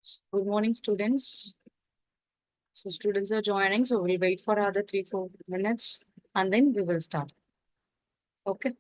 Good morning, students. So students are joining, so we'll wait for another 3-4 minutes and then we will start. Okay.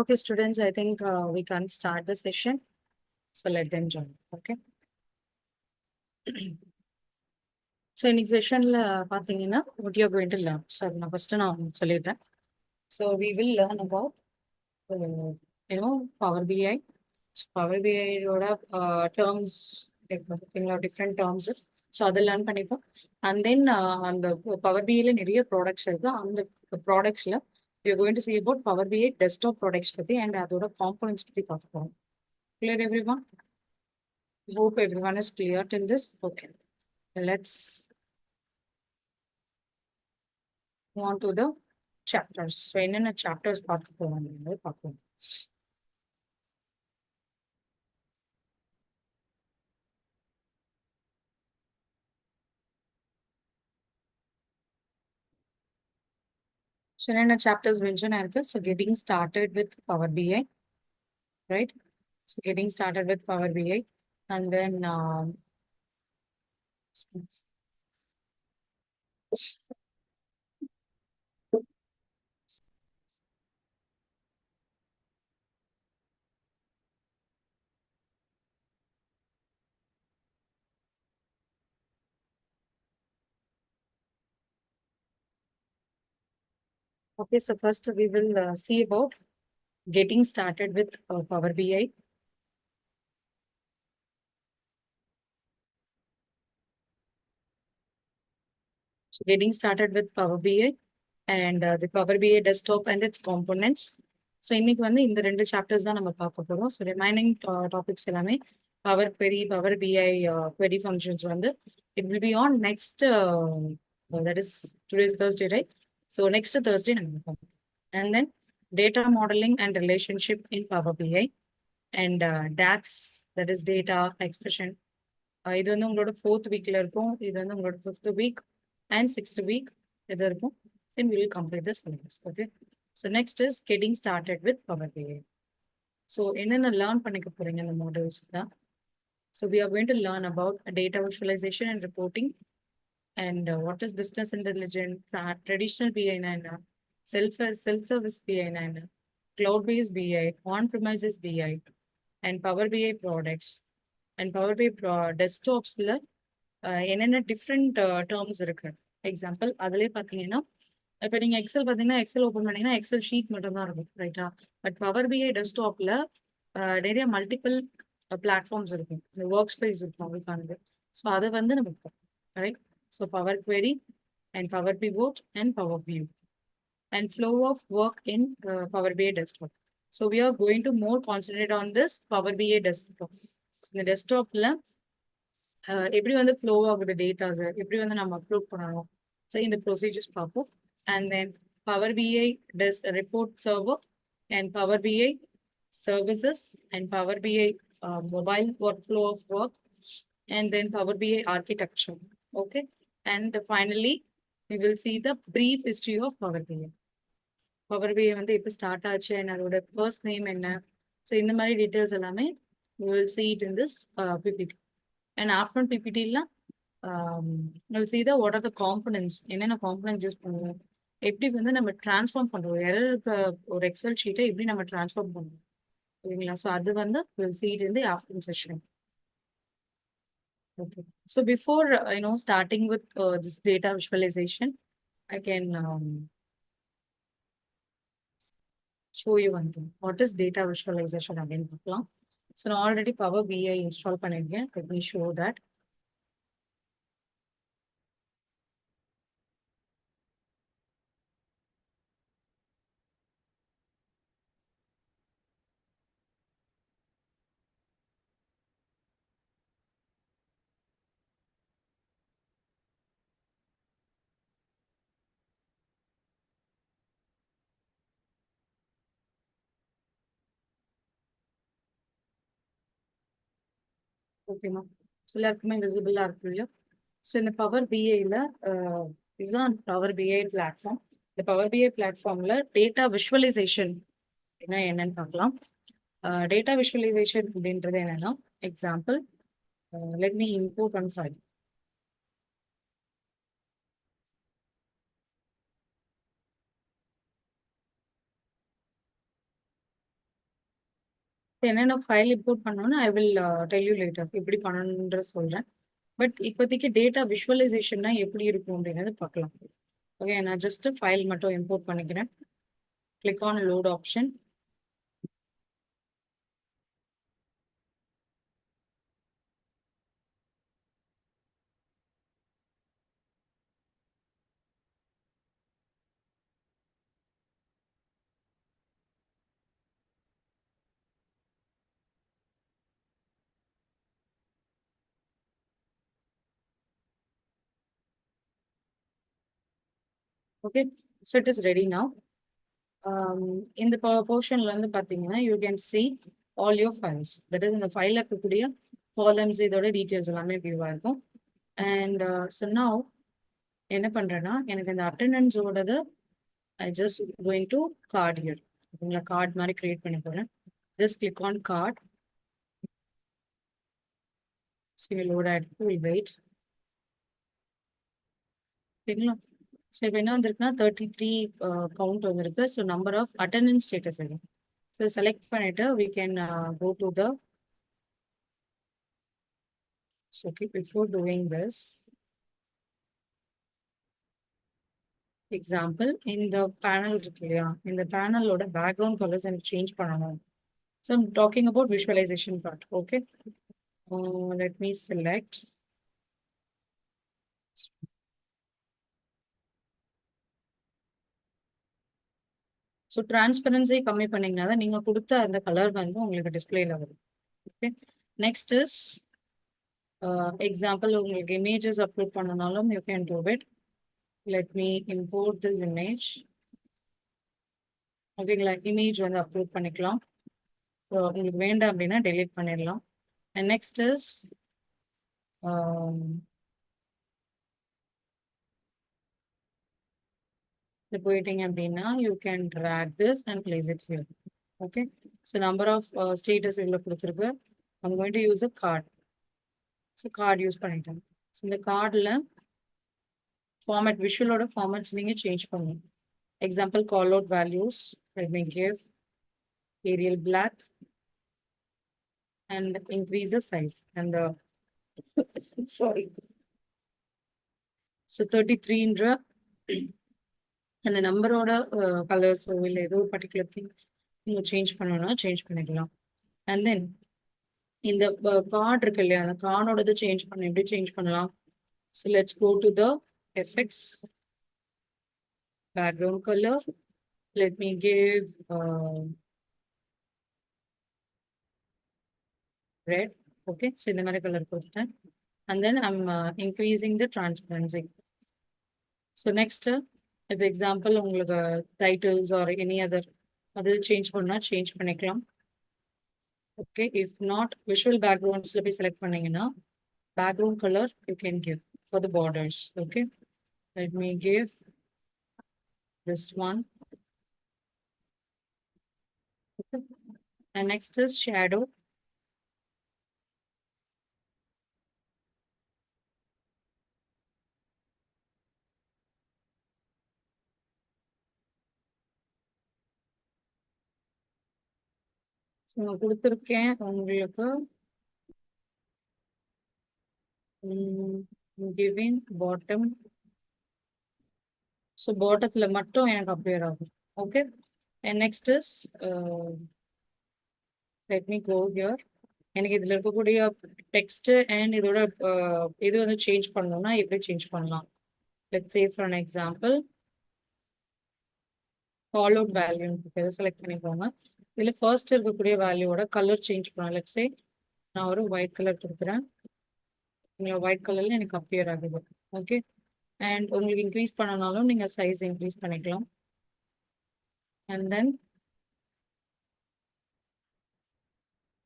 Okay, students, I think we can start the session. So let them join. Okay. So in session, what you're going to learn. So first now, so we will learn about Power BI. So Power BI terms, different terms. So அதை learn பண்ணிப்போம் and then அந்த power பிஐல நிறைய products இருக்கு அந்த ப்ராடக்ட்ஸ்ல you going to see about power BI desktop products பத்தி and அதோட காம்பனன்ட்ஸ் பத்தி பார்க்க போறோம். Clear everyone? Hope everyone is clear till this. Okay, let's move on to the chapters. So என்னென்ன chapters பார்க்க போறோம் பார்ப்போம். So என்னென்ன chapters mention ஆயிருக்கு. So getting started with Power BI, right? So getting started with Power BI and then Okay, so first we will see about getting started with Power BI. So getting started with Power BI and the Power BI desktop and its components. So இன்னைக்கு வந்து இந்த ரெண்டு chapters தான் நம்ம பார்க்க போறோம். So remaining topics எல்லாமே power query, power பிஐ query functions வந்து it will be on next that is today's Thursday, right? So next Thursday நம்ம பார்ப்போம். And then data modeling and relationship in Power BI and DAX, that is data expression. இது வந்து உங்களோட fourth வீக்ல இருக்கும். இது வந்து உங்களோட fifth week and sixth week இது இருக்கும். Then we will complete the syllabus. Okay. So next is getting started with Power BI. So என்னென்ன லேர்ன் பண்ணிக்க போறீங்க இந்த மாடல்ஸ் தான். So we are going to learn about data visualization and reporting and what is business intelligence, traditional BI and self-service BI and cloud-based BI, on-premises BI and Power BI products and Power BI desktops-ல என்னென்ன different terms இருக்கு. Example அதுலேயே பார்த்தீங்கன்னா இப்போ நீங்கள் XL பார்த்தீங்கன்னா XL open பண்ணீங்கன்னா Excel sheet மட்டும் தான் இருக்கும், ரைட்டா? பட் பவர் பிஐ டெஸ்க்டாப்பில் நிறைய மல்டிபிள் பிளாட்ஃபார்ம்ஸ் இருக்கும், இந்த ஒர்க் ஸ்பேஸ் இருக்கும் அவங்களுக்கானது. ஸோ அதை வந்து நம்ம right. So power query and Power Pivot and Power View and flow of work in Power BI desktop. So we are going to more concentrate on this Power BI desktop. இந்த டெஸ்க்டாப்ல எப்படி வந்து flow ஆகுது datas, எப்படி வந்து நம்ம upload பண்ணணும், so இந்த procedures பார்ப்போம். And then power BI report server and power BI services and power BI mobile workflow of work and then Power BI architecture. Okay. And finally, we will see the brief history of Power BI. Power BI வந்து எப்போ start ஆச்சு and அதோட first name என்ன, so இந்த மாதிரி details எல்லாமே we will see it in this PPT. And after PPT we'll see the what are the components, என்னென்ன components use பண்ணுவோம், எப்படி வந்து நம்ம டிரான்ஸ்ஃபார்ம் பண்ணுவோம், எரருக்கு ஒரு எக்ஸல் ஷீட்டை எப்படி நம்ம டிரான்ஸ்ஃபார்ம் பண்ணுவோம், சரிங்களா? ஸோ அது வந்து we'll see it in the afternoon session. Okay. So before starting with this data visualization, I can show you one thing. What is data visualization again? So நான் already Power BI install பண்ணிருக்கேன். Let me show that. ஓகேமா? So எல்லாருக்குமே விசிபிளாக இருக்கு இல்லையா? So இந்த power பிஐல இதுதான் power பிஐ platform. இந்த பவர் பிஐ பிளாட்ஃபார்ம்ல டேட்டா விஷுவலைசேஷன் என்னன்னு பார்க்கலாம். டேட்டா விஷுவலைசேஷன் அப்படின்றது என்னன்னா, example let me import one file. என்னென்ன ஃபைல் இம்போர்ட் பண்ணணும்னு I will tell you later, எப்படி பண்ணணுன்ற சொல்கிறேன். பட் இப்போதைக்கு டேட்டா விஷுவலைசேஷன்னா எப்படி இருக்கும் அப்படிங்கிறது பார்க்கலாம். ஓகே, நான் ஜஸ்ட் ஃபைல் மட்டும் இம்போர்ட் பண்ணிக்கிறேன். Click on load option. Okay, so it is ready now. இந்த போர்ஷன்ல வந்து பார்த்தீங்கன்னா you can see all your files, that is இந்த ஃபைலில் இருக்கக்கூடிய காலம்ஸ் இதோட டீட்டெயில்ஸ் எல்லாமே வியூவாக இருக்கும். அண்ட் ஸோ நவ் என்ன பண்ணுறேன்னா, எனக்கு இந்த அட்டண்டன்ஸோடது I just going to card here. ஓகேங்களா? கார்டு மாதிரி கிரியேட் பண்ணி போகிறேன். Just click on card. So load ஆகிட்டு வில் வெயிட். ஓகேங்களா? ஸோ இப்போ என்ன வந்திருக்குன்னா 33 கவுண்ட் வந்திருக்கு. So number of attendance status இது. ஸோ செலக்ட் பண்ணிட்டு we can go to the. So okay, before doing this, example இந்த பேனல் இருக்கு இல்லையா, இந்த பேனலோட பேக்ரவுண்ட் கலர்ஸ் எனக்கு சேஞ்ச் பண்ணணும். So I'm talking about visualisation part. Okay, let me select. So transparency கம்மி பண்ணீங்கன்னா தான் நீங்கள் கொடுத்த அந்த கலர் வந்து உங்களுக்கு டிஸ்பிளேல வரும். ஓகே, நெக்ஸ்ட் இஸ் எக்ஸாம்பிள் உங்களுக்கு இமேஜஸ் அப்லோட் பண்ணனாலும் you can do it. Let me import this image. ஓகேங்களா, இமேஜ் வந்து அப்லோட் பண்ணிக்கலாம். உங்களுக்கு வேண்டாம் அப்படின்னா டெலீட் பண்ணிடலாம். அண்ட் நெக்ஸ்ட் இஸ் போயிட்டீங்க அப்படின்னா you can track this and place it here. Okay, so number of status இவ்வளோ கொடுத்துருக்கு. I'm going to use a card. So card use பண்ணிட்டேன். ஸோ இந்த கார்டில் ஃபார்மேட், விஷுவலோட ஃபார்மேட்ஸ் நீங்கள் சேஞ்ச் பண்ணணும். Example call out values, let me give Arial black and increase the size and the sorry, so 33ன்ற அந்த நம்பரோட கலர்ஸோ இல்லை ஏதோ பர்டிகுலர் திங் நீங்கள் சேஞ்ச் பண்ணணும்னா சேஞ்ச் பண்ணிக்கலாம். அண்ட் தென் இந்த கார்டு இருக்கு இல்லையா, அந்த கார்டோடது சேஞ்ச் பண்ண எப்படி சேஞ்ச் பண்ணலாம்? So let's go to the effects, background colour, let me give red. Okay, so இந்த மாதிரி கலர் கொடுத்துட்டேன். And then I'm increasing the transparency. So next இப்போ எக்ஸாம்பிள் உங்களுக்கு டைட்டில்ஸ் ஆர் எனி அதர் அது சேஞ்ச் பண்ணால் சேஞ்ச் பண்ணிக்கலாம். Okay, if not visual பேக்ரவுண்ட்ஸில் போய் செலக்ட் பண்ணீங்கன்னா background colour you can give for the borders. Okay, let me give this one. Okay. And next is shadow. So நான் கொடுத்துருக்கேன் உங்களுக்கு giving bottom. So பாட்டத்தில் மட்டும் எனக்கு அப்பியர் ஆகும். Okay, and next is let me go here. எனக்கு இதில் இருக்கக்கூடிய text and இதோட இது வந்து சேஞ்ச் பண்ணணும்னா எப்படி சேஞ்ச் பண்ணலாம்? Let's say for an example call out value select பண்ணிக்கோங்க. இதில் ஃபர்ஸ்ட் இருக்கக்கூடிய வேல்யூவோட கலர் சேஞ்ச் பண்ணலாம். லெட்ஸ் சே நான் ஒரு ஒயிட் கலர் கொடுக்குறேன். ஒயிட் கலர்ல எனக்கு அப்பியர் ஆகுது. ஓகே, அண்ட் உங்களுக்கு இன்க்ரீஸ் பண்ணனாலும் நீங்க சைஸ் இன்க்ரீஸ் பண்ணிக்கலாம். And then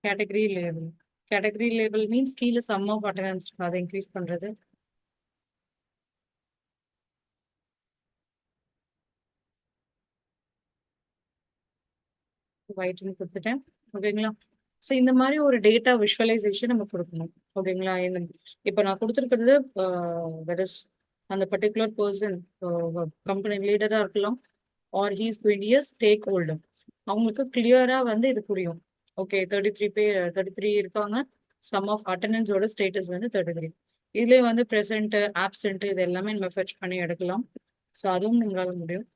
category label means கீழே சம் ஆஃப் அட்டனன்ஸ் இருக்கு, அதை இன்க்ரீஸ் பண்றது. ஒயிட்னு கொடுத்துட்டேன். ஓகேங்களா, ஸோ இந்த மாதிரி ஒரு டேட்டா விஷுவலைசேஷன் நம்ம கொடுக்கணும். ஓகேங்களா, இந்த இப்போ நான் கொடுத்துருக்கிறது தட் இஸ் அந்த பர்டிகுலர் பர்சன் கம்பெனி லீடராக இருக்கலாம் or he's going to be a stakeholder. அவங்களுக்கு கிளியரா வந்து இது புரியும். ஓகே, 33 இருக்காங்க, சம் ஆஃப் அட்டண்டன்ஸோட ஸ்டேட்டஸ் வந்து 33. இதுலேயே வந்து ப்ரெசென்ட் ஆப்சென்ட் இது எல்லாமே நம்ம ஃபெச் பண்ணி எடுக்கலாம். ஸோ அதுவும் நம்மளால முடியும்.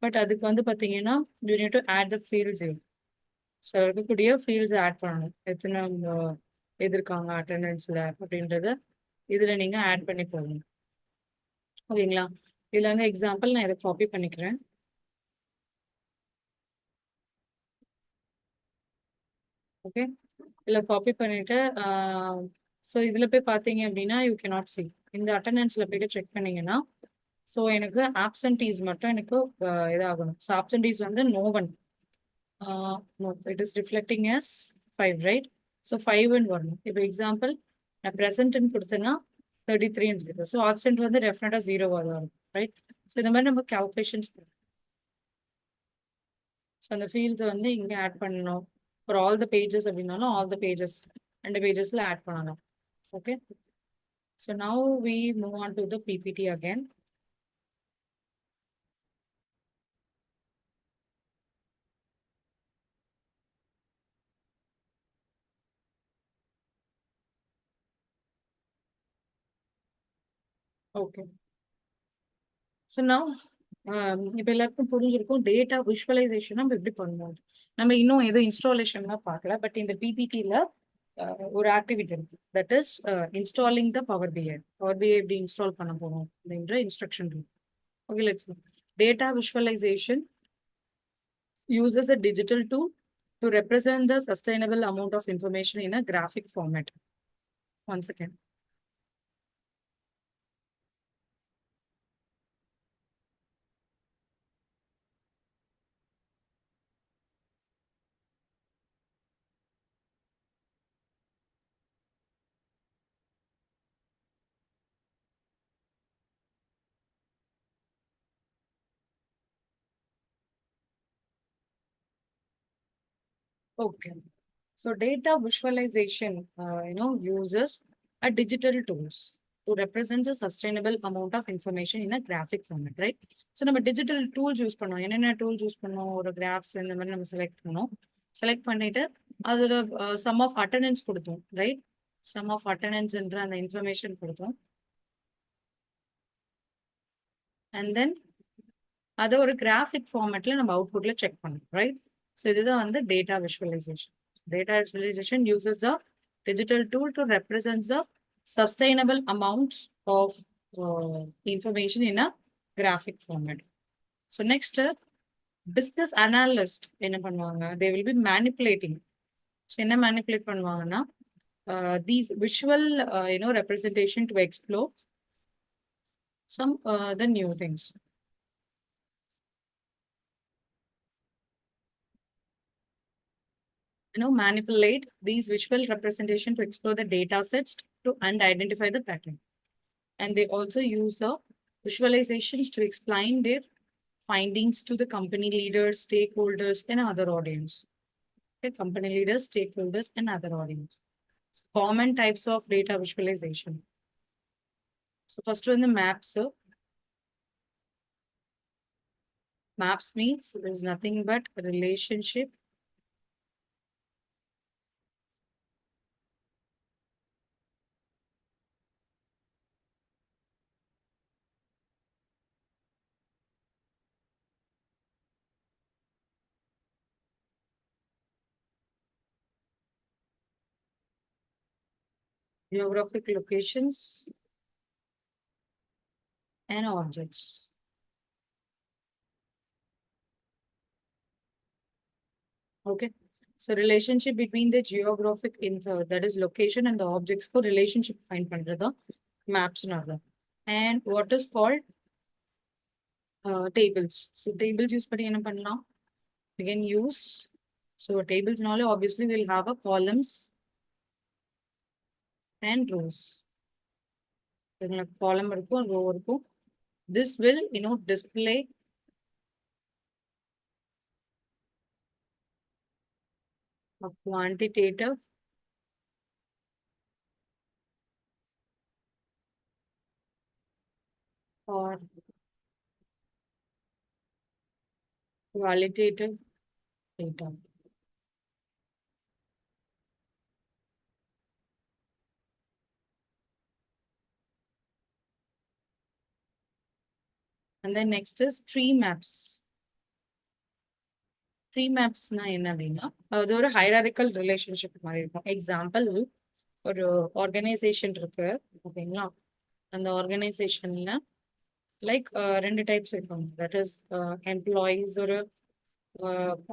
பட் அதுக்கு வந்து பார்த்தீங்கன்னா you need to add the fields. So இருக்கக்கூடிய ஃபீல்ட்ஸ் ஆட் பண்ணணும், எத்தனை இது இருக்காங்க அட்டண்டன்ஸில் அப்படின்றத இதில் நீங்கள் ஆட் பண்ணி போகணும். ஓகேங்களா, இதில் வந்து எக்ஸாம்பிள் நான் இதை காப்பி பண்ணிக்கிறேன். ஓகே, இதில் காப்பி பண்ணிவிட்டு ஸோ இதில் போய் பார்த்தீங்க அப்படின்னா யூ கேனாட் சி. இந்த அட்டண்டன்ஸில் போய்ட்டு செக் பண்ணீங்கன்னா ஸோ எனக்கு ஆப்சன்டீஸ் மட்டும் எனக்கு இதாகணும். ஸோ ஆப்சன்டீஸ் வந்து no one, it is reflecting as 5, right? So 5ன்னு வரணும். இப்போ எக்ஸாம்பிள் நான் ப்ரெசென்ட்னு கொடுத்தேன்னா 33 இருக்கு. ஸோ ஆப்சென்ட் வந்து டெஃபினட்டாக 0 வரும், ரைட்? ஸோ இந்த மாதிரி நம்ம கால்குலேஷன்ஸ். ஸோ அந்த ஃபீல்ட்ஸை வந்து இங்கே ஆட் பண்ணணும். ஃபார் ஆல் த பேஜஸ் அப்படின்னாலும் ஆல் த பேஜஸ் 2 பேஜஸில் ஆட் பண்ணலாம். Okay, so now we move on to the PPT again. Okay, so now இப்போ எல்லாருக்கும் புரிஞ்சிருக்கும் டேட்டா விஷுவலைசேஷன் நம்ம எப்படி பண்ணுவோம். நம்ம இன்னும் எதுவும் இன்ஸ்டாலேஷன்லாம் பார்க்கல. பட் இந்த பிபிடியில் ஒரு ஆக்டிவிட்டி இருக்கு. That is installing the power BI. Power BI எப்படி இன்ஸ்டால் பண்ண போறோம் அப்படின்ற இன்ஸ்ட்ரக்ஷன் இருக்கு. Okay, let's data visualisation uses a digital tool to represent the sustainable amount of information in a graphic format. Once again. Okay. So data visualization, uses a digital tools to represent a sustainable amount of information in a graphic format, right? So நம்ம digital tools use பண்ணோம். என்னென்ன tools use பண்ணோம்? ஒரு graphs இந்த மாதிரி நம்ம select பண்ணோம். Select பண்ணிட்டு அதுல sum of attendance கொடுத்தோம், right? Sum of attendance என்ற அந்த information கொடுத்தோம். And then அதை ஒரு கிராஃபிக் ஃபார்மேட்ல நம்ம அவுட்புட்ல செக் பண்ணணும், ரைட்? ஸோ இதுதான் வந்து data visualisation. Data visualisation uses the digital tool to represent the sustainable amount of information in a graphic format. So next business analyst என்ன பண்ணுவாங்க? They will be manipulating. So என்ன manipulate பண்ணுவாங்கன்னா these visual representation to explore some the new things. Manipulate these visual representation to explore the data sets and identify the pattern. And they also use visualizations to explain their findings to the company leaders, stakeholders, and other audience. Okay, company leaders, stakeholders, and other audience. So common types of data visualization. So first one, the maps. Maps means there's nothing but a relationship geographic locations and objects. Okay. So relationship between the geographic info, that is location, and the objects for relationship find பண்றது maps னால. And what is called tables. So tables use பண்ணி என்ன பண்ணலாம்? We can use, so tables னால obviously we'll have a columns and rows. Column இருக்கும், row இருக்கும். This will display a quantitative or qualitative data. And then next is tree maps. Tree மேப்ஸ்னா என்ன அப்படின்னா அது ஒரு ஹைராரிக்கல் ரிலேஷன்ஷிப் மாதிரி இருக்கும். எக்ஸாம்பிள், ஒரு ஆர்கனைசேஷன் இருக்கு, ஓகேங்களா? அந்த ஆர்கனைசேஷன்ல லைக் ரெண்டு டைப்ஸ் இருக்கும். தட் இஸ் எம்ப்ளாயீஸ் ஒரு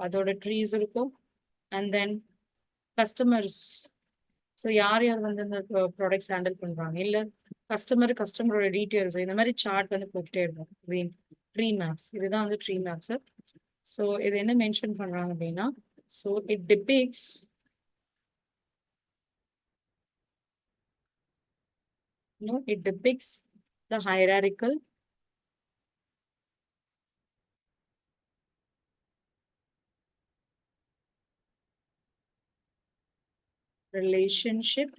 அதோட ட்ரீஸ் இருக்கும். And then customers. ஸோ யார் யார் வந்து இந்த ப்ராடக்ட்ஸ் ஹேண்டில் பண்றாங்க, இல்லை கஸ்டமரோட டீட்டெயில்ஸ், இந்த மாதிரி சார்ட் வந்து போட்டுட்டே இருக்கும். ட்ரீ மேப்ஸ், இதுதான் வந்து ட்ரீ மேப்ஸ். ஸோ இது என்ன மென்ஷன் பண்றாங்க அப்படின்னா, so it depicts it depicts the hierarchical relationship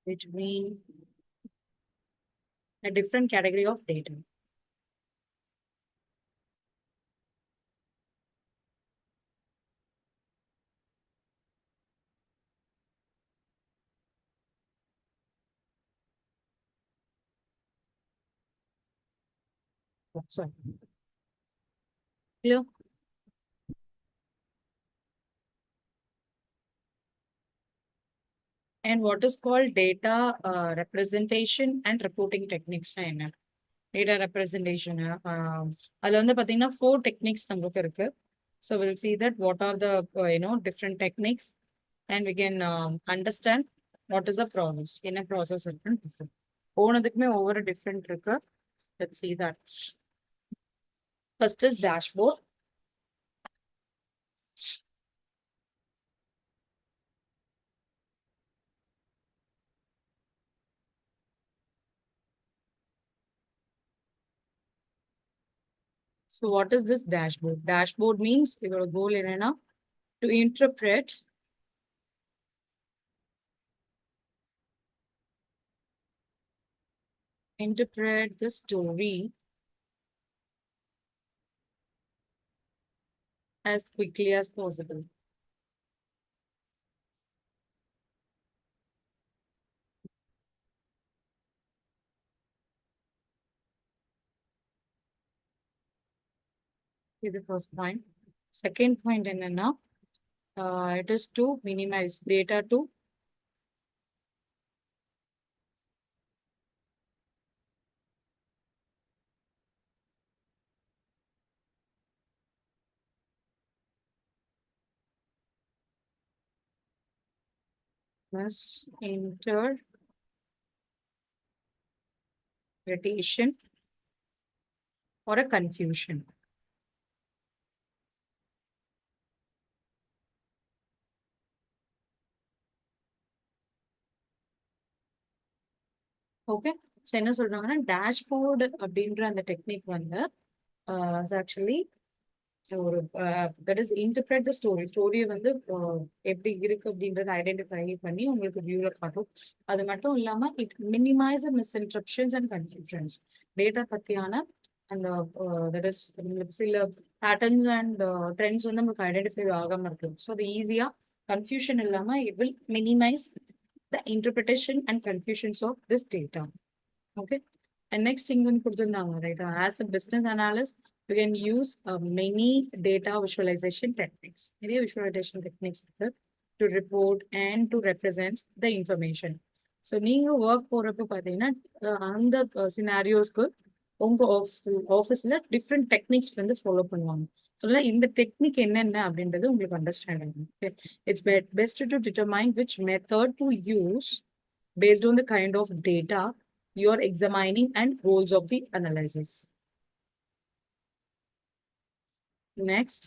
between a different category of data. Sorry. Clear? And what is called data representation and reporting techniques na என்ன? Data representation. அதுல வந்து பாத்தீங்கன்னா 4 techniques நமக்கு இருக்கு. So we'll see that what are the different techniques and we can understand what is the process. என்ன process இருக்குன்னு ஒவ்வொன்றுக்குமே ஒவ்வொரு different இருக்கு. Let's see that. First is dashboard. So what is this dashboard? Dashboard means your goal என்னன்னா to interpret the story as quickly as possible. Is the first point. Second point என்னன்னா it is to minimize data to misinterpretation or a confusion. Okay. So என்ன சொல்றாங்கன்னா dashboard அப்படின்ற அந்த technique வந்து actually ஒரு that is interpret the story. ஸ்டோரியை வந்து எப்படி இருக்கு அப்படின்றத ஐடென்டிஃபை பண்ணி உங்களுக்கு வியூல காட்டும். அது மட்டும் இல்லாம it minimise misinterpretations and confusions. Data பத்தியான அந்த தட் இஸ் சில பேட்டர்ன்ஸ் அண்ட் ட்ரெண்ட்ஸ் வந்து நமக்கு ஐடென்டிஃபை ஆகாம இருக்கு. ஸோ அது ஈஸியா கன்ஃபியூஷன் இல்லாம it will minimise the interpretation and confusions of this data. Okay. And next thing in right? As a business analyst, you can use many data visualization techniques. Many visualization techniques to report and to represent the information. So, நீங்க work போறப்ப பாத்தீங்கன்னா அந்த scenarios-க்கு உங்க ஆஃபீஸ்ல different techniques வந்து follow பண்ணுவாங்க. So இந்த technique என்னென்ன அப்படின்றது உங்களுக்கு அண்டர்ஸ்டாண்ட் ஆகும். It's best to determine which method to use based on the kind of data you are examining and goals of the analysis. Next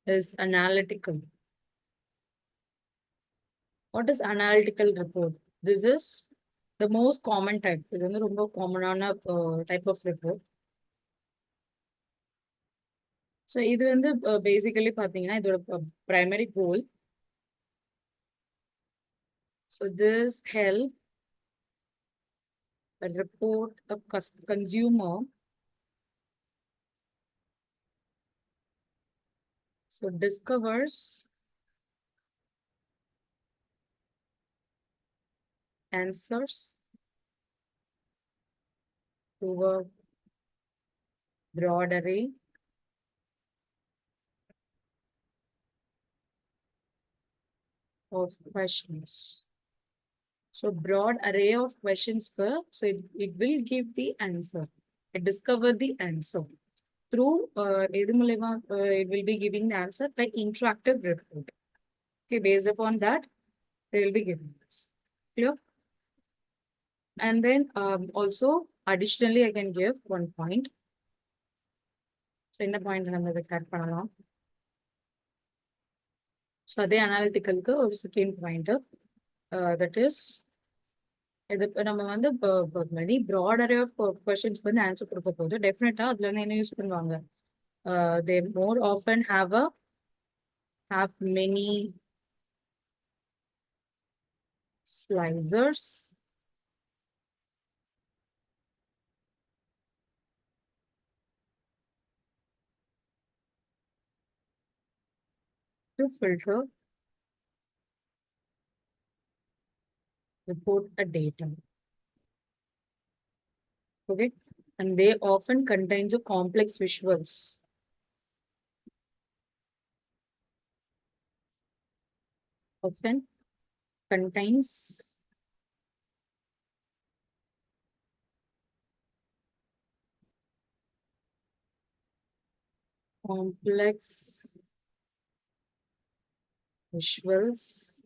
is analytical. What is analytical report? This is the most common type. இது வந்து ரொம்ப காமனான type of report. So இது வந்து basically பார்த்தீங்கன்னா இதோட primary goal. So this help report a consumer. So discovers answers to a broad array of questions. So broad array of questions, so it will give the answer. It discover the answer. Through it will be giving the answer by interactive report. Okay, based upon that, they will be giving this. Clear? And then also, additionally, I can give one point. So in the point, I'm going to add panel. So the analytical or second point, that is, நம்ம வந்து many broad array of questions வந்து answer கொடுக்க போது டெஃபினட்டா அதுல என்ன use பண்ணுவாங்க. They more often have many slicers to filter report a data. Okay. and they often contains a complex visuals. Often contains complex visuals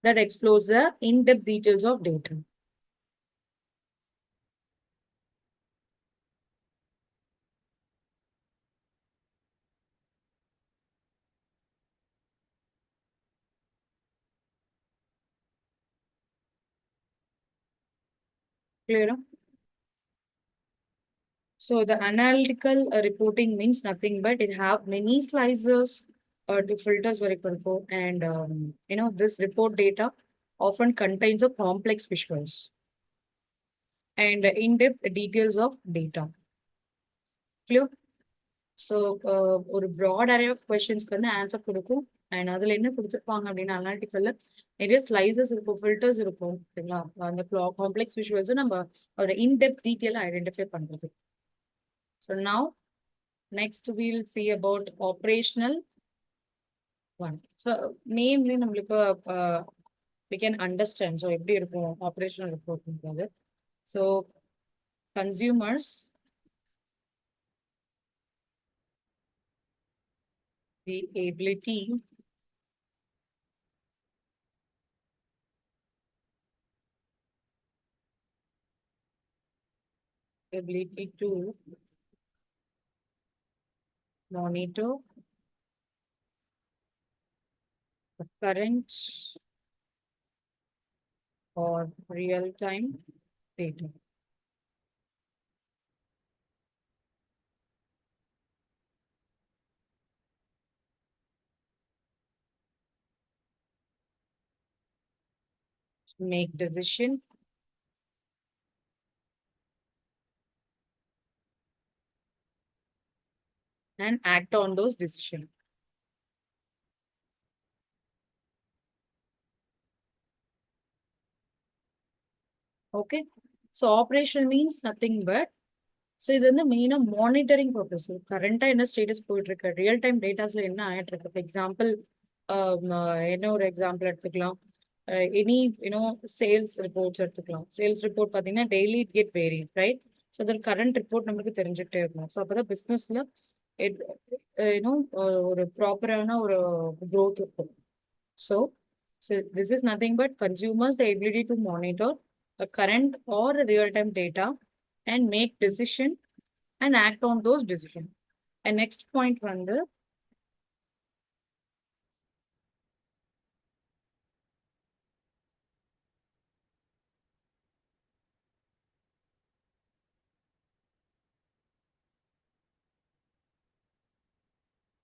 that explores the in-depth details of data. Clear? So the analytical reporting means nothing but it have many slices to filters very careful, and this report data often contains a complex visuals and in-depth details of data. Clear? So ஒரு broad array of questions வந்து answer கொடுக்கும், and அதுல என்ன கொடுத்துருப்பாங்க அப்படின்னா அனாலிட்டிக்கல்ல நிறைய slices இருக்கும், filters இருக்கும், சரிங்களா? அந்த காம்ப்ளெக்ஸ் விஷுவல்ஸ் நம்ம ஒரு இன்டெப்த் டீட்டெயிலாக ஐடென்டிஃபை பண்றது. So now next we'll see about operational one. So நேம்லேயே நம்மளுக்கு we can understand ஸோ எப்படி இருக்கும் ஆப்ரேஷனல் ரிப்போர்ட்ன்றது. So consumers the ability to monitor the current or real-time data. Make decision and act on those decisions. Okay. So operation means nothing but, so இது வந்து மெயினா monitoring purpose. கரண்டா என்ன status போயிட்டு இருக்கு, real time டேட்டாஸ்ல என்ன ஆயிட்டு இருக்கு. ஃபார் எக்ஸாம்பிள் என்ன ஒரு எக்ஸாம்பிள் எடுத்துக்கலாம், எனி சேல்ஸ் ரிப்போர்ட்ஸ் எடுத்துக்கலாம். சேல்ஸ் ரிப்போர்ட் பார்த்தீங்கன்னா daily it get vary, right? So அதில் கரண்ட் ரிப்போர்ட் நமக்கு தெரிஞ்சுக்கிட்டே இருக்கணும். ஸோ அப்போதான் பிஸ்னஸ்ல ஒரு ப்ராப்பரான ஒரு growth இருக்கும். So this is nothing but consumers the ability to monitor a current or a real-time data and make decision and act on those decisions. And next point வந்து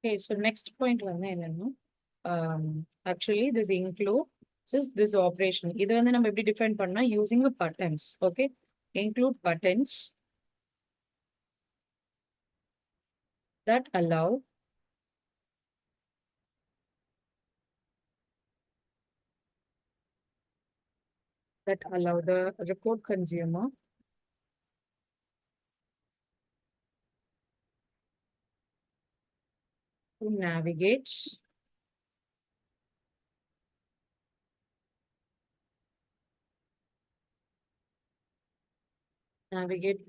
okay, so next point வந்து என்னன்னா actually this includes this operation. இது வந்து நம்ம எப்படி define பண்ணா using a buttons. Okay, include buttons that allow the report consumer to navigate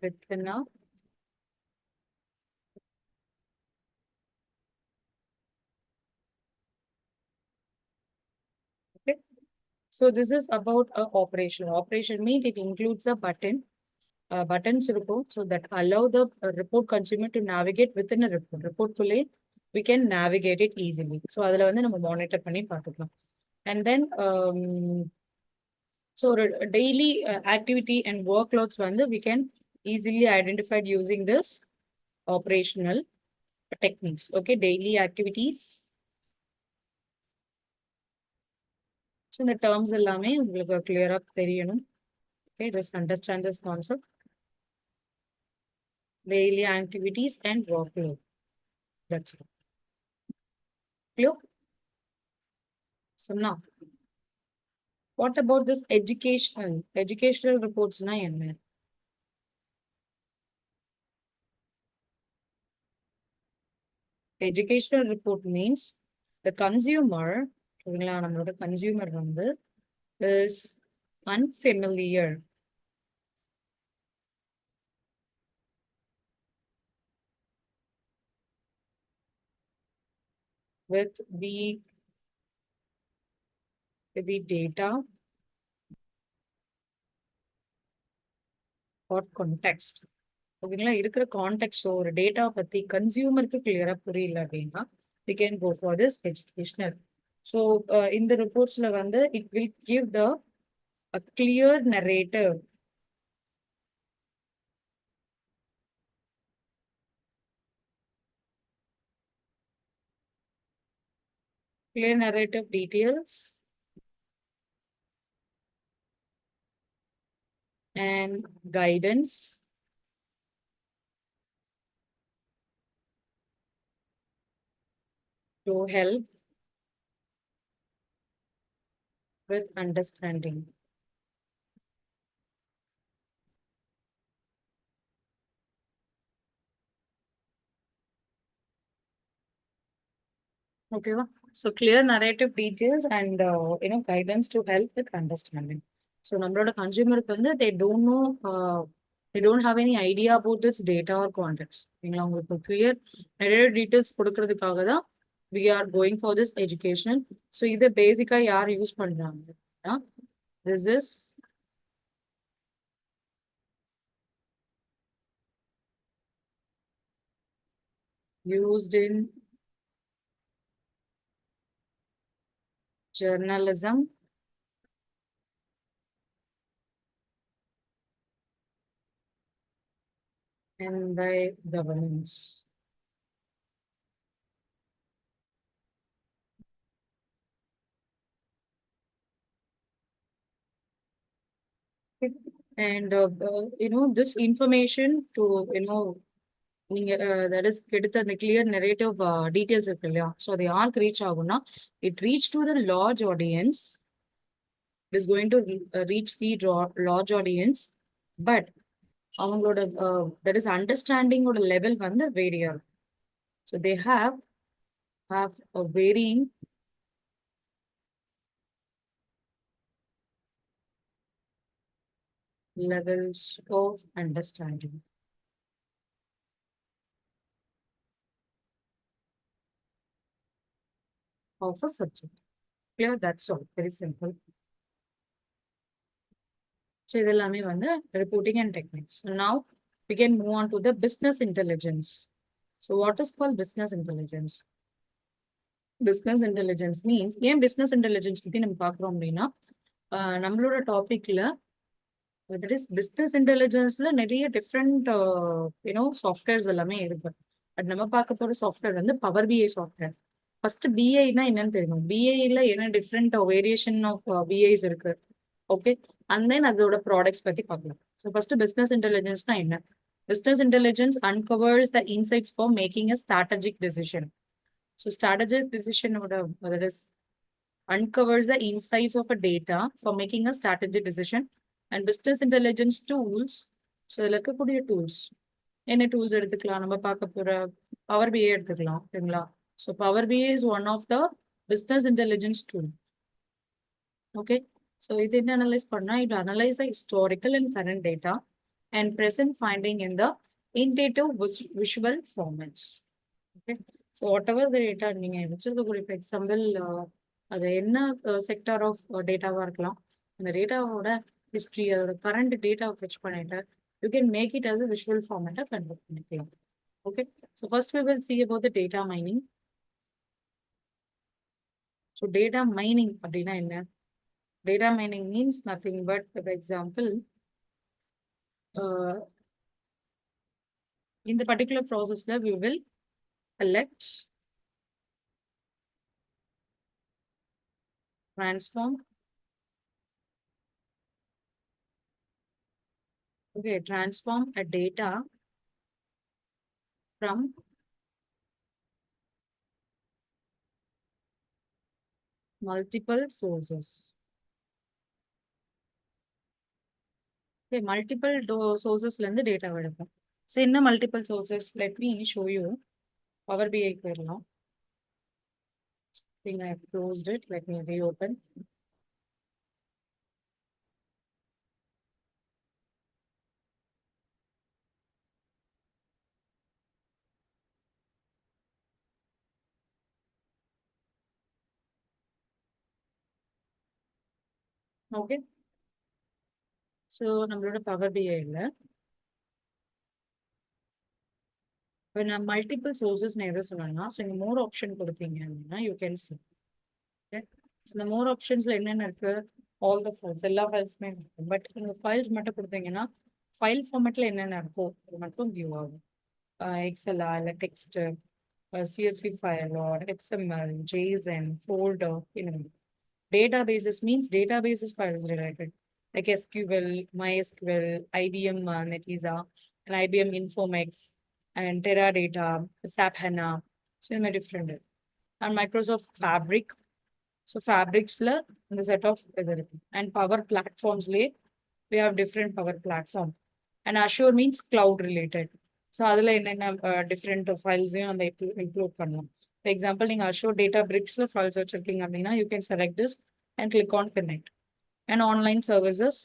within a okay. So this is about a operation. Operation means it includes a buttons report, so that allow the report consumer to navigate within a report kulle we can navigate it easily. So adula வந்து நம்ம monitor பண்ணி பார்த்துக்கலாம். And then so daily activity and workloads வந்து we can easily identified using this operational techniques. Okay, daily activities. So இந்த terms எல்லாமே உங்களுக்கு clear-ஆ தெரியணும். Okay, just understand this concept. Daily activities and workload. That's all. Clear? So now, what about this educational reports na என்ன? educational report means the consumer, சரிங்களா, நம்மளோட consumer வந்து is unfamiliar with the data or context. ஓகேங்களா, இருக்கிற contact ஒரு data பத்தி கன்சியூமருக்கு கிளியரா புரியல அப்படின்னா we can go for this educational. So இந்த ரிப்போர்ட்ஸ்ல வந்து it will give the a clear narrative, clear narrative details and guidance to help with understanding. Okay, so clear narrative details and guidance to help with understanding. So நம்மளோட கன்சியூமருக்கு வந்து they don't have any idea about this data or context. நீங்களா உங்களுக்கு clear நிறைய details கொடுக்கறதுக்காக தான் we are going for this education. So இதை பேசிக்கா யார் யூஸ் பண்றாங்க? This is used in journalism and by governance. And this information to நீங்க that is எடுத்த அந்த கிளியர் நெரேட்டிவ் டீடைல்ஸ் இருக்கு இல்லையா, ஸோ அது யாருக்கு ரீச் ஆகும்னா it reach to the large audience, it is going to reach the large audience. But அவங்களோட that is அண்டர்ஸ்டாண்டிங்கோட level வந்து வேரியா இருக்கும். So they have a varying levels of understanding of a subject. Clear? That's all. Very simple. So இதெல்லாமே வந்து reporting and techniques. So now we can move on to the business intelligence. So what is called business intelligence? Business intelligence means ஏன் business intelligence பத்தி நம்ம பார்க்குறோம் அப்படின்னா நம்மளோட டாபிக்ல that is business இன்டெலிஜென்ஸ்ல நிறைய டிஃப்ரெண்ட் சாஃப்ட்வேர்ஸ் எல்லாமே இருக்கு. பட் நம்ம பார்க்க போற சாஃப்ட்வேர் வந்து பவர் பிஐ சாஃப்ட்வேர். ஃபர்ஸ்ட் பிஐனா என்னன்னு தெரியும், பிஐல என்ன டிஃப்ரெண்ட் வேரியேஷன் ஆஃப் பிஐஸ் இருக்கு. ஓகே, அண்ட் தென் அதோட ப்ராடக்ட்ஸ் பத்தி பார்க்கலாம். ஸோ ஃபர்ஸ்ட் பிஸ்னஸ் இன்டெலிஜென்ஸ்னா என்ன? Business intelligence uncovers the insights for making a strategic decision. So strategic decision that is uncovers the insights of a data for making a strategic decision. And business intelligence tools, so இதுல இருக்கக்கூடிய tools என்ன tools எடுத்துக்கலாம், நம்ம பார்க்க போற power BI எடுத்துக்கலாம். சரிங்களா? So power BI is one of the business intelligence tool. Okay, so இது என்ன அனலைஸ் பண்ணா, இது analyse historical and current data and present finding in the intuitive visual formats. Okay, so whatever the data நீங்க வச்சிருக்கக்கூடிய இப்போ example அது என்ன sector of டேட்டாவா இருக்கலாம், அந்த டேட்டாவோட ஹிஸ்ட்ரி அதோட கரண்ட் டேட்டா ஃபெச் பண்ணிட்டு you can make it as a visual ஃபார்மேட்டா கன்வெர்ட் பண்ணிக்கலாம். Okay, so first we will see about the data mining. So data mining அப்படின்னா என்ன? Data mining means nothing but, for example, in the particular process we will collect, transform, transform a data from multiple sources. Okay, multiple sources la data எடுப்போம். So in the multiple sources, let me show you. Power BI போயிடலாம். I think I have closed it. Let me reopen. Okay. So நம்மளோட Power BI இல்ல. When நான் multiple sources நான் எதை சொன்னேன்னா, so நீங்க more option கொடுத்தீங்க அப்படின்னா you can see. Okay. So இந்த more optionsல என்னென்ன இருக்கு? All the files, எல்லா ஃபைல்ஸுமே இருக்கு. பட் நீங்க ஃபைல்ஸ் மட்டும் கொடுத்தீங்கன்னா ஃபைல் ஃபார்மேட்ல என்னென்ன இருக்கோ அது மட்டும் வியூ ஆகும். எக்ஸலா இல்லை text, CSV file or XML, JSON, folder, இந்த மாதிரி. Databases means databases files related, like SQL, MySQL, IBM Netezza, and IBM Informex, and Teradata, SAP HANA. So, in a different. And Microsoft Fabric. So, Fabrics la the set of and Power Platforms lay we have different Power Platform. And Azure means cloud related. So, அதில் என்னென்ன different files நம்ம include பண்ணலாம். For example, நீங்க Azure Databricks files வச்சிருக்கீங்க அப்படின்னா you can select this and click on connect. And online services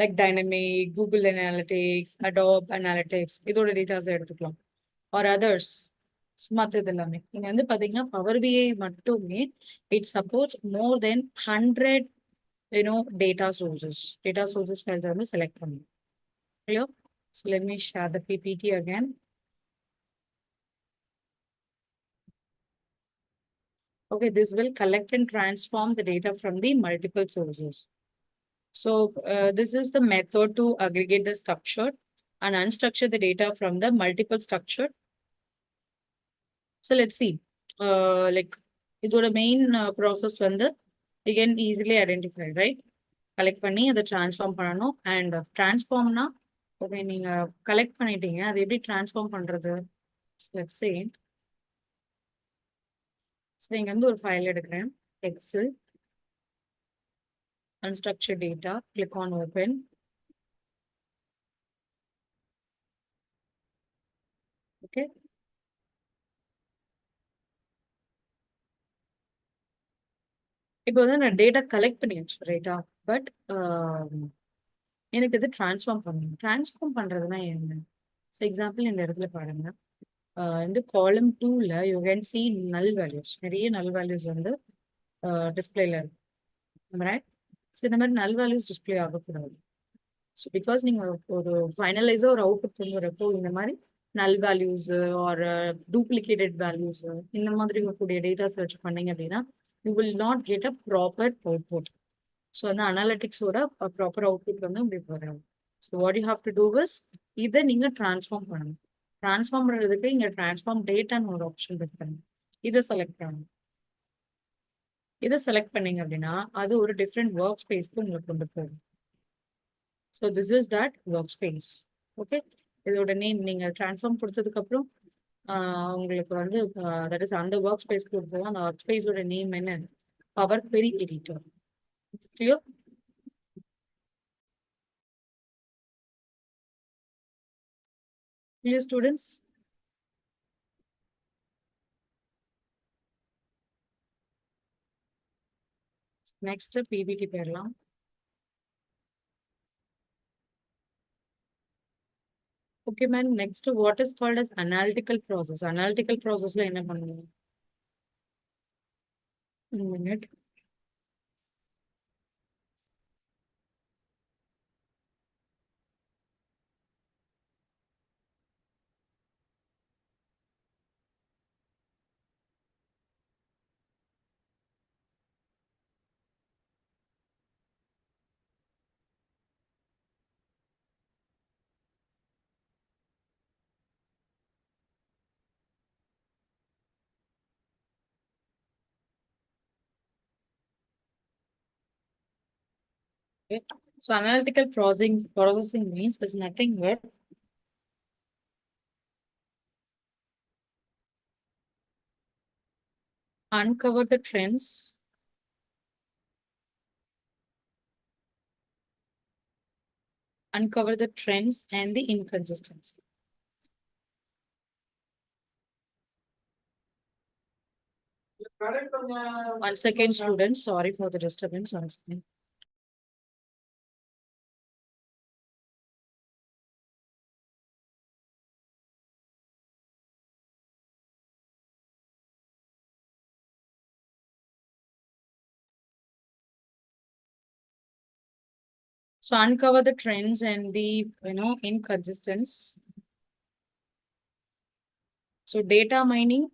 like Dynamic, Google Analytics, Adobe Analytics, இதோட datas எடுத்துக்கலாம். Or others. மற்றது எல்லாமே நீங்க வந்து பாத்தீங்கன்னா பவர் பிஐ மட்டுமே it supports more then 100 data sources files வந்து செலக்ட் பண்ணும். Clear? So let me share the PPT again. Okay, this will collect and transform the data from the multiple sources. So this is the method to aggregate the structured and unstructure the data from the multiple structured. So let's see. Like இதோட main process வந்து you can easily identify, right? Collect பண்ணி அதை transform பண்ணணும். And ட்ரான்ஸ்ஃபார்ம்னா okay நீங்க collect பண்ணிட்டீங்க, அதை எப்படி transform பண்றது? லெட்ஸ் சே இங்க வந்து ஒரு ஃபைல் எடுக்கிறேன், XL unstructured data, click on open. Okay. இப்போ வந்து நான் டேட்டா கலெக்ட் பண்ணியாச்சு ரைட்டா, பட் எனக்கு இது ட்ரான்ஸ்ஃபார்ம் பண்ணணும். ட்ரான்ஸ்ஃபார்ம் பண்றதுன்னா என்ன? ஸோ எக்ஸாம்பிள் இந்த இடத்துல பாருங்க, இந்த காலம் 2ல யூ கேன் சி நல் வேல்யூஸ், நிறைய நல் வேல்யூஸ் வந்து டிஸ்பிளேல இருக்கு, ரைட்? ஸோ இந்த மாதிரி நல் வேல்யூஸ் டிஸ்பிளே ஆகக்கூடாது. ஸோ பிகாஸ் நீங்கள் ஒரு ஃபைனலைஸாக ஒரு அவுட்புட் கொண்டு வரப்போ இந்த மாதிரி நல் வேல்யூஸ் ஒரு டூப்ளிகேட்டட் வேல்யூஸ் இந்த மாதிரி இருக்கக்கூடிய டேட்டா சர்ச் பண்ணீங்க அப்படின்னா you will not get a proper output. So அந்த அனாலிட்டிக்ஸோட ப்ராப்பர் அவுட்புட் வந்து உங்களுக்கு வராது. So what you have to do is இதை நீங்கள் ட்ரான்ஸ்ஃபார்ம் பண்ணணும். ட்ரான்ஸ்ஃபார்ம் பண்ணுறதுக்கு இங்கே ட்ரான்ஸ்ஃபார்ம் டேட்டான்னு ஒரு ஆப்ஷன் இருக்கு, இதை செலக்ட் பண்ணணும். இதை செலக்ட் பண்ணீங்க அப்படின்னா அது ஒரு டிஃப்ரெண்ட் ஒர்க் ஸ்பேஸ்க்கு உங்களுக்கு கொண்டு போகும். So this is that work space. Okay, இதோட நேம் நீங்கள் ட்ரான்ஸ்ஃபார்ம் கொடுத்ததுக்கு அப்புறம் உங்களுக்கு வந்து தட் இஸ் அந்த ஒர்க் ஸ்பேஸ் கொடுத்தது, அந்த ஒர்க் ஸ்பேஸோட நேம் என்ன? Power query editor. Clear? Clear, students? Next PPT போயிடலாம். Okay ma'am, next what is called as analytical process. Analytical ப்ராசஸ்ல என்ன பண்ணுவோம்? Minute. So analytical processing means is nothing but uncover the trends, and the inconsistency. One second, students. Sorry for the disturbance. One second. So uncover the trends and the inconsistencies. So data mining,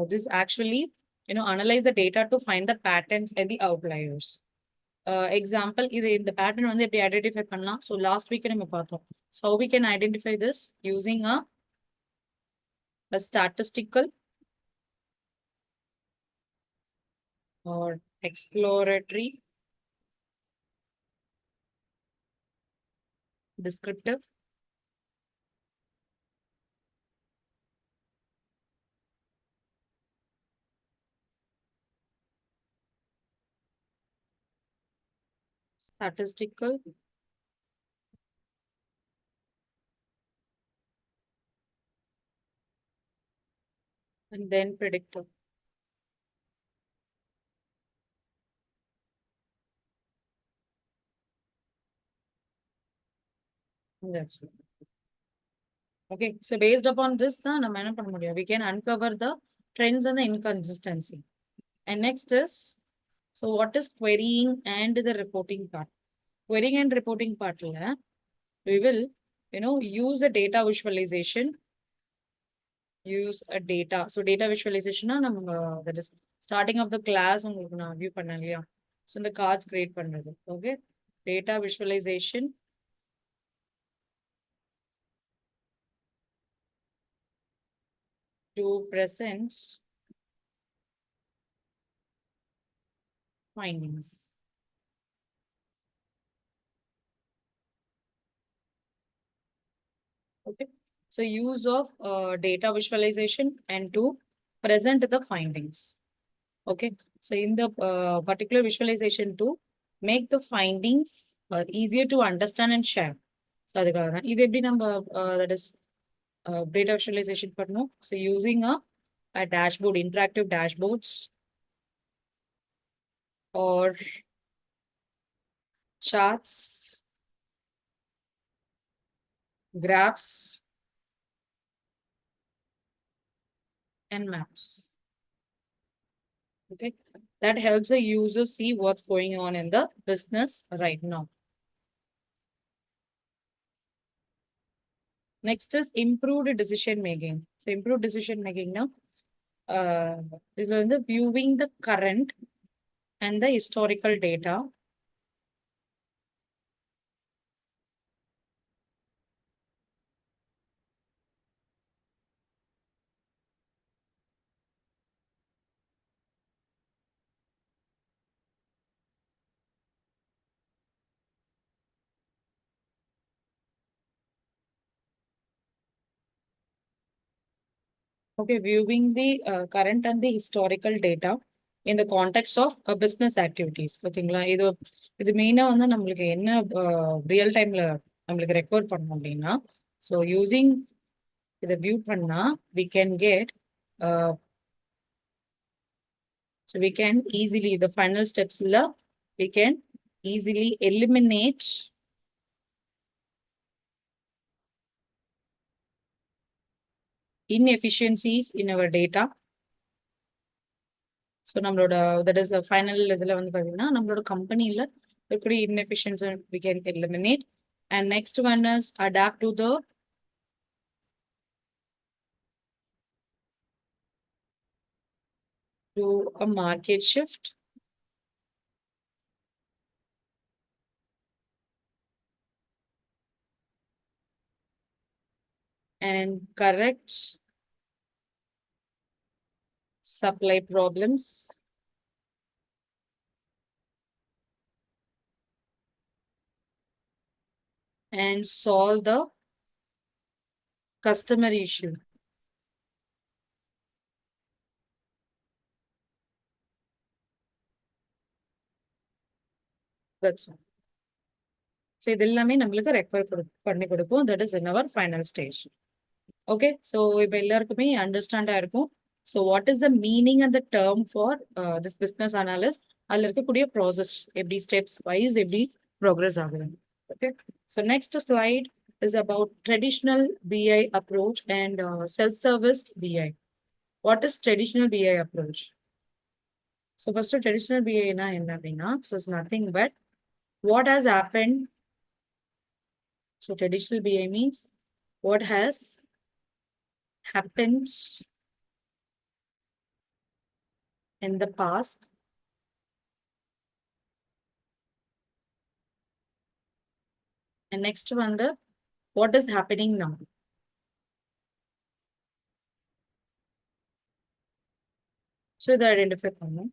this actually analyze the data to find the patterns and the outliers. Example, the pattern வந்து எப்படி identify பண்ணலாம். So last week நம்ம பார்த்தோம். So we can identify this using a statistical or exploratory descriptive statistical and then predictive. That's it. Okay, so based upon this, நம்ம என்ன பண்ண முடியும்? We can uncover the trends and the inconsistency. And next is, so what is querying and the reporting part? Querying and reporting part, we will, use a data visualization, use a data. So data visualization, that is starting of the class, உங்களுக்கு நான் view பண்ணேன் இல்லையா? So இந்த cards create பண்றது. Okay, data visualization. To present findings. Okay. So use of data visualization and to present the findings. Okay. So in the particular visualization to make the findings easier to understand and share. So அதுக்காக தான் இது எப்படி நம்ம that is data visualization பண்ணணும். So using a dashboard, interactive dashboards or charts, graphs and maps. Okay, that helps the user see what's going on in the business right now. Next is improved decision making. So improved decision making now, இதுல வந்து viewing the current and the historical data. Okay, viewing the current and the historical data in the context of business activities. ஓகேங்களா இது மெயினா வந்து நம்மளுக்கு என்ன real டைம்ல நம்மளுக்கு ரெக்கார்ட் பண்ணோம் அப்படின்னா, ஸோ யூசிங் இதை வியூ பண்ணா we can get so we can easily the final steps we can easily eliminate inefficiencies in our data. So நம்மளோட that is a final இதுல வந்து பாத்தீங்கன்னா நம்மளோட கம்பெனில இருக்கிற inefficiency we can eliminate. And next one is adapt to a market shift. And correct supply problems. And solve the customer issue. That's all. So இது எல்லாமே நம்மளுக்கு ரெக்வயர் பண்ணி கொடுப்போம். That is in our final stage. Okay, so இப்போ எல்லாருக்குமே அண்டர்ஸ்டாண்டா இருக்கும். So what is the meaning and the term for this business analyst? அதில் இருக்கக்கூடிய process எப்படி steps wise எப்படி progress ஆகுது. Okay. So next slide is about traditional BI approach and self-service BI. What is traditional BI approach? So first traditional BI na enna appadina, so it's nothing but what has happened. So traditional BI means what has happened in the past and next one the what is happening now. So they identify பண்ணணும்.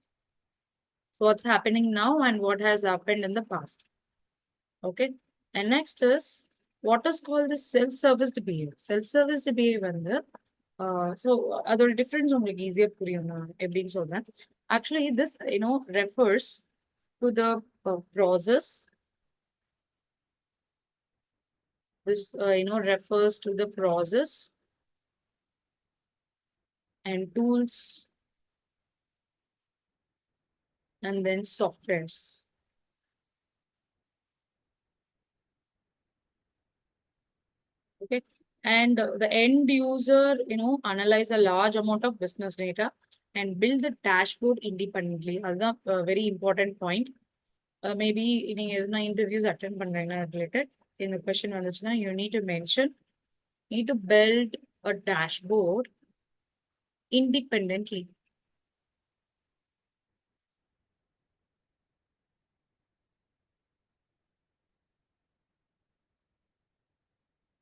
So what's happening now and what has happened in the past. Okay. And next is what is called the self-serviced BA. Self-serviced BA வந்து so அதோட difference உங்களுக்கு ஈஸியா புரியும் நான் எப்படின்னு சொல்றேன். Actually this refers to the process. This refers to the process and tools and then softwares. Okay. And the end user, analyze a large amount of business data and build the dashboard independently. That's a very important point. Maybe in interviews attend related in the question you need to mention, need to build a dashboard independently.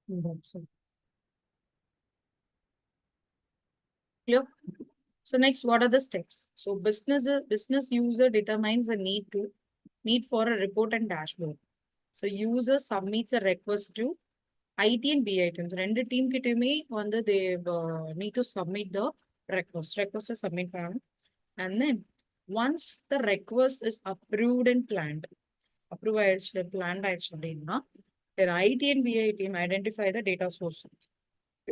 That's it. Clear? So next, what are the steps? So business user determines the need for a report and dashboard. So user submits a request to IT and BI teams. ரெண்டு team கிட்டயுமே வந்து they need to submit the request submit பண்ணணும். And then once the request is approved and planned ஆயிடுச்சு planned ஆயிடுச்சு அப்படின்னா their IT and BI team identify the data source.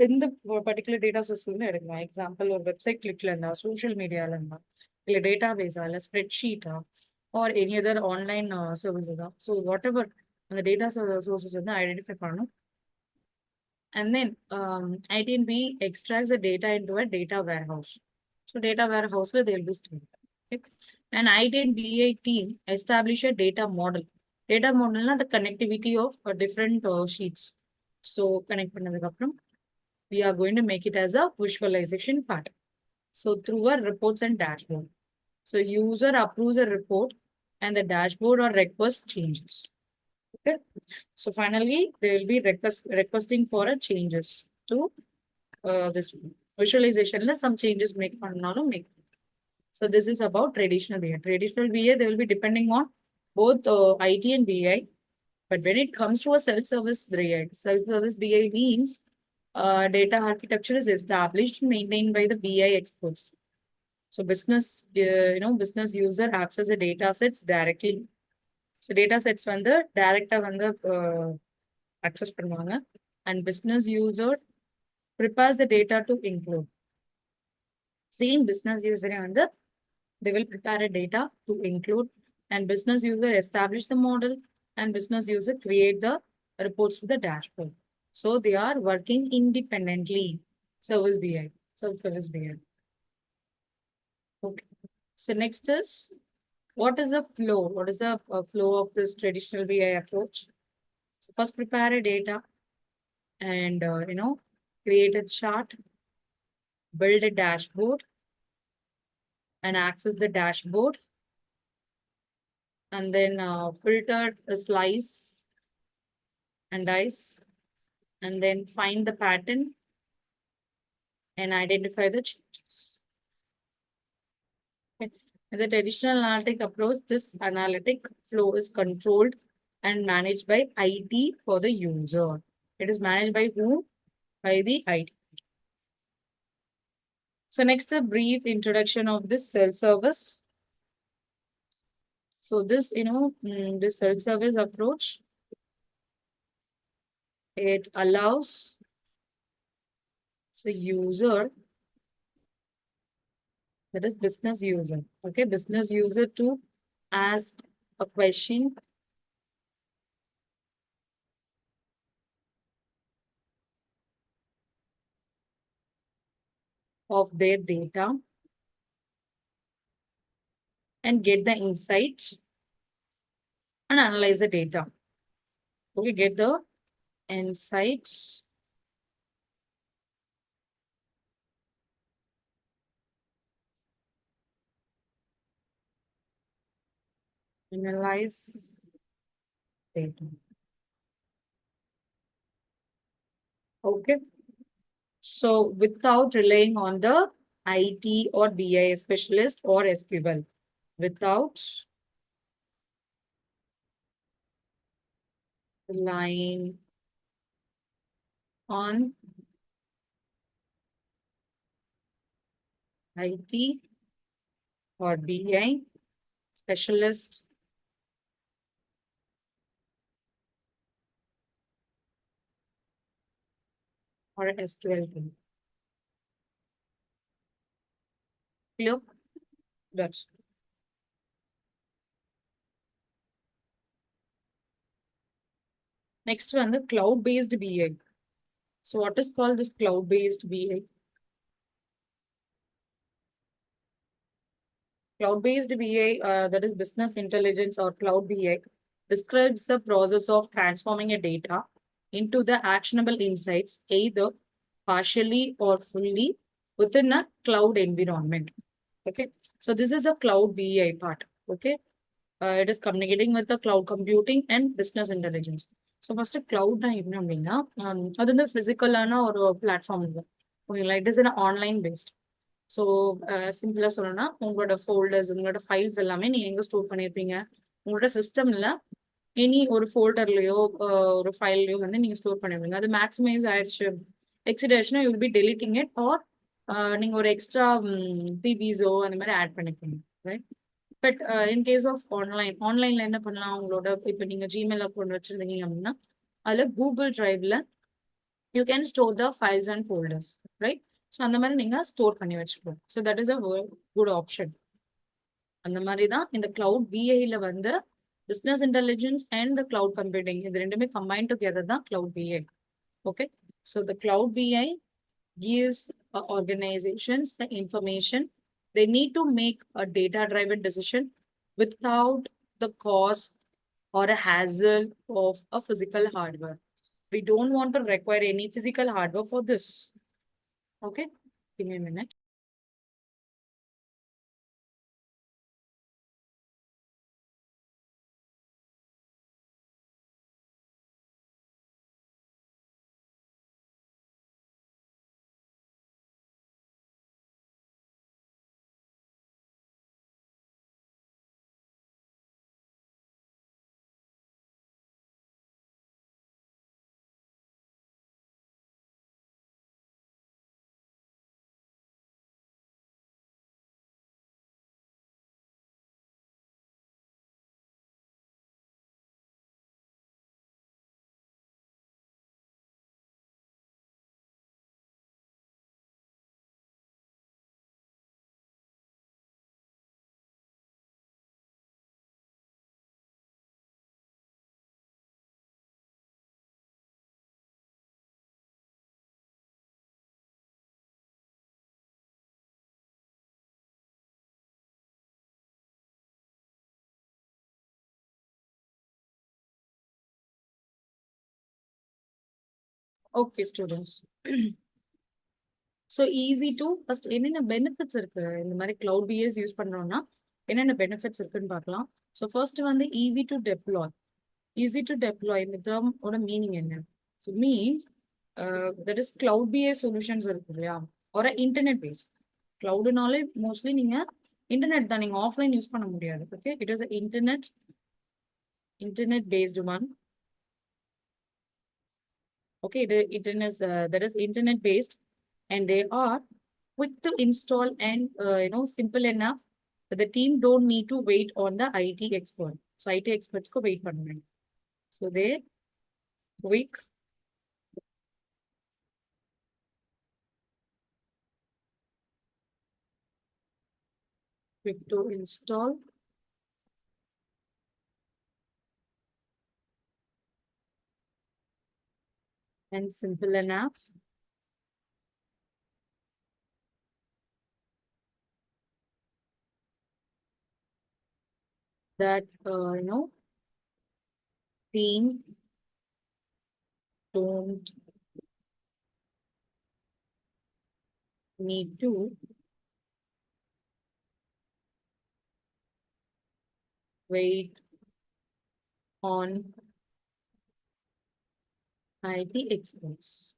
இந்த particular data source வந்து எடுக்கலாம். Example ஒரு website கிளிக்ல இருந்தா, சோஷியல் மீடியால இருந்தா, இல்ல டேட்டா பேஸா, இல்ல ஸ்ப்ரெட்ஷீட்டா, ஆர் எனி அதர் ஆன்லைன் சர்வீசஸா. ஸோ வாட் எவர் அந்த டேட்டா சோர்சஸ் வந்து ஐடென்டிஃபை பண்ணணும். And then ITNB extracts the data into a data warehouse. So data warehouse they will be stored. Okay. And ITNBA team establish a data model. Data model na the connectivity of different sheets. So connect பண்ணதுக்கு அப்புறம் we are going to make it as a visualization part. So through our reports and dashboard. So user approves a report and the dashboard or request changes. Okay. So finally, they will be requesting for a changes to this visualization. Some changes make. So this is about traditional BI. Traditional BI, they will be depending on both IT and BI. But when it comes to a self-service BI means data architecture is established and maintained by the BI experts. So business, business user access the data sets directly. So data sets வந்து directா வந்து access பண்ணுவாங்க and business user prepares the data to include. Same business user வந்து they will prepare a data to include and business user establish the model and business user create the reports to the dashboard. So they are working independently. Service BI, self-service BI. Okay. So next is what is the flow? What is the flow of this traditional BI approach? So first prepare a data and create a chart, build a dashboard and access the dashboard and then filter a slice and dice and then find the pattern and identify the changes. Okay. In the traditional analytic approach, this analytic flow is controlled and managed by IT for the user. It is managed by who? By the IT. So next, a brief introduction of this self-service. So this, this self-service approach, it allows the user That is business user. Okay, business user to ask a question of their data and get the insight and analyze the data. Okay, get the insights, analyze data. Okay, so without relying on the IT or BI specialist or SQL, without relying on IT or BI specialist or SQL tool. Clear? That's next one, the cloud-based BI. So what is called this cloud-based BI? Cloud-based BI, that is business intelligence or cloud BI, describes the process of transforming a data into the actionable insights, either partially or fully within a cloud environment. Okay, so this is a cloud BI part. Okay, it is communicating with the cloud computing and business intelligence. So first கிளவுட்னா என்ன அப்படின்னா அது வந்து ஃபிசிக்கலான ஒரு platform இல்லை ஓகேங்களா. It is an online based. So சிம்பிளா சொல்லணும்னா உங்களோட ஃபோல்டர்ஸ் உங்களோட ஃபைல்ஸ் எல்லாமே நீங்க எங்க ஸ்டோர் பண்ணியிருப்பீங்க, உங்களோட சிஸ்டம்ல எனி ஒரு ஃபோல்டர்லயோ ஒரு ஃபைல்லையோ வந்து நீங்க ஸ்டோர் பண்ணிருப்பீங்க. அது மேக்ஸிமைஸ் ஆயிடுச்சு எக்ஸிட் ஆயிடுச்சுன்னா you will be deleting it or நீங்க ஒரு எக்ஸ்ட்ரா பிபிஸோ அந்த மாதிரி ஆட் பண்ணிப்பீங்க, right. But in case of ஆன்லைன்ல என்ன பண்ணலாம், உங்களோட இப்போ நீங்க ஜிமெயில் அக்கௌண்ட் வச்சிருந்தீங்க அப்படின்னா அதுல கூகுள் டிரைவ்ல you can store the files and folders, right. So அந்த மாதிரி நீங்க ஸ்டோர் பண்ணி வச்சுக்கலாம். So that is a good option. அந்த மாதிரி தான் இந்த கிளவுட் பிஐல வந்து business intelligence and the cloud computing இது ரெண்டுமே கம்பைன் டுகெதர் தான் cloud BI. Okay, so the cloud BI gives organizations the information they need to make a data driven decision without the cost or a hassle of a physical hardware. We don't want to require any physical hardware for this. Okay, give me a minute. Okay, students. So easy to first என்னென்ன benefits இருக்கு இந்த மாதிரி cloud PS use பண்றோம்னா என்னென்ன benefits இருக்குன்னு பார்க்கலாம். So first வந்து easy to deploy. Easy to deploy இந்த டேர்மோட மீனிங் என்ன? So means that is cloud BA solutions இருக்கு இல்லையா, ஒரு இன்டர்நெட் பேஸ். கிளவுடுனாலே மோஸ்ட்லி நீங்க இன்டர்நெட் தான், நீங்க ஆஃப்லைன் யூஸ் பண்ண முடியாது. Okay, it is internet based one. Okay, it is that is internet based, and they are quick to install and simple enough that the team don't need to wait on the IT expert. So IT experts ko wait panna. So they quick quick to install, and simple enough. That team don't need to wait on IT experts.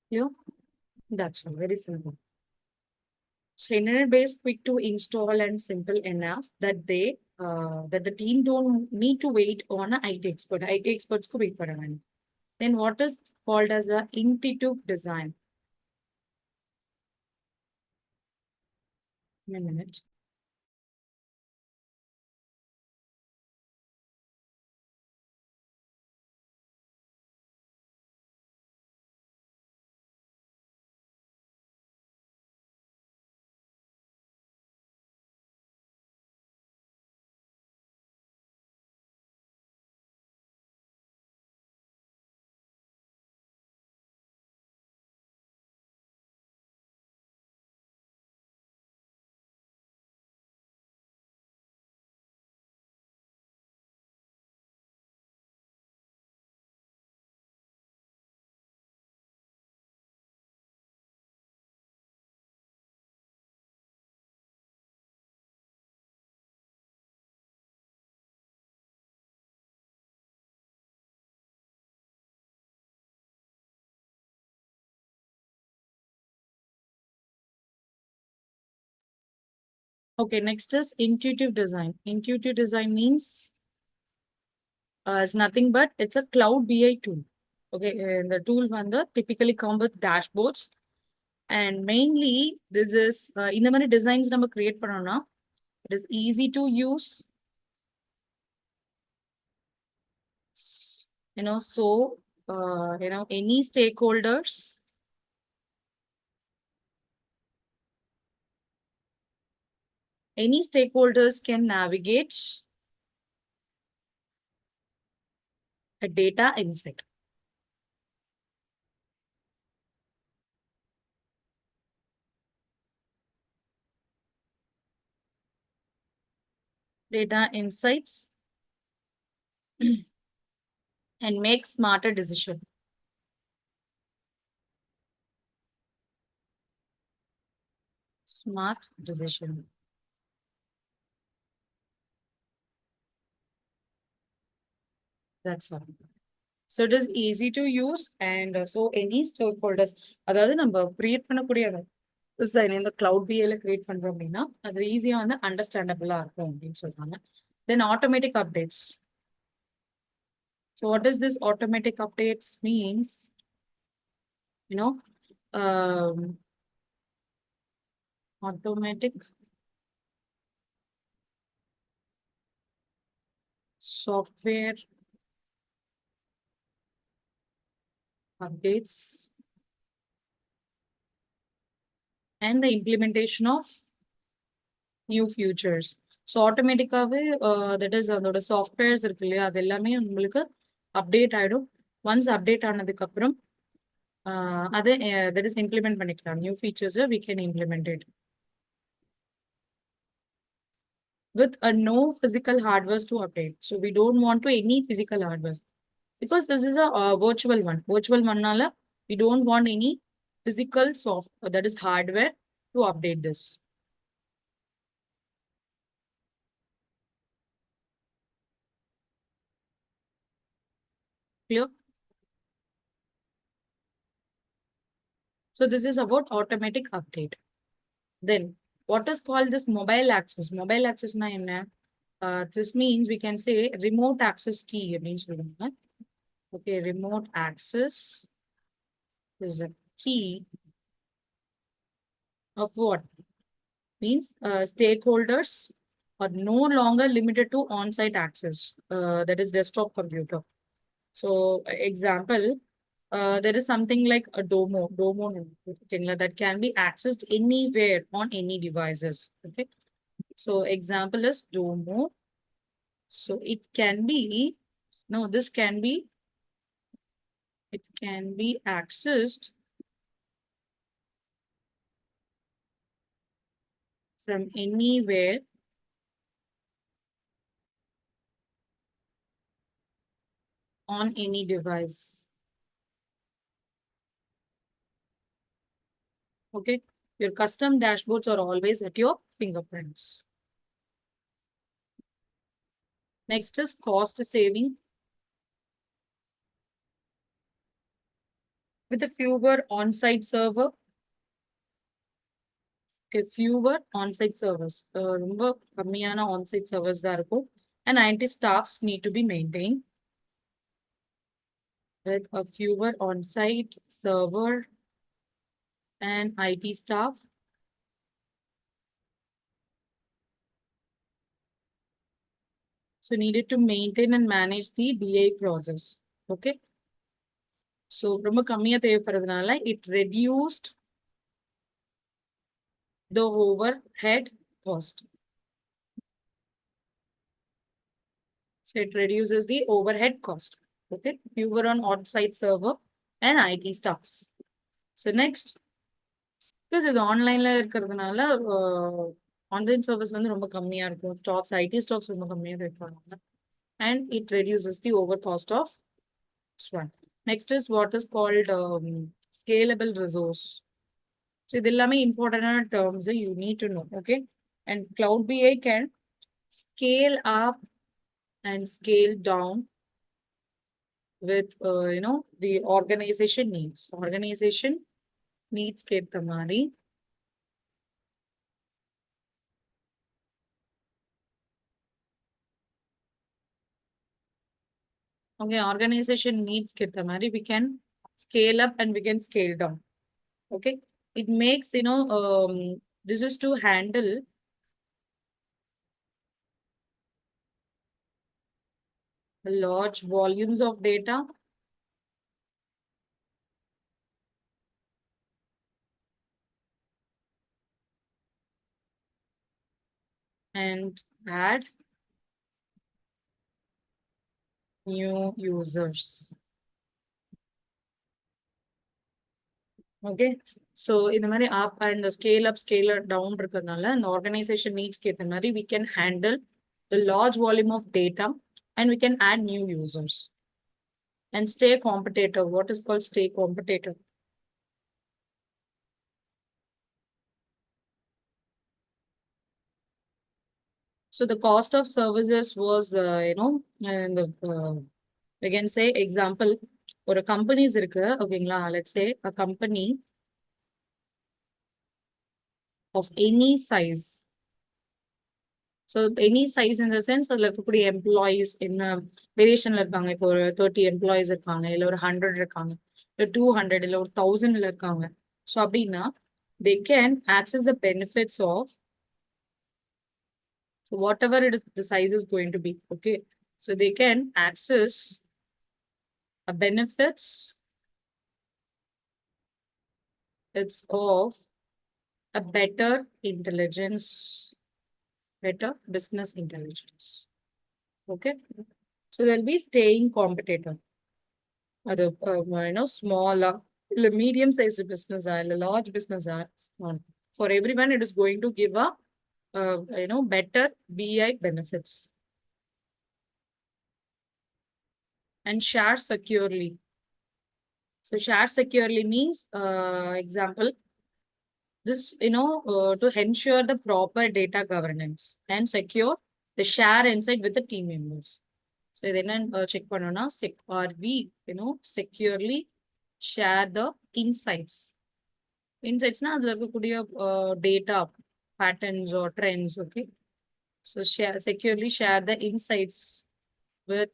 Yeah, that's all, very simple. So internet-based, quick to install and simple enough that that the team don't need to wait on an IT expert. IT experts को wait करना है. Then what is called as a intuitive design? A minute. Okay, next is intuitive design. Intuitive design means it's nothing but it's a cloud BI tool. Okay, and the tool வந்து typically come with dashboards, and mainly this is இந்த மாதிரி designs நம்ம create பண்ணோம்னா it is easy to use. So any stakeholders can navigate a data insight. Data insights and make smarter decision. Smart decision. That's all. So it is easy to use, and so any stakeholders, அதாவது நம்ம create பண்ணக்கூடிய design இந்த cloud BI ல create பண்றோம் அப்படின்னா அது ஈஸியா வந்து அண்டர்ஸ்டாண்டபிளா இருக்கும் அப்படின்னு சொல்றாங்க. Then automatic updates. So what does this automatic updates means? Automatic software updates and the implementation of new features. So ஆட்டோமேட்டிக்காகவே தட் இஸ் அதோட சாஃப்ட்வேர்ஸ் இருக்கு இல்லையா அது எல்லாமே உங்களுக்கு அப்டேட் ஆகிடும். ஒன்ஸ் அப்டேட் ஆனதுக்கப்புறம் அதை தட் இஸ் இம்ப்ளிமெண்ட் பண்ணிக்கலாம். நியூ ஃபீச்சர்ஸை we can implement it with no physical hardware to update. So we don't want to any physical hardware because this is a virtual one. Virtual one we don't want any physical software, that is hardware, to update this. Clear? So this is about automatic update. Then what is called this mobile access? Mobile access na enna? This means we can say remote access key. Okay, remote access is a key of what? Means stakeholders are no longer limited to on-site access. That is desktop computer. So example, there is something like a domo that can be accessed anywhere on any devices. Okay. So example is domo. So it can be, no, it can be accessed from anywhere on any device. Okay. Your custom dashboards are always at your fingerprints. Next is cost saving. With a fewer on-site server, fewer on-site servers. ரொம்ப கம்மியான on-site servers தான் இருக்கும். And IT staffs need to be maintained with a fewer on-site server and IT staff. So needed to maintain and manage the BI process. Okay. So ரொம்ப கம்மியா தேவைப்படுறதுனால it reduced the overhead cost. So it reduces the overhead cost. Okay. Fewer on-site server and IT staffs. So next, because இது ஆன்லைன்ல இருக்கிறதுனால online service வந்து ரொம்ப கம்மியா இருக்கும். Stocks ID stocks ரொம்ப கம்மியா இருப்பாங்க. And it reduces the over cost of SWAT. Next is what is called scalable resource. So இது எல்லாமே இம்பார்ட்டன்டான terms you need to know. Okay. And Cloud BI can scale up and scale down with the organization needs. Organization needs கேத்த மாதிரி okay, organization needs கேத்த மாதிரி we can scale up and we can scale down. Okay. It makes, this is to handle large volumes of data and add new users. Okay. So இந்த மாதிரி up and scale up, scale down இருக்கிறதுனால அந்த organization needs கேத்த மாதிரி we can handle the large volume of data and we can add new users and stay competitive. What is called stay competitive? So the cost of services was, and we can say example, ஒரு companies இருக்கு ஓகேங்களா, let's say a company of any size. So any size in the sense அதுல இருக்கக்கூடிய employees என்ன வேரியேஷன்ல இருக்காங்க. இப்போ ஒரு 30 employees இருக்காங்க, இல்ல ஒரு 100 இருக்காங்க, இல்ல 200, இல்ல ஒரு 1000 இருக்காங்க. ஸோ அப்படின்னா they can access the benefits of, so whatever it is the size is going to be. Okay. So they can access a benefits it's of a better intelligence, better business intelligence. Okay. So they'll be staying competitive. அது small இல்ல medium sized business இல்ல large business for everyone it is going to give a better BI benefits and share securely. So share securely means example, this to ensure the proper data governance and secure the share inside with the team members. So இதை என்ன check பண்ணோம்னா are we securely share the insights. Insights அதுல இருக்கக்கூடிய data patterns or trends. Okay. So securely share the insights with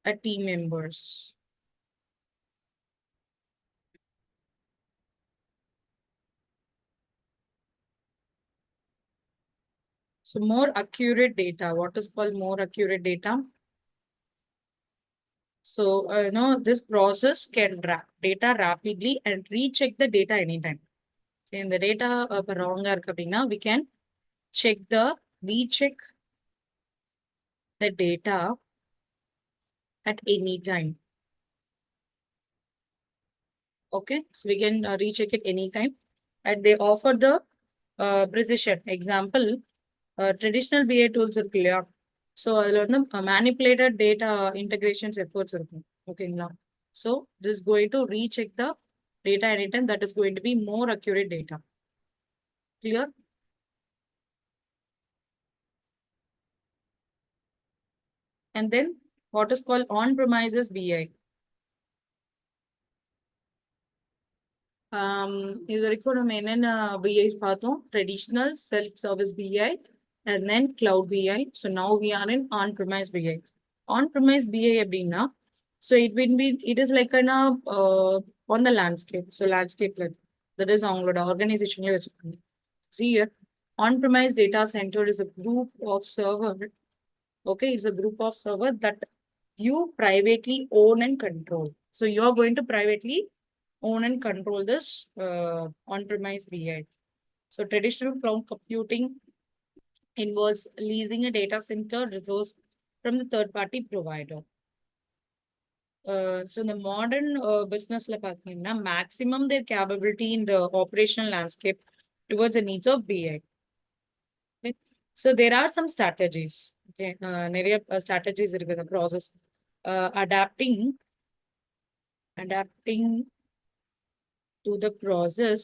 a team members. So more accurate data. What is called more accurate data? So, this process can data rapidly and recheck the data anytime. So, in the data wrong, we can recheck the data at any time. Okay, so we can recheck it anytime. And they offer the precision. Example, traditional BI tools இருக்கு இல்லையா? So, அதில் வந்து manipulated data integrations efforts இருக்கும். ஓகேங்களா? So, this is going to recheck the data anytime. That is going to be more accurate data. Clear? And then what is called on-premises BI. இது வரைக்கும் நம்ம என்னென்ன BIs பார்த்தோம்? Traditional self-service BI and then cloud BI. So now we are in on-premise BI. On-premise BI அப்படின்னா, so it is like on the landscape. So landscape that is அவங்களோட organizationல வச்சுக்கோங்க. See here, on-premise data center is a group of server. Okay, it's a group of server that you privately own and control. So you are going to privately own and control this on-premise BI. So traditional cloud computing involves leasing a data center resource from the third-party provider. So the modern business maximum their capability in the operational landscape towards the needs of BI. Okay. So there are some strategies. Okay, strategies in the process. Adapting to the process.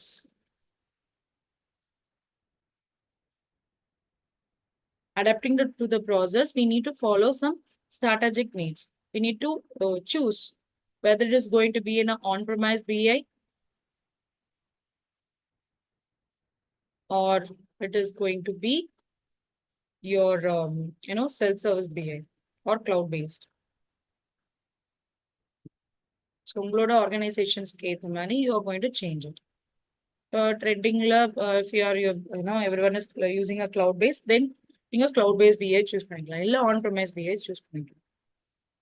Adapting to the process, we need to follow some strategic needs. We need to choose whether it is going to be in an on-premise BI or it is going to be your self-service BI or cloud-based. So, organizations you are going to change it. Trending if everyone is using a cloud-based, then you cloud-based BI choose panikalam, on-premise BI choose panikalam.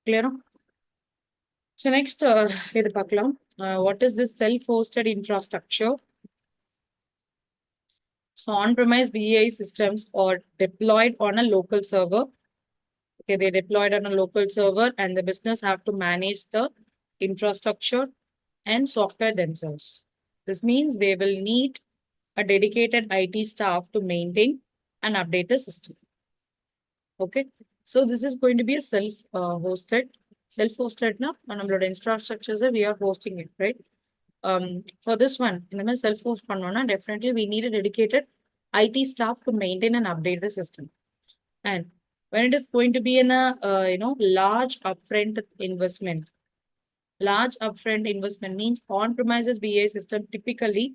Clear? So next, what is this self-hosted infrastructure? So on-premise BI systems are deployed on a local server. Okay, they deployed on a local server and the business have to manage the infrastructure and software themselves. This means they will need a dedicated IT staff to maintain and update the system. Okay, so this is going to be a self-hosted now, and infrastructures we are hosting it, right? For this one, in the self-host definitely we need a dedicated IT staff to maintain and update the system. And when it is going to be in a large upfront investment. Large upfront investment means on-premises BI system typically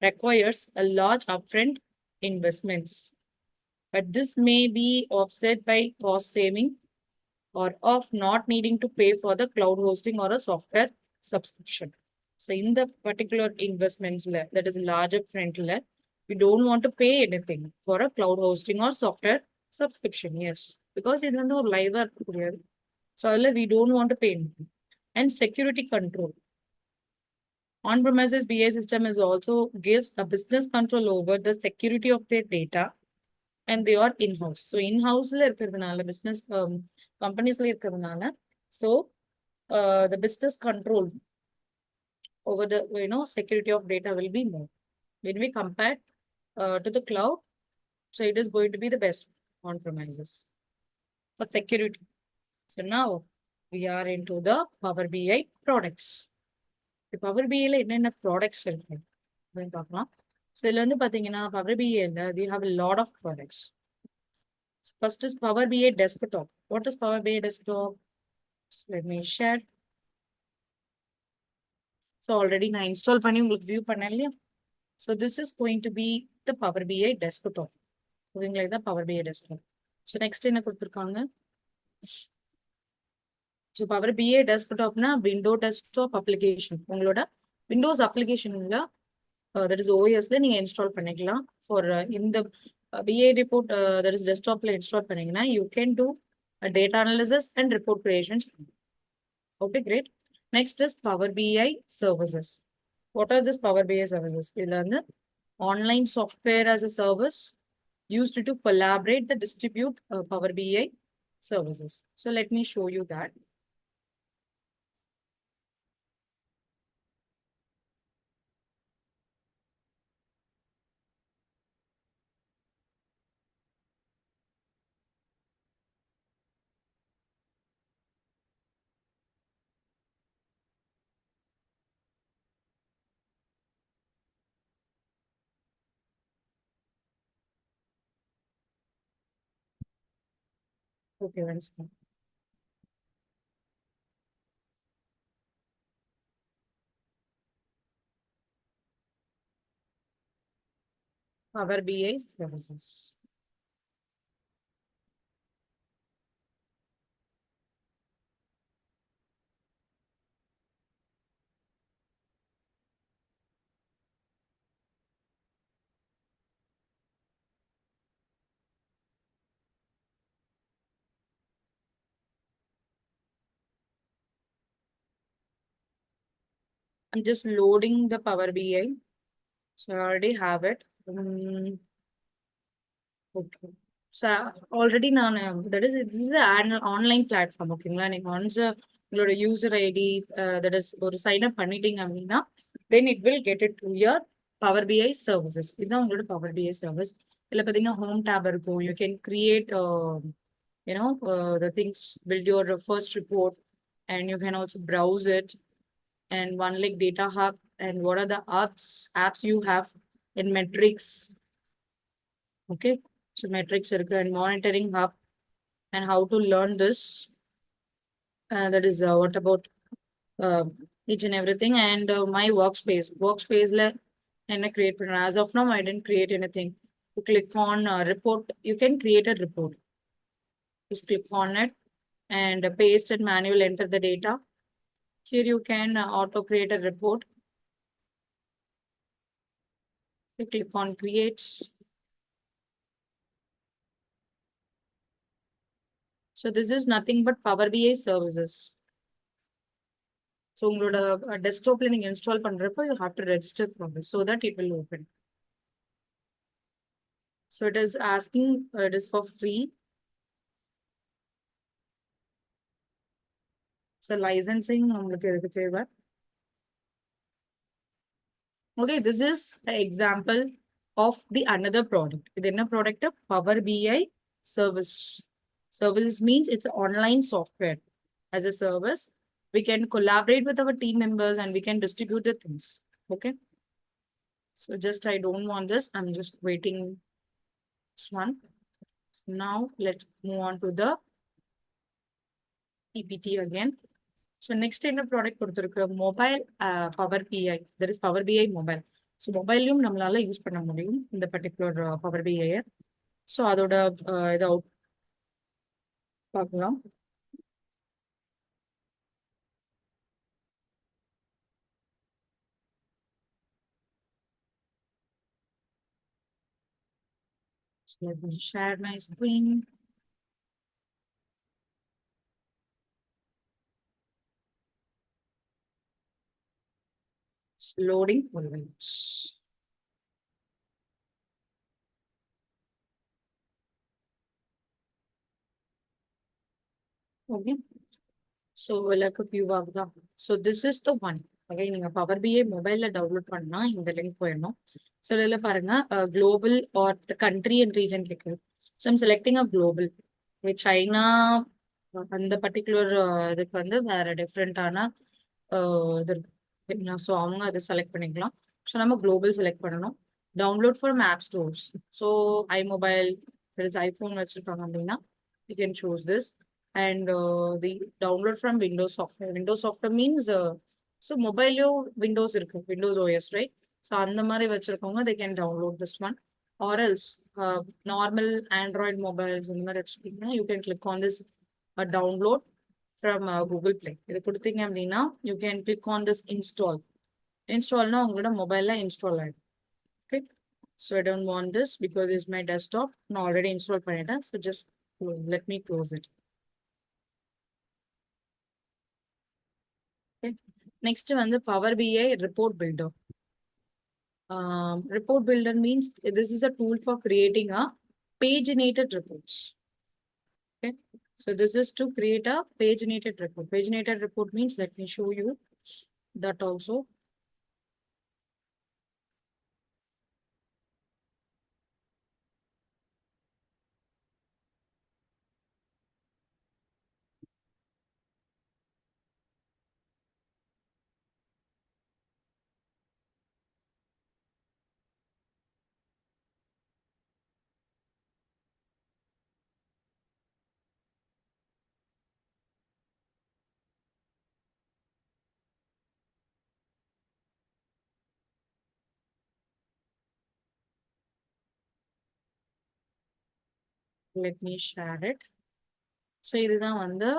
requires a large upfront investments. But this may be offset by cost saving or of not needing to pay for the cloud hosting or a software subscription. So in the particular investments, that is large upfront, we don't want to pay anything for a cloud hosting or software subscription. Yes, because it's not live. So we don't want to pay anything. And security control. On-premises BI system is also gives a business control over the security of their data and they are in-house. So in-house business companies so the business control over the security of data will be more. When we compare to the cloud, so it is going to be the best on-premises for security. So now we are into the Power BI products. The Power BI என்னென்ன products இருக்கு அப்படின்னு பார்க்கலாம். So இதுல வந்து பாத்தீங்கன்னா Power BI we have a lot of products. So first is Power BI desktop. What is Power BI desktop? So let me share. So already நான் install பண்ணி உங்களுக்கு view பண்ணேன் இல்லையா? So this is going to be the Power BI desktop. ஓகேங்களா, இதான் Power BI desktop. So next என்ன கொடுத்திருக்காங்க? So Power BI desktop na window desktop application. உங்களோட Windows application that is OS நீங்க install பண்ணிக்கலாம். For in the BI report that is desktop install பண்ணீங்கன்னா you can do a data analysis and report creations. Okay, great. Next is Power BI services. What are these Power BI services? இதுல வந்து online software as a service used to collaborate the distribute Power BI services. So let me show you that. Okay, once again. Power BI services. I'm just loading the Power BI. So I already have it. Okay. So already நான் that is this is an online platform ஓகேங்களா நீங்க once உங்களோட user ID that is ஒரு sign up பண்ணிட்டீங்க அப்படின்னா then it will get it to your Power BI services. இதுதான் உங்களோட Power BI service. இதுல பாத்தீங்கன்னா home tab இருக்கும். You can create the things, build your first report, and you can also browse it, and one like data hub, and what are the apps you have in metrics. Okay, so metrics circle and monitoring hub, and how to learn this. That is what about uh, each and everything, and my workspace. Workspace la and create. As of now, I didn't create anything. You click on report. You can create a report. Just click on it and paste and manual enter the data. Here you can auto create a report. You click on create. So this is nothing but Power BI services. So உங்களோட டெஸ்க்டாப்ல நீங்க install பண்றப்போ you have to register for this so that it will open. So it is asking, it is for free. So licensing உங்களுக்கு எதுக்கு தேவை? Okay, this is the example of the another product. இது என்ன product? Power BI service. Service means it's online software. As a service, we can collaborate with our team members and we can distribute the things. Okay. So just I don't want this. I'm just waiting this one. So now let's move on to the PPT again. So next என்ன product கொடுத்துருக்கு mobile power BI that is power BI mobile. So மொபைல்லையும் நம்மளால use பண்ண முடியும் இந்த particular power பிஐயை. So அதோட இதை பார்க்கலாம். So let me share my screen. It's loading. Wait. Okay. So like a few ஆகுதா. So this is the one. Okay, நீங்க பவர் பிஐ மொபைல்ல டவுன்லோட் பண்ணா இந்த லிங்க் போயிடணும். ஸோ இதில் பாருங்க global or the country and region கேட்குது. So I'm selecting a global. China அந்த பர்டிகுலர் இதுக்கு வந்து வேற டிஃப்ரெண்டான இது இருக்கு. ஸோ அவங்க அதை செலக்ட் பண்ணிக்கலாம். ஸோ நம்ம குளோபல் செலக்ட் பண்ணணும். Download from app stores. So i mobile iPhone வச்சிருக்காங்க அப்படின்னா you can choose this. And the download from Windows software. Windows software means so mobile Windows இருக்கு, Windows OS, right? So அந்த மாதிரி வச்சிருக்கவங்க they can download this one, or else normal Android mobiles இந்த மாதிரி வச்சிருக்கீங்கன்னா you can click on this download from Google Play. இது கொடுத்தீங்க அப்படின்னா you can click on this install. Installனா உங்களோட மொபைல்ல இன்ஸ்டால் ஆயிடும். Okay, so I don't want this because it's my desktop. நான் already install பண்ணிட்டேன். So just let me close it. Okay. Next வந்து Power BI report builder. Report builder means this is a tool for creating a paginated reports. Okay. So this is to create a paginated report. Paginated report means, let me show you that also. Let me share it. So இதுதான் வந்து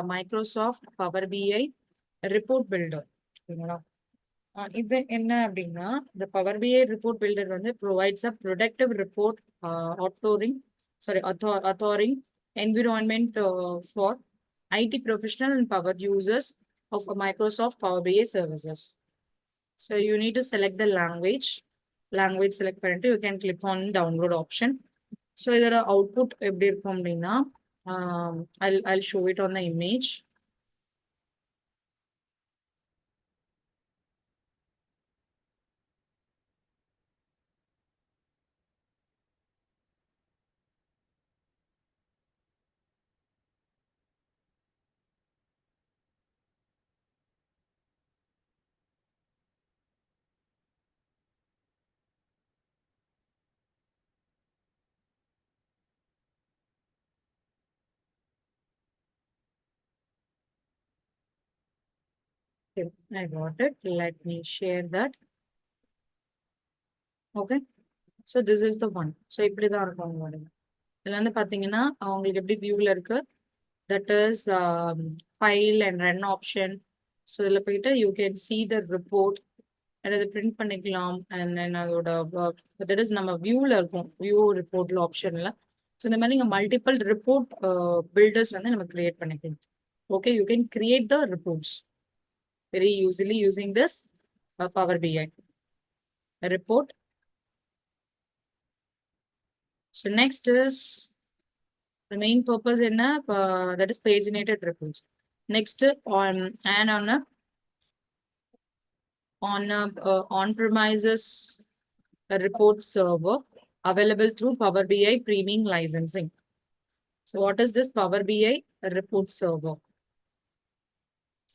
Microsoft power BI report filter. ஓகேங்களா? இது என்ன அப்படின்னா, இந்த power BI report filter வந்து provides a productive report authoring authoring environment for IT professional and power users of a Microsoft Power BI services. So you need to select the language select பண்ணிட்டு you can click on download option. So இதோட output எப்படி இருக்கும் அப்படின்னா, I'll show it on the image. Okay, I got it. Let me share that. Okay. So this is the one. So இப்படிதான் இருக்கும் உங்களோட. இதுல வந்து பாத்தீங்கன்னா அவங்களுக்கு எப்படி வியூல இருக்கு, that is file and run option. So இதில் போயிட்டு you can see the report and அதை பிரிண்ட் பண்ணிக்கலாம். அண்ட் தென் அதோட தட் இஸ் நம்ம வியூவில் இருக்கும், வியூ ரிப்போர்ட்ல ஆப்ஷன்ல. ஸோ இந்த மாதிரி நீங்கள் மல்டிபிள் ரிப்போர்ட் பில்டர்ஸ் வந்து நம்ம கிரியேட் பண்ணிக்கலாம். ஓகே, you can create the reports very easily using this power BI report. So next is the main purpose in that is paginated reports. Next on premises report server available through Power BI premium licensing. So what is this Power BI report server?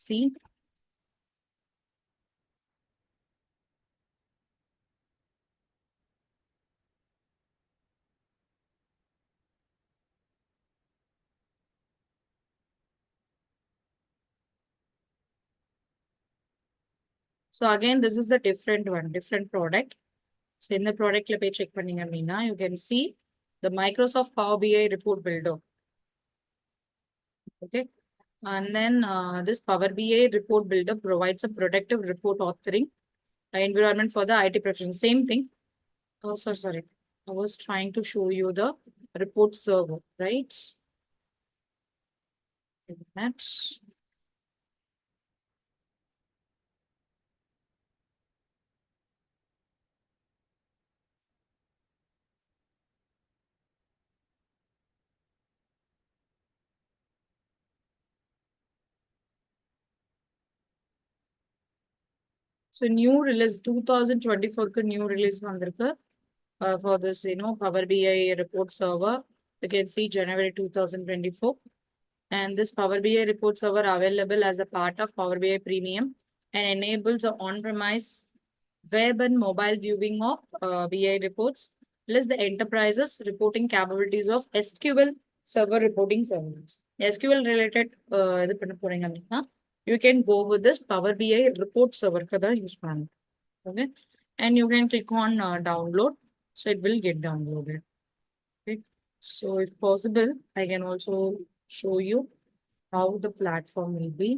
See, so again this is a different one, different product. So in the product la pay check panninga appadina you can see the Microsoft Power BI report builder. Okay. And then this Power BI report builder provides a productive report authoring environment for the IT professionals. Same thing. Oh, sorry. I was trying to show you the report server, right? That. So new release 2024 new release வந்திருக்கு for this, Power BI report server. You can see January 2024. And this Power BI report server available as a part of Power BI Premium and enables the on-premise web and mobile viewing of BI reports, plus the enterprises reporting capabilities of SQL server reporting services. SQL related இது பண்ண போறீங்க அப்படின்னா you can go with this Power BI report server use பண்ணணும். Okay, and you can click on download, so it will get downloaded. Okay, so if possible I can also show you how the platform will be.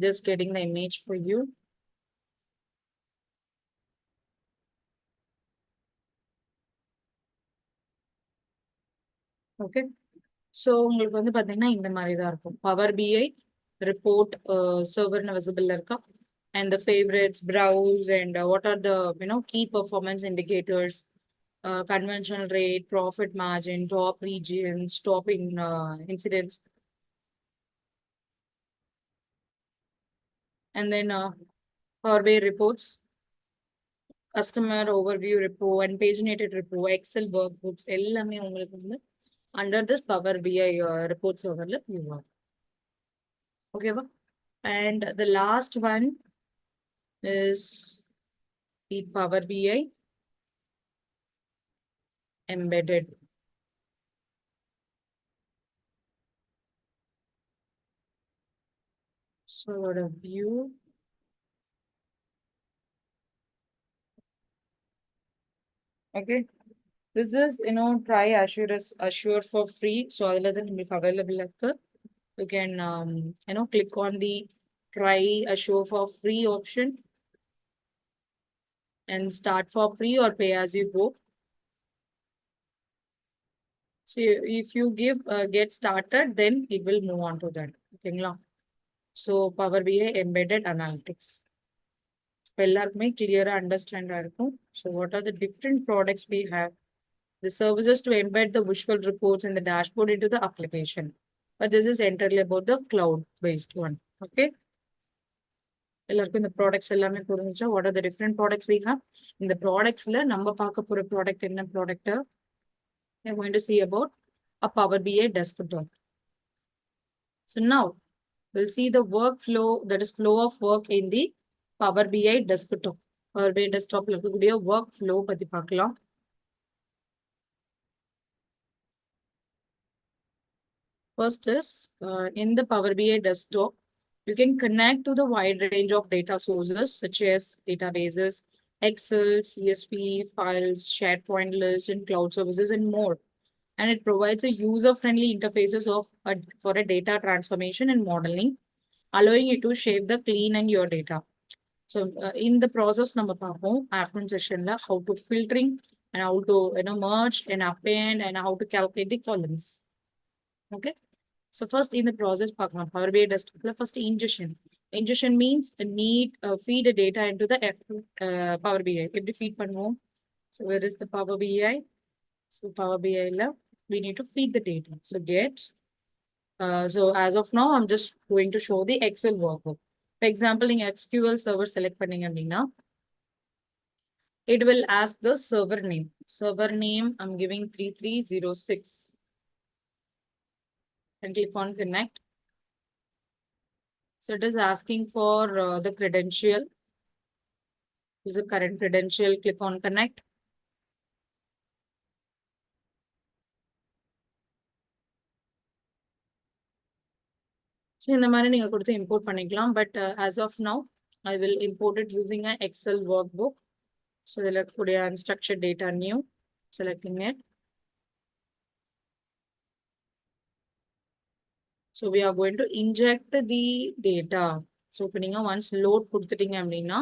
Just getting the image for you. Okay. So உங்களுக்கு வந்து பாத்தீங்கன்னா இந்த மாதிரி தான் இருக்கும். Power BI report சர்வர்னு visible இருக்கா, and the favorites, browse, and what are the key performance indicators, conventional rate, profit margin, top regions, top in incidents, and then Power BI reports, customer overview report, and paginated report, Excel workbooks, எல்லாமே உங்களுக்கு வந்து under this Power BI report serverல view ஆகும். ஓகேவா? And the last one is the Power BI embedded. So the view. Okay. This is, try Assure for free. So other than available like you can, click on the try Assure for free option and start for free or pay as you go. So if you get started, then it will move on to that. Okay. So Power BI embedded analytics. எல்லாருக்குமே clear-ஆ understand இருக்கும். So what are the different products we have? The services to embed the visual reports and the dashboard into the application. But this is entirely about the cloud-based one. Okay. எல்லாருக்கும் இந்த products எல்லாமே புரிஞ்சுச்சா? What are the different products we have? இந்த ப்ராடக்ட்ஸ்ல நம்ம பார்க்க போற product என்ன product? We are going to see about a Power BI desktop. So now we'll see the workflow, that is flow of work in the Power BI desktop. Power BI desktopல இருக்கக்கூடிய workflow பத்தி பார்க்கலாம். First is in the Power BI desktop, you can connect to the wide range of data sources such as databases, Excel, CSV, files, SharePoint lists, and cloud services, and more. And it provides a user-friendly interfaces for a data transformation and modeling, allowing you to shape the clean and your data. So in the process, நம்ம பார்ப்போம் afternoon sessionல how to filtering and how to merge and append and how to calculate the columns. Okay. So first in the process, Power BI desktop, first ingestion. Ingestion means feed a data into the Power BI. Every feed பண்ணுவோம். So where is the Power BI? So Power BI we need to feed the data. So get. So as of now, I'm just going to show the Excel workbook. For example, in SQL server select பண்ணீங்க அப்படின்னா, it will ask the server name. Server name, I'm giving 3306. And click on connect. So it is asking for the credential. Use the current credential, click on connect. So in the manner you could import பண்ணிக்கலாம், but as of now, I will import it using an Excel workbook. So select unstructured data new, selecting it. So we are going to inject the data. So once load கொடுத்துட்டீங்க அப்படின்னா,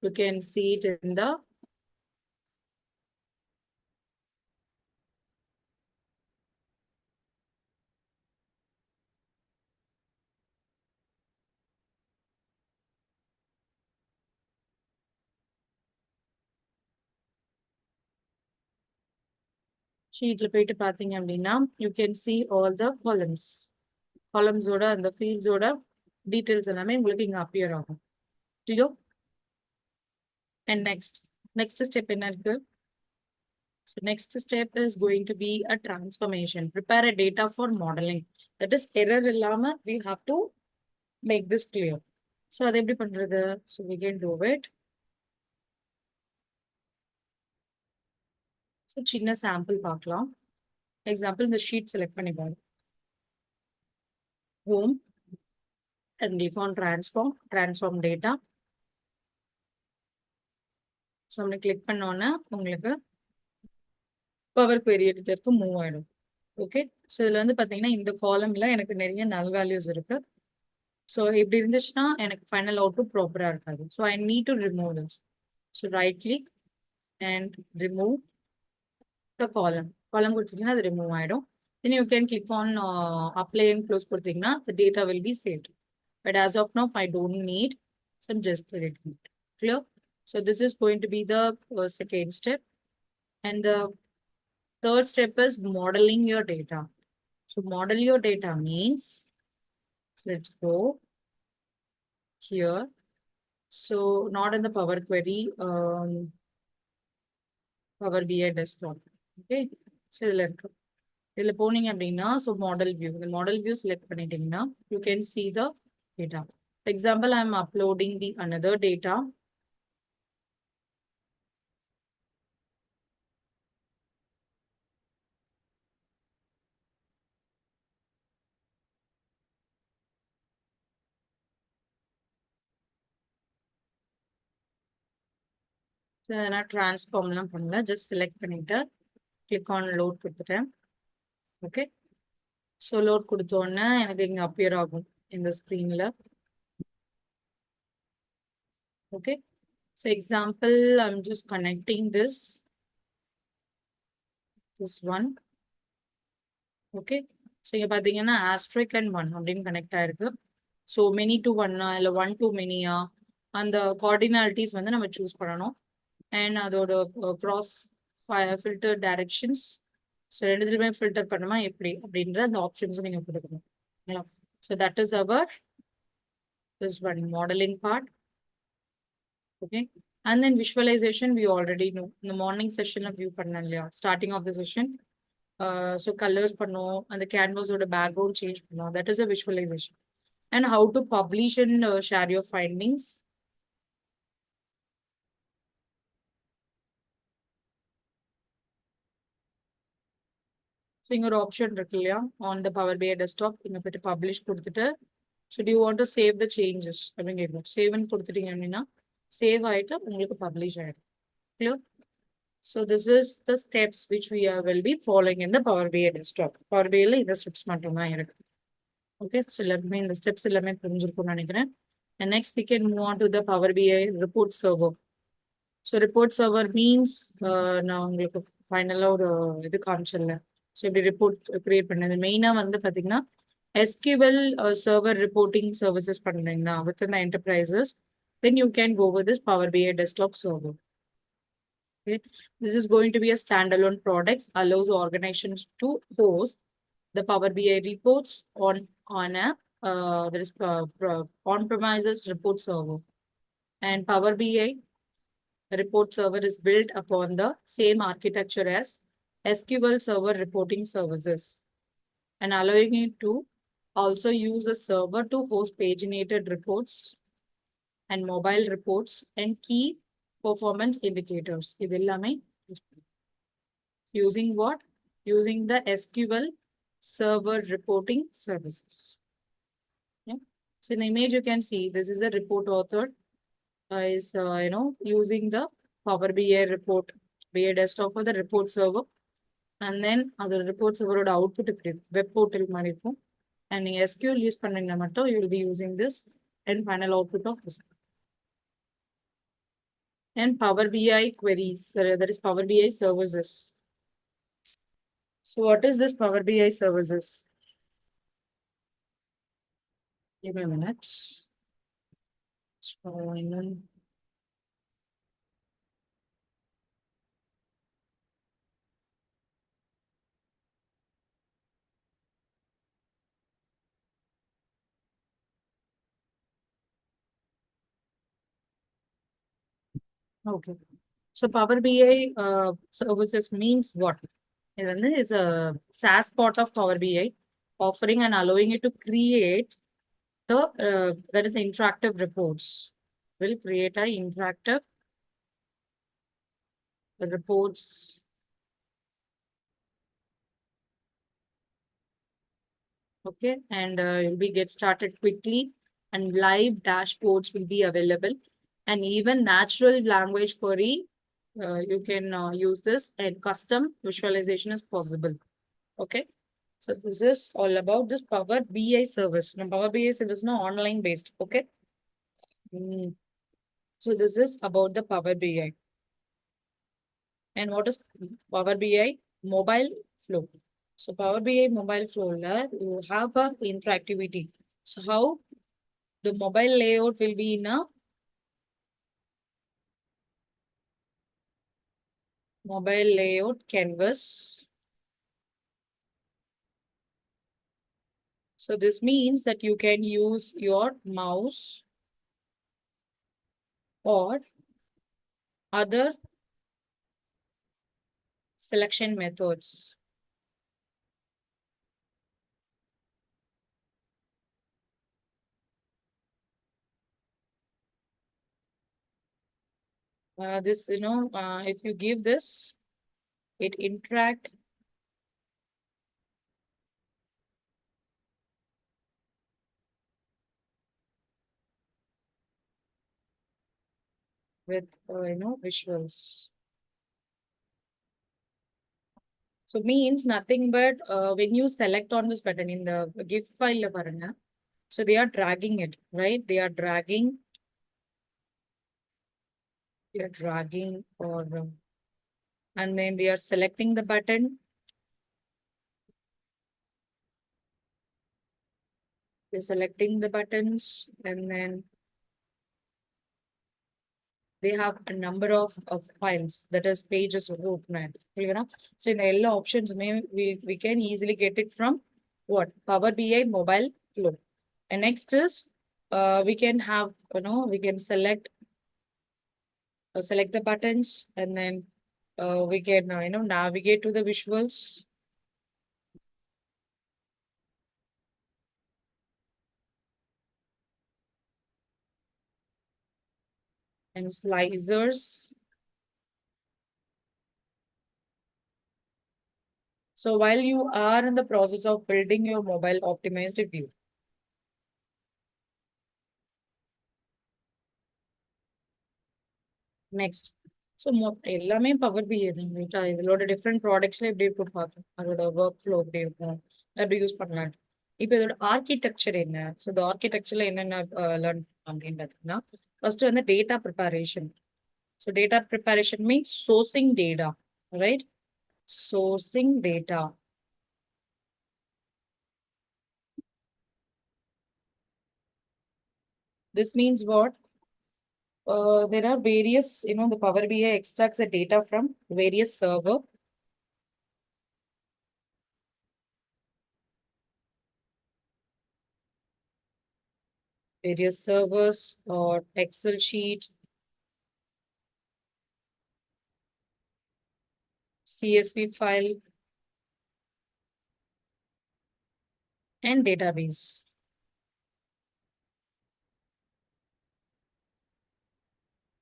you can see it in the sheetல போயிட்டு பார்த்தீங்க அப்படின்னா, you can see all the columns. Columns ஓட அந்த fields ஓட details எல்லாமே உங்களுக்கு இங்க appear ஆகும். Clear? And next step என்ன இருக்கு? So next step is going to be a transformation. Prepare a data for modeling. That is error இல்லாம we have to make this clear. So அது எப்படி பண்றது? So we can do it. So சின்ன sample பார்க்கலாம். Example, இந்த sheet select பண்ணிப்பாரு. Home and click on transform data. So நம்ம click பண்ணோன்னா உங்களுக்கு Power Query editor-க்கு move ஆயிடும். Okay. So இதுல வந்து பாத்தீங்கன்னா இந்த column-ல எனக்கு நிறைய null values இருக்கு. So இப்படி இருந்துச்சுன்னா எனக்கு ஃபைனல் அவுட்புட் ப்ராப்பரா இருக்காது. So I need to remove this. So right click and remove the காலம். காலம் கொடுத்தீங்கன்னா அது ரிமூவ் ஆயிடும். Then you can click on apply and close கொடுத்தீங்கன்னா the data will be saved. But as of now, I don't need some just deleting it. Clear? So this is going to be the second step. And the third step is modeling your data. So model your data means, so let's go here. So not in the Power Query, Power BI desktop. Okay. So இதுல போனீங்க அப்படின்னா, so model view. The model view select பண்ணிட்டீங்கன்னா, you can see the data. For example, I'm uploading the another data. So நான் transformலாம் பண்ணல, just select பண்ணிட்டு click on load கொடுத்துட்டேன். Okay. So load கொடுத்த உடனே எனக்கு இங்க appear ஆகும் இந்த screenல. Okay. So example, I'm just connecting this one. Okay. So இங்க பாத்தீங்கன்னா asterisk and 1 அப்படின்னு கனெக்ட் ஆயிருக்கு. So many to 1 இல்ல 1 to many அந்த cardinalities வந்து நம்ம சூஸ் பண்ணணும். அண்ட் அதோட cross filter directions. ஸோ ரெண்டுத்துலையுமே ஃபில்டர் பண்ணுமா எப்படி அப்படின்ற அந்த ஆப்ஷன்ஸ் நீங்க கொடுக்கணும். So that is our this one modeling part. Okay. And then visualization we already know. In the morning session view பண்ணோம் இல்லையா, starting of the session. So colors பண்ணுவோம், அந்த canvas ஓட background change பண்ணுவோம். That is a visualization. And how to publish and share your findings. So இங்க ஒரு option இருக்கு இல்லையா, on the Power BI desktop இங்க போய்ட்டு publish கொடுத்துட்டு, so do you want to save the changes அப்படின்னு கேட்கும். சேவ்னு கொடுத்துட்டீங்க அப்படின்னா சேவ் ஆயிட்டு உங்களுக்கு பப்ளிஷ் ஆயிடும். Clear? So this is the steps which we will be following in the Power BI desktop. Power BI ல இந்த steps மட்டும் தான் இருக்கு. Okay, so எல்லாமே இந்த steps எல்லாமே புரிஞ்சிருக்கும்னு நினைக்கிறேன். And next we can move on to the Power BI report server. So report server means நான் உங்களுக்கு ஃபைனலா ஒரு இது காமிச்சிடல. ஸோ இப்படி ரிப்போர்ட் கிரியேட் பண்ணது மெயினாக வந்து பார்த்தீங்கன்னா SQL சர்வர் ரிப்போர்ட்டிங் சர்வீசஸ் பண்ணுறீங்கன்னா within the enterprises, then you can go with this Power BI desktop server. Okay. This is going to be a standalone product, allows organizations to host the Power BI reports on a there is on-premises report server. And Power BI report server is built upon the same architecture as SQL Server reporting services, and allowing it to also use a server to host paginated reports and mobile reports and key performance indicators. Using what? Using the SQL Server reporting services. Yeah. So in the image you can see this is a report author is using the Power BI report BI desktop for the report server. And then other reports அவரோட output web portal மாதிரி இருக்கும். And நீங்க SQL use பண்ணீங்கன்னா மட்டும் you will be using this and final output of this. And Power BI queries, that is Power BI services. So what is this Power BI services? Give me a minute. Okay. So Power BI services means what? It is a SaaS part of Power BI, offering and allowing it to create the that is interactive reports. Will create a interactive reports. Okay, and you'll be get started quickly, and live dashboards will be available, and even natural language query you can use this, and custom visualization is possible. Okay. So this is all about this Power BI service. Now Power BI service now online based. Okay. Mm. So this is about the Power BI. And what is Power BI? Mobile flow. So Power BI mobile flow, you have a interactivity. So how the mobile layout will be in a mobile layout canvas. So this means that you can use your mouse or other selection methods. This, if you give this, it interact with, visuals. So means nothing but when you select on this button in the GIF file, so they are dragging it, right? They are dragging or, and then they are selecting the button. They're selecting the buttons and then they have a number of files that is pages roadmap. So in the yellow options, we can easily get it from what? Power BI mobile flow. And next is we can have, we can select the buttons and then we can, navigate to the visuals. And slicers. So while you are in the process of building your mobile optimized view, next. So எல்லாமே power பிஐ தான் ரைட்டா இவளோட different ப்ராடக்ட்ஸ்ல எப்படி இருக்கும் பார்த்தோம் அதோட work flow எப்படி இருக்கும் எப்படி யூஸ் பண்ணலாம் இப்போ இதோட ஆர்கிடெக்சர் என்ன ஸோ இந்த ஆர்கிடெக்சர்ல என்னென்ன லேர்ன் அப்படின்னு பார்த்தீங்கன்னா ஃபர்ஸ்ட் வந்து data preparation so data preparation means sourcing data write sourcing data. This means what? There are various, the Power BI extracts the data from various servers or Excel sheet, CSV file, and database.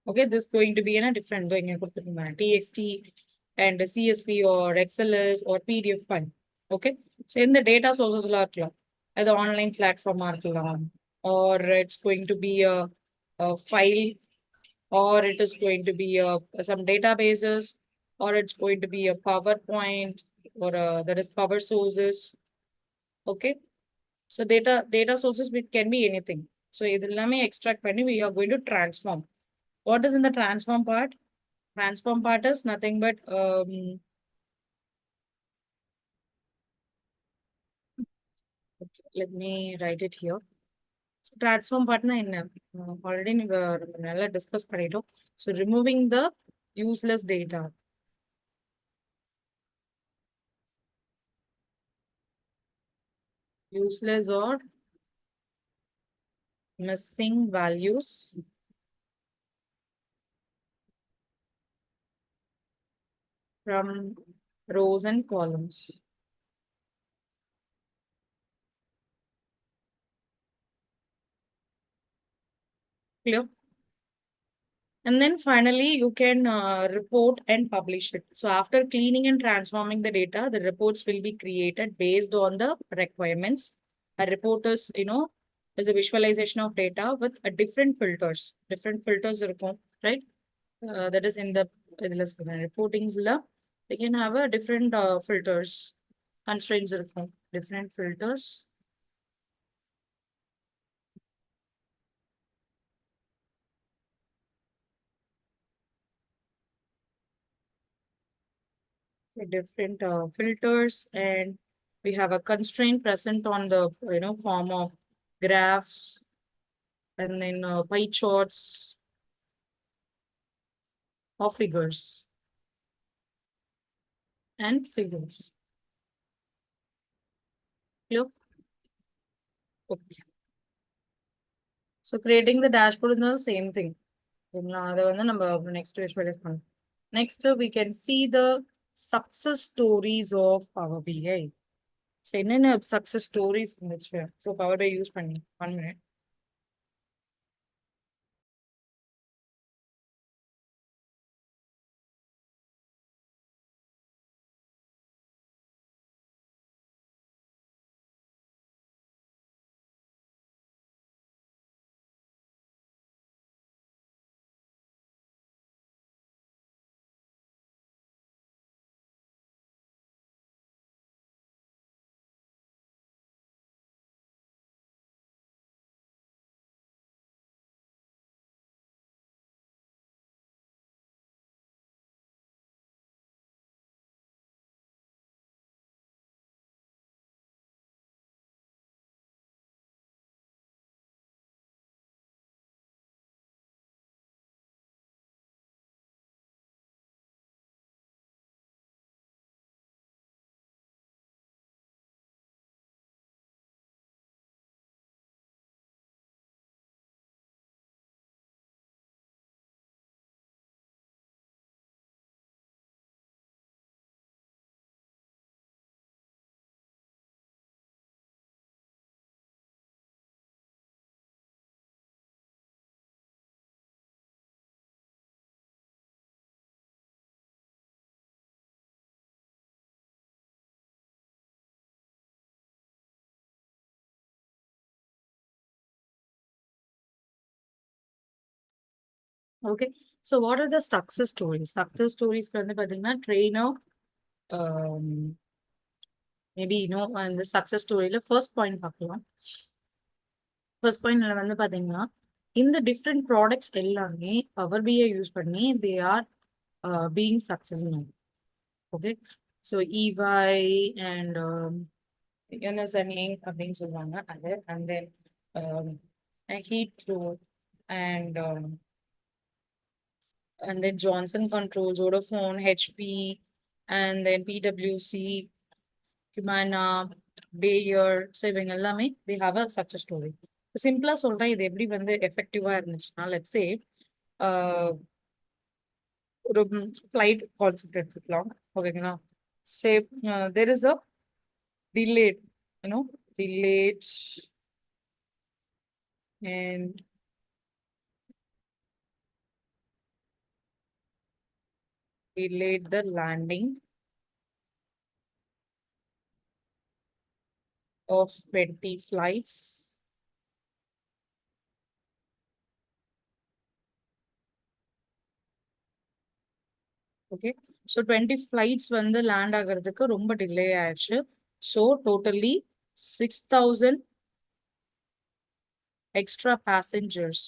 Okay, this is going to be in a different going TXT and CSV or XLS or PDF file. Okay, so in the data sources, the online platform, or it's going to be a file, or it is going to be some databases, or it's going to be a PowerPoint, or that is power sources. Okay, so data sources which can be anything. So idellame extract panni we are going to transform. What is in the transform part? Transform part is nothing but okay, let me write it here. So transform part na enna already nalla discuss பண்ணிட்டோம். So removing the useless data. Useless or missing values from rows and columns. Clear? And then finally, you can report and publish it. So after cleaning and transforming the data, the reports will be created based on the requirements. A report is, is a visualization of data with a different filters. Different filters, right? That is in the reportings. They can have a different filters, constraints. different filters. Different filters, and we have a constraint present on the form of graphs, and then pie charts or figures and figures. Yep. Okay. So creating the dashboard is the same thing. Next next we can see the success stories of Power BI. So என்னென்ன success stories இருந்துச்சு? So Power BI use பண்ணி 1 minute. Okay. So what are the success stories? Success stories வந்து பாத்தீங்கன்னா trainer, um, maybe and the success story first point பார்க்கலாம். First point வந்து பாத்தீங்கன்னா இந்த different products எல்லாமே Power BI யூஸ் பண்ணி they are being successful. Okay. So EY and Unison அப்படின்னு சொல்லுவாங்க அது, and then um, Heathrow and Johnson Controls, Vodafone, HP, and then PwC, Humana, Bayer, so இவங்க எல்லாமே they have a success story. சிம்பிளா சொல்றேன், இது எப்படி வந்து எஃபெக்டிவா இருந்துச்சுன்னா, let's say ஒரு flight கான்செப்ட் எடுத்துக்கலாம், ஓகேங்களா? Say there is a delayed, delayed and delayed the landing of 20 flights. Okay. So 20 flights வந்து land ஆகிறதுக்கு ரொம்ப delay ஆயிடுச்சு. So totally 6,000 extra passengers.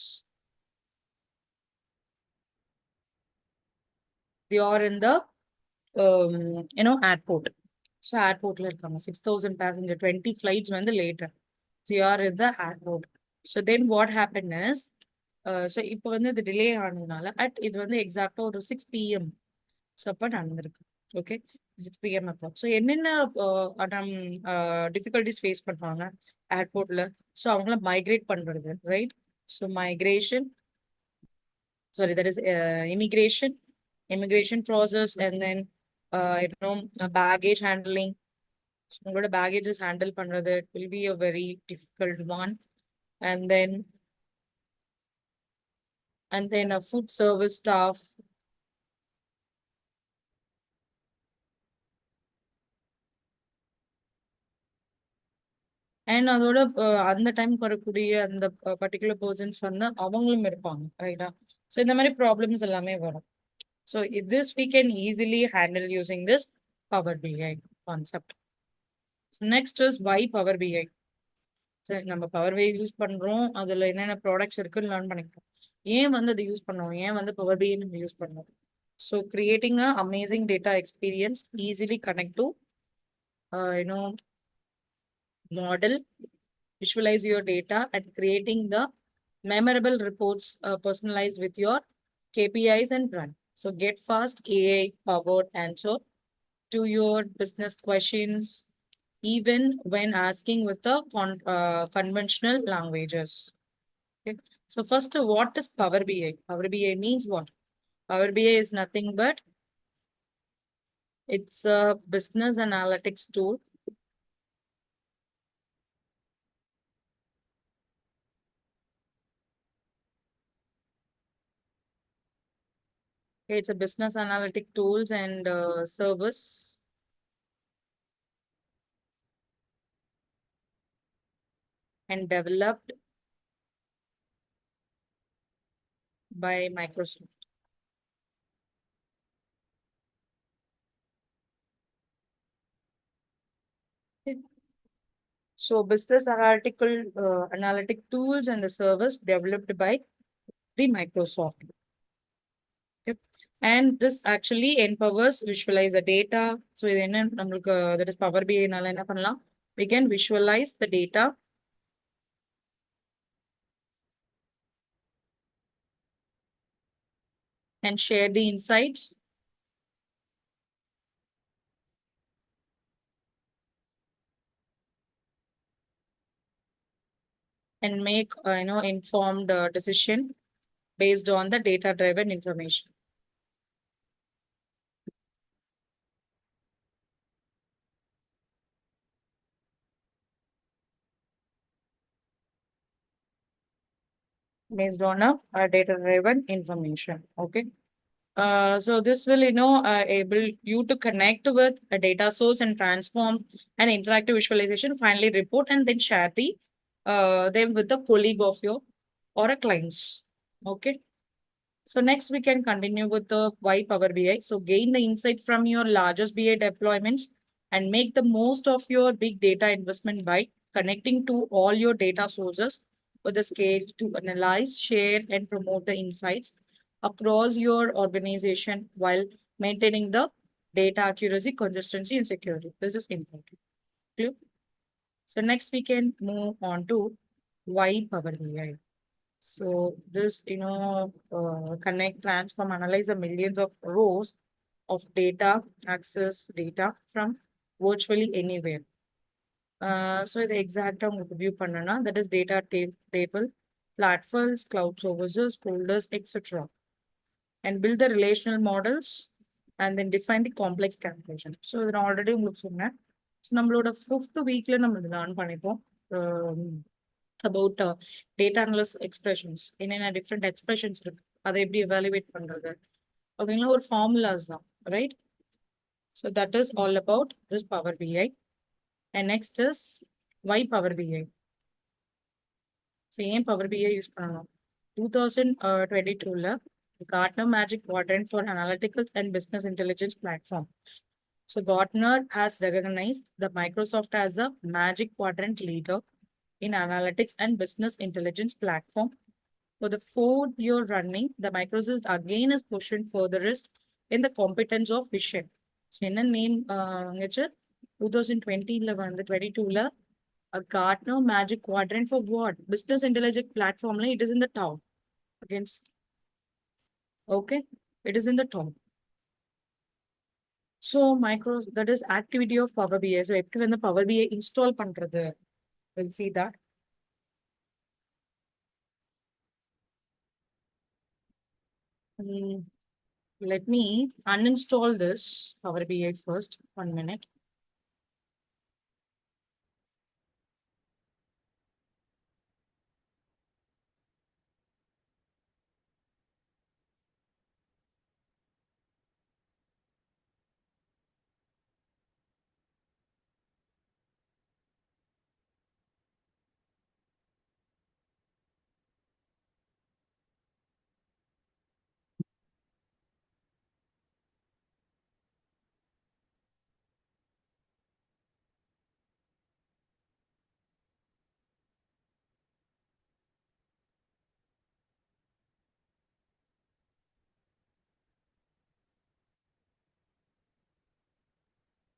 They are in the airport. So airportல இருக்காங்க. 6,000 passenger, 20 flights வந்து later. So you are in the airport. So then what happened is, so இப்போ வந்து இது delay ஆனதுனால இது வந்து எக்ஸாக்டா ஒரு 6 PM. So அப்ப நடந்திருக்கு. Okay. 6 PM o'clock. So என்னென்ன difficulties face பண்றாங்க ஏர்போர்ட்ல? So அவங்கள மைக்ரேட் பண்றது, right? So migration, sorry, that is immigration process, and then baggage handling. So உங்களோட baggages handle பண்றது, it will be a very difficult one. And then a food service staff. And அதோட அந்த time வரக்கூடிய அந்த particular persons வந்து அவங்களும் இருப்பாங்க, ரைட்டா? ஸோ இந்த மாதிரி ப்ராப்ளம்ஸ் எல்லாமே வரும். So this we can easily handle using this Power BI concept. Next is why Power BI. சரி, நம்ம பவர் BI யூஸ் பண்றோம், அதுல என்னென்ன ப்ராடக்ட்ஸ் இருக்குன்னு லேர்ன் பண்ணிக்கிறோம். ஏன் வந்து அதை யூஸ் பண்ணோம், ஏன் வந்து பவர் BI நம்ம யூஸ் பண்ணோம்? So creating a amazing data experience, easily connect to you know model, visualize your data, and creating the memorable reports personalized with your KPIs and brand. So get fast AI powered answer to your business questions, even when asking with the conventional languages. Okay. So first, what is Power BI? Power BI means what? Power BI is nothing but it's a business analytics tool. It's a business analytic tools and service and developed by Microsoft. Okay. So business analytical analytic tools and the service developed by the Microsoft. Okay. And this actually empowers visualize the data. So இது என்ன நம்மளுக்கு that is Power BI னால என்ன பண்ணலாம்? We can visualize the data and share the insights and make informed decision based on the data driven information. Based on a data driven information. Okay. So this will, able you to connect with a data source and transform an interactive visualization, finally report, and then share them with a colleague of your or a clients. Okay. So next we can continue with the why Power BI. So gain the insight from your largest BI deployments and make the most of your big data investment by connecting to all your data sources with a scale to analyze, share, and promote the insights across your organization while maintaining the data accuracy, consistency, and security. This is important. Clear? So next we can move on to why Power BI. So this, connect, transform, analyze the millions of rows of data, access data from virtually anywhere. So the exact உங்களுக்கு view பண்ணனா, that is data table, platforms, cloud services, folders, etc. And build the relational models and then define the complex calculation. So இது நான் already உங்களுக்கு சொன்னேன். So நம்மளோட fifth weekல நம்ம இது learn பண்ணிப்போம். About data analysis expressions. என்னென்ன different expressions இருக்கு, அதை எப்படி evaluate பண்றது, ஓகேங்களா, ஒரு formulas தான், right? So that is all about this Power BI. And next is why Power BI. So ஏன் Power BI யூஸ் பண்ணணும்? 2022ல Gartner Magic Quadrant for Analytics and Business Intelligence Platform. So Gartner has recognized the Microsoft as a Magic Quadrant leader in analytics and business intelligence platform. For the fourth year running, the Microsoft again is pushing furthest in the competence of vision. So என்ன name 2020ல வந்து 22ல a Gartner Magic Quadrant for what? Business intelligence platform. It is in the top. Against, okay, it is in the top. So that is activity of Power BI. So எப்படி வந்து Power BI install பண்றது? We'll see that. Let me uninstall this Power BI first. 1 minute.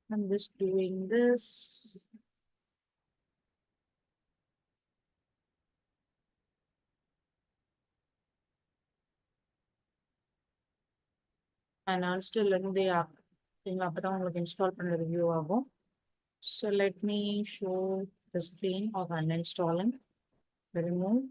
I'm just doing this. And I'll still in the app. அப்பதான் உங்களுக்கு install பண்ணது view ஆகும். So let me show the screen of uninstalling. Remove.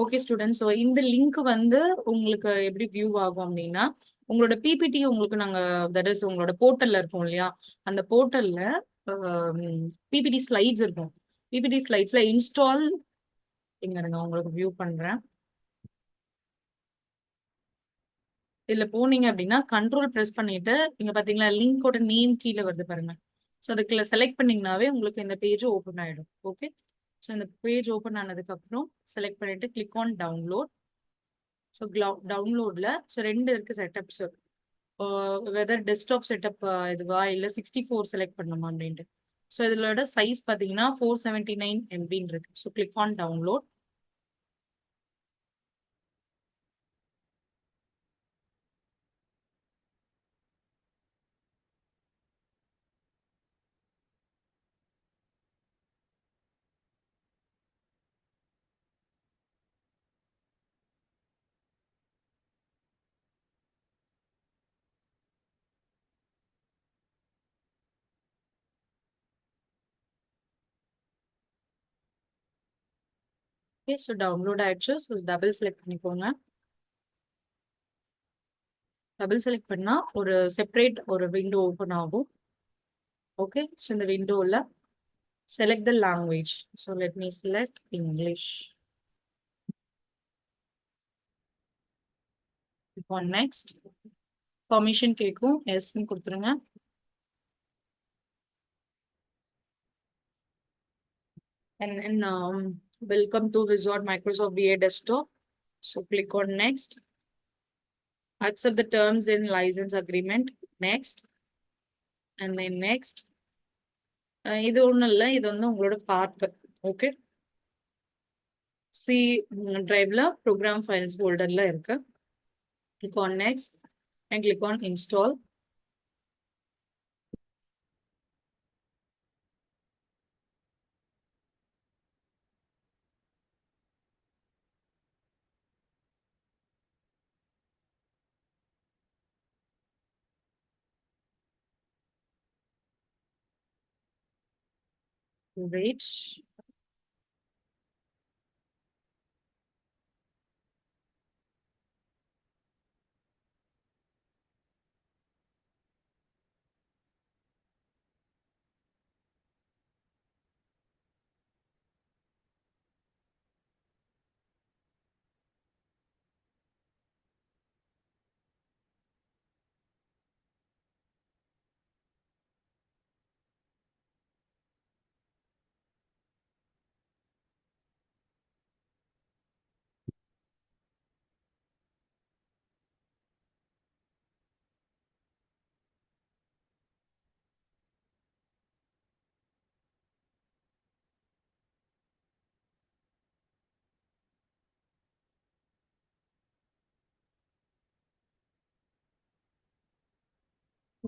Okay students, so இந்த link வந்து உங்களுக்கு எப்படி view ஆகும் அப்படின்னா, உங்களோட பிபிடி உங்களுக்கு நாங்க தட் இஸ் உங்களோட போர்ட்டல்ல இருக்கும் இல்லையா, அந்த போர்ட்டல்ல பிபிடி ஸ்லைட்ஸ் இருக்கும். பிபிடி ஸ்லைட்ஸ்ல இன்ஸ்டால் இங்க நான் உங்களுக்கு வியூ பண்றேன். இதுல போனீங்க அப்படின்னா கண்ட்ரோல் ப்ரெஸ் பண்ணிட்டு இங்க பாத்தீங்களா லிங்கோட நேம் கீழே வருது பாருங்க. ஸோ அதுக்குள்ள செலக்ட் பண்ணீங்கன்னாவே உங்களுக்கு இந்த பேஜ் ஓப்பன் ஆயிடும். ஓகே, ஸோ இந்த பேஜ் ஓப்பன் ஆனதுக்கு அப்புறம் செலக்ட் பண்ணிட்டு கிளிக் ஆன் டவுன்லோட். ஸோ டவுன்லோட்ல ஸோ ரெண்டு இருக்கு செட்டப்ஸ், வெதர் டெஸ்க்டாப் செட்டப் இதுவா இல்லை 64 செலக்ட் பண்ணணுமா அப்படின்ட்டு. ஸோ இதோட சைஸ் பார்த்தீங்கன்னா 479 MBன்னு இருக்கு. So click on download. Okay, so download ஆயிடுச்சு. ஸோ டபுள் செலக்ட் பண்ணிக்கோங்க. டபுள் செலக்ட் பண்ணா ஒரு செப்பரேட் ஒரு விண்டோ ஓப்பன் ஆகும். ஓகே, ஸோ இந்த விண்டோவில் select the language. So let me select English. இப்போ நெக்ஸ்ட் பர்மிஷன் கேட்கும், எஸ்ன்னு கொடுத்துருங்க. And then Welcome to Resort Microsoft BA Desktop. So click on next. Accept the terms in license agreement. Next. And then next. இது ஒன்றும் இல்லை, இது வந்து உங்களோட பாத். ஓகே, சி டிரைவ்ல ப்ரோக்ராம் ஃபைல்ஸ் ஃபோல்டர்ல இருக்கு. Click on next and click on install. Wait.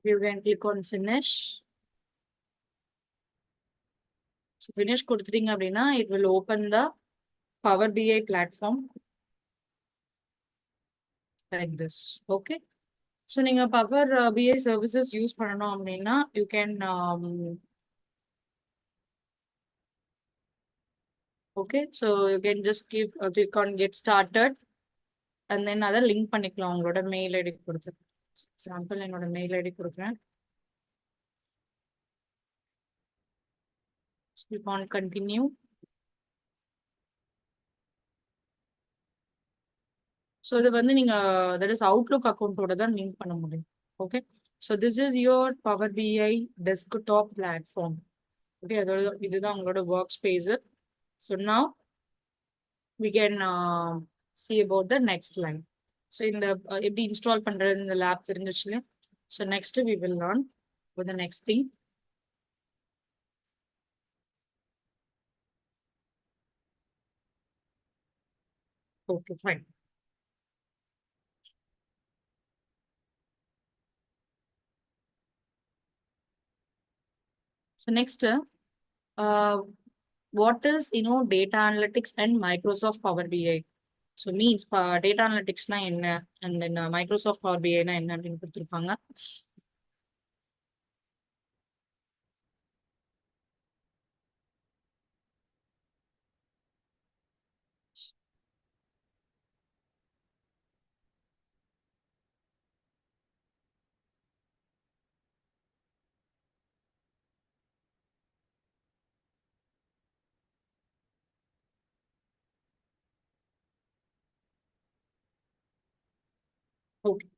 You can click on finish. So finish கொடுத்துட்டீங்க அப்படின்னா it will open the Power BI platform like this. Okay. So நீங்க Power BI services use பண்ணணும் அப்படின்னா you can okay, so you can just click on get started and then அதை link பண்ணிக்கலாம் உங்களோட mail ID கொடுத்து. Example என்னோட mail ID கொடுக்குறேன். Click on continue. So இது வந்து நீங்க தட் இஸ் அவுட்லுக் அக்கௌண்ட்டோட தான் லிங்க் பண்ண முடியும். Okay, so this is your power BI desktop platform. Okay, அதோட இதுதான் உங்களோட workspace. So now we can see about the next line. So இந்த எப்படி இன்ஸ்டால் பண்றது இந்த லேப் தெரிஞ்சிச்சு. So next we will learn for the next thing. Okay, fine. So next, what is data analytics and Microsoft Power BI? So means data analytics na enna and then Microsoft Power BI na enna அப்படினு கொடுத்திருப்பாங்க. Okay.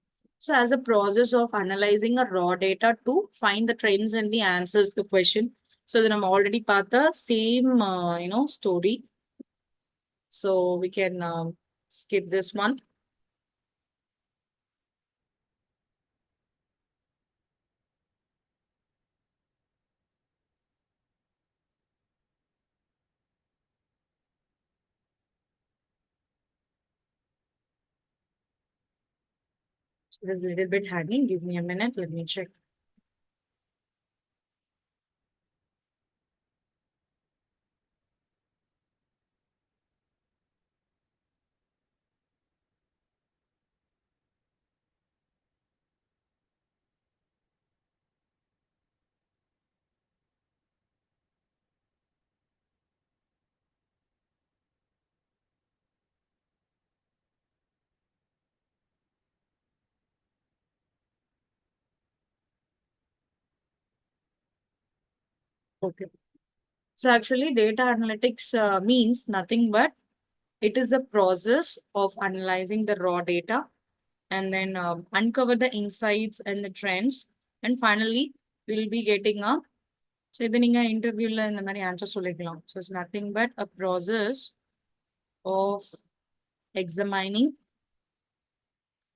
So as a process of analyzing a raw data to find the trends and the answers to question. So then I'm already part the same, story. So we can skip this one. So there's a little bit hanging. Give me a minute. Let me check. Okay. So actually data analytics means nothing but it is a process of analyzing the raw data and then uncover the insights and the trends. And finally, we'll be getting a So இதை நீங்க இன்டர்வியூல இந்த மாதிரி answer சொல்லிக்கலாம். So it's nothing but a process of examining.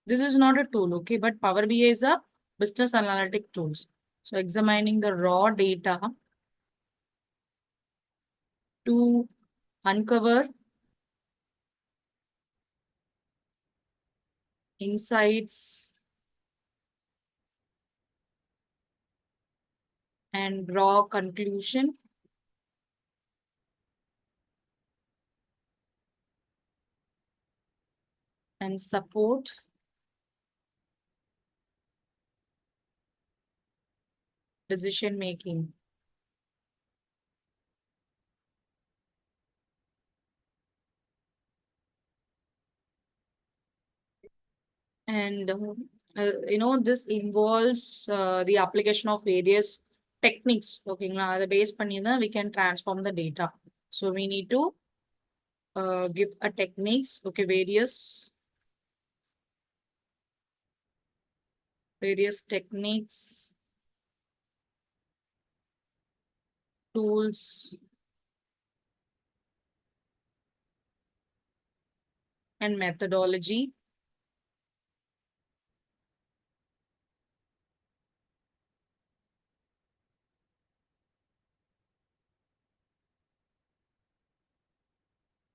This is not a tool, okay, but Power BI is a business analytic tools. So examining the raw data to uncover insights and draw conclusion and support decision making. And this involves the application of various techniques. Okay, the base panni we can transform the data. So we need to give a techniques. Okay, various techniques, tools, and methodology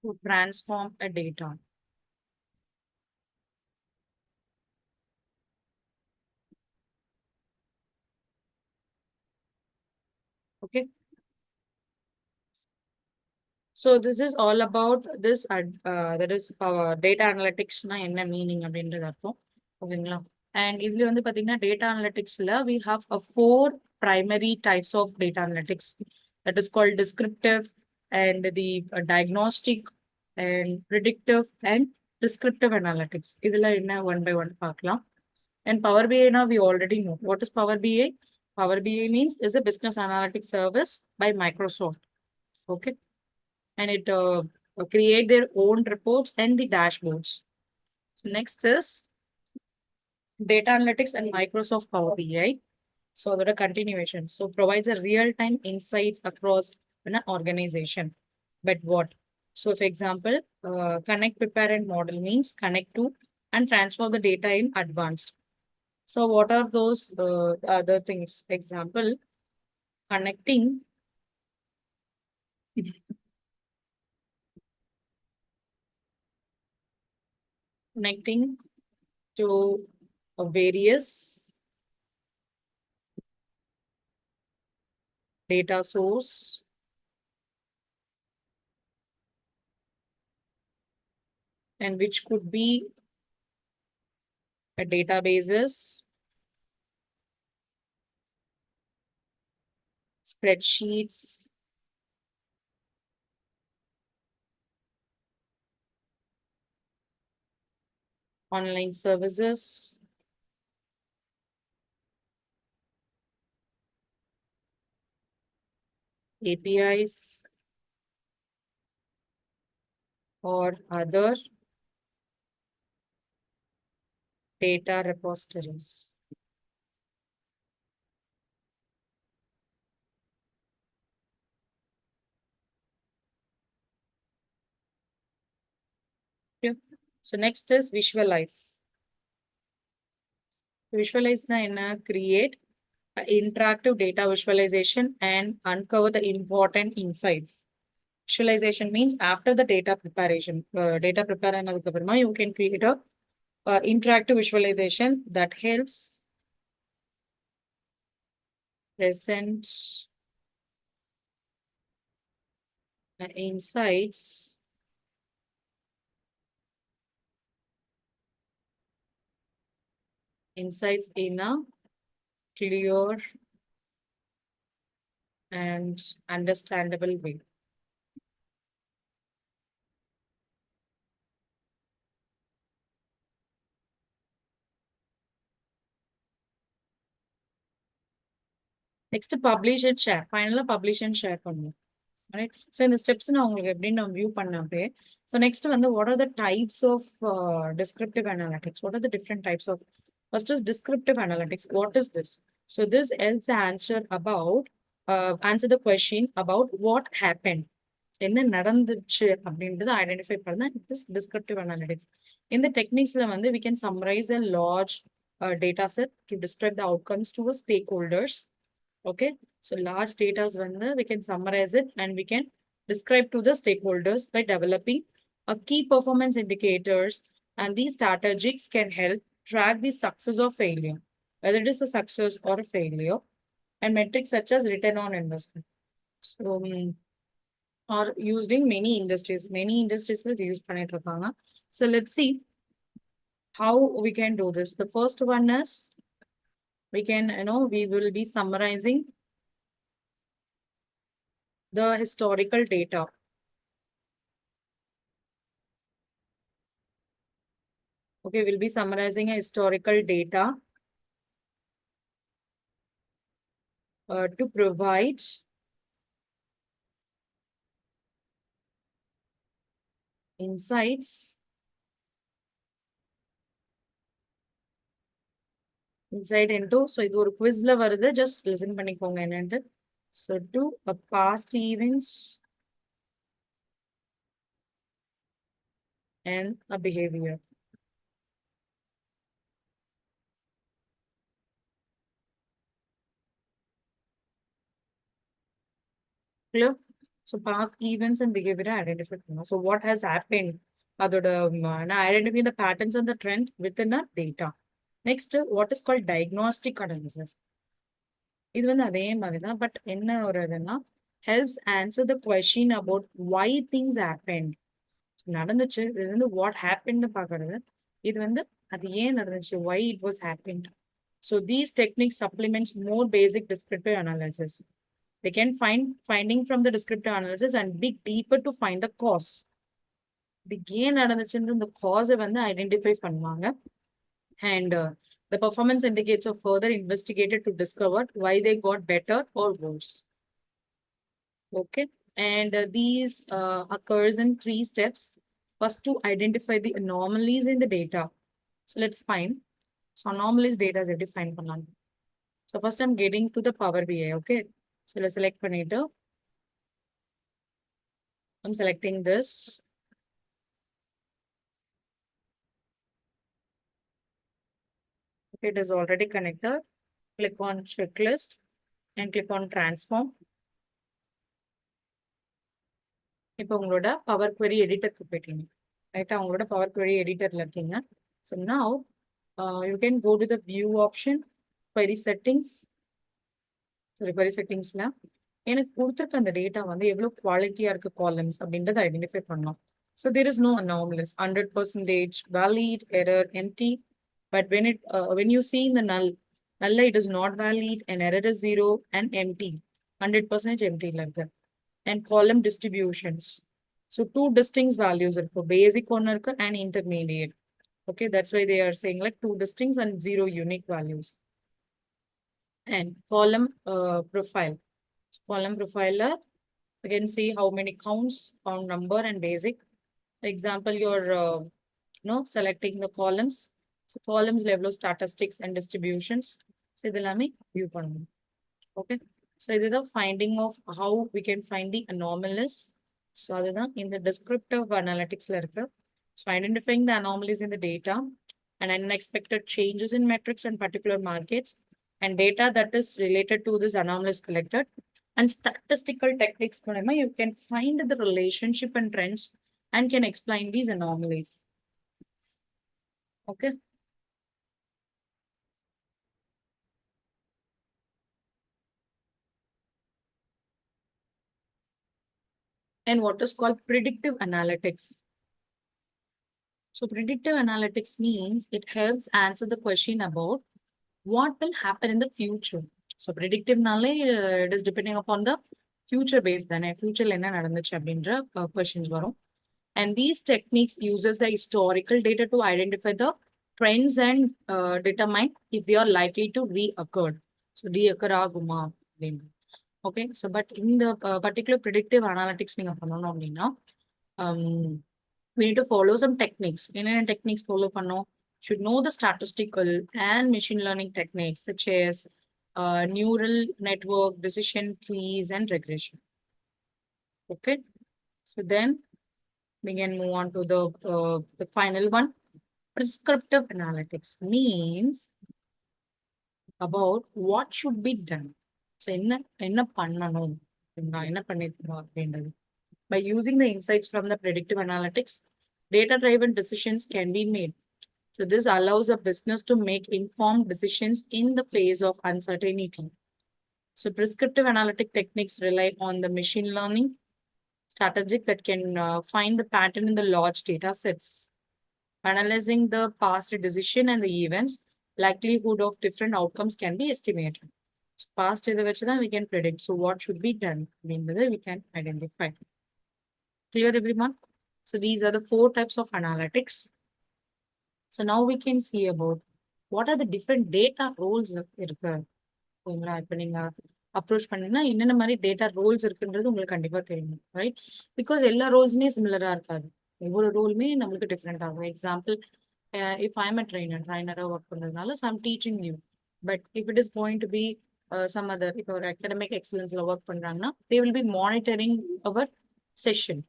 to transform a data. Okay. So this is all about this that is data analytics na enna meaning அப்படின்றது அர்த்தம். ஓகேங்களா? And இதுல வந்து பாத்தீங்கன்னா data analyticsல we have a four primary types of data analytics, that is called descriptive and the diagnostic and predictive and prescriptive analytics. இதுல என்ன one by one பார்க்கலாம். And Power BI now we already know. What is Power BI? Power BI means is a business analytics service by Microsoft. Okay. And it create their own reports and the dashboards. So next is data analytics and Microsoft Power BI. So that a continuation. So provides a real-time insights across an organization. But what? So for example, connect, prepare, and model means connect to and transfer the data in advanced. So what are those other things? Example, connecting connecting to various data source and which could be a databases, spreadsheets, online services, APIs, or other data repositories. Okay. So next is visualize. Visualize na enna create interactive data visualization and uncover the important insights. Visualization means after the data preparation, data prepare you can create a interactive visualization that helps present insights in a clear and understandable way. Next, publish and share. Finally, publish and share பண்ணும். Right? So in the steps நான் உங்களுக்கு எப்படின்னு நான் view பண்ணப்பே. So next வந்து what are the types of descriptive analytics? What are the different types of? First is descriptive analytics. What is this? So this helps answer about answer the question about what happened. என்ன நடந்துச்சு அப்படின்றத identify பண்ண this descriptive analytics. இந்த டெக்னிக்ஸ்ல வந்து we can summarize a large data set to describe the outcomes to the stakeholders. Okay, so large data வந்து we can summarize it and we can describe to the stakeholders by developing a key performance indicators, and these strategies can help track the success or failure, whether it is a success or a failure, and metrics such as return on investment. So are used in many industries. Many industries will use பண்ணிட்டு இருக்காங்க. So let's see how we can do this. The first one is we can, we will be summarizing the historical data. Okay, we'll be summarizing a historical data to provide insights inside into, so இது ஒரு quizல வருது, just listen பண்ணிக்கோங்க என்னன்னு. So to a past events and a behavior. Clear? So past events and behavior identify பண்ணணும். So what has happened, அதோட identify the patterns and the trend within the data. Next, what is called diagnostic analysis. இது வந்து அதே மாதிரி தான், but என்ன ஒரு இதுன்னா helps answer the question about why things happened. நடந்துச்சு, இது வந்து what happened பாக்குறது, இது வந்து அது ஏன் நடந்துச்சு, why it was happened. So these techniques supplements more basic descriptive analysis. They can finding from the descriptive analysis and dig deeper to find the cause. The ஏன் நடந்துச்சுன்னு இந்த cause வந்து identify பண்ணுவாங்க, and the performance indicators are further investigated to discover why they got better or worse. Okay, and these occurs in 3 steps. First, to identify the anomalies in the data. So let's find. So anomalies data is defined பண்ணலாம். So first I'm getting to the Power BI. Okay, so let's select பண்ணிட்டு I'm selecting this. Okay, it is already connected. Click on checklist and click on transform. இப்போ உங்களோட power query எடிட்டருக்கு போயிட்டீங்க, ரைட்டா? உங்களோட power query எடிட்டர்ல இருக்கீங்க. So now you can go to the view option, query settings. So query settingsல எனக்கு கொடுத்துருக்க அந்த data வந்து எவ்வளவு குவாலிட்டியா இருக்கு காலம்ஸ் அப்படின்றத ஐடென்டிஃபை பண்ணலாம். So there is no anomalies, 100% valid, error, empty. But when you see in the null it is not valid, and error is 0 and empty, 100% empty like that. And column distributions. So 2 distinct values are for basic one and intermediate. Okay, that's why they are saying like 2 distinct and 0 unique values. And column profile. Column profiler, you can see how many counts, count number and basic. Example, you're selecting the columns. So columns level of statistics and distributions. So idellame view pannuvom. Okay, so this is the finding of how we can find the anomalies. So adha in the descriptive analytics la irukku. So identifying the anomalies in the data and unexpected changes in metrics and particular markets, and data that is related to this anomalies collected, and statistical techniques you can find the relationship and trends and can explain these anomalies. Okay. And what is called predictive analytics. So predictive analytics means it helps answer the question about what will happen in the future. So predictive it is depending upon the future based, then future enna nadந்துச்சு அப்படின்ற questions வரும். And these techniques uses the historical data to identify the trends and determine if they are likely to reoccur. So reoccur ஆகுமா அப்படின்னு. Okay, so but in the particular predictive analytics நீங்க பண்ணணும் அப்படின்னா we need to follow some techniques. என்னென்ன techniques follow பண்ணோம்? Should know the statistical and machine learning techniques such as neural network, decision trees, and regression. Okay. So then we can move on to the final one. Prescriptive analytics means about what should be done. So என்ன பண்ணணும் என்ன பண்ணிருக்கோம் அப்படின்றது. By using the insights from the predictive analytics, data-driven decisions can be made. So this allows a business to make informed decisions in the face of uncertainty. So prescriptive analytic techniques rely on the machine learning strategic that can find the pattern in the large data sets, analyzing the past decision and the events, likelihood of different outcomes can be estimated. So past இதை வச்சு தான் we can predict. So what should be done அப்படின்றதை we can identify. Clear everyone? So these are the 4 types of analytics. So now we can see about what are the different data roles இருக்கு. ஓகேங்களா? இப்போ நீங்க approach பண்ணீங்கன்னா என்னென்ன மாதிரி data Rolle's இருக்குன்றது உங்களுக்கு கண்டிப்பா தெரியும், ரைட்? பிகாஸ் எல்லா ரோல்ஸுமே சிமிலரா இருக்காது. ஒவ்வொரு ரோலுமே நம்மளுக்கு டிஃப்ரெண்ட் ஆகும். எக்ஸாம்பிள், இஃப் ஐம் அ ட்ரைனரா ஒர்க் பண்றதுனால some teaching new. But if it is going to be some other, இப்போ ஒரு அகடமிக் எக்ஸலன்ஸ்ல ஒர்க் பண்றாங்கன்னா they will be monitoring our session.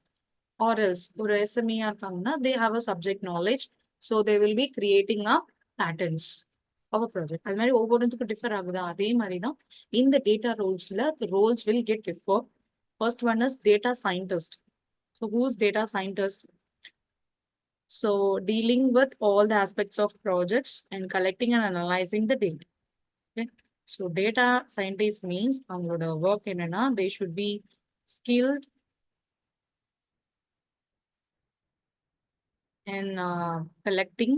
Or else ஒரு எஸ்எம்இயா இருக்காங்கன்னா they have a subject knowledge, so they will be creating a patterns our project. அது மாதிரி ஒவ்வொருத்துக்கும் டிஃபர் ஆகுதா, அதே மாதிரி தான் இந்த டேட்டா ரோல்ஸ்ல roles will get differ. First one is data scientist. So who's data scientist? So dealing with all the aspects of projects and collecting and analyzing the data. Okay. So data scientist means அவங்களோட work என்னன்னா they should be skilled in collecting,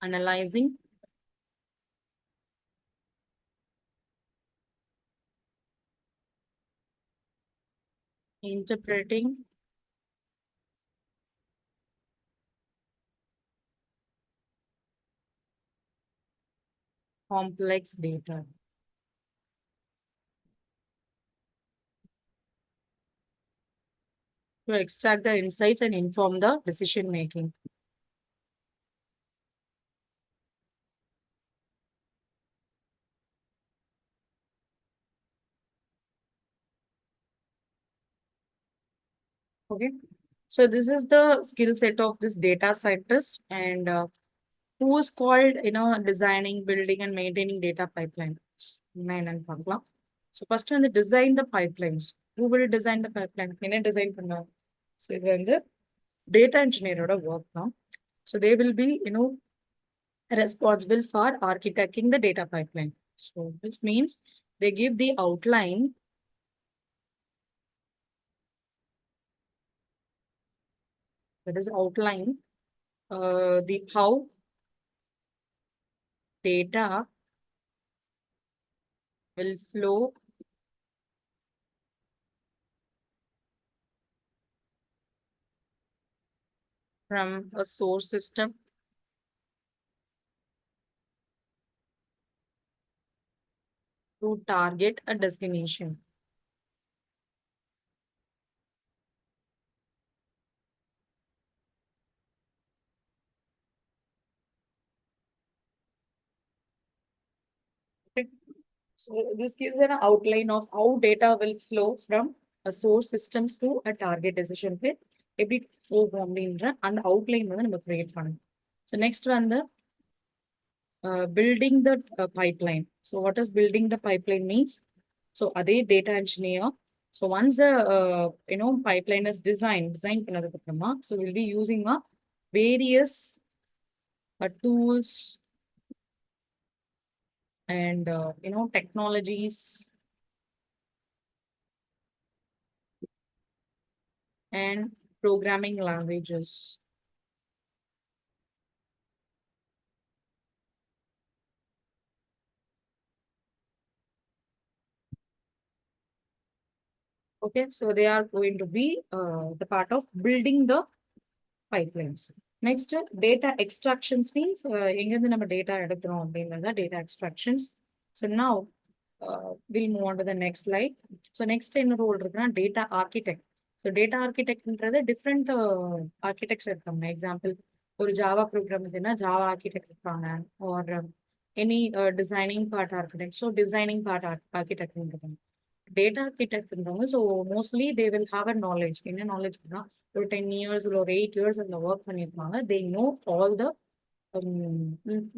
analyzing, interpreting, complex data. To extract the insights and inform the decision making. Okay. So this is the skill set of this data scientist, and who is called, designing, building, and maintaining data pipeline. என்னன்னு பார்க்கலாம். So first வந்து design the pipelines. Who will design the pipeline? என்ன design பண்ணுவாங்க? So இது வந்து data engineer-ஓட work தான். So they will be, responsible for architecting the data pipeline. So this means they give the outline, that is outline, the how data will flow from a source system to target a destination. Okay. So this gives an outline of how data will flow from a source systems to a target decision pit. எப்படி போகும் அப்படின்ற அந்த outline வந்து நம்ம create பண்ணணும். So next வந்து building the pipeline. So what does building the pipeline means? So அதே data engineer. So once the pipeline is design பண்ணதுக்கு அப்புறமா, so we'll be using various tools and technologies and programming languages. Okay, so they are going to be the part of building the pipelines. Next, data extractions means எங்கிருந்து நம்ம data எடுக்கிறோம் அப்படின்றத data extractions. So now we'll move on to the next slide. So next என்ன role இருக்குன்னா data architect. So data architectன்றது different architects இருக்காங்க. Example, ஒரு Java program இருக்குன்னா Java architect இருப்பாங்க. ஒரு any designing part architect. So designing part architect இருப்பாங்க. Data architect இருந்தவங்க so mostly they will have a knowledge. என்ன நாலேஜ்னா ஒரு 10 இயர்ஸ் இல்லை ஒரு 8 இயர்ஸ் அதில் ஒர்க் பண்ணியிருப்பாங்க. They know all the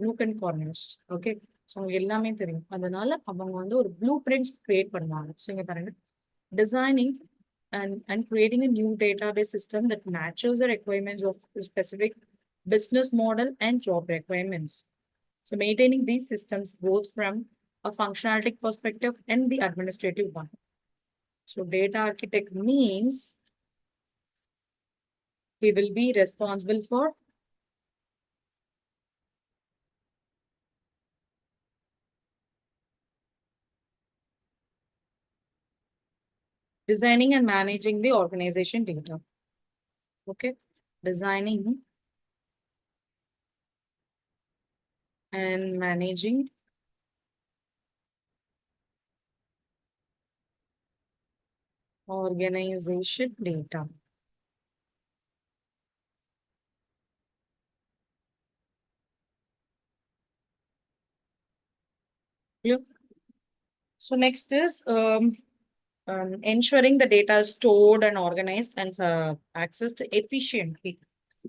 nook and corners. Okay, so அவங்க எல்லாமே தெரியும். அதனால அவங்க வந்து ஒரு ப்ளூ பிரிண்ட்ஸ் கிரியேட் பண்ணுவாங்க. ஸோ இங்க பாருங்க, designing and creating a new database system that matches the requirements of the specific business model and job requirements. So maintaining these systems both from a functionality perspective and the administrative one. So data architect means he will be responsible for designing and managing the organization data. Okay, designing and managing organization data. Clear? So next is ensuring the data is stored and organized and accessed efficiently.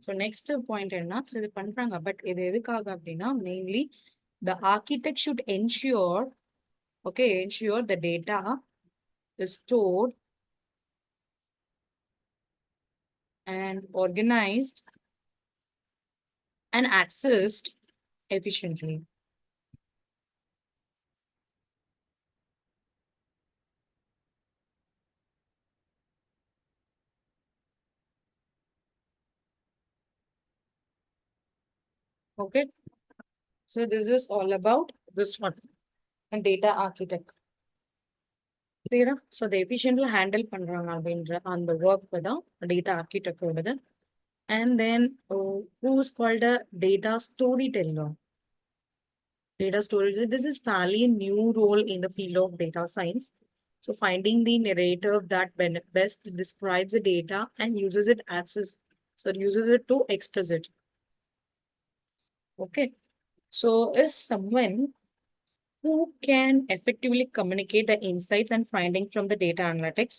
So next point என்ன so இது பண்றாங்க but இது எதுக்காக அப்படின்னா mainly the architect should ensure, okay, ensure the data is stored and organized and accessed efficiently. Okay, so this is all about this one, and data architect. Clear? So the efficiently handle பண்றாங்க அப்படின்ற அந்த work தான் data architect ஓடது. And then who's called a data storyteller. Data storage, this is fairly a new role in the field of data science. So finding the narrative that best describes the data and uses it access, so uses it to express it. Okay, so is someone who can effectively communicate the insights and finding from the data analytics.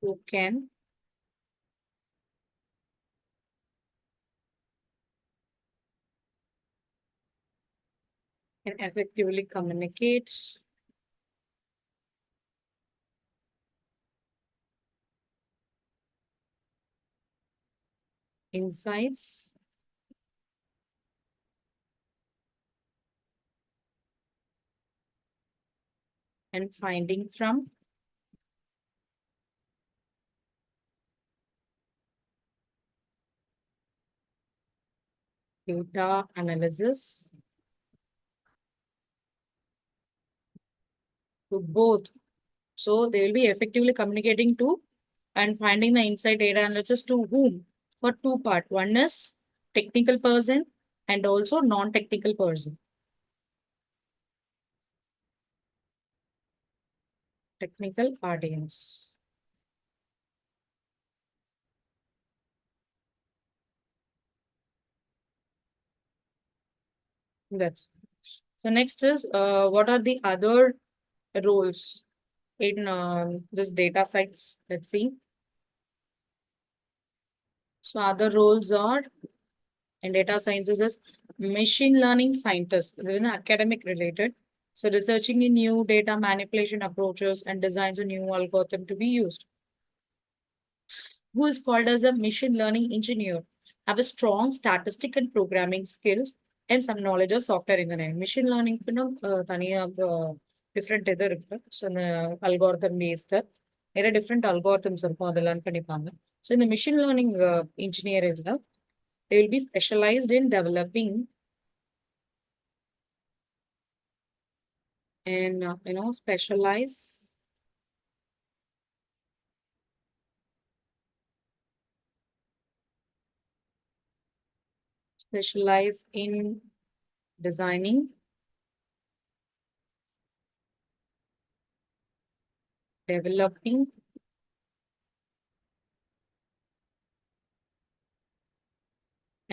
Who can effectively communicate insights and finding from data analysis to both. So they will be effectively communicating to and finding the inside data analysis to whom? For two part. One is technical person and also non-technical person. Technical audience. That's so next is what are the other roles in this data science? Let's see. So other roles are in data sciences is machine learning scientists, within academic related. So researching in new data manipulation approaches and designs a new algorithm to be used. Who is called as a machine learning engineer, have a strong statistic and programming skills and some knowledge of software engineering. Machine learning different இது இருக்கு. So இந்த algorithm based நிறைய different algorithms இருக்கும், அதை learn பண்ணிப்பாங்க. So இந்த machine learning இன்ஜினியரிங்ல they will be specialized in developing and specialize in designing, developing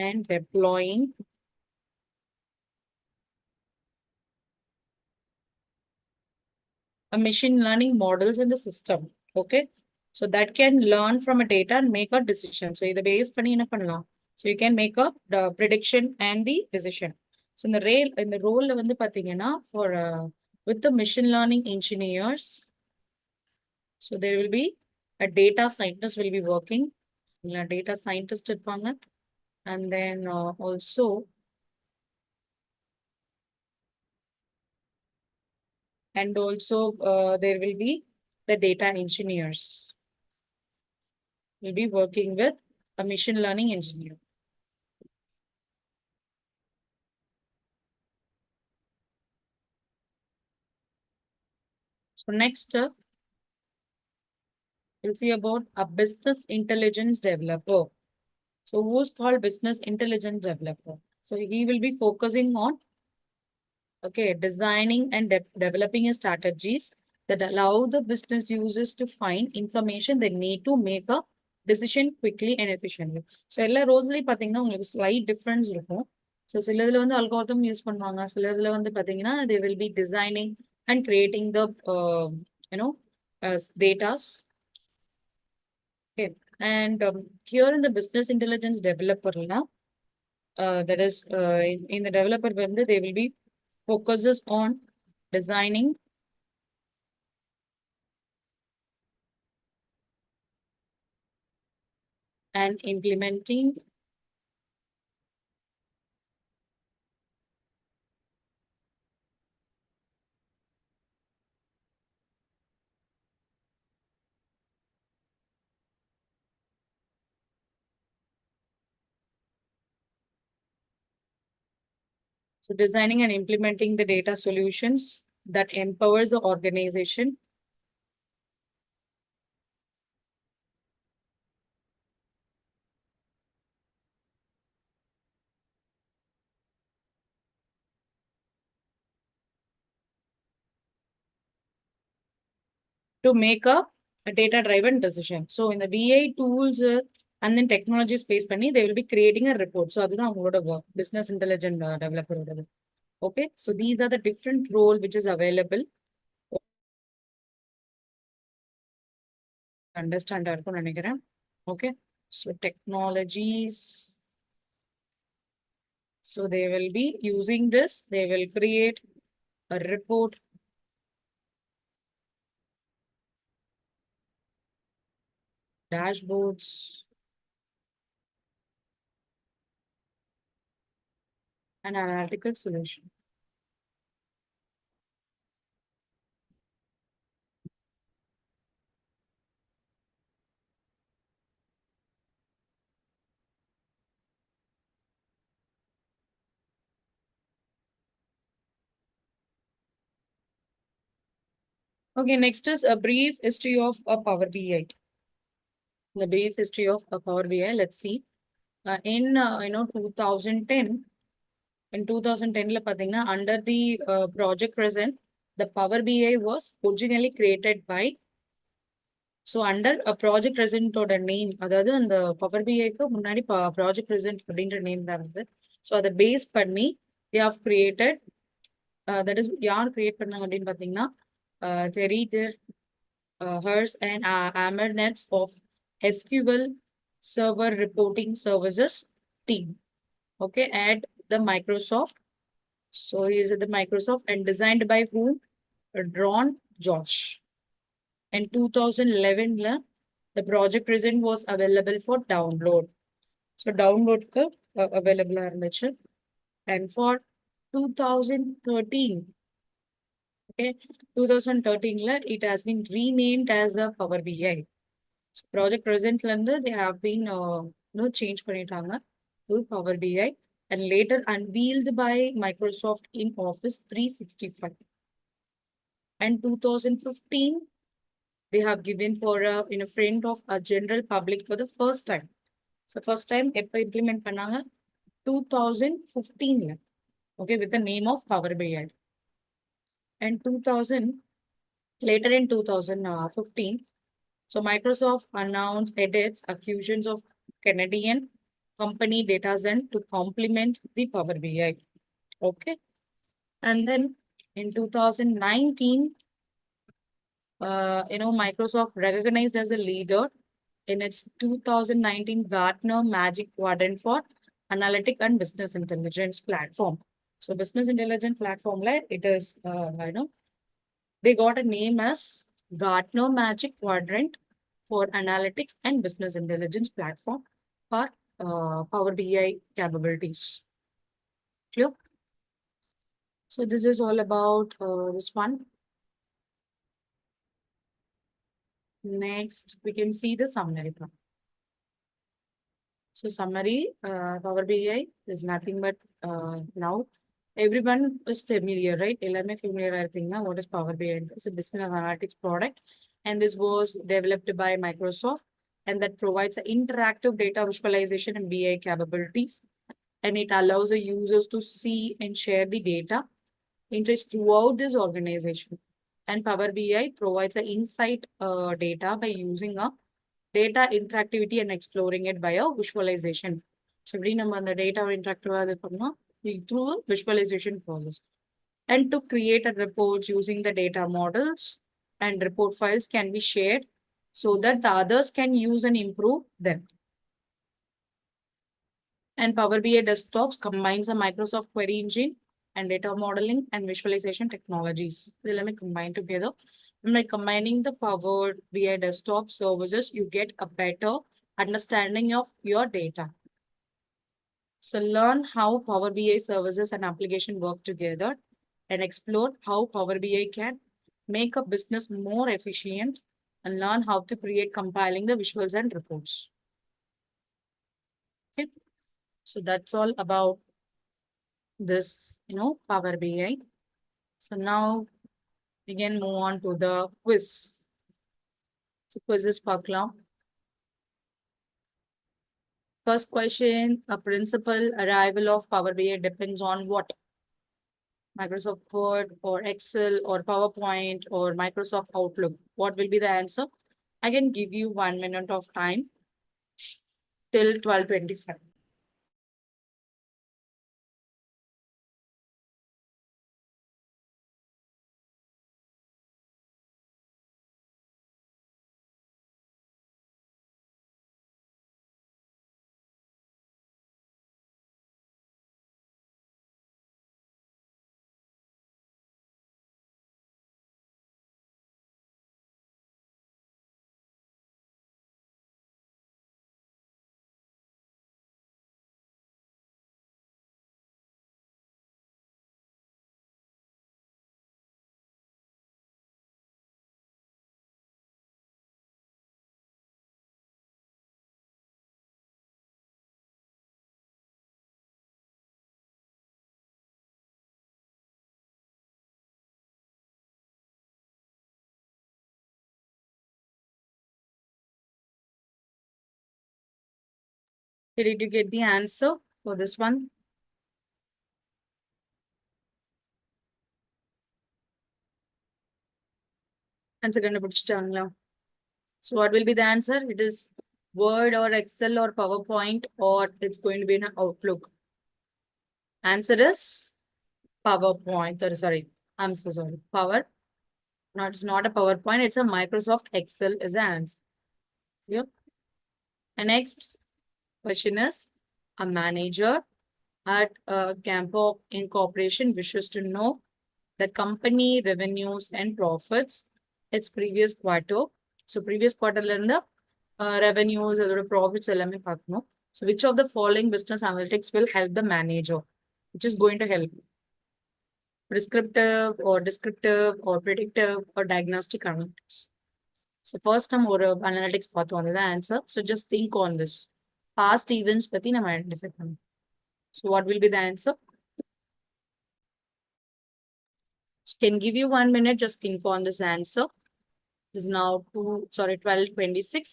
and deploying a machine learning models in the system. Okay. So that can learn from a data and make a decision. So இதை base பண்ணி என்ன பண்ணலாம்? So you can make a the prediction and the decision. So in the role வந்து பாத்தீங்கன்னா for with the machine learning engineers, so there will be a data scientist will be working. Data scientist இருப்பாங்க. And then also there will be the data engineers will be working with a machine learning engineer. So next, we'll see about a business intelligence developer. So who's called business intelligence developer? So he will be focusing on, okay, designing and developing a strategies that allow the business users to find information they need to make a decision quickly and efficiently. So எல்லா ரோல்ஸ்லயும் பாத்தீங்கன்னா உங்களுக்கு slight difference இருக்கும். So சில இதுல வந்து algorithm use பண்ணுவாங்க, சில இதுல வந்து பாத்தீங்கன்னா they will be designing and creating the you know datas. Okay. And here in the business intelligence developer, that is in the developer vendor, they will be focuses on designing and implementing so designing and implementing the data solutions that empowers the organization to make a data-driven decision. So in the BI tools and then technology space பண்ணி, they will be creating a report. So அதுதான் அவங்களோட work, business intelligence developer. Okay, so these are the different role which is available. Understand இருக்கும்னு நினைக்கிறேன். Okay, so technologies. So they will be using this, they will create a report, dashboards, and analytical solution. Okay, next is a brief history of a Power BI. The brief history of a Power BI, let's see. In 2010, in 2010, under the project present, the Power BI was originally created by, so under a project present or name, அதாவது அந்த Power BI க்கு முன்னாடி project present அப்படின்ற name தான் இருந்தது. So அதை base பண்ணி they have created, that is யார் create பண்ணாங்க அப்படின்னு பார்த்தீங்கன்னா Terry Hers and Amernets of SQL Server Reporting Services team. Okay, at the Microsoft. So he is at the Microsoft and designed by whom? Ron Josh. In 2011, the project present was available for download. So download available இருந்துச்சு. And for 2013, okay, 2013, it has been renamed as a Power BI. So project present they have been change பண்ணிட்டாங்க to Power BI and later unveiled by Microsoft in Office 365. And 2015, they have given for in a front of a general public for the first time. So first time எப்ப implement பண்ணாங்க 2015, okay, with the name of Power BI. And 2000, later in 2015, so Microsoft announced edits accusations of Canadian company data zen to complement the Power BI. Okay. And then in 2019, Microsoft recognized as a leader in its 2019 Gartner Magic Quadrant for Analytic and Business Intelligence Platform. So business intelligence platform, like it is, they got a name as Gartner Magic Quadrant for Analytics and Business Intelligence Platform for Power BI capabilities. Clear? So this is all about this one. Next, we can see the summary part. So summary, Power BI is nothing but now everyone is familiar, right? எல்லாருமே familiar இருப்பீங்க. What is Power BI? It's a business analytics product, and this was developed by Microsoft, and that provides interactive data visualization and BI capabilities, and it allows the users to see and share the data interest throughout this organization. And Power BI provides the insight data by using a data interactivity and exploring it by a visualization. So we நம்ம the data interactive through a visualization process. And to create a report using the data models and report files can be shared so that the others can use and improve them. And Power BI desktops combines a Microsoft Query Engine and data modeling and visualization technologies. They let me combine together. And by combining the Power BI desktop services, you get a better understanding of your data. So learn how Power BI services and application work together and explore how Power BI can make a business more efficient and learn how to create compiling the visuals and reports. Okay. So that's all about this, Power BI. So now we can move on to the quiz. So quizzes பார்க்கலாம். First question, a principal arrival of Power BI depends on what? Microsoft Word or Excel or PowerPoint or Microsoft Outlook. What will be the answer? I can give you 1 minute of time till 12:25. Did you get the answer for this one? Answer கண்டுபிடிச்சிட்டாங்களா? So what will be the answer? It is Word or Excel or PowerPoint, or it's going to be an Outlook. Answer is PowerPoint. Sorry, I'm so sorry. No, it's not a PowerPoint. It's a Microsoft Excel is the answer. Yep. The next question is, a manager at Campo Incorporation wishes to know the company revenues and profits its previous quarter. So previous quarter the revenues or profits எல்லாமே பார்க்கணும். So which of the following business analytics will help the manager? Which is going to help? Prescriptive or descriptive or predictive or diagnostic analytics. So first time ஒரு analytics பார்த்தோம், அதுதான் answer. So just think on this. Past events பத்தி நம்ம identify பண்ணணும். So what will be the answer? Can give you 1 minute, just think on this answer. This is now 12:26.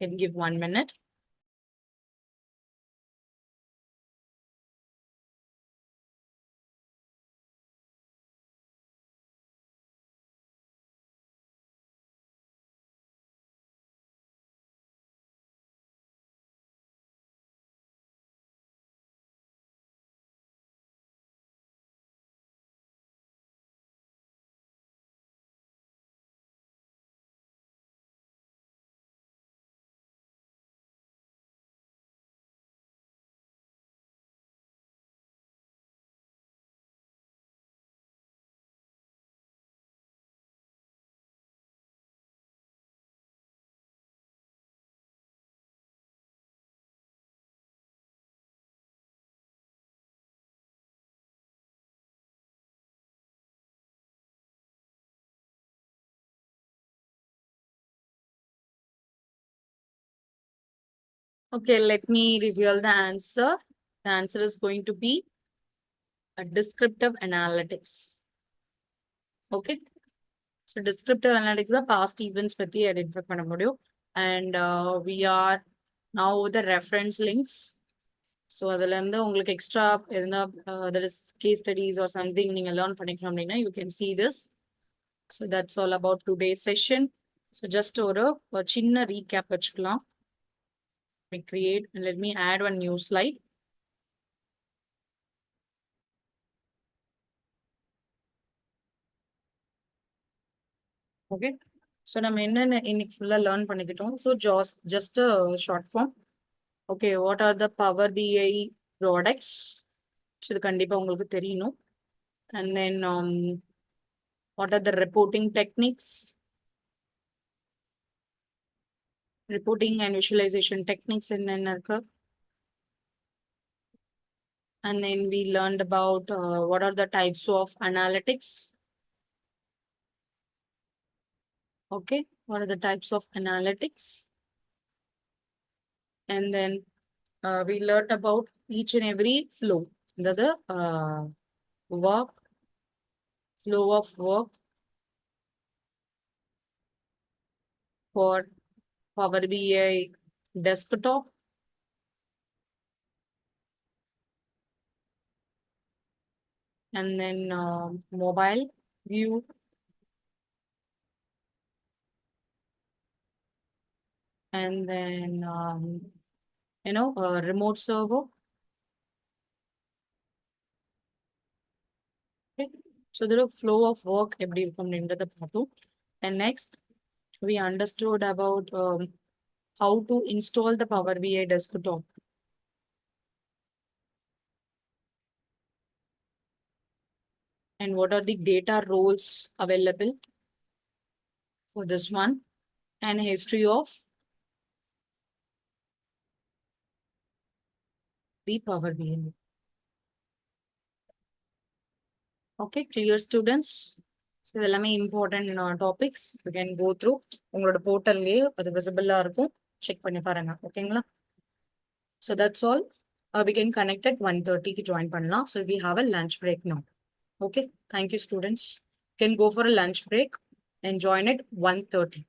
Can give 1 minute. Okay, let me reveal the answer. The answer is going to be a descriptive analytics. Okay. So descriptive analytics are past events பத்தி identify பண்ண முடியும். And we are now the reference links. So அதுல இருந்து உங்களுக்கு extra எதுனா there is case studies or something நீங்க learn பண்ணிக்கணும் அப்படின்னா you can see this. So that's all about today's session. So just ஒரு சின்ன recap வச்சுக்கலாம். We create and let me add one new slide. Okay. So நம்ம என்னென்ன இன்னைக்கு ஃபுல்லா லேர்ன் பண்ணிக்கிட்டோம். So just a short form. Okay, what are the Power BI products? So இது கண்டிப்பா உங்களுக்கு தெரியணும். And then what are the reporting techniques? Reporting and visualization techniques என்னென்ன இருக்கு? And then we learned about what are the types of analytics. Okay, what are the types of analytics? And then we learned about each and every flow. The work, flow of work for Power BI desktop. And then mobile view. And then, remote server. Okay. So the flow of work எப்படி இருக்கும் அப்படின்றத பார்த்தோம். And next, we understood about how to install the Power BI desktop. And what are the data roles available for this one. And history of the Power BI. Okay, clear students. So இதெல்லாமே important topics. You can go through. உங்களோட போர்ட்டல்லே அது விசிபிளா இருக்கும். Check பண்ணி பாருங்க. ஓகேங்களா? So that's all. We can connect at 1:30 க்கு join பண்ணலாம். So we have a lunch break now. Okay, thank you students. You can go for a lunch break and join at 1:30.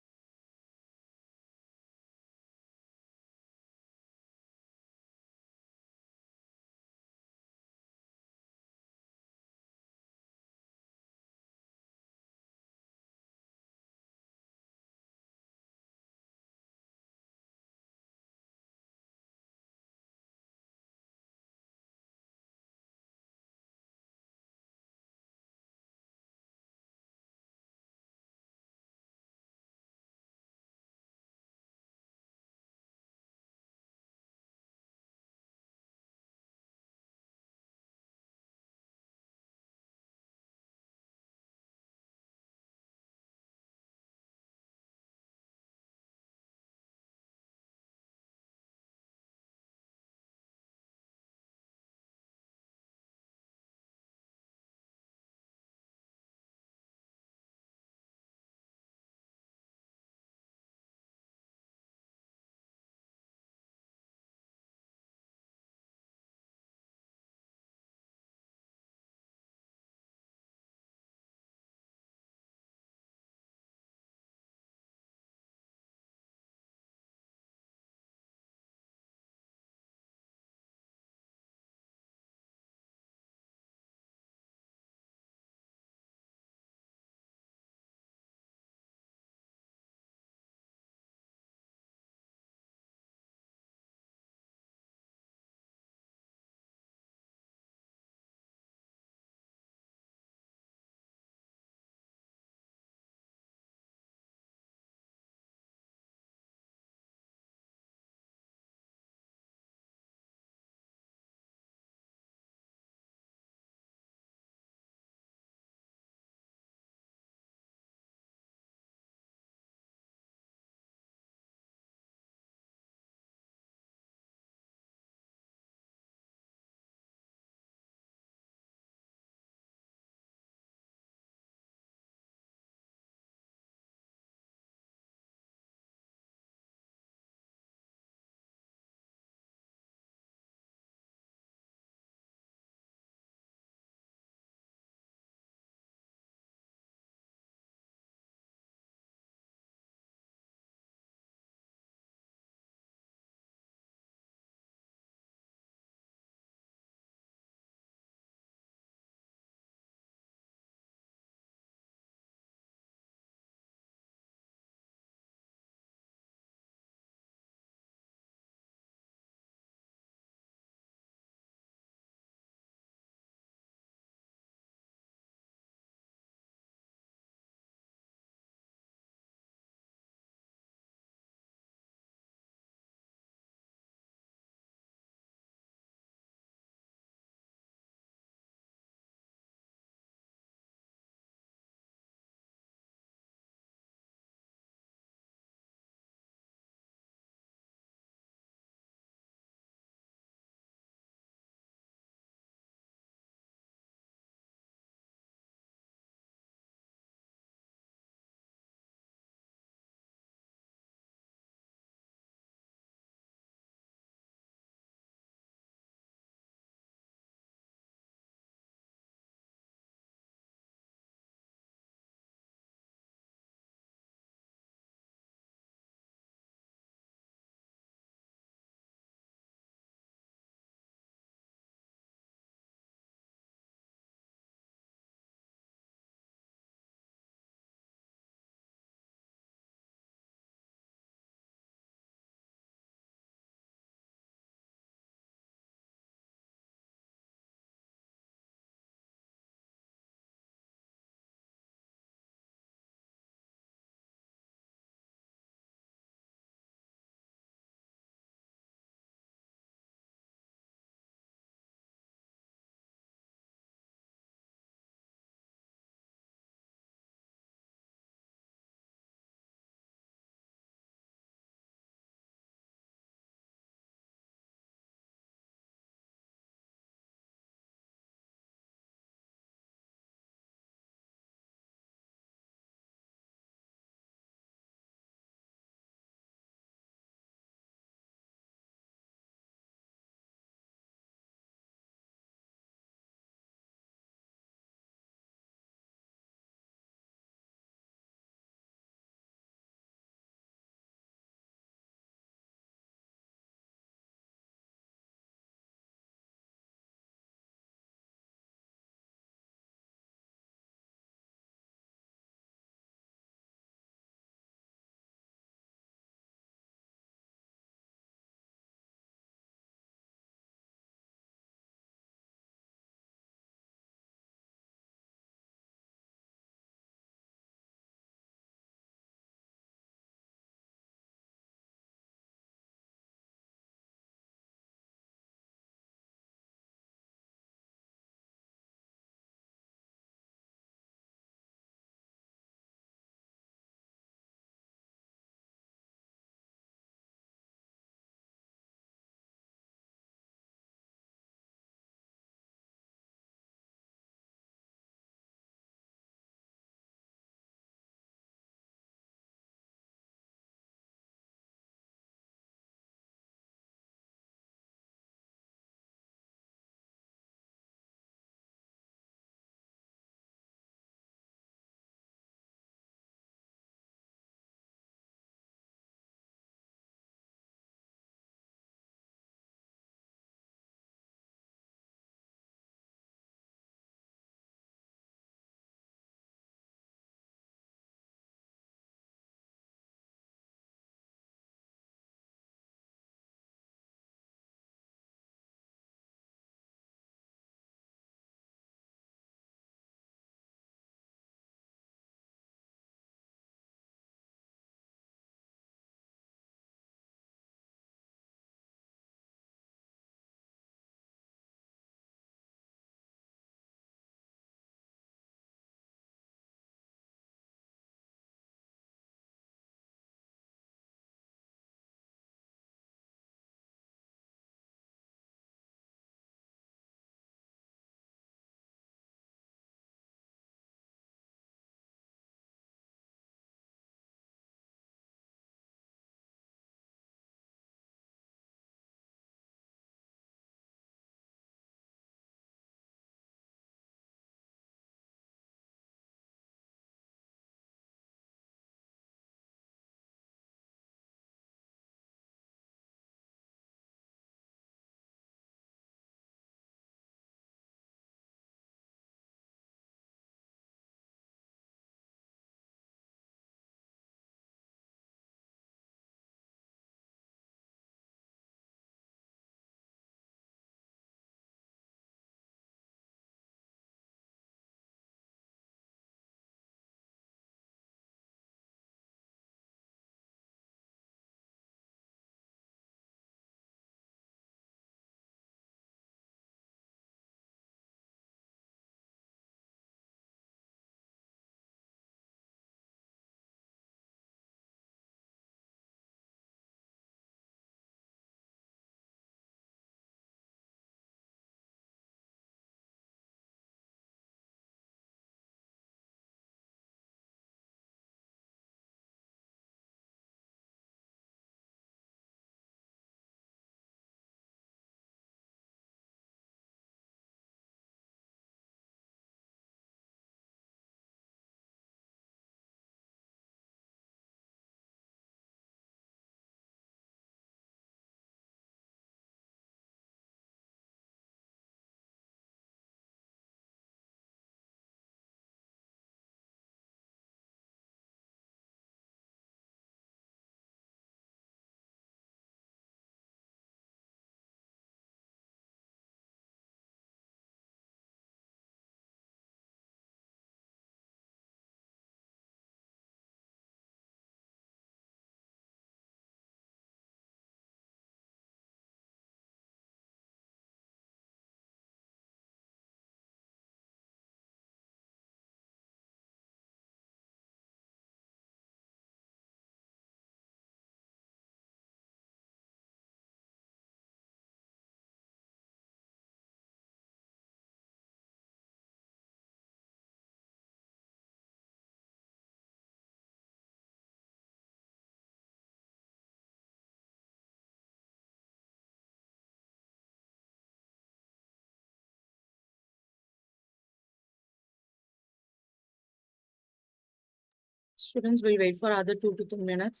Students will wait for other 2 to 3 minutes.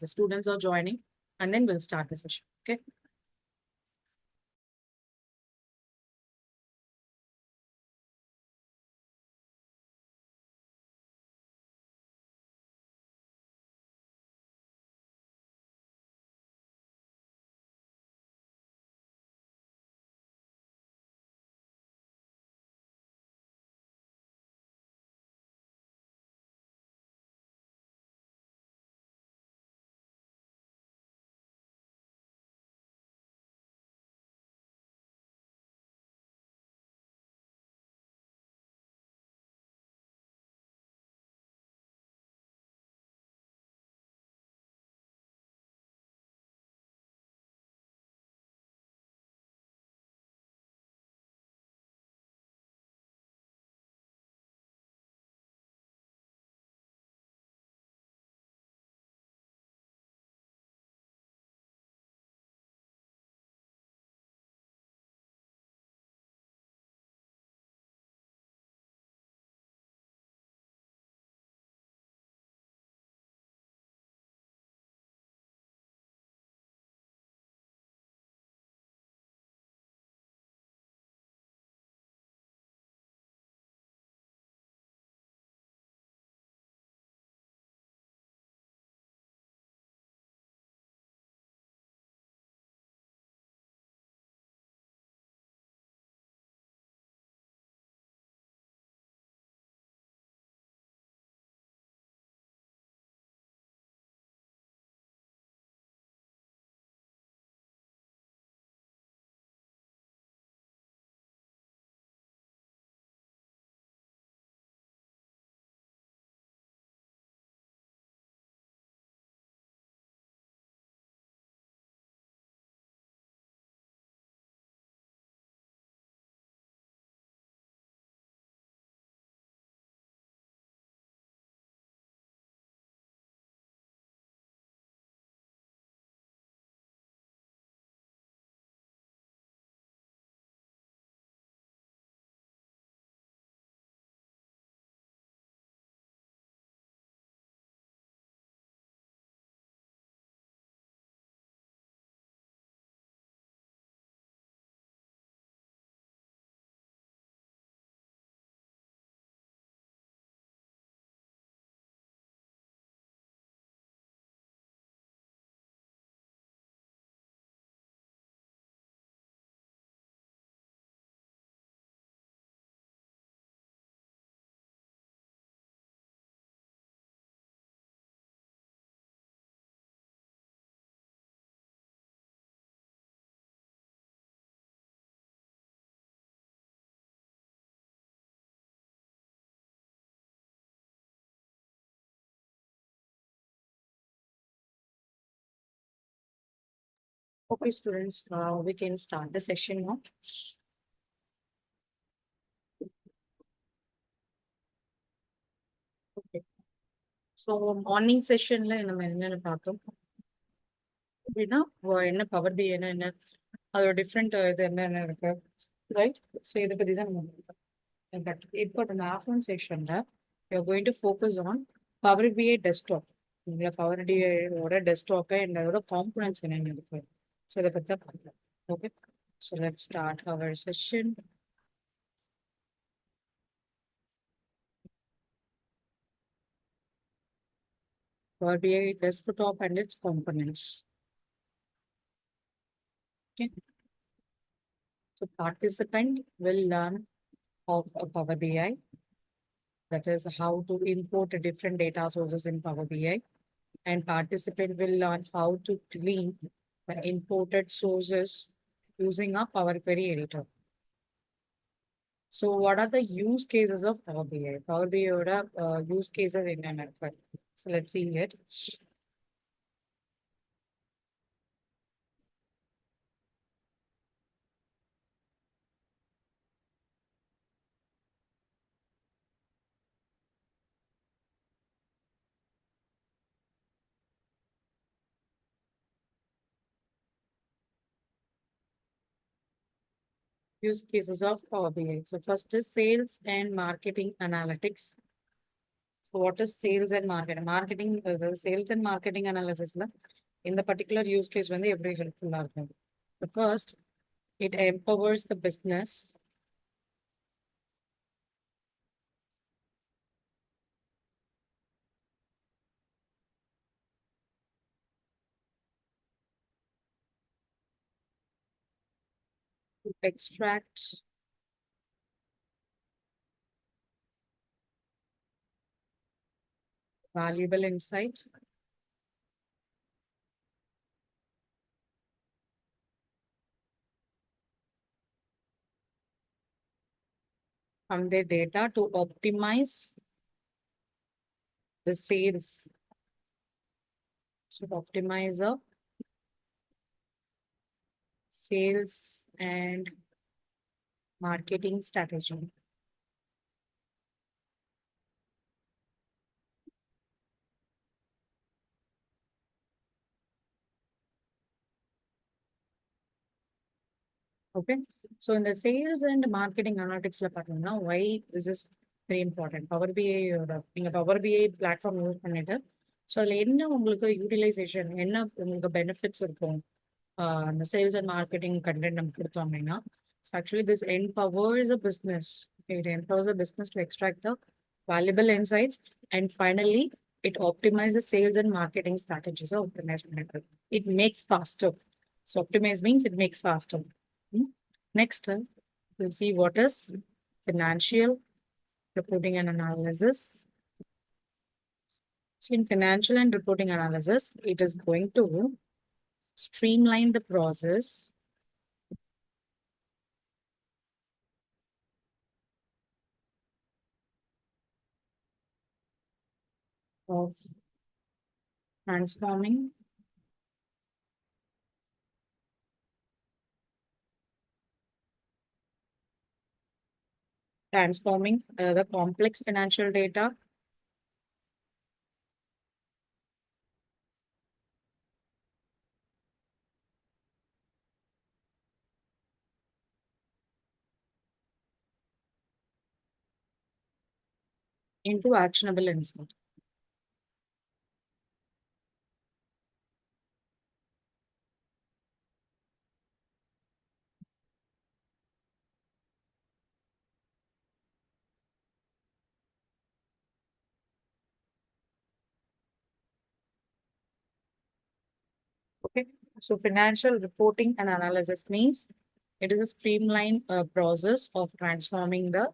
The students are joining, and then we'll start the session. Okay. Okay, students, we can start the session now. Okay. So morning sessionல நம்ம என்னென்ன பார்த்தோம் அப்படின்னா என்ன power B என்ன அதோட different இது என்னென்ன இருக்கு ரைட். ஸோ இதை பத்தி தான் நம்ம பார்த்தோம். பட் இப்போ நம்ம ஆஃப்டர்நூன் செஷன்ல going to focus on power BI desktop. இந்த பவர் பிஐயோட டெஸ்க்டாப்பை அதோட காம்பனன்ட்ஸ் என்னென்ன இருக்கு, ஸோ இதை பற்றி தான் பார்க்கலாம். Okay, so let's start our session. Power BI desktop and its components. Okay. So participant will learn of a Power BI. That is how to import different data sources in Power BI. And participant will learn how to clean the imported sources using a Power Query editor. So what are the use cases of Power BI? Power BI use cases in a network. So let's see it. Use cases of Power BI. So first is sales and marketing analytics. So what is sales and marketing? Marketing, sales and marketing analysis in the particular use case when they every helpful are. The first, it empowers the business to extract valuable insight from their data to optimize the sales. So optimize the sales and marketing strategy. Okay. So in the sales and marketing analytics, now why this is very important. Power BI or Power BI platform use பண்ணிட்டு so அதில் என்ன உங்களுக்கு utilisation என்ன உங்களுக்கு benefits இருக்கும் அந்த sales and marketing content நம்ம கொடுத்தோம் அப்படின்னா so actually this empowers a business. It empowers a business to extract the valuable insights and finally it optimizes sales and marketing strategies. It makes faster. So optimize means it makes faster. Next, we'll see what is financial reporting and analysis. So in financial and reporting analysis, it is going to streamline the process of transforming the complex financial data into actionable insight. Okay, so financial reporting and analysis means it is a streamlined process of transforming the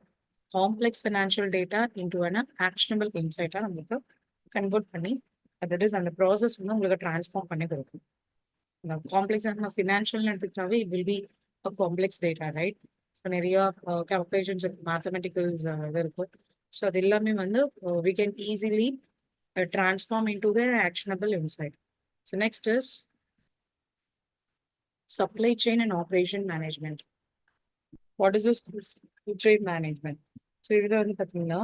complex financial data into an actionable insight. நமக்கு convert பண்ணி that is அந்த process வந்து உங்களுக்கு transform பண்ணி கொடுக்கும். Complex financial எடுத்துக்கிட்டாவே it will be a complex data, right? So நிறைய calculations mathematicals இது இருக்கும். So அது எல்லாமே வந்து we can easily transform into the actionable insight. So next is supply chain and operation management. What is this supply chain management? So இதுல வந்து பாத்தீங்கன்னா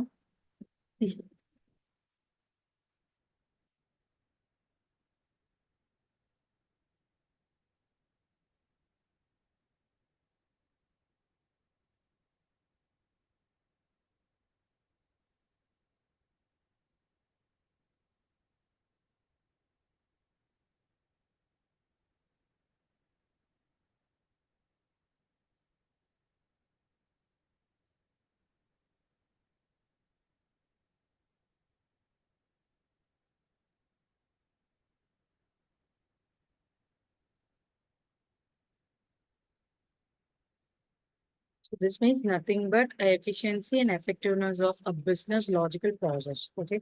so this means nothing but efficiency and effectiveness of a business logical process. Okay.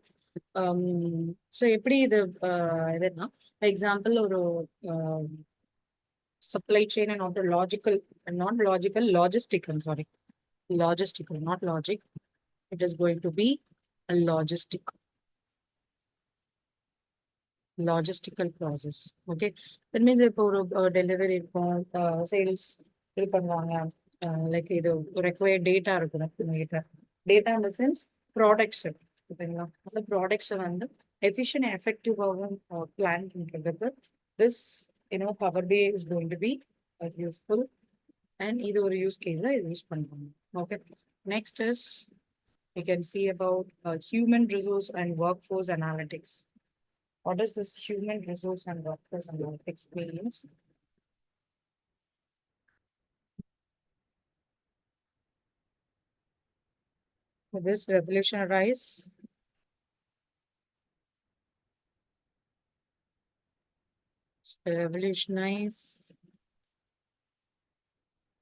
So எப்படி இது இதுன்னா example ஒரு supply chain and not logical, logistical, sorry, logistical, not logic. It is going to be a logistical process. Okay. That means இப்போ ஒரு delivery இருக்கும் sales இது பண்ணுவாங்க like இது required data இருக்கணும் data in the sense products ஓகேங்களா அந்த ப்ராடக்ட்ஸை வந்து எஃபிஷியன்ட் எஃபெக்டிவாகவும் பிளான் பண்ணுறதுக்கு this power B is going to be useful and இது ஒரு யூஸ் கேஸில் இது யூஸ் பண்ணுவாங்க. Okay, next is we can see about human resource and workforce analytics. What does this human resource and workforce analytics means? This revolutionize revolutionize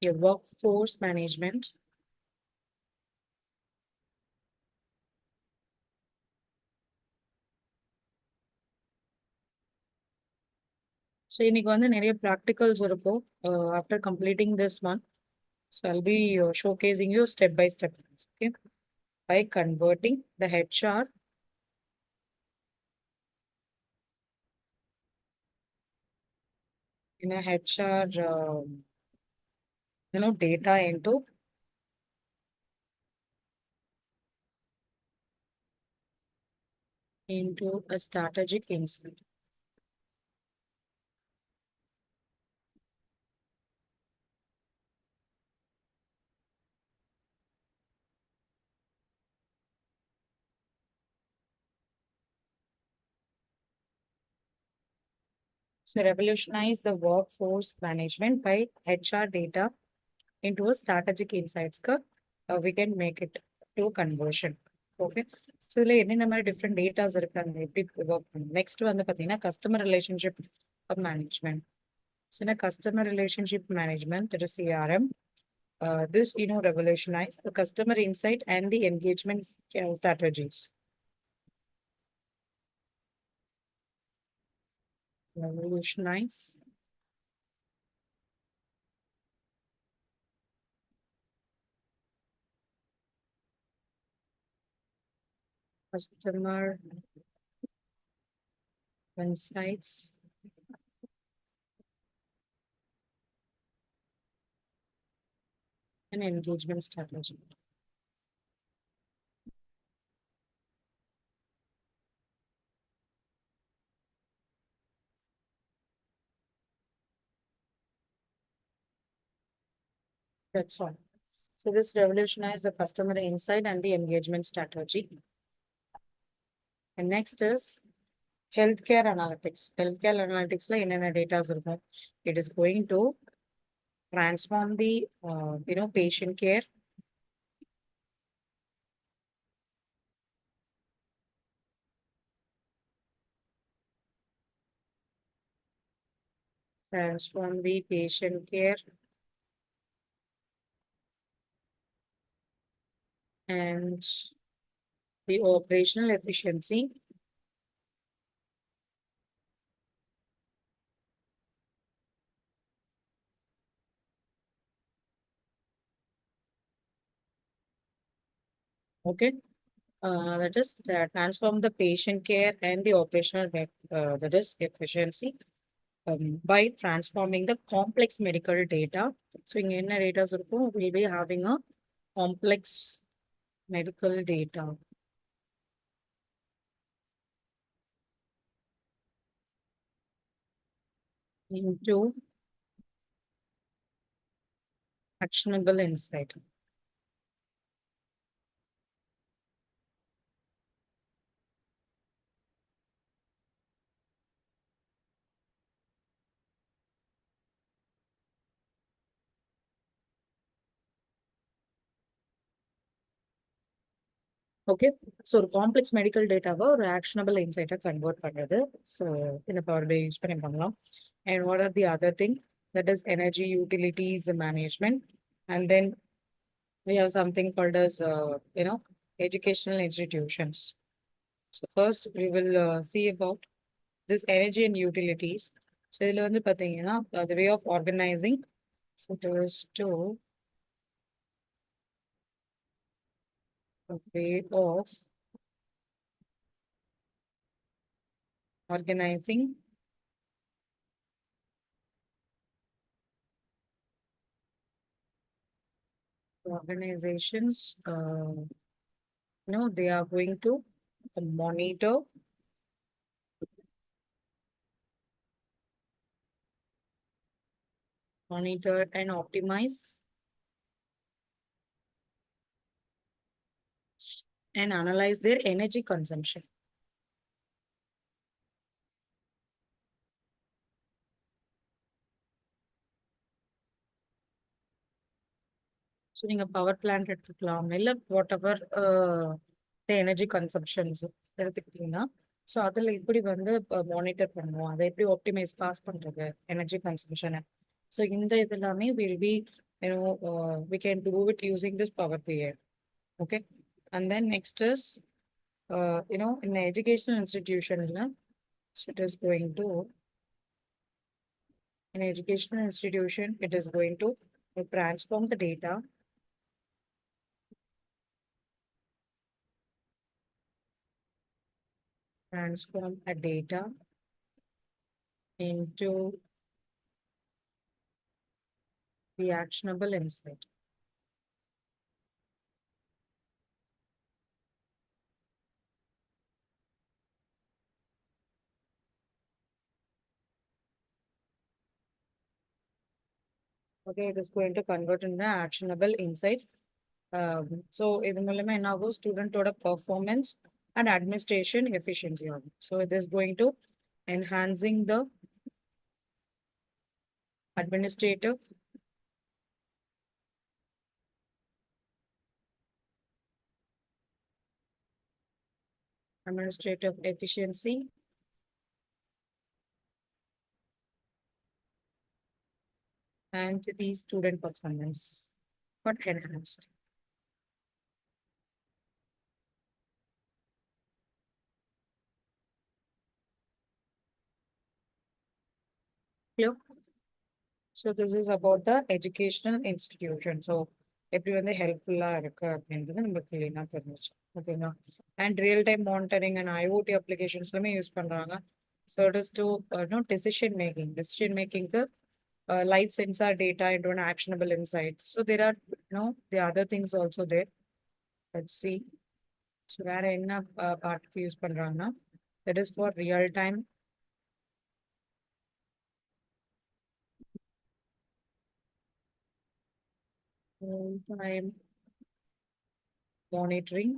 your workforce management. So இன்னைக்கு வந்து நிறைய practicals இருக்கும் after completing this one. So I'll be showcasing you step by step. Okay. By converting the HR in a HR, data into a strategic insight. So revolutionize the workforce management by HR data into a strategic insights. We can make it to conversion. Okay. So இதுல என்னென்ன மாதிரி different datas இருக்கு அந்த எப்படி work பண்ணும். Next வந்து பாத்தீங்கன்னா customer relationship management. So in a customer relationship management, it is CRM. This revolutionize the customer insight and the engagement strategies. Revolutionize customer insights and engagement strategy. That's all. So this revolutionize the customer insight and the engagement strategy. And next is healthcare analytics. Healthcare analytics la என்னென்ன data இருக்கும். It is going to transform the patient care, transform the patient care and the operational efficiency. Okay. That is transform the patient care and the operational that is efficiency by transforming the complex medical data. So in என்ன data இருக்கும், we'll be having a complex medical data into actionable insight. Okay. So ஒரு complex medical data ஒரு actionable insight convert பண்றது. So இந்த Power BI use பண்ணி பண்ணலாம். And what are the other thing? That is energy utilities management. And then we have something called as educational institutions. So first we will see about this energy and utilities. So இதுல வந்து பாத்தீங்கன்னா the way of organizing. So it is to a way of organizing organizations. They are going to monitor and optimize and analyze their energy consumption. So நீங்க power plant எடுத்துக்கலாம் இல்ல whatever energy consumptions எடுத்துக்கிட்டீங்கன்னா ஸோ அதில் எப்படி வந்து monitor பண்ணுவோம் அதை எப்படி ஆப்டிமைஸ் பாஸ் பண்ணுறது எனர்ஜி கன்சம்ஷனை ஸோ இந்த இது எல்லாமே will be you know we can do it using this power BL. Okay, and then next is you know இந்த எஜுகேஷனல் இன்ஸ்டிடியூஷனில் it is going to in educational institution it is going to transform the data transform a data into the actionable insight. Okay, it is going to convert in the actionable insights. So இது மூலமா என்ன ஆகும் ஸ்டூடெண்டோட performance and administration efficiency ஆகும். So it is going to enhancing the administrative efficiency and the student performance got enhanced. Clear? So this is about the educational institution. So எப்படி வந்து ஹெல்ப்ஃபுல்லா இருக்கு அப்படின்றது நமக்கு கிளீனா தெரிஞ்சிச்சு. ஓகேங்களா? And real time monitoring and IoT அப்ளிகேஷன்ஸ்லுமே யூஸ் பண்றாங்க. So it is to decision மேக்கிங்க்கு live sensor data into an actionable insight. So there are the other things also there. Let's see. So வேற என்ன பார்ட்டுக்கு யூஸ் பண்றாங்கன்னா that is for real time monitoring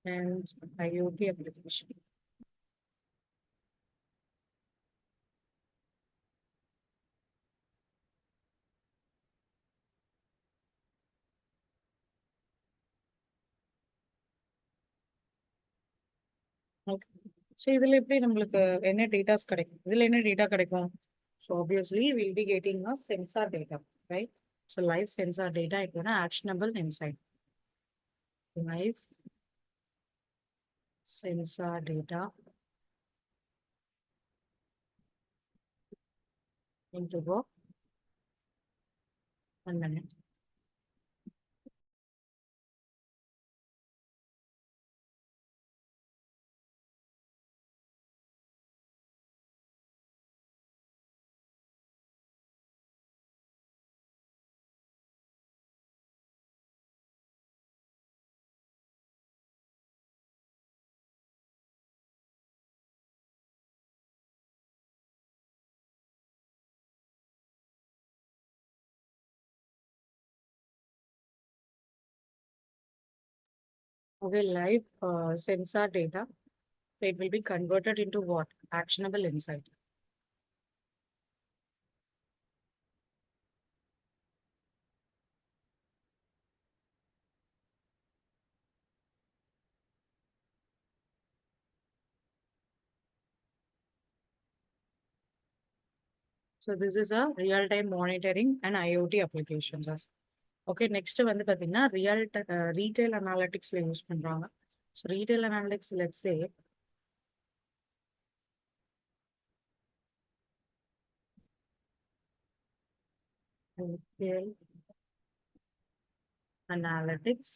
and IoT application. Okay. So இதுல எப்படி நம்மளுக்கு என்ன datas கிடைக்கும் இதுல என்ன டேட்டா கிடைக்கும் so obviously will be getting a sensor data right so live sensor data இப்போ actionable insight live sensor data into work 1 minute. Okay, live sensor data, it will be converted into what? Actionable insight. So this is a real-time monitoring and IoT applications. Okay, next வந்து பாத்தீங்கன்னா retail analyticsல use பண்றாங்க. So retail analytics, let's say retail analytics.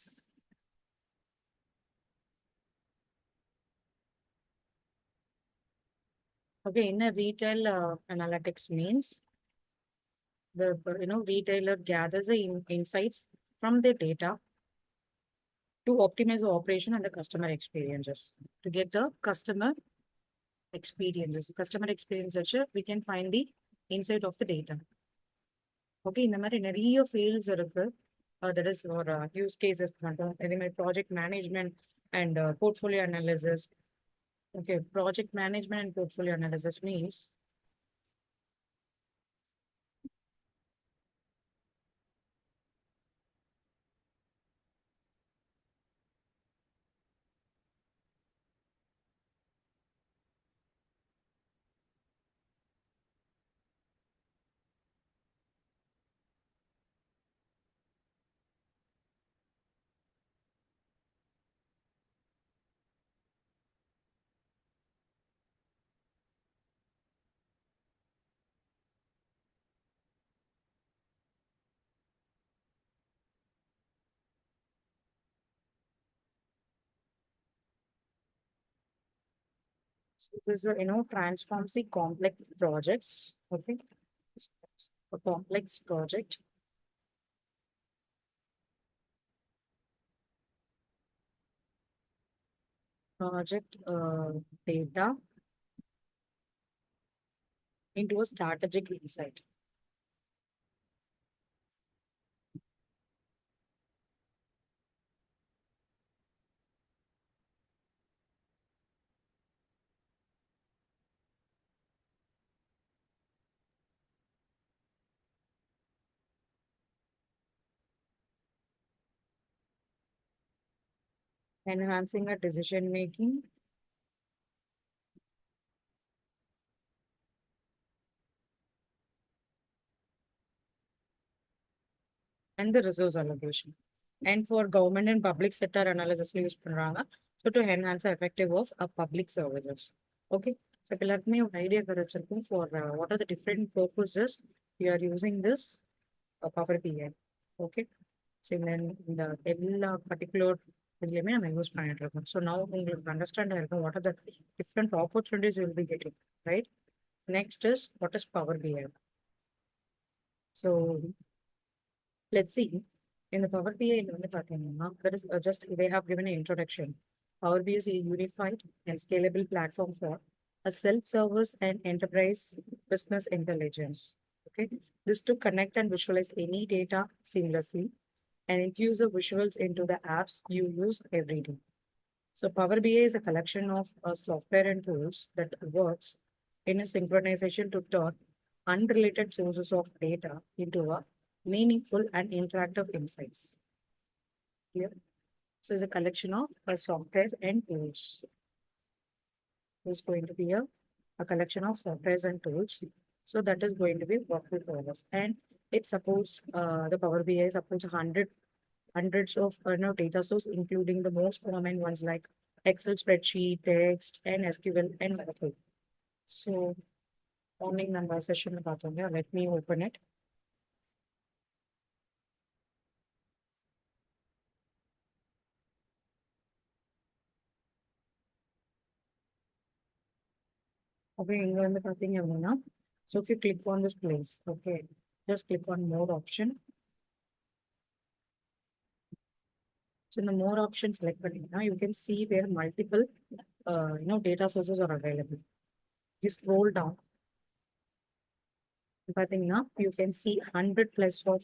Okay, in a retail analytics means the retailer gathers the insights from the data to optimize the operation and the customer experiences to get the customer experiences. Customer experiences, we can find the inside of the data. Okay, இந்த மாதிரி நிறைய fields இருக்கு. That is for use cases மட்டும். இதே மாதிரி project management and portfolio analysis. Okay, project management and portfolio analysis means so this is, transforms the complex projects. Okay, a complex project data into a strategic insight. Enhancing a decision making and the resource allocation. And for government and public sector analysis use பண்றாங்க. So to enhance the effective of public services. Okay. So எல்லாருக்குமே ஒரு idea கிடைச்சிருக்கும் for what are the different purposes we are using this Power BI. Okay. So then இந்த எல்லா particular இதுலயுமே நம்ம use பண்ணிட்டு இருக்கோம். So now உங்களுக்கு understand ஆயிருக்கும் what are the different opportunities you will be getting, right? Next is what is Power BI. So let's see. In the Power BI, that is just they have given an introduction. Power BI is a unified and scalable platform for a self-service and enterprise business intelligence. Okay, this to connect and visualize any data seamlessly and infuse the visuals into the apps you use every day. So Power BI is a collection of software and tools that works in a synchronization to turn unrelated sources of data into a meaningful and interactive insights. Clear? So it's a collection of software and tools. It's going to be a collection of softwares and tools. So that is going to be workflow for us. And it supports the Power BI supports hundreds of data sources, including the most common ones like Excel spreadsheet, text, and SQL and Oracle. So morning number session about let me open it. Okay, இங்க வந்து பாத்தீங்க அப்படின்னா, so if you click on this place, okay, just click on more option. So in the more options select பண்ணீங்கன்னா, you can see there multiple, data sources are available. You scroll down, பாத்தீங்கன்னா, you can see 100 plus of,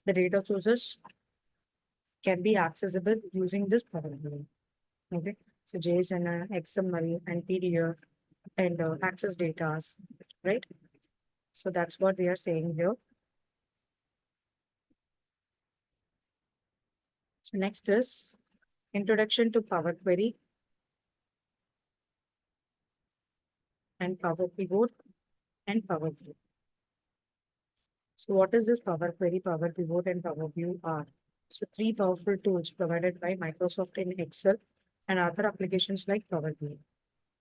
the data sources can be accessible using this Power BI. Okay, so JSON, XML, and PDF, and access data, right? So that's what we are saying here. So next is introduction to Power Query and Power Pivot and Power View. So what is this Power Query, Power Pivot, and Power View are? So three powerful tools provided by Microsoft in Excel and other applications like Power BI.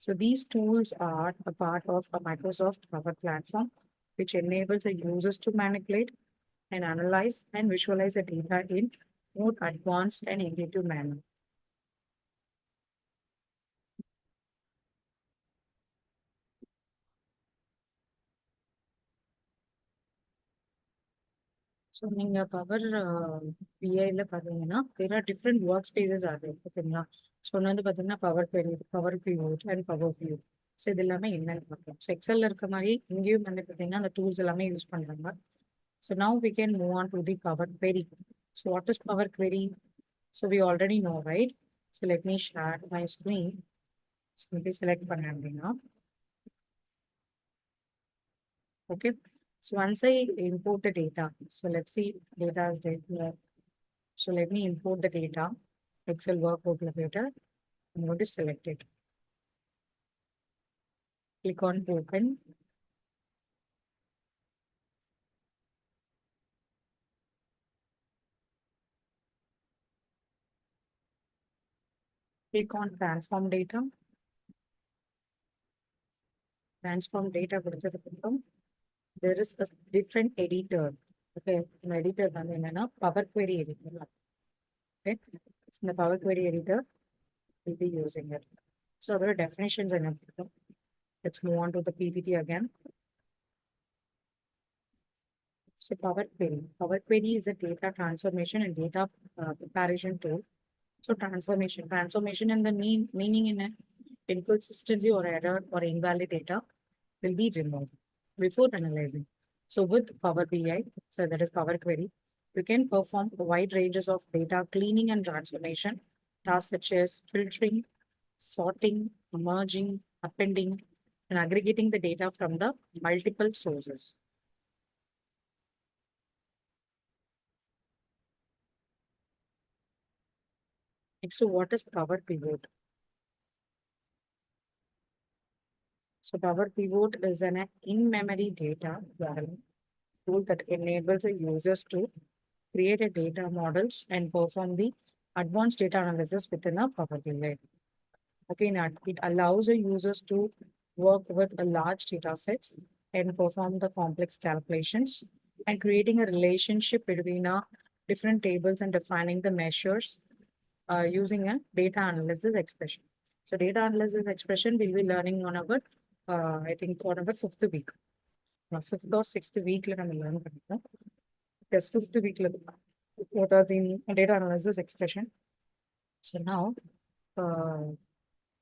So these tools are a part of a Microsoft Power Platform, which enables the users to manipulate and analyze and visualize the data in more advanced and intuitive manner. So நீங்க power பிஐல பாத்தீங்கன்னா there are different workspaces are there. ஓகேங்களா? So வந்து பாத்தீங்கன்னா power query, power pivot and power view. So இது எல்லாமே என்னன்னு பார்க்கலாம். So எக்ஸல்ல இருக்க மாதிரி இங்கேயும் வந்து பார்த்தீங்கன்னா அந்த டூல்ஸ் எல்லாமே யூஸ் பண்ணுறாங்க. So now we can move on to the power query. So what is power query? So we already know, right? So let me share my screen. So இப்படி செலக்ட் பண்ணேன் அப்படின்னா okay. So once I import the data, so let's see data is there here. So let me import the data, Excel workbook locator. I'm going to select it. Click on open. Click on transform data. Transform data கொடுத்ததுக்கப்புறம் there is a different editor. Okay, இந்த editor வந்து என்னன்னா Power Query editor. Okay, இந்த Power Query editor will be using it. So அதோட definitions என்ன இருக்கும்? Let's move on to the PPT again. So Power Query. Power Query is a data transformation and data comparison tool. So transformation in the meaning in inconsistency or error or invalid data will be removed before analyzing. So with Power BI, so that is Power Query, you can perform a wide ranges of data cleaning and transformation tasks such as filtering, sorting, merging, appending, and aggregating the data from the multiple sources. Next, what is Power Pivot? So Power Pivot is an in-memory data tool that enables the users to create a data models and perform the advanced data analysis within a Power BI. Okay, now it allows the users to work with a large data sets and perform the complex calculations and creating a relationship between different tables and defining the measures using a data analysis expression. So data analysis expression we'll be learning on our, I think on our 5th week. 5th or 6th week நம்ம learn பண்ணிக்கலாம். Yes, 5th week what are the data analysis expression. So now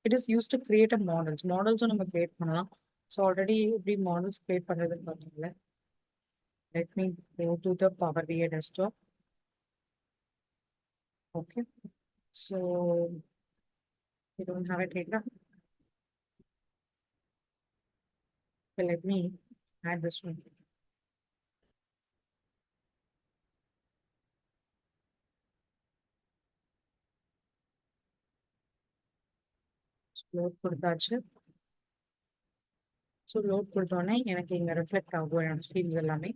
it is used to create a models. Models நம்ம create பண்ணலாம். So already எப்படி models create பண்றதுன்னு பார்த்தீங்களா? Let me go to the Power BI desktop. Okay. So we don't have a data. So let me add this one. Load கொடுத்தாச்சு. So load கொடுத்தோன்னே எனக்கு இங்கே reflect ஆகும் என்னோட ஃபீல்ட்ஸ் எல்லாமே.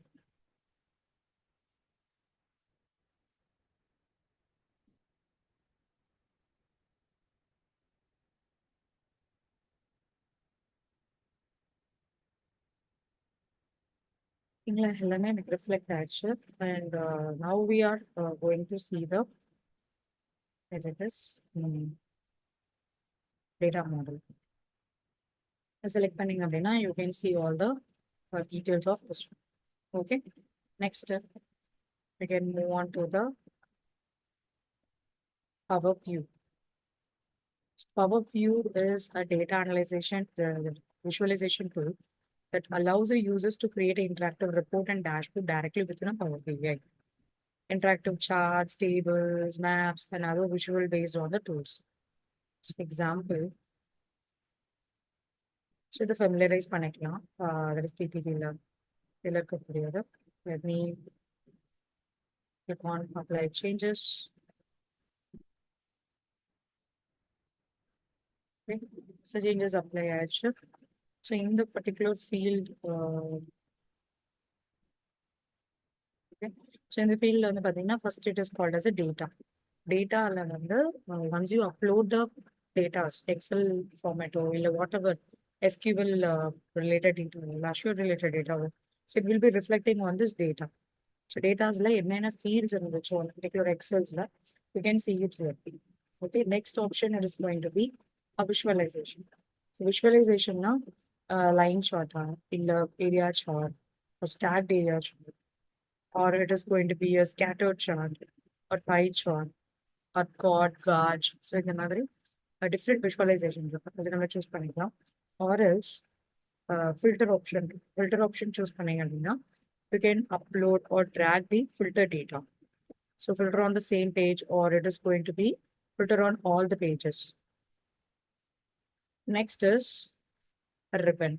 இங்கே எல்லாமே எனக்கு ரிஃப்ளெக்ட் ஆயிடுச்சு. And now we are going to see the data model. Select பண்ணிங்க அப்படின்னா you can see all the details of this one. Okay, next step we can move on to the Power View. Power View is a data analyzation visualization tool that allows the users to create an interactive report and dashboard directly within a Power BI. Interactive charts, tables, maps, and other visual based on the tools. So example, so the familiarize பண்ணிக்கலாம். That is PPT இதில் இருக்கக்கூடியது. Let me click on apply changes. Okay. So changes apply ஆயிடுச்சு. So in the particular field, okay. So in the field வந்து பார்த்தீங்கன்னா first it is called as a data. Dataல வந்து once you upload the data, Excel format or whatever SQL related data, Azure related data, so it will be reflecting on this data. So datasல என்னென்ன fields இருந்துச்சோ அந்த particular Excelல you can see it here. Okay, next option it is going to be a visualization. So visualization na line chart இல்ல area chart or stacked area chart, or it is going to be a scattered chart or pie chart or chord gauge. So இந்த மாதிரி different visualization இருக்கு. அது நம்ம choose பண்ணிக்கலாம். or else filter option choose பண்ணீங்க அப்படின்னா you can upload or drag the filter data. So filter on the same page or it is going to be filter on all the pages. Next is a ribbon.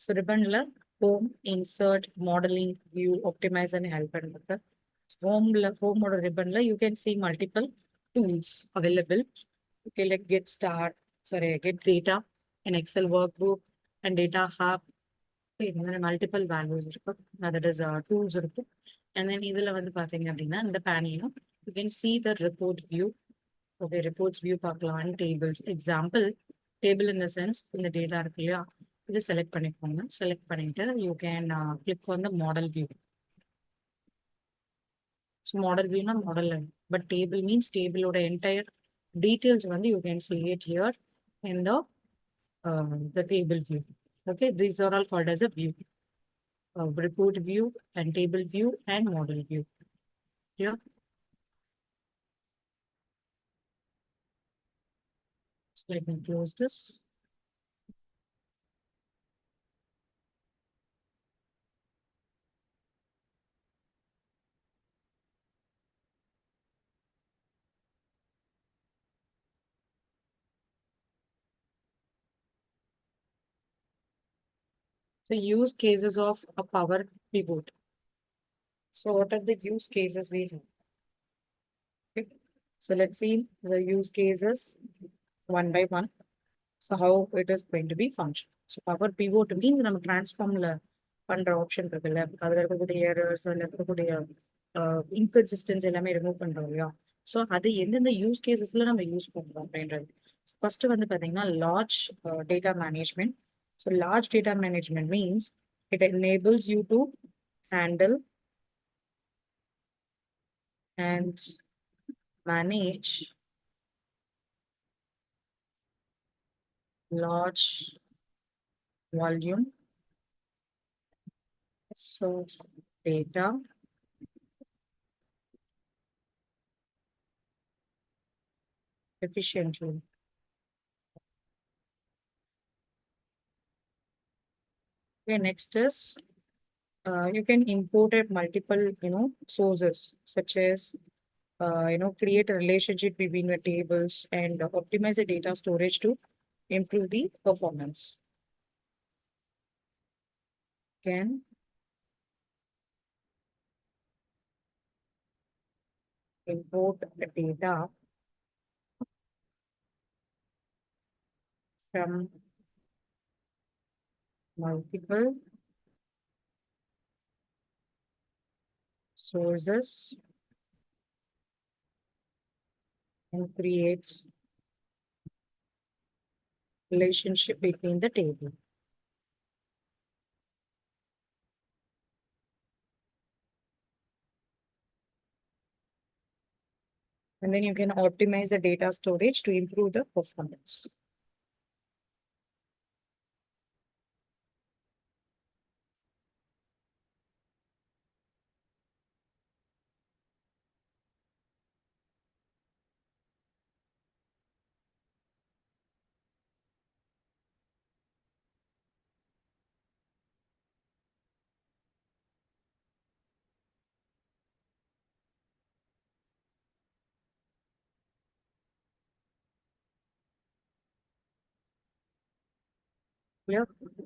So ribbon la home, insert, modeling, view, optimize and help and home or ribbon la you can see multiple tools available. Okay, like get data, an Excel workbook and data hub. Okay, multiple values that is tools and then இதுல வந்து பாத்தீங்க அப்படின்னா இந்த panel you can see the report view. Okay, reports view பார்க்கலாம் and tables. Example, table in the sense இந்த data இருக்கு இல்லையா இது select பண்ணிக்கோங்க. Select பண்ணிட்டு you can click on the model view. So model view na model line, but table means table ஓட entire details வந்து you can see it here in the table view. Okay, these are all called as a view. Report view and table view and model view. Yeah. So let me close this. So use cases of a power pivot. So what are the use cases we have? Okay. So let's see the use cases one by one. So how it is going to be function. So power pivot means நம்ம transformல பண்ற option இருக்குல்ல அதுல இருக்கக்கூடிய errors அதுல இருக்கக்கூடிய inconsistency எல்லாமே remove பண்றோம் இல்லையா ஸோ அது எந்தெந்த யூஸ் கேசஸ்ல நம்ம யூஸ் பண்றோம் அப்படின்றது ஃபர்ஸ்ட் வந்து பாத்தீங்கன்னா large data management. So large data management means it enables you to handle and manage large volume so data efficiently. Okay, next is you can import at multiple sources such as create a relationship between the tables and optimize the data storage to improve the performance. Can import the data from multiple sources and create relationship between the table. And then you can optimize the data storage to improve the performance. Yeah,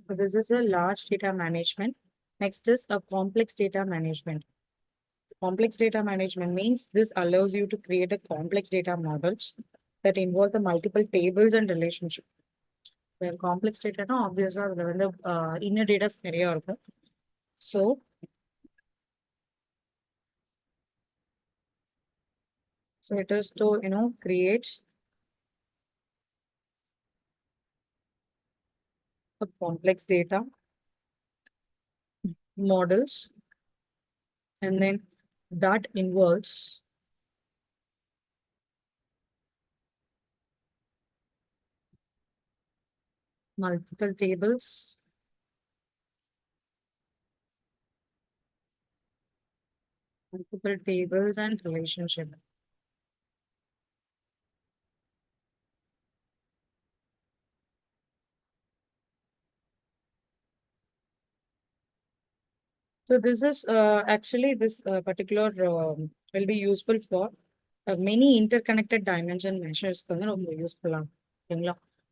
so this is a large data management. Next is a complex data management. Complex data management means this allows you to create a complex data models that involve the multiple tables and relationship. Well, complex data na obviously the inner data நிறைய so it is to create a complex data models and then that involves multiple tables and relationship. So this is actually this particular will be useful for many interconnected dimension measures. Useful.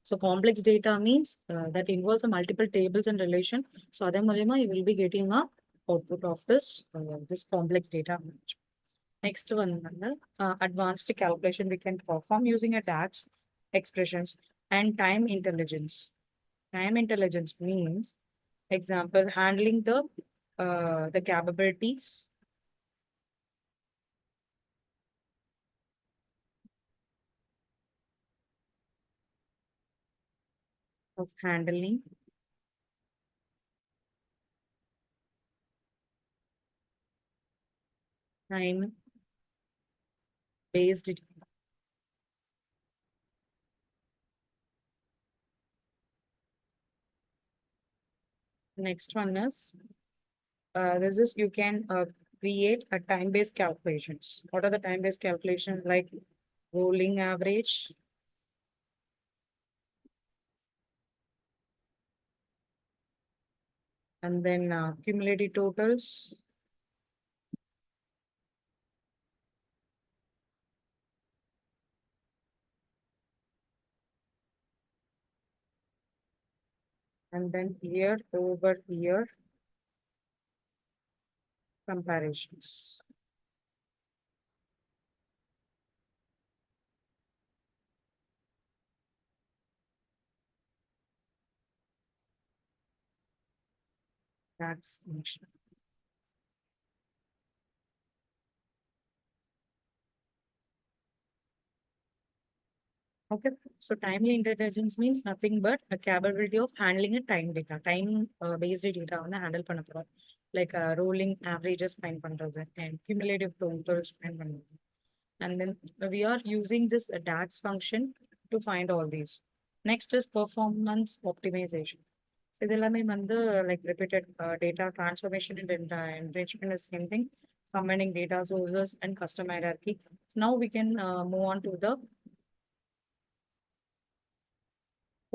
So complex data means that involves a multiple tables and relation. So அதே மூலமா you will be getting a output of this complex data. Next one, advanced calculation we can perform using a DAX expressions and time intelligence. Time intelligence means, example, handling the capabilities of handling time based. Next one is this is you can create a time based calculations. What are the time based calculations? Like rolling average, and then cumulative totals, and then year over year comparisons. That's function. Okay, so timely intelligence means nothing but a capability of handling a time based data on the handle பண்ண like rolling averages find பண்றது and cumulative totals find பண்றது. And then we are using this DAX function to find all these. Next is performance optimization. So இதெல்லாமே வந்து like repeated data transformation and enrichment is same thing, combining data sources and custom hierarchy. So now we can move on to the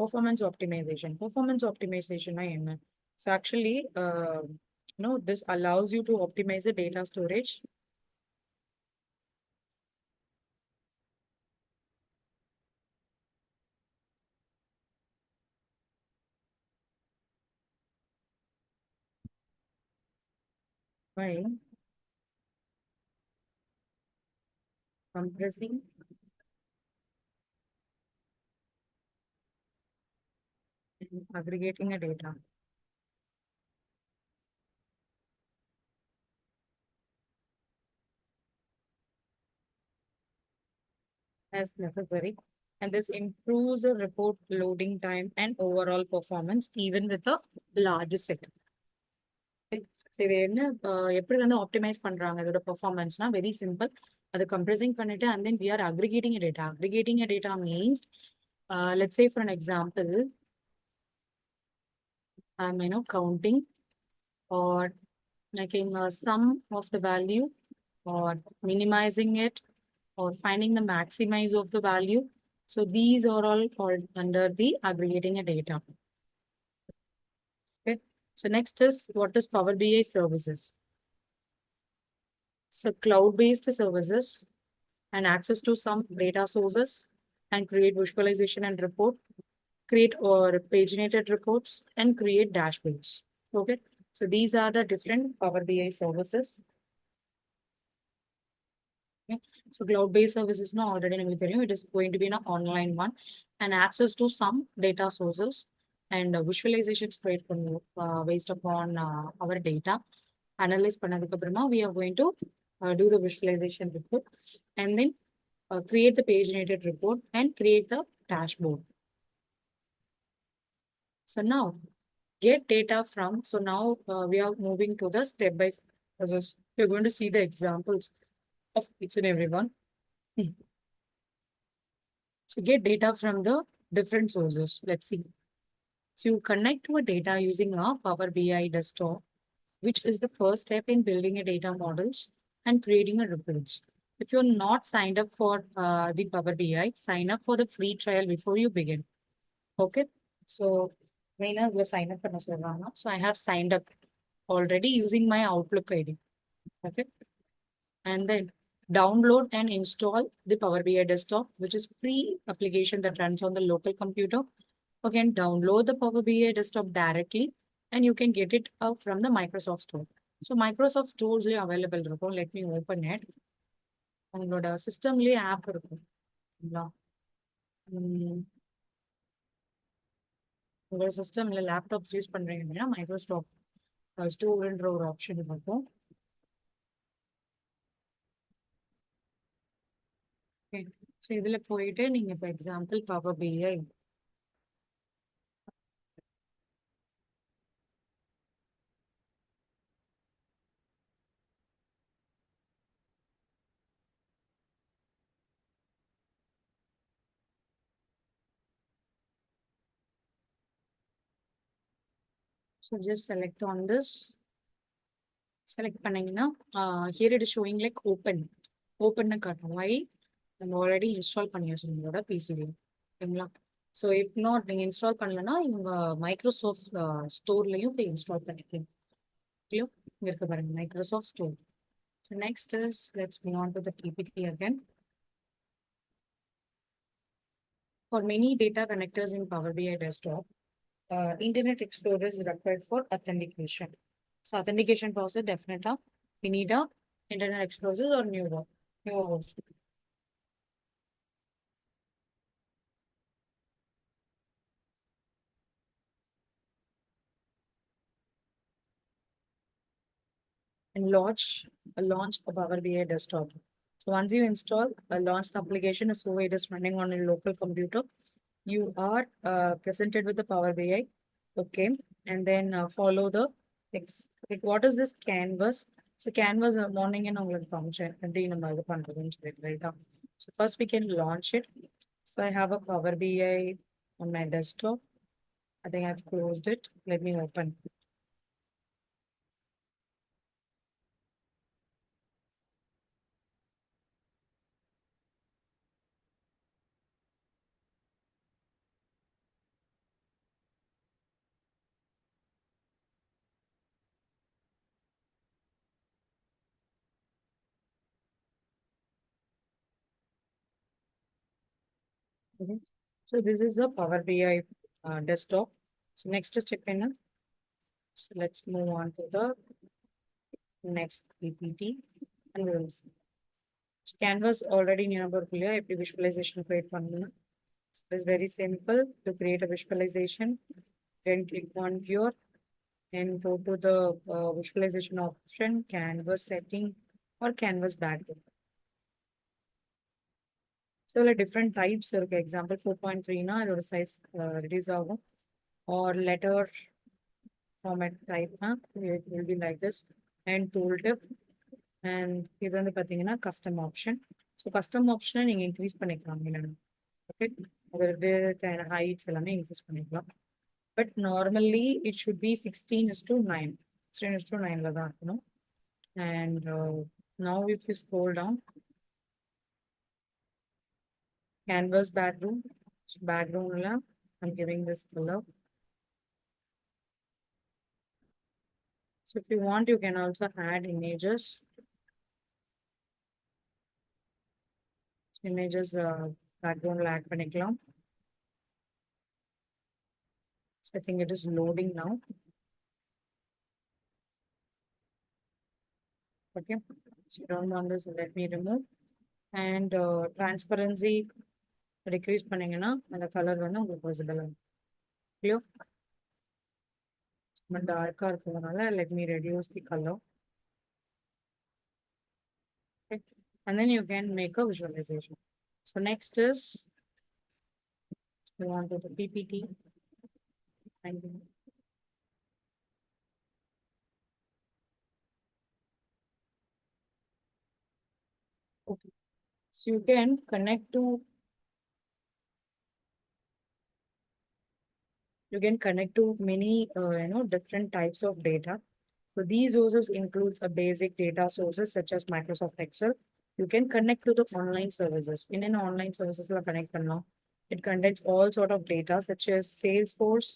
performance optimization. Performance optimization na என்ன? So actually, this allows you to optimize the data storage by compressing and aggregating a data as necessary. And this improves the report loading time and overall performance, even with a large set. So இது என்ன எப்படி வந்து optimise பண்றாங்க இதோட பெர்ஃபார்மன்ஸ்னா very simple. அது compressing பண்ணிட்டு and then we are aggregating a data. Aggregating a data means let's say for an example, I'm counting or making a sum of the value or minimizing it or finding the maximize of the value. So these are all called under the aggregating a data. Okay. So next is what is Power BI services. So cloud-based services and access to some data sources and create visualization and report, create or paginated reports and create dashboards. Okay. So these are the different Power BI services. Okay. So cloud-based services now already it is going to be an online one and access to some data sources and visualizations create based upon our data. Analyze பண்ணதுக்கு அப்புறமா we are going to do the visualization report and then create the paginated report and create the dashboard. So now get data from, so now we are moving to the step by step. We're going to see the examples of each and every one. So get data from the different sources. Let's see. So you connect to a data using a Power BI desktop, which is the first step in building a data models and creating a reports. If you're not signed up for the Power BI, sign up for the free trial before you begin. Okay. So Reina will sign up for Nasrana. So I have signed up. already using my Outlook ID. Okay. And then download and install the Power BI desktop, which is free application that runs on the local computer. You can download the Power BI desktop directly and you can get it from the Microsoft Store. So Microsoft Stores available. Let me open it. உங்களோட சிஸ்டம்லயே app இருக்கும். உங்களோட சிஸ்டம்ல laptops use பண்றீங்க அப்படின்னா Microsoft ஸ்டோர்ன்ற ஒரு option இருக்கும். So இதுல போயிட்டு நீங்க இப்போ example power PI So just select on this. Select பண்ணீங்கன்னா here it is showing like open காட்டும். Why? நம்ம ஆல்ரெடி இன்ஸ்டால் பண்ணி வச்சிருந்தோட பிசிவி. ஓகேங்களா? ஸோ இஃப் நாட் நீங்க இன்ஸ்டால் பண்ணலன்னா இவங்க மைக்ரோசாஃப்ட் ஸ்டோர்லையும் போய் இன்ஸ்டால் பண்ணிக்கலாம். ஓகே, இங்க இருக்க பாருங்க Microsoft store. So next is let's move on to the PPT again. For many data connectors in Power BI desktop, Internet Explorer is required for authentication. So authentication process definitely we need a Internet Explorer or new host. And launch a Power BI desktop. So once you install, launch the application, so it is running on a local computer. You are presented with the Power BI, okay, and then follow the text. Like what is this canvas? So canvas morning and உங்களுக்கு function எப்படி நம்ம இது பண்றதுன்னு சொல்லிட்டு ரைட்டா. So first we can launch it. So I have a Power BI on my desktop. I think I've closed it. Let me open. Okay. So this is a Power BI desktop. So next step in. So let's move on to the next PPT and we will see. So Canvas already number clear. Visualization create one. So it's very simple to create a visualization. Then click on viewer and go to the visualization option, Canvas setting or Canvas background. So like different types. For example, 4.3 na or size reduce or letter format type na it will be like this, and tooltip, and இது வந்து பாத்தீங்கன்னா custom option. So custom option நீங்க increase பண்ணிக்கலாம். Okay, அதோட width and heights எல்லாமே increase பண்ணிக்கலாம். But normally it should be 16:9. 16:9 ல தான் இருக்கணும். And now if you scroll down, canvas background, so background la I'm giving this color. So if you want, you can also add images. Images background la add பண்ணிக்கலாம். So I think it is loading now. Okay, so you don't want this, let me remove. And transparency decrease பண்ணீங்கன்னா அந்த colour வந்து உங்களுக்கு visible ஆகும். Clear? But dark இருக்கிறதுனால let me reduce the color. Okay, and then you can make a visualization. So next is we want to the PPT. And okay, so you can connect to many different types of data. So these sources includes a basic data sources such as Microsoft Excel. You can connect to the online services. In an online services la connect பண்ணலாம். It contains all sort of data such as Salesforce,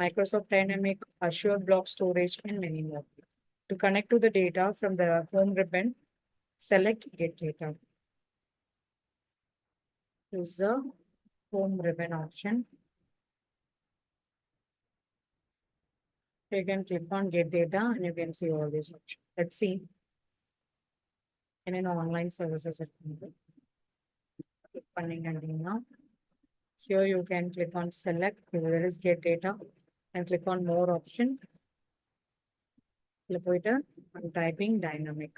Microsoft Dynamic, Azure Blob Storage, and many more. To connect to the data from the home ribbon, select Get Data. This is the home ribbon option. You can click on Get Data and you can see all these options. Let's see. In an online services click பண்ணீங்க அப்படின்னா, here you can click on select, there is Get Data, and click on more option. I'm typing dynamic.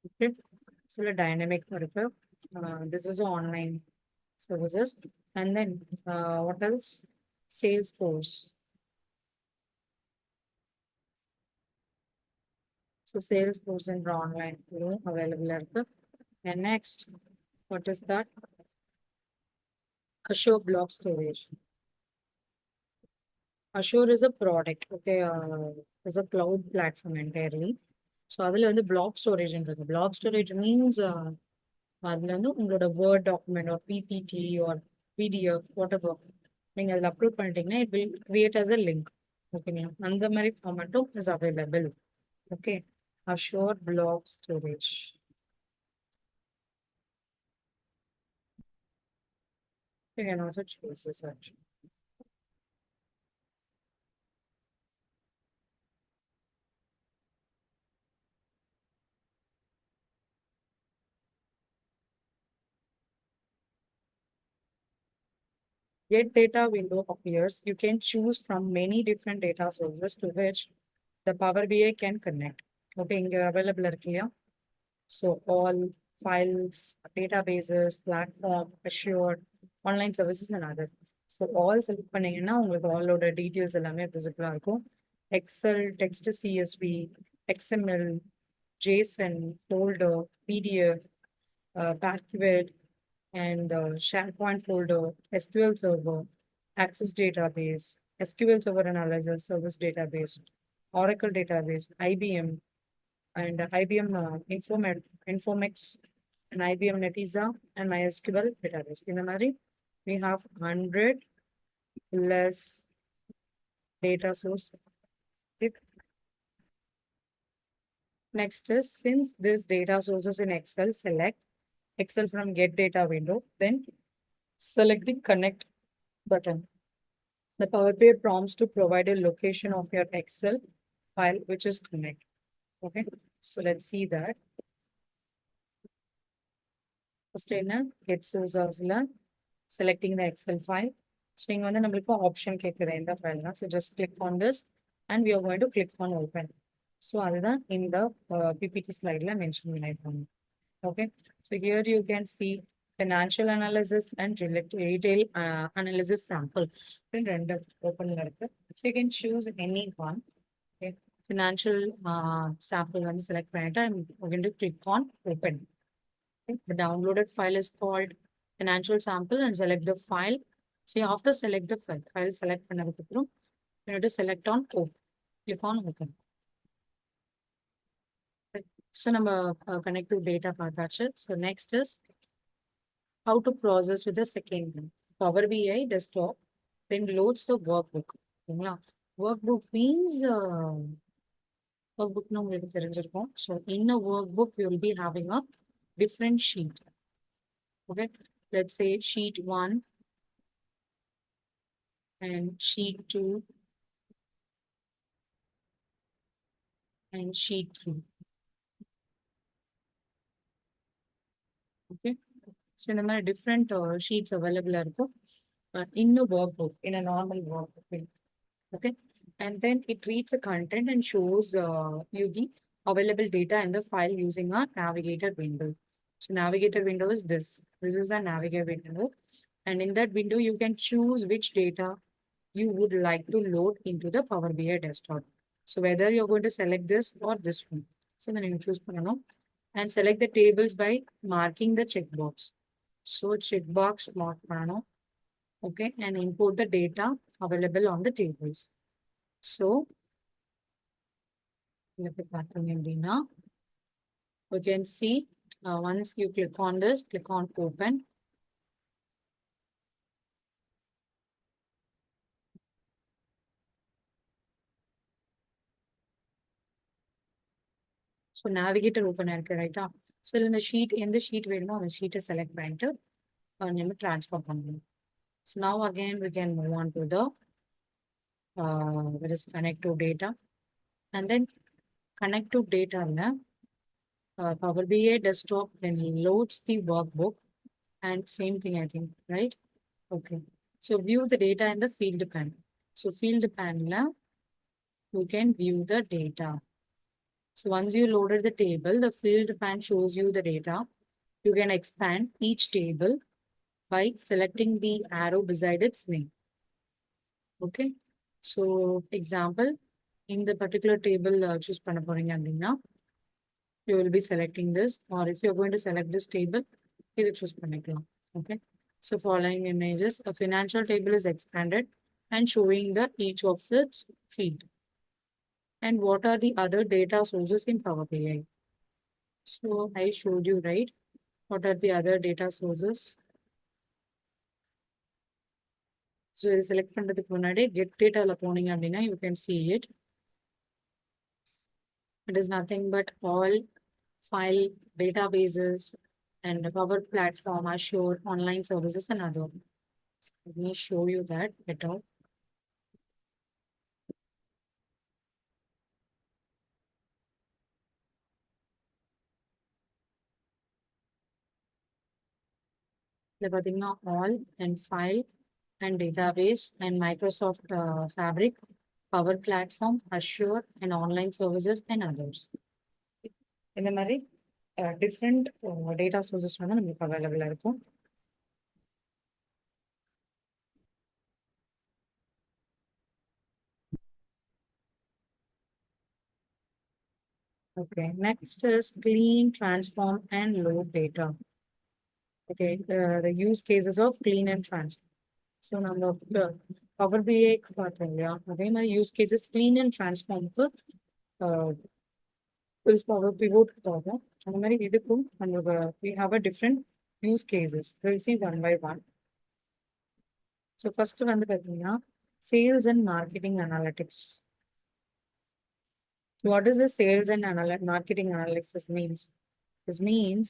Okay, so the dynamic this is online services, and then what else? Salesforce. So Salesforce and online available. And next, what is that? Azure Blob Storage. Azure is a product, okay, is a cloud platform entirely. So அதில் வந்து blob storageன்றது. Blob storage means அதில் வந்து உங்களோட Word document or PPT or PDF, whatever, நீங்கள் அதில் upload பண்ணிட்டீங்கன்னா it will create as a link. ஓகேங்களா, அந்த மாதிரி ஃபார்மேட்டும் is available. Okay, Azure Blob Storage. You can also choose this option. Get data window appears. You can choose from many different data sources to which the Power BI can connect. Okay, available here. So all files, databases, platform, assured, online services and other. So all select பண்ணீங்கன்னா உங்களுக்கு all details எல்லாமே visible இருக்கும். Excel, text CSV, XML, JSON, folder, PDF, Parquet, and SharePoint folder, SQL Server, Access Database, SQL Server Analysis, Service Database, Oracle Database, IBM, and IBM Informix, and IBM Netezza, and MySQL Database. In the Mari, we have 100 less data source. Next is, since this data sources in Excel, select Excel from Get Data window, then select the Connect button. The Power BI prompts to provide a location of your Excel file, which is Connect. Okay, so let's see that. First, Get Source selecting the Excel file. So, you have option in the file. So, just click on this and we are going to click on Open. So, that's in the PPT slide mentioned. Okay, so here you can see financial analysis and retail analysis sample. Open. So you can choose any one. Okay, financial sample and select parameter. I'm going to click on open. Okay. The downloaded file is called financial sample and select the file. So you have to select the file select you have to select on open. Click on open. So நம்ம connect to data பார்த்தாச்சு. So next is how to process with the second one. Power BI desktop then loads the workbook. Workbook means workbook no உங்களுக்கு தெரிஞ்சிருக்கும். So in a workbook you will be having a different sheet. Okay, let's say sheet 1 and sheet 2 and sheet 3. Okay, so in the different sheets available in a workbook, in a normal workbook. Okay, and then it reads the content and shows you the available data in the file using a navigator window. So navigator window is this. This is a navigator window, and in that window you can choose which data you would like to load into the Power BI desktop. So whether you're going to select this or this one. So then you choose and select the tables by marking the checkbox. So checkbox mark okay, and import the data available on the tables. So we can see once you click on this, click on open. So navigator open ஆயிருக்கு ரைட்டா. So இந்த sheet எந்த sheet வேணுமோ அந்த ஷீட்டை select பண்ணிட்டு நம்ம transfer பண்ணணும். So now again we can move on to the that is connect to data, and then connect to data Power BI desktop then loads the workbook, and same thing I think, right? Okay. So view the data in the field panel. So field panel you can view the data. So once you loaded the table, the field pan shows you the data. You can expand each table by selecting the arrow beside its name. Okay. So example, in the particular table choose பண்ண போறீங்க அப்படின்னா you will be selecting this, or if you're going to select this table, இது choose பண்ணிக்கலாம். Okay. So following images, a financial table is expanded and showing the each of its field. And what are the other data sources in Power BI? So I showed you, right? What are the other data sources? So இது select பண்றதுக்கு முன்னாடி get dataல போனீங்க அப்படின்னா you can see it. It is nothing but all file databases and Power Platform, Azure, online services and other. Let me show you that better. இதுல பாத்தீங்கன்னா all and file and database and Microsoft Fabric, Power Platform, Azure and online services and others. இந்த மாதிரி different data sources வந்து நம்மளுக்கு அவைலபிளா இருக்கும். Okay, next is clean, transform and load data. Okay, the use cases of clean and transform. So நம்ம power பிஐக்கு பார்த்தோம் இல்லையா, அதே மாதிரி யூஸ் கேசஸ் கிளீன் அண்ட் டிரான்ஸ்ஃபார்முக்கு பவர் பிவோட் பார்த்தோம். அந்த மாதிரி இதுக்கும் நம்மளோட we have a different use cases. We'll see one by one. So first வந்து பார்த்தீங்கன்னா sales and marketing analytics. What is the sales and marketing analysis means? This means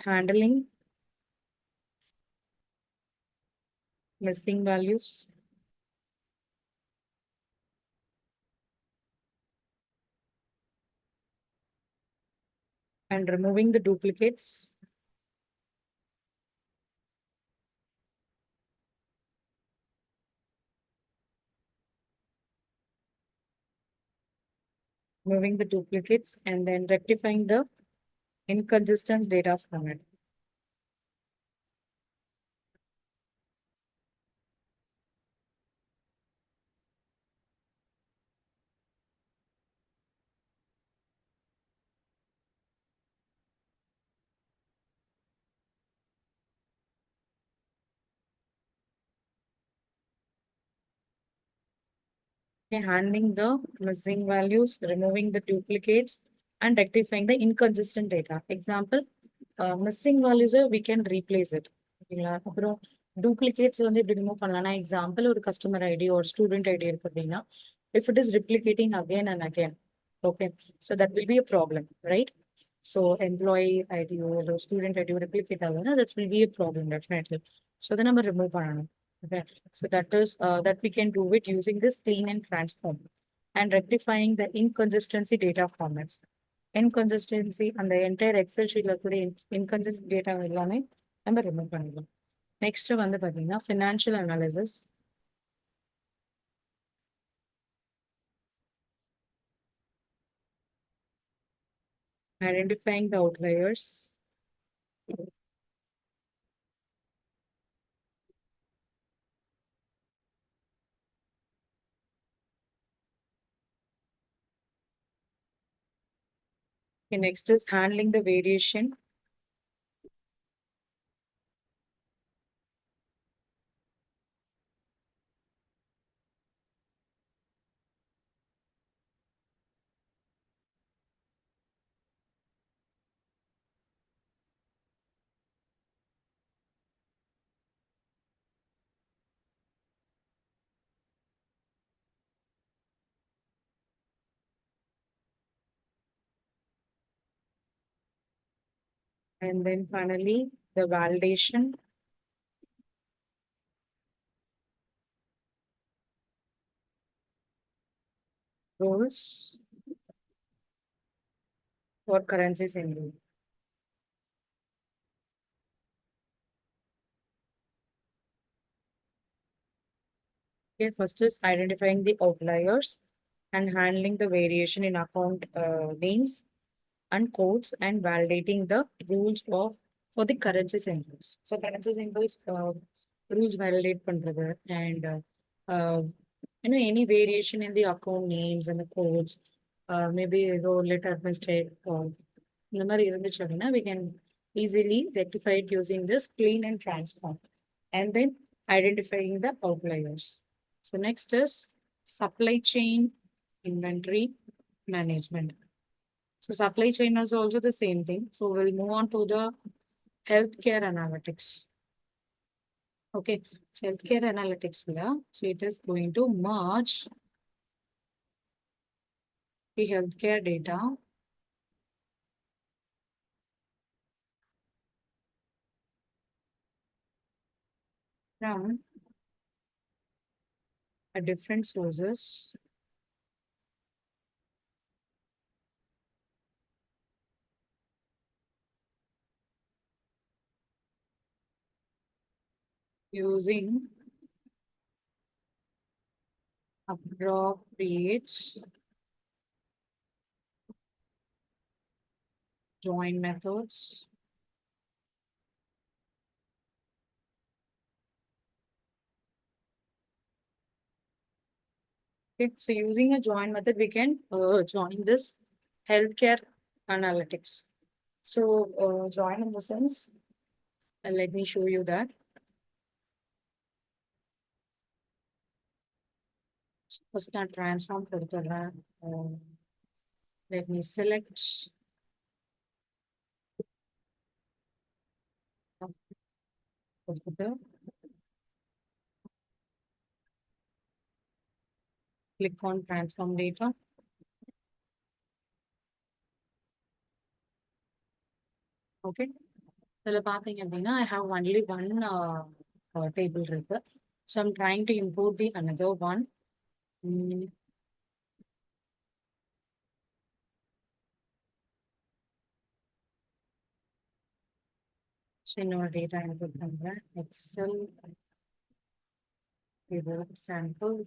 handling missing values, and removing the duplicates, and then rectifying the inconsistent data format. Okay, handling the missing values, removing the duplicates, and rectifying the inconsistent data. Example, missing values we can replace it. ஓகேங்களா, அப்புறம் duplicates வந்து எப்படி remove பண்ணலாம்னா, example ஒரு customer ID ஒரு student ID இருக்கு அப்படின்னா, if it is replicating again and again, okay, so that will be a problem, right? So employee ID or student ID replicate ஆகுதுன்னா that will be a problem definitely. So அதை நம்ம remove பண்ணணும். Okay, so that is that we can do it using this clean and transform and rectifying the inconsistency data formats. Inconsistency and the entire Excel sheet inconsistent data எல்லாமே நம்ம remove பண்ணிடலாம். Next வந்து பாத்தீங்கன்னா financial analysis. Identifying the outliers. Okay, next is handling the variation. And then finally, the validation rules for currencies in India. Okay, first is identifying the outliers and handling the variation in account names and codes and validating the rules of for the currency symbols. So currency symbols rules validate பண்றது and uh, any variation in the account names and the codes, maybe ஏதோ letter mistake இந்த மாதிரி இருந்துச்சு அப்படின்னா we can easily rectify it using this clean and transform and then identifying the outliers. So next is supply chain inventory management. So supply chain is also the same thing. So we'll move on to the healthcare analytics. Okay, so healthcare analytics here. So it is going to merge the healthcare data from different sources using appropriate join methods. Okay, so using a join method, we can join this healthcare analytics. So join in the sense, let me show you that. First, நான் transform கொடுத்துடுறேன். Let me select. கொடுத்துட்டு click on transform data. Okay. இதில் பார்த்தீங்க அப்படின்னா I have only one table இருக்கு. So I'm trying to import the another one. So இன்னொரு data input பண்றேன். Excel table sample.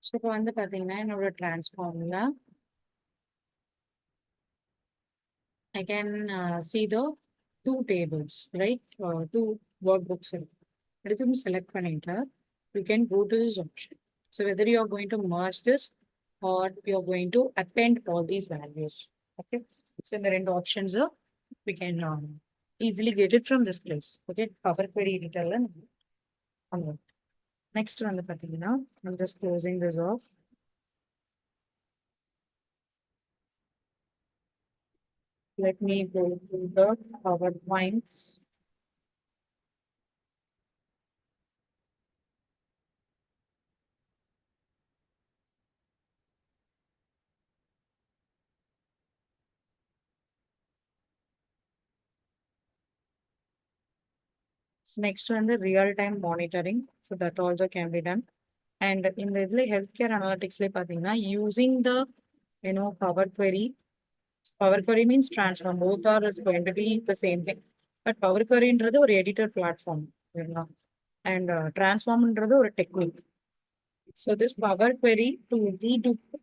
So இப்போ வந்து பார்த்தீங்கன்னா என்னோட transformல I can see the two tables, right? Two workbooks. Everything select பண்ணிட்டு you can go to this option. So whether you are going to merge this or you are going to append all these values. Okay. So in the end options are we can easily get it from this place. Okay. Power query editor. Next one the பார்த்தீங்கன்னா I'm just closing this off. Let me go to the PowerPoint. So next one the real-time monitoring. So that also can be done. And in the healthcare analytics பார்த்தீங்கன்னா using the Power Query. Power Query means transform. Both are is going to be the same thing. But Power Query ன்றது ஒரு editor platform. And transform ன்றது ஒரு technique. So this Power Query to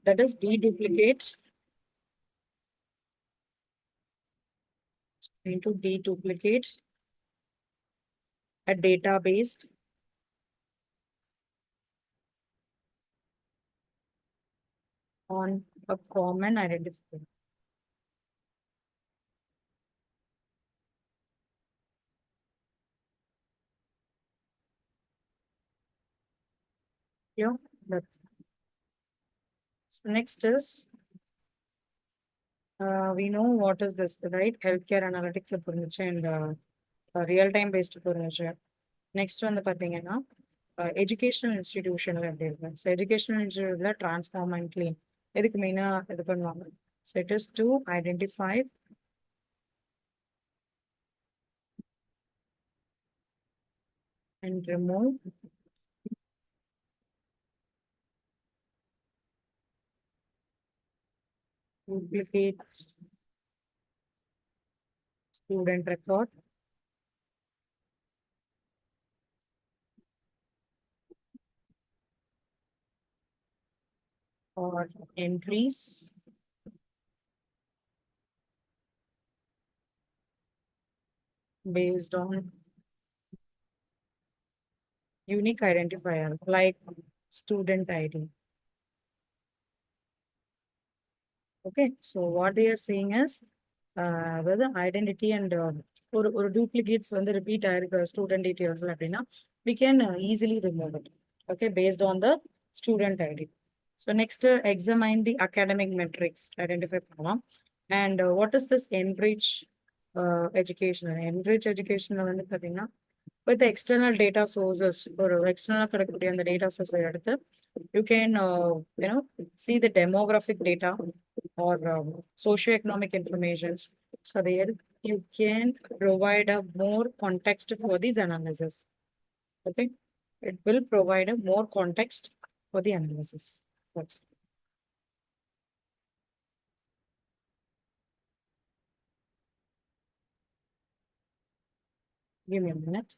that is deduplicate into deduplicate a database on a common identifier. Yeah. So next is we know what is this, right? Healthcare analytics and real time based. Next one the பார்த்தீங்கன்னா educational institution so educational institution transform and clean எதுக்கு மெயினா இது பண்ணுவாங்க. So it is to identify and remove duplicate student record or entries based on unique identifier like student ID. Okay, so what they are saying is whether identity and or duplicates when the repeat student details we can easily remove it. Okay, based on the student ID. So next, examine the academic metrics identify பண்ணலாம். And what is this enrich education? Enrich education வந்து பாத்தீங்கன்னா with the external data sources or external கிடைக்கக்கூடிய அந்த data sources எடுத்து you can see the demographic data or socioeconomic informations. So there you can provide a more context for this analysis. Okay, it will provide a more context for the analysis. That's give me a minute.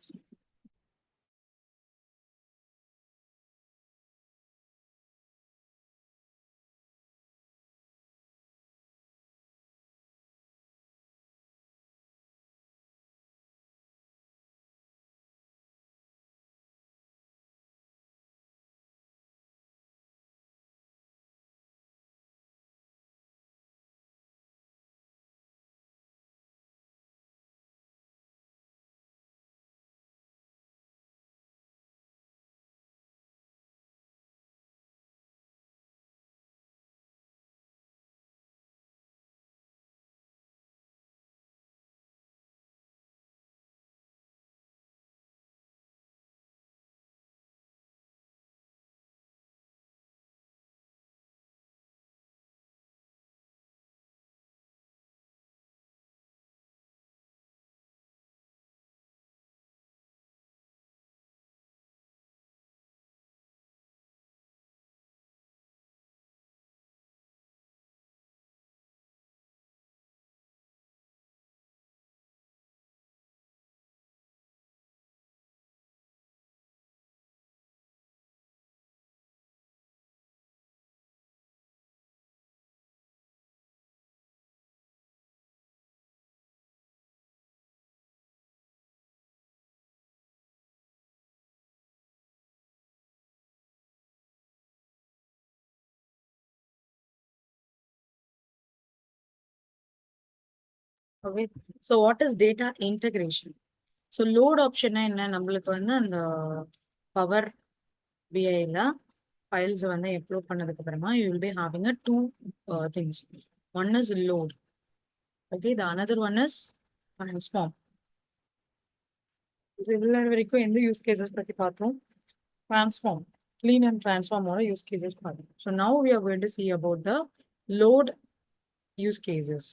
Okay, so what is data integration? So load option என்ன நம்மளுக்கு வந்து அந்த power பிஐல files வந்து upload பண்ணதுக்கு அப்புறமா you will be having a two things. One is load. Okay, the another one is transform. So இவ்வளவு வரைக்கும் எந்த யூஸ் கேசஸ் பத்தி பார்த்தோம்? Transform, clean and transform ஓட யூஸ் கேசஸ் பார்த்தோம். So now we are going to see about the load use cases.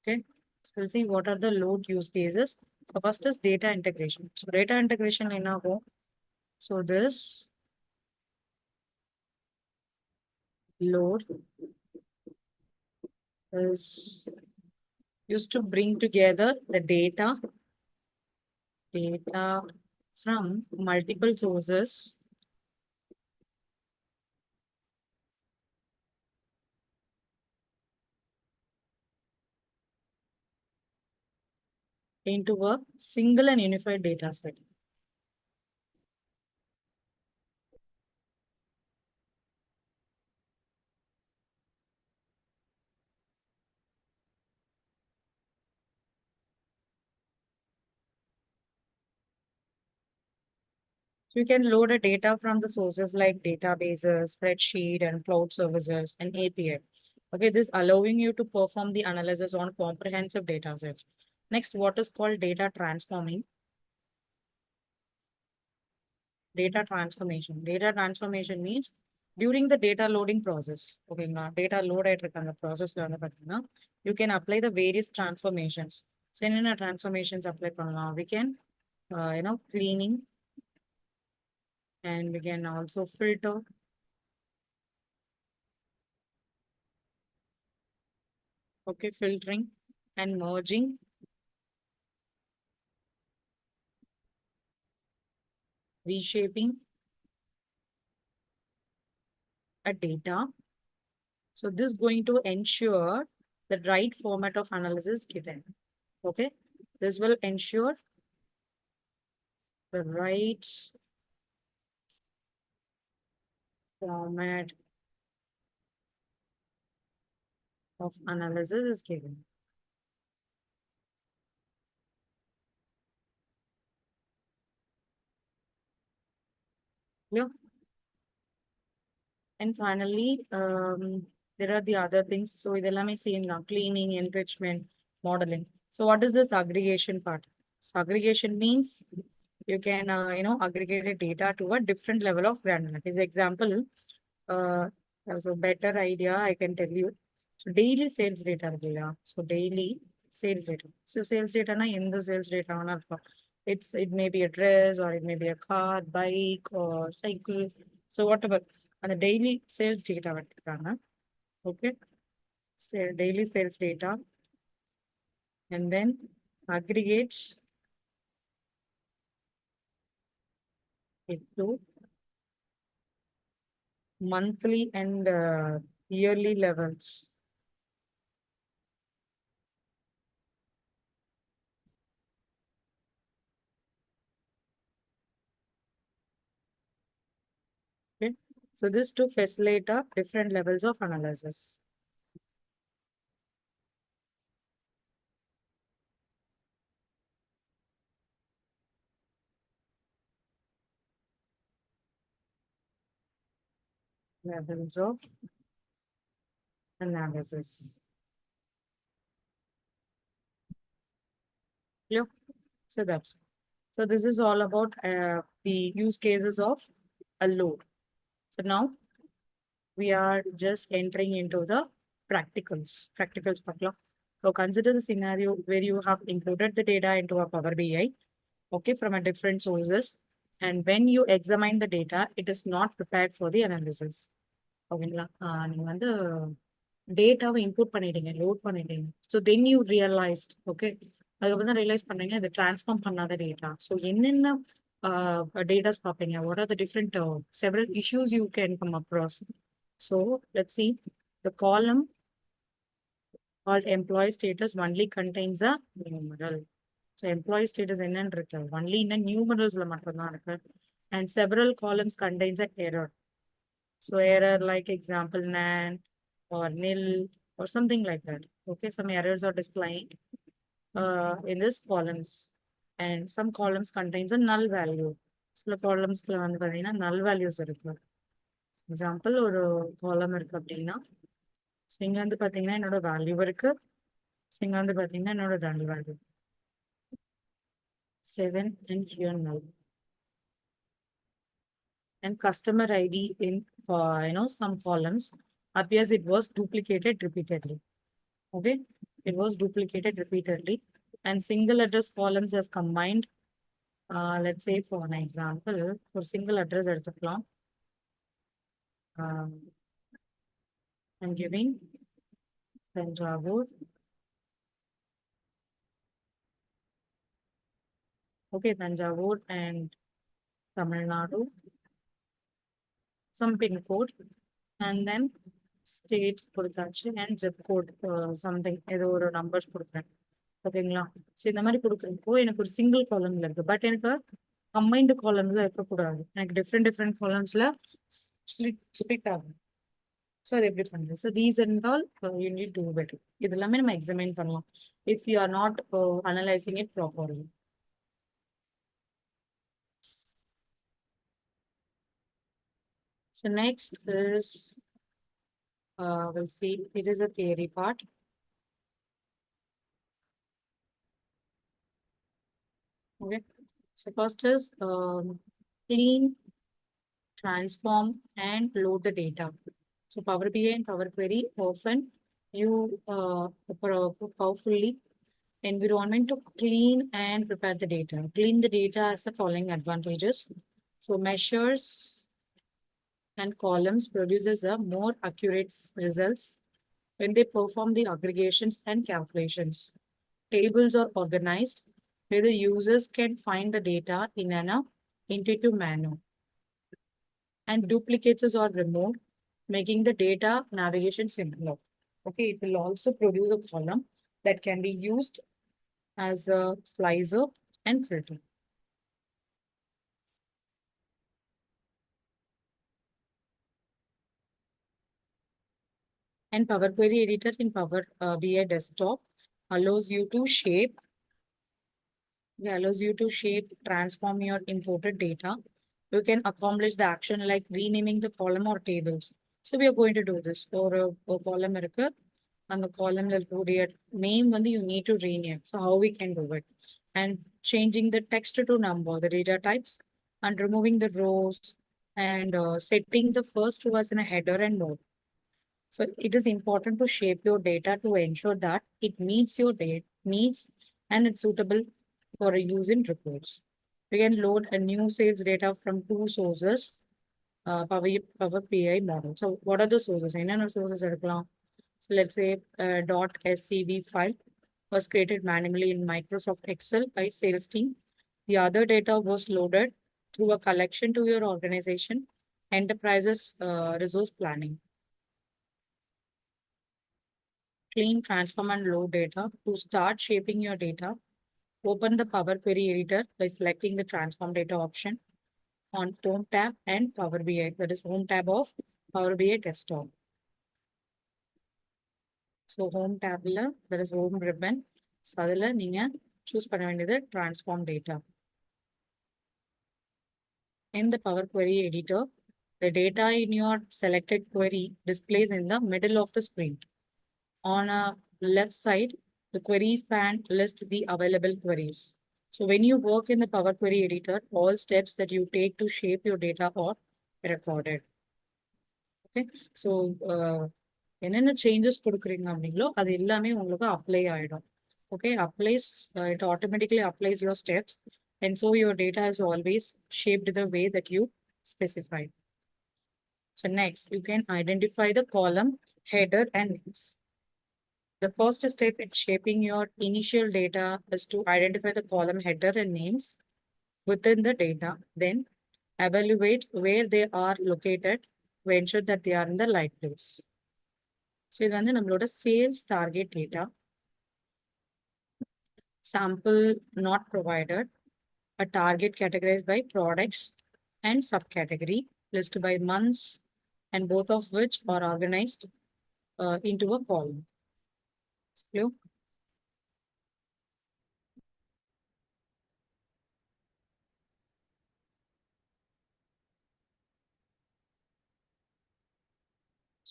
Okay, so we'll see what are the load use cases. So first is data integration. So data integration என்ன ஆகும்? So this load is used to bring together the data from multiple sources into a single and unified data set. So you can load a data from the sources like databases, spreadsheet, and cloud services, and API. Okay, this allowing you to perform the analysis on comprehensive data sets. Next, what is called data transforming? data transformation. Data transformation means during the data loading process. Okay, data load the process, you can apply the various transformations. So, in transformations apply we can, cleaning, and we can also filter. Okay, filtering and merging, reshaping a data. So this is going to ensure the right format of analysis given. Okay, this will ensure the right format of analysis is given. Yeah. And finally, there are the other things. So idellame same now, cleaning, enrichment, modeling. So what is this aggregation part? So aggregation means you can, aggregate a data to a different level of granularity. As example, as a better idea, I can tell you. So daily sales data. So daily sales data. So sales data na in the sales data. It may be a dress or it may be a car, bike or cycle. So whatever. And the daily sales data. Okay. So daily sales data. And then aggregate it to monthly and yearly levels. Okay. So this to facilitate different levels of analysis. Levels of analysis. Yeah. So that's so this is all about the use cases of a load. So now we are just entering into the practicals. Practicals. So consider the scenario where you have included the data into a Power BI, okay, from a different sources. And when you examine the data, it is not prepared for the analysis. ஓகேங்களா நீங்க வந்து டேட்டாவை input பண்ணிட்டீங்க load பண்ணிட்டீங்க so then you realised okay அதுக்கப்புறம் தான் realise பண்ணீங்க இது டிரான்ஸ்ஃபார்ம் பண்ணாத டேட்டா ஸோ என்னென்ன டேட்டாஸ் பார்ப்பீங்க what are the different several issues you can come across so let see the column called employee status only contains a numeral. So employee status என்னன்னு இருக்கு only in a numeralsல மட்டும்தான் இருக்கு and several columns contains a error. So error like example nan or nil or something like that. Okay, some errors are displayed in this columns and some columns contains a null value. சில columnsல வந்து பாத்தீங்கன்னா null values இருக்கு. Example ஒரு column இருக்கு அப்படின்னா so இங்க வந்து பாத்தீங்கன்னா என்னோட வேல்யூ இருக்கு ஸோ இங்க வந்து பாத்தீங்கன்னா என்னோட null value 7 and here null. And customer ID in some columns appears it was duplicated repeatedly. Okay, it was duplicated repeatedly and single address columns as combined. Let's say for an example, for single address எடுத்துக்கலாம். I'm giving Tanjavur. Okay, Tanjavur and Tamil Nadu. Some pin code and then state கொடுத்தாச்சு and zip code something ஏதோ ஒரு numbers கொடுக்குறேன் ஓகேங்களா so இந்த மாதிரி கொடுக்குறப்போ எனக்கு ஒரு சிங்கிள் காலம்ல இருக்கு பட் எனக்கு கம்பைன்டு காலம்ஸ்ல இருக்கக்கூடாது எனக்கு டிஃப்ரெண்ட் காலம்ஸ்ல ஸ்பிளிட் ஆகும் ஸோ அது எப்படி பண்ணுறது so these and all you need do better இது எல்லாமே நம்ம எக்ஸாமின் பண்ணலாம் if you are not analysing it properly. So next is we'll see it is a theory part. Okay, so first is clean transform and load the data. So Power BI and Power Query often you powerfully environment to clean and prepare the data. Clean the data has the following advantages. So measures and columns produces a more accurate results when they perform the aggregations and calculations. Tables are organized where the users can find the data in an intuitive manner, and duplicates are removed, making the data navigation simpler. Okay, it will also produce a column that can be used as a slicer and filter. And Power Query Editor in Power BI Desktop allows you to shape, transform your imported data. You can accomplish the action like renaming the column or tables. So we are going to do this for a column இருக்கு. And the column இருக்கக்கூடிய name வந்து you need to rename. So how we can do it? And changing the text to number, the data types, and removing the rows, and setting the first row as in a header and node. So it is important to shape your data to ensure that it meets your needs and it's suitable for a use in reports. We can load a new sales data from two sources, Power BI model. So what are the sources? என்னென்ன sources எடுக்கலாம்? So let's say .scv file was created manually in Microsoft Excel by sales team. The other data was loaded through a collection to your organization, enterprises resource planning. Clean, transform, and load data. To start shaping your data, open the Power Query Editor by selecting the Transform Data option on Home tab and Power BI. That is Home tab of Power BI Desktop. So Home tab, there is Home ribbon. So adila neenga choose பண்ண வேண்டியது Transform Data. In the Power Query Editor, the data in your selected query displays in the middle of the screen. On a left side, the queries pan lists the available queries. So when you work in the Power Query Editor, all steps that you take to shape your data are recorded. Okay, so என்னென்ன changes கொடுக்குறீங்க அப்படிங்களோ அது எல்லாமே உங்களுக்கு apply ஆயிடும். Okay, it automatically applies your steps, and so your data is always shaped the way that you specified. So next, you can identify the column, header, and names. The first step in shaping your initial data is to identify the column header and names within the data. Then evaluate where they are located to ensure that they are in the right place. So இது வந்து நம்மளோட sales target data. Sample not provided. A target categorized by products and subcategory, listed by months, and both of which are organized into a column. Clear?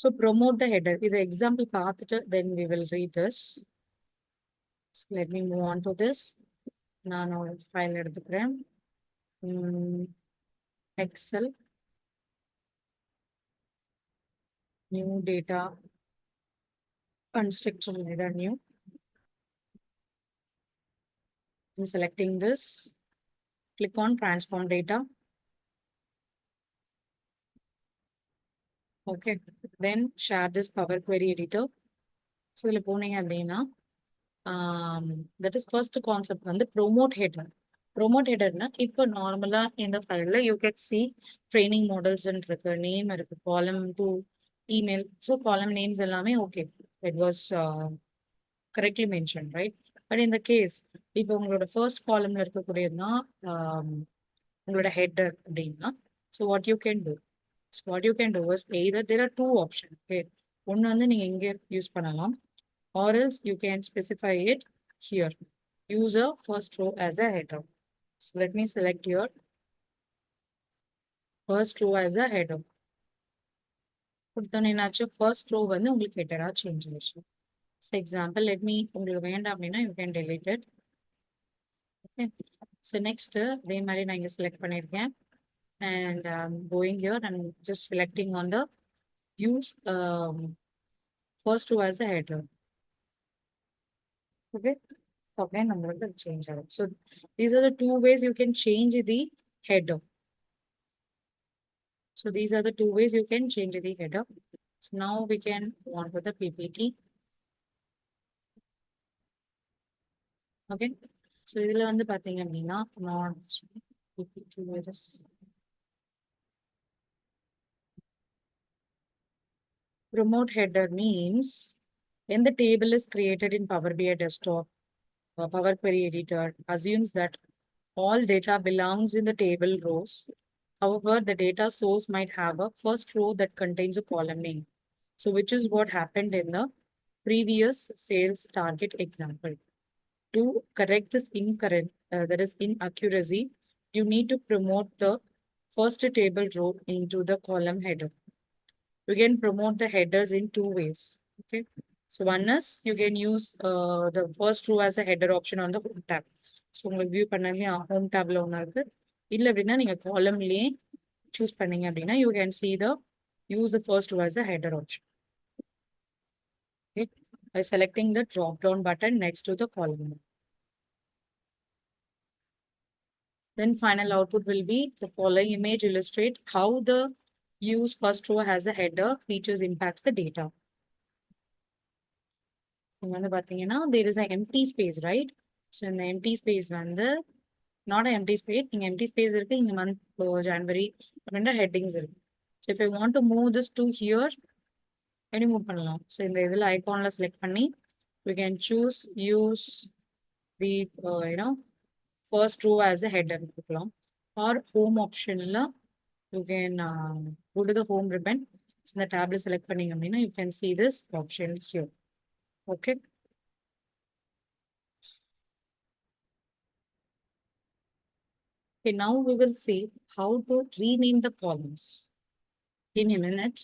So promote the header. With the example path, then we will read this. So let me move on to this. நான் ஒரு file எடுத்துக்கிறேன். Excel new data unstructured data new. I'm selecting this. Click on transform data. Okay, then share this Power Query Editor. So இதுல போனீங்க அப்படின்னா that is first concept வந்து promote header. Promote headerனா இப்போ நார்மலா இந்த ஃபைல்ல you can see training models இருக்கு, name இருக்கு, column to email. So column names எல்லாமே okay. It was correctly mentioned, right? But in the case, இப்போ உங்களோட first columnல இருக்கக்கூடியதுனா உங்களோட header அப்படின்னா, so what you can do? So what you can do is either there are two options. Okay, ஒன்னு வந்து நீங்க இங்க use பண்ணலாம், or else you can specify it here. Use a first row as a header. So let me select here first row as a header. கொடுத்தோன்னு என்னாச்சு, first row வந்து உங்களுக்கு ஹெட்டரா change ஆயிடுச்சு. So example, let me உங்களுக்கு வேண்டாம் அப்படின்னா you can delete it. Okay, so next இதே மாதிரி நான் இங்க select பண்ணியிருக்கேன். and I'm going here and just selecting on the use first row as a header. Okay. Again, I'm going to change it. So these are the two ways you can change the header. So these are the two ways you can change the header. So now we can go on with the PPT. Okay. So இதுல வந்து பாத்தீங்க அப்படின்னா PPT promote header means when the table is created in Power BI desktop, Power Query editor assumes that all data belongs in the table rows. However, the data source might have a first row that contains a column name. So which is what happened in the previous sales target example. To correct this incorrect, that is inaccuracy, you need to promote the first table row into the column header. You can promote the headers in two ways. Okay. So one is you can use the first row as a header option on the home tab. So உங்களுக்கு view பண்ணலையா home tabல ஒண்ணு இருக்கு. இல்ல அப்படின்னா நீங்க columnலயே choose பண்ணீங்க அப்படின்னா you can see the use the first row as a header option. Okay. By selecting the drop down button next to the column. Then final output will be the following image illustrate how the use first row as a header features impacts the data. இங்க வந்து பாத்தீங்கன்னா there is an empty space, right? So இந்த empty space வந்து not an empty space. இங்க empty space இருக்கு. இங்க month January ரெண்டு headings இருக்கு. So if I want to move this to here, எப்படி மூவ் பண்ணலாம்? So இந்த இதுல ஐகான்ல select பண்ணி we can choose use the first row as a header கொடுக்கலாம். Or home optionல you can go to the home ribbon. So இந்த tabல select பண்ணீங்க அப்படின்னா you can see this option here. Okay. Okay, now we will see how to rename the columns. Give me a minute.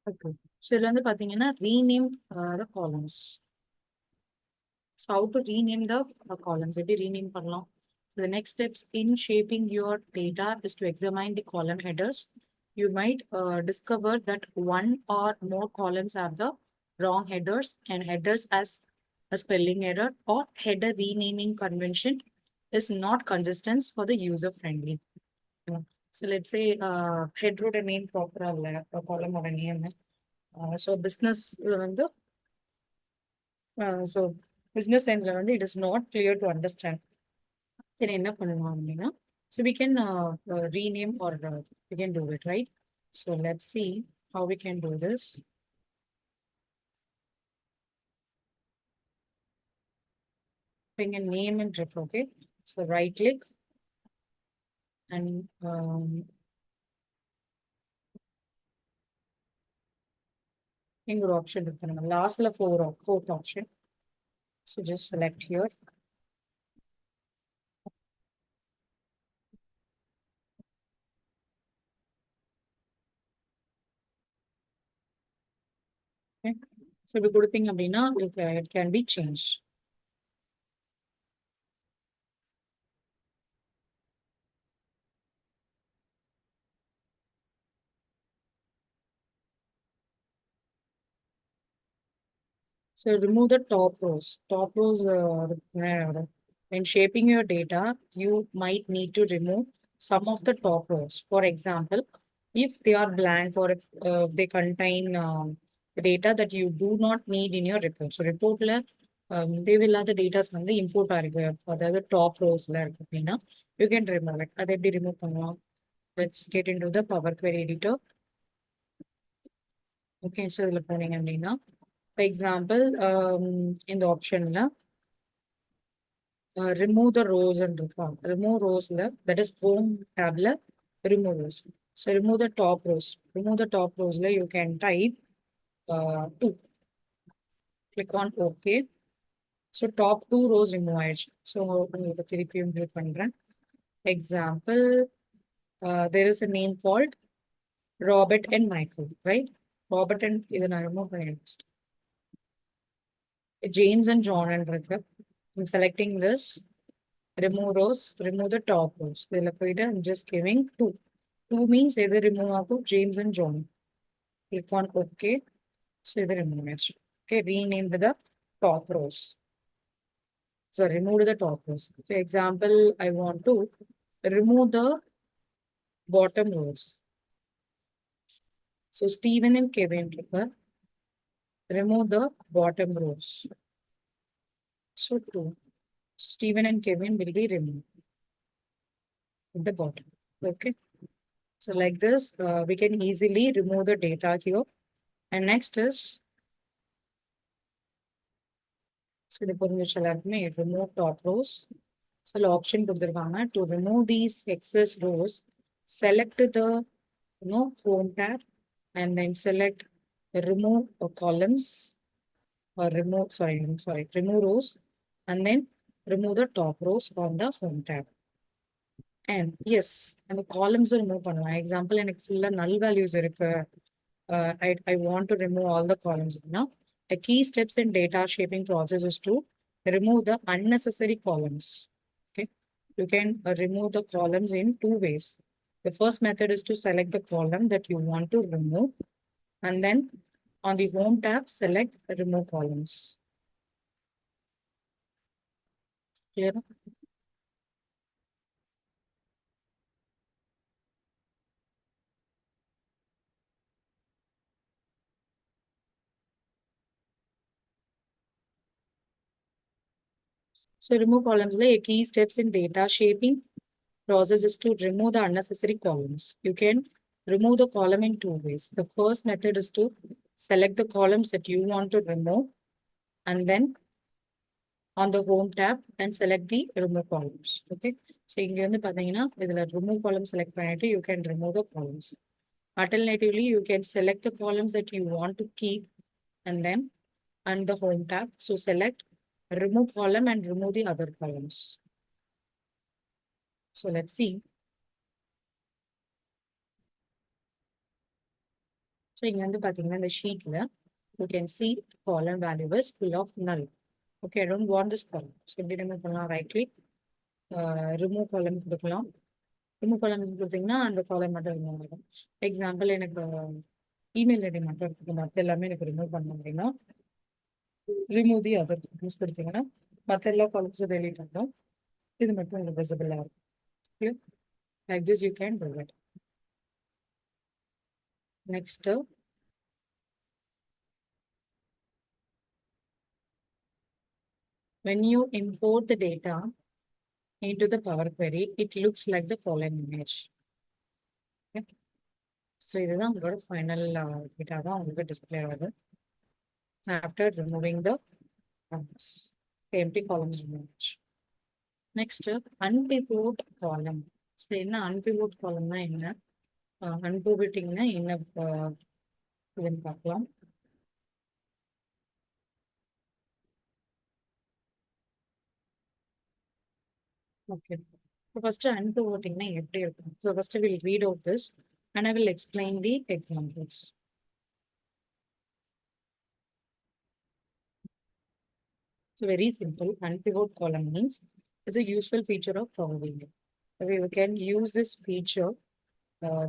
Okay. So இதுல வந்து பாத்தீங்கன்னா rename the columns. So how to rename the columns? எப்படி rename பண்ணலாம்? So the next steps in shaping your data is to examine the column headers. You might discover that one or more columns are the wrong headers and headers as a spelling error or header renaming convention is not consistent for the user friendly. So let's say header ஓட name proper இல்ல column ஓட name. So business வந்து so business endல வந்து it is not clear to understand. Then என்ன பண்ணலாம் அப்படின்னா so we can rename or we can do it, right? So let's see how we can do this. Bring a name and trip, okay? So right click and ingur option irukku. Last la fourth option. So just select here. Okay. So if you thing abdina, it can be changed. So remove the top rows. Top rows, when shaping your data, you might need to remove some of the top rows. For example, if they are blank or if they contain the data that you do not need in your report. So report they will have the data from the import or the top rows you can remove it. They be remove pannalam. Let's get into the Power Query editor. Okay, so for example, in the option remove the rows and remove rows that is home tab remove rows. So remove the top rows. Remove the top rows you can type 2. Click on OK. So top 2 rows remove. So click on example. There is a name called Robert and Michael, right? Robert and remove James and John and I'm selecting this. Remove rows, remove the top rows. I'm just giving 2. 2 means either remove James and John. Click on OK. So either remove it. Okay, rename with the top rows. So remove the top rows. For example, I want to remove the bottom rows. So Stephen and Kevin, remove the bottom rows. So 2. Stephen and Kevin will be removed at the bottom. Okay. So like this, we can easily remove the data here. And next is, so the shall have made remove top rows. So the option to remove these excess rows, select the home tab and then select remove columns or remove rows and then remove the top rows on the home tab. And yes, and the columns remove பண்ணலாம். Example, எனக்கு full null values இருக்கு. I want to remove all the columns. Now, a key steps in data shaping process is to remove the unnecessary columns. Okay, you can remove the columns in 2 ways. The first method is to select the column that you want to remove, and then on the home tab, select remove columns. Clear? So remove columns like key steps in data shaping process is to remove the unnecessary columns. You can remove the column in 2 ways. The first method is to select the columns that you want to remove and then on the home tab and select the remove columns. Okay. So இங்க வந்து பாத்தீங்கன்னா இதுல remove column select பண்ணிட்டு you can remove the columns. Alternatively, you can select the columns that you want to keep and then on the home tab. So select remove column and remove the other columns. So let's see. So இங்க வந்து பாத்தீங்கன்னா இந்த sheetல you can see column value is full of null. Okay, I don't want this column. So எப்படி remove பண்ணலாம் right click remove column கொடுக்கலாம். Remove column கொடுத்தீங்கன்னா அந்த column மட்டும் remove ஆகும். எக்ஸாம்பிள் எனக்கு இமெயில் ஐடி மட்டும் இருக்கு மற்ற எல்லாமே எனக்கு ரிமூவ் பண்ண அப்படின்னா ரிமூவ் தி அதர் யூஸ் கொடுத்தீங்கன்னா மற்ற எல்லா காலம்ஸும் டெலீட் ஆகும் இது மட்டும் உங்களுக்கு விசிபிள் ஆகும். Like this you can do it. Next, when you import the data into the Power Query, it looks like the following image. Okay. So this is the final data that display after removing the numbers. empty columns removed. Next, unpivot column. So, என்ன unpivot column னா என்ன? Unpivoting னா என்ன இதுன்னு பார்க்கலாம். Okay. So, first unpivoting னா எப்படி இருக்கும்? So, first we'll read out this and I will explain the examples. So, very simple. Unpivot column means it's a useful feature of Power BI. Okay, we can use this feature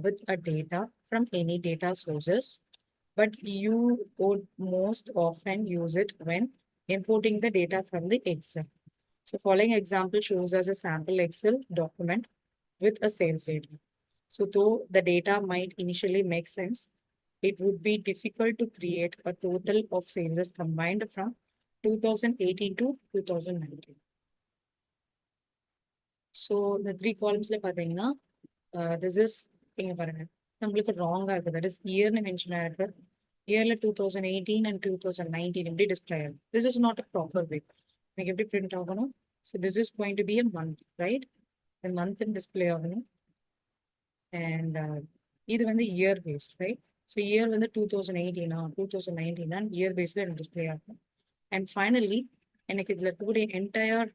with a data from any data sources, but you would most often use it when importing the data from the Excel. So following example shows us a sample Excel document with a sales data. So though the data might initially make sense, it would be difficult to create a total of sales combined from 2018 to 2019. So the three columns பார்த்தீங்கன்னா this is இங்க பாருங்க நம்மளுக்கு ராங்கா இருக்கு that is இயர்னு mention ஆயிருக்கு இயர்ல 2018 and 2019 எப்படி display ஆகும் this is not a proper way எனக்கு எப்படி பிரிண்ட் ஆகணும் so this is going to be a month right month display ஆகணும் அண்ட் இது வந்து year based right so year வந்து 2018 2019 இயர் பேஸ்ல எனக்கு டிஸ்பிளே ஆகும் அண்ட் ஃபைனலி எனக்கு இதுல இருக்கக்கூடிய என்டையர்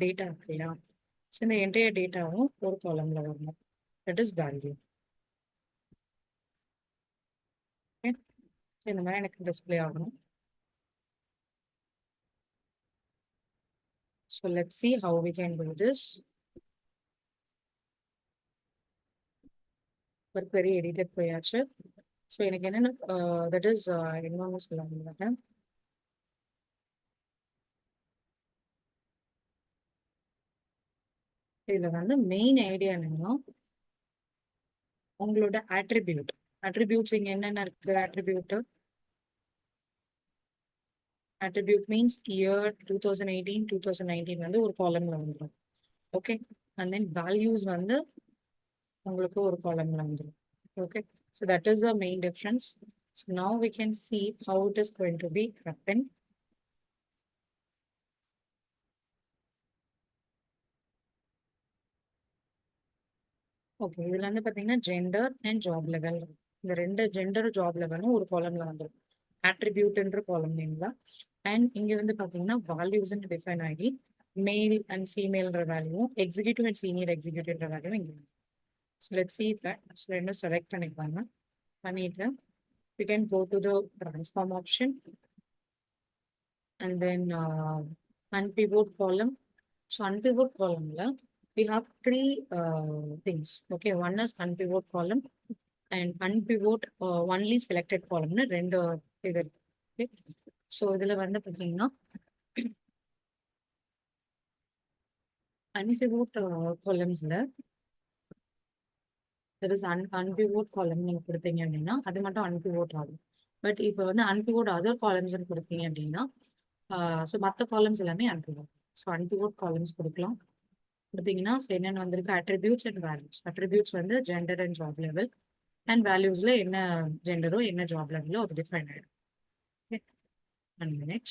டேட்டா இருக்கு இல்லையா ஸோ இந்த என்டையர் டேட்டாவும் ஒரு காலம்ல வரணும் தட் இஸ் வேல்யூ இந்த மாதிரி எனக்கு டிஸ்பிளே ஆகணும் so let see how we can do this ஒரு பெரிய எடிட்டர் போயாச்சு ஸோ எனக்கு என்னென்ன தட் இஸ் இன்னொன்று சொல்ல முடியாது இதில் வந்து மெயின் ஐடியா என்னன்னா உங்களோட அட்ரிபியூட்ஸ் இங்கே என்னென்ன இருக்கு attribute means year 2018 2019 வந்து ஒரு காலம்ல வந்துடும் ஓகே அண்ட் தென் வேல்யூஸ் வந்து உங்களுக்கு ஒரு காலம்ல வந்துடும் okay so that is the main difference. So now we can see how it is going to be happen. Okay இதுல வந்து பாத்தீங்கன்னா ஜெண்டர் அண்ட் ஜாப் லெவல் இந்த ரெண்டு ஜெண்டர் ஜாப் லெவலும் ஒரு காலம்ல வந்துடும் attributeன்ற காலம் நேம்ல அண்ட் இங்க வந்து பாத்தீங்கன்னா வேல்யூஸ் டிஃபைன் ஆகி மேல் அண்ட் ஃபீமேல்ன்ற வேல்யூ எக்ஸிக்யூட்டிவ் அண்ட் சீனியர் எக்ஸிக்யூட்டிவ்ன்ற வேல்யூ இங்க so let see that so என்ன செலக்ட் பண்ணிப்பாங்க பண்ணிட்டு we can go to the transform option and then unpivot column. So unpivot column we have three things. Okay, one is unpivot column and unpivot only selected column ரெண்டு இது இருக்கு. So இதுல வந்து பார்த்தீங்கன்னா unpivot columnsல there is unpivot column நீங்க கொடுத்தீங்க அப்படின்னா அது மட்டும் unpivot ஆகும் பட் இப்போ வந்து unpivot other columns கொடுத்தீங்க அப்படின்னா ஸோ மற்ற காலம்ஸ் எல்லாமே unpivot ஸோ unpivot columns கொடுக்கலாம் கொடுத்தீங்கன்னா ஸோ என்னென்ன வந்திருக்கு attributes அண்ட் வேல்யூஸ் attributes வந்து gender and job level and வேல்யூஸ்ல என்ன ஜெண்டரோ என்ன ஜாப் லெவலோ அது டிஃபைன் ஆகிடும் okay 1 minute.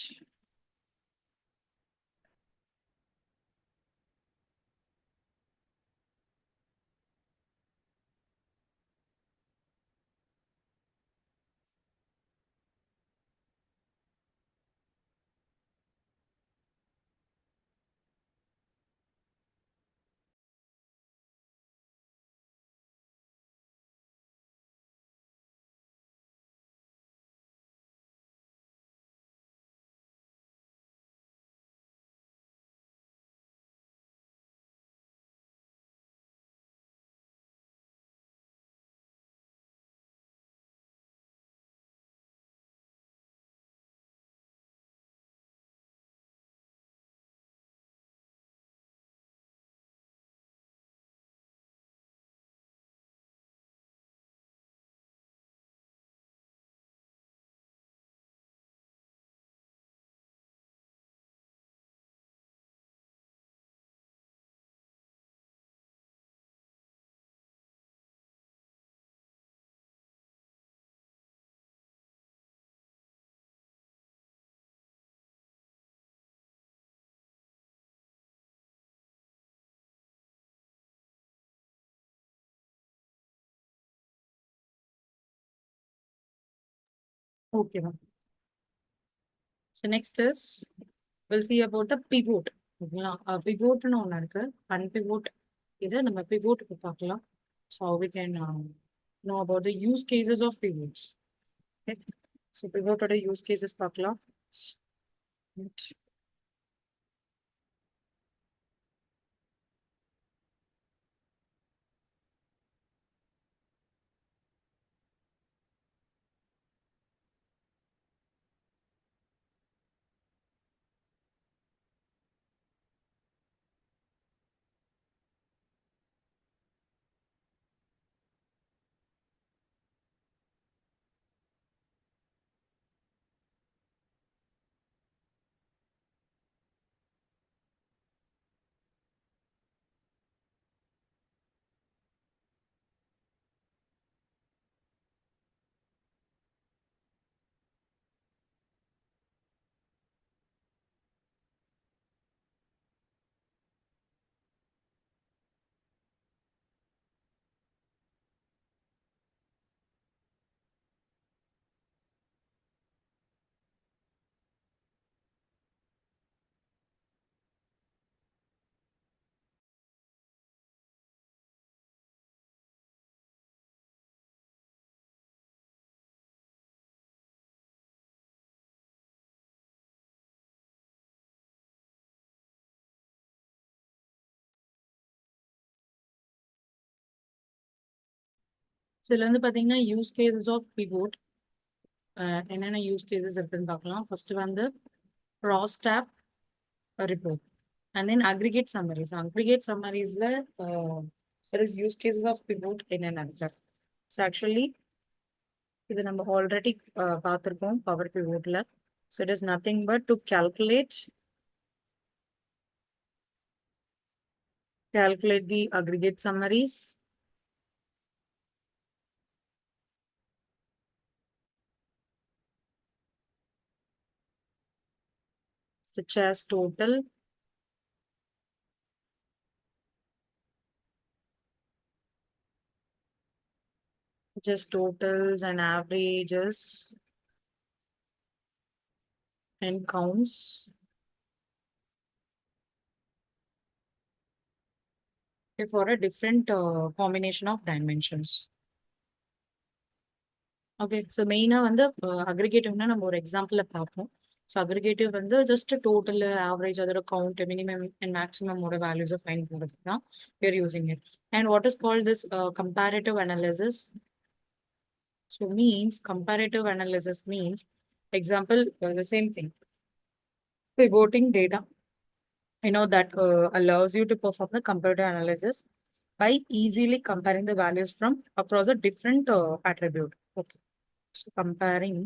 Okay, ma'am. So next is we'll see about the pivot. ஓகேங்களா பிவோட்னு ஒன்று இருக்கு அன்பிவோட் இதை நம்ம பிவோட்டுக்கு பார்க்கலாம். So we can know about the use cases of pivots. Okay. So pivot use cases பார்க்கலாம். ஸோ இதில் வந்து பார்த்தீங்கன்னா யூஸ் கேசஸ் ஆஃப் பிவோட் என்னென்ன யூஸ் கேசஸ் இருக்குன்னு பார்க்கலாம். ஃபர்ஸ்ட் வந்து cross-tab report and then aggregate summaries. Aggregate summaries there is use cases of pivot in an anchor. So actually இது நம்ம ஆல்ரெடி பார்த்துருக்கோம் பவர் பிவோட்ல. So it is nothing but to calculate the aggregate summaries such as total, just totals and averages and counts for a different combination of dimensions. Okay so மெயினாக வந்து அக்ரிகேட்டிவ்னா நம்ம ஒரு எக்ஸாம்பிளில் பார்ப்போம். So aggregative வந்து just total average அதோட count minimum and மேக்ஸிமமோட வேல்யூஸை fine பண்ணுறதுக்கு தான் we're using it. And what is called this comparative analysis? So means comparative analysis means example the same thing. Pivoting data, you know that allows you to perform the comparative analysis by easily comparing the values from across a different attribute. Okay. So comparing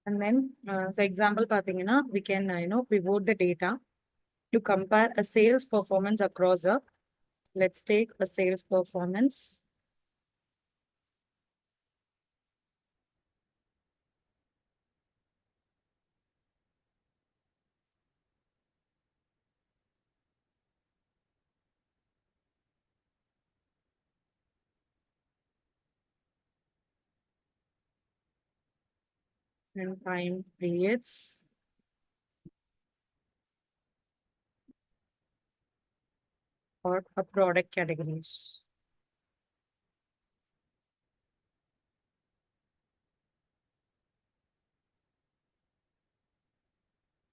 and then so example பார்த்தீங்கன்னா we can pivot the data to compare a sales performance across a, let's take a sales performance and time periods or a product categories.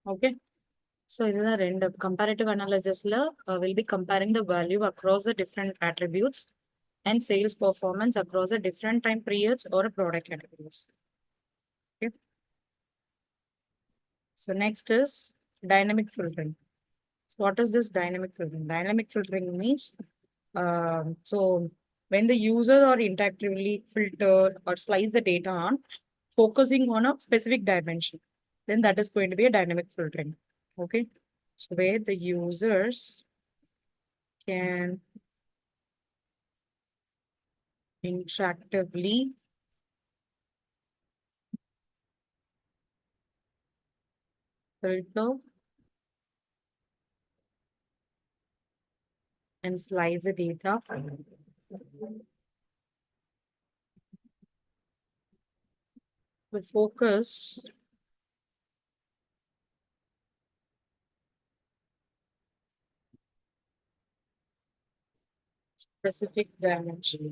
Okay. So இதுதான் ரெண்டு comparative analysisல will be comparing the value across the different attributes and sales performance across the different time periods or product categories. Okay. So next is dynamic filtering. So what is this dynamic filtering? Dynamic filtering means so when the user or interactively filter or slice the data on focusing on a specific dimension, then that is going to be a dynamic filtering. Okay. So where the users can interactively filter and slice the data to focus specific dimension.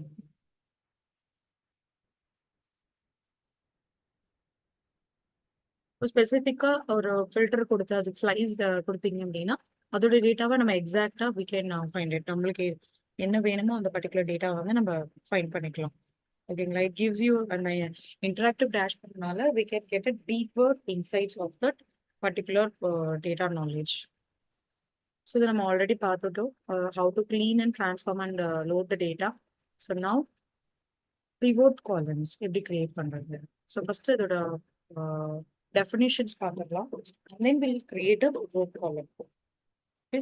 ஸ்பெசிஃபிக்கா ஒரு filter கொடுத்து அதுக்கு slice கொடுத்தீங்க அப்படின்னா அதோட டேட்டாவை நம்ம எக்ஸாக்டா வி கேன் ஃபைண்ட் இட். நம்மளுக்கு என்ன வேணுமோ அந்த பர்டிகுலர் டேட்டாவை வந்து நம்ம ஃபைண்ட் பண்ணிக்கலாம். ஓகேங்களா? இட் கிவ்ஸ் யூ அந்த இன்டராக்டிவ் டேஷ்போர்ட்னால we can get a deeper insights of that particular data knowledge. So இதை நம்ம ஆல்ரெடி பார்த்துட்டோம், how to clean and transform and load the data. So now pivot columns எப்படி create பண்றது? So first இதோட definitions பார்த்துக்கலாம், and then we'll create a pivot column. Okay.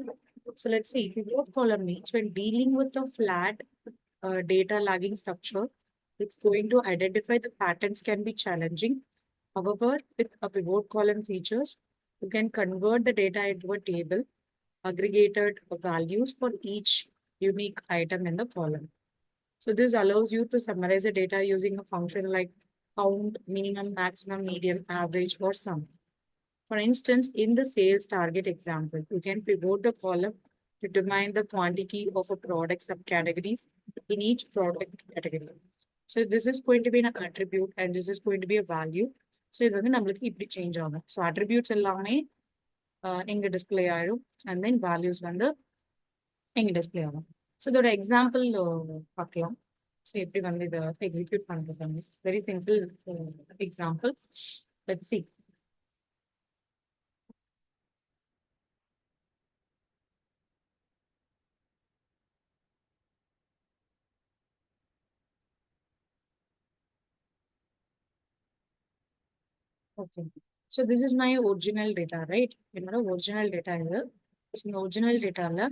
So let's see, pivot column means when dealing with a flat data lagging structure, it's going to identify the patterns can be challenging. However, with a pivot column features, you can convert the data into a table, aggregated values for each unique item in the column. So this allows you to summarize the data using a function like count, minimum, maximum, median, average, or sum. For instance, in the sales target example, you can pivot the column to determine the quantity of a product subcategories in each product category. So this is going to be an attribute and this is going to be a value. So இது வந்து நம்மளுக்கு இப்படி change ஆகும். So attributes எல்லாமே இங்க display ஆயிடும், and then values வந்து இங்க டிஸ்பிளே ஆகும். ஸோ இதோட எக்ஸாம்பிள் பார்க்கலாம். ஸோ எப்படி வந்து இதை எக்ஸிக்யூட் பண்ணுறது, very simple example. Let's see. Okay. So this is my original data, right? என்னோட ஒரிஜினல் டேட்டா இது. இந்த ஒரிஜினல் டேட்டால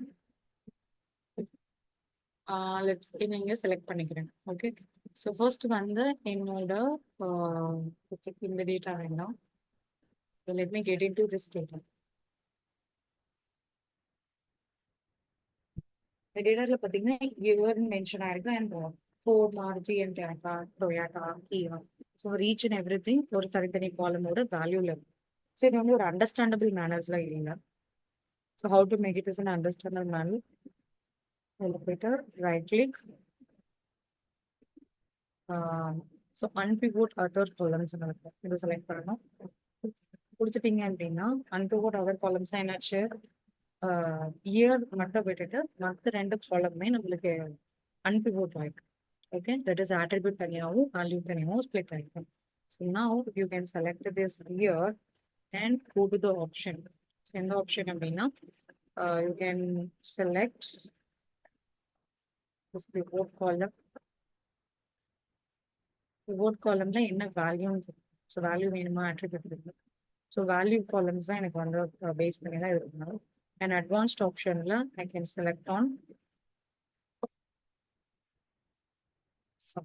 லெட்ஸ் இங்க செலக்ட் பண்ணிக்கிறேன். ஓகே. ஸோ ஃபர்ஸ்ட் வந்து என்னோட ஓகே இந்த டேட்டா வேண்டாம். Let me get in to this data. இந்த டேட்டால பார்த்தீங்கன்னா இயர்னு மென்ஷன் ஆயிருக்கு, and four Maruti and Tata Toyota Kia. So reach and every thing ஒரு தனித்தனி காலமோட வேல்யூல இருக்கு. ஸோ இது வந்து ஒரு அண்டர்ஸ்டாண்டபிள் மேனர்ஸ்லாம் இல்லைங்க. So how to make it is an understandable manner? அதில் போயிட்டு right click, so unpivot other columns இதை செலக்ட் பண்ணணும். கொடுத்துட்டீங்க அப்படின்னா அன்பிவோட் அதர் காலம்ஸ் என்னாச்சு, இயர் மட்டும் விட்டுட்டு மற்ற ரெண்டு காலமே நம்மளுக்கு அன்பிவோட் ஆயிருக்கு. Okay, that is attribute தனியாகவும் வேல்யூ தனியாகவும் ஸ்பிளிட் ஆயிருக்கு. So now you can select this year and go to the option. So in the option அப்படின்னா you can select this pivot column. Pivot column ல என்ன வேல்யூ, ஸோ வேல்யூ வேணுமா attribute இருக்கு. So value columns தான் எனக்கு வந்து base பண்ணி தான் இருக்கணும். அண்ட் அட்வான்ஸ்ட் ஆப்ஷன்ல I can select on sum.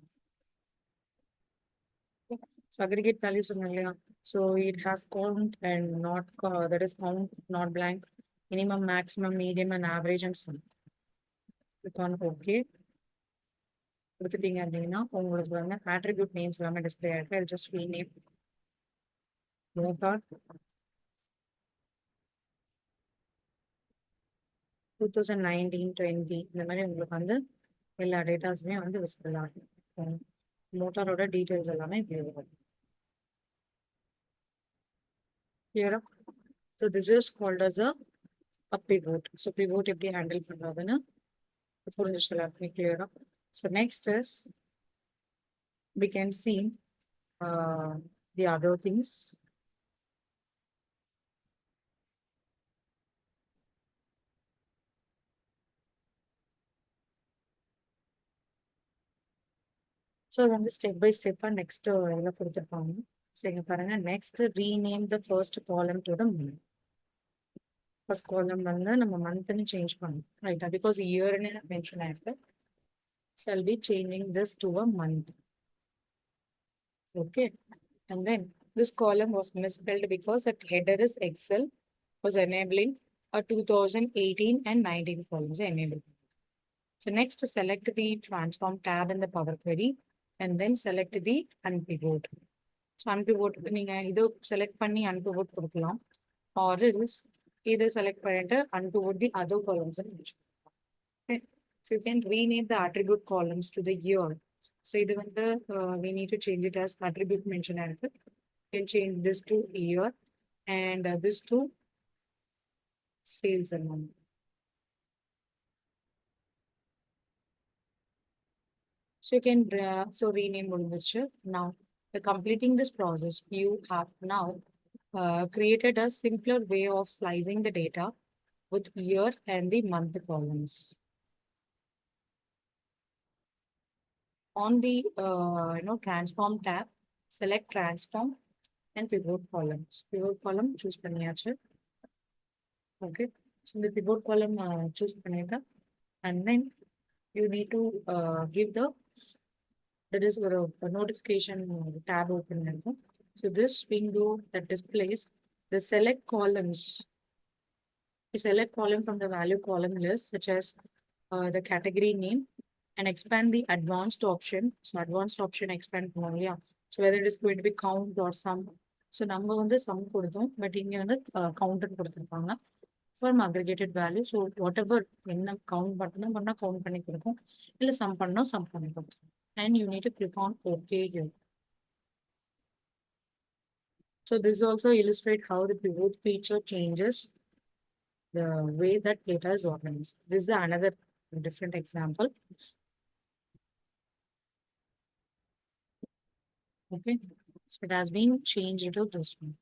So aggregate values சொன்னேன் இல்லையா, so it has count and not that is count not blank, minimum, maximum, medium, and average, and sum. Click on okay. கொடுத்துட்டீங்க அப்படின்னா உங்களுக்கு வந்து attribute names எல்லாமே display ஆயிருக்கு. I'll just rename motard 2019-20 இந்த மாதிரி உங்களுக்கு வந்து எல்லா டேட்டாஸுமே வந்து விசிபிள் ஆகும். மோட்டாரோட டீடைல்ஸ் எல்லாமே இப்படி இருக்கும். Clear? So this is called as a pivot. So pivot எப்படி ஹேண்டில் பண்றதுன்னு புரிஞ்சுக்கலாம். Clear? So next is we can see the other things. So அது வந்து ஸ்டெப் பை ஸ்டெப்பாக நெக்ஸ்ட் இதில் கொடுத்துருப்பாங்க. ஸோ இங்கே பாருங்க, next rename the first column to the month. First column வந்து நம்ம மந்த்னு சேஞ்ச் பண்ணணும், ரைட்டா? பிகாஸ் இயர்னு மென்ஷன் ஆயிருக்கு. So I'll be changing this to a month. Okay. And then this column was misspelled because that header is Excel was enabling a 2018 and 19 columns enabled. So next select the transform tab in the Power Query and then select the unpivot. So unpivot நீங்க இது select பண்ணி unpivot கொடுக்கலாம், or else either select பண்ணிட்டு unpivot the other columns. Okay. So you can rename the attribute columns to the year. So இது வந்து we need to change it as attribute mention ஆயிருக்கு. You can change this to year and this to sales amount. So you can rename முடிஞ்சிருச்சு. Now completing this process, you have now created a simpler way of slicing the data with year and the month columns. On the transform tab, select transform and pivot columns. Pivot column choose பண்ணியாச்சு. Okay. So the pivot column choose பண்ணிட்டா, and then you need to give there is a notification tab open இருக்கும். So this window that displays the select columns. You select column from the value column list, such as the category name, and expand the advanced option. So advanced option expand பண்ணோம் இல்லையா? So whether it is going to be count or sum. So நம்ம வந்து sum கொடுத்தோம், but இங்க வந்து counter கொடுத்திருப்பாங்க from aggregated value. So whatever என்ன count பண்ணா count பண்ணி கொடுக்கும், இல்ல sum பண்ணா sum பண்ணி கொடுக்கும். And you need to click on OK here. So this also illustrates how the pivot feature changes the way that data is organized. This is another different example. Okay, so it has been changed to this one.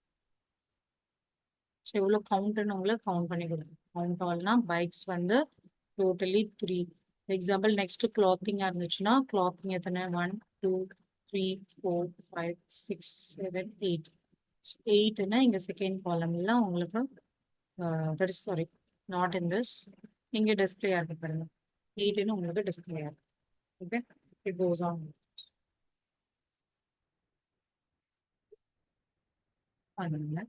So இவ்வளோ count உங்களை count பண்ணி கொடுக்கும். Count ஆல்னா bikes வந்து totally 3. Example next கிளாத்திங்காக இருந்துச்சுன்னா clothing எத்தனை 1 2 3 4 5 6 7 8. 8னா இங்கே second காலம்ல உங்களுக்கு that is sorry not in this, இங்கே டிஸ்பிளே ஆகிருக்கு பாருங்க, 8ன்னு உங்களுக்கு டிஸ்பிளே ஆகும். ஓகே, இட் கோஸ் ஆன் பண்ணுங்க.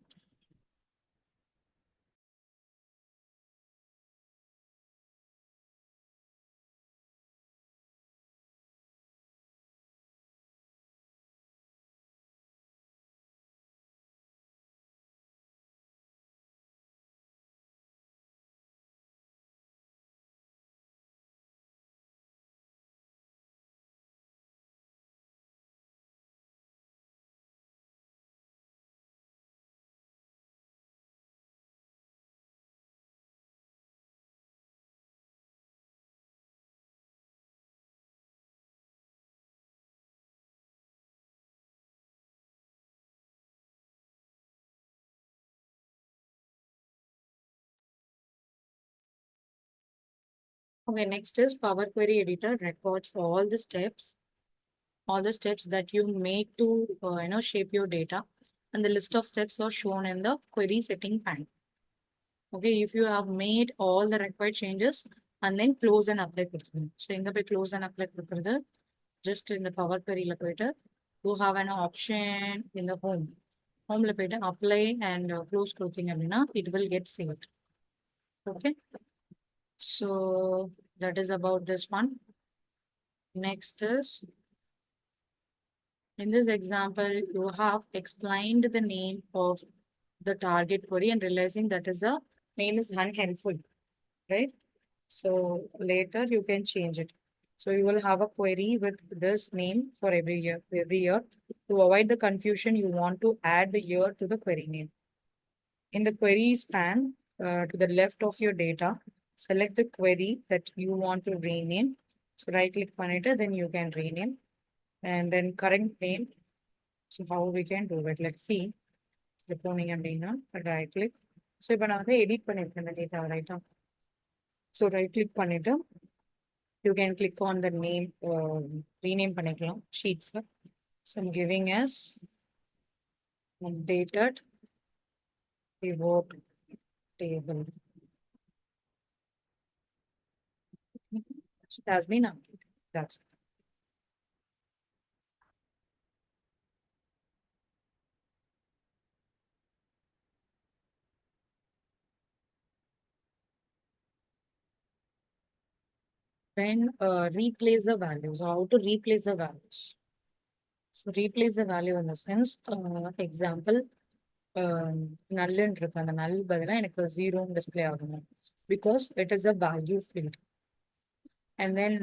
Okay, next is Power Query Editor records all the steps that you make to shape your data, and the list of steps are shown in the query setting panel. Okay, if you have made all the required changes and then close and apply கொடுத்துருங்க. So எங்க போய் close and apply கொடுக்குறது, just in the Power Query ல போயிட்டு you have an option in the homeல போயிட்டு apply and close கொடுத்தீங்க அப்படின்னா it will get saved. Okay, so that is about this one. Next is, in this example, you have explained the name of the target query and realizing that is the name is unhelpful, right? So later you can change it. So you will have a query with this name for every year. To avoid the confusion, you want to add the year to the query name. In the query span, to the left of your data, select the query that you want to rename. So right click on it, then you can rename. And then current name. So how we can do it? Let's see. Reporting அப்படின்னா right click. So இப்போ நான் வந்து edit பண்ணிருக்கேன் இந்த data, right? So right click பண்ணிட்டு You can click on the name, rename பண்ணிக்கலாம் sheets. So I'm giving as updated pivot table. It has been updated. That's it. Then replace the values. How to replace the values? So replace the value in the sense, example, null இருக்கு அந்த null பதிலா எனக்கு 0 display ஆகணும் because it is a value field. And then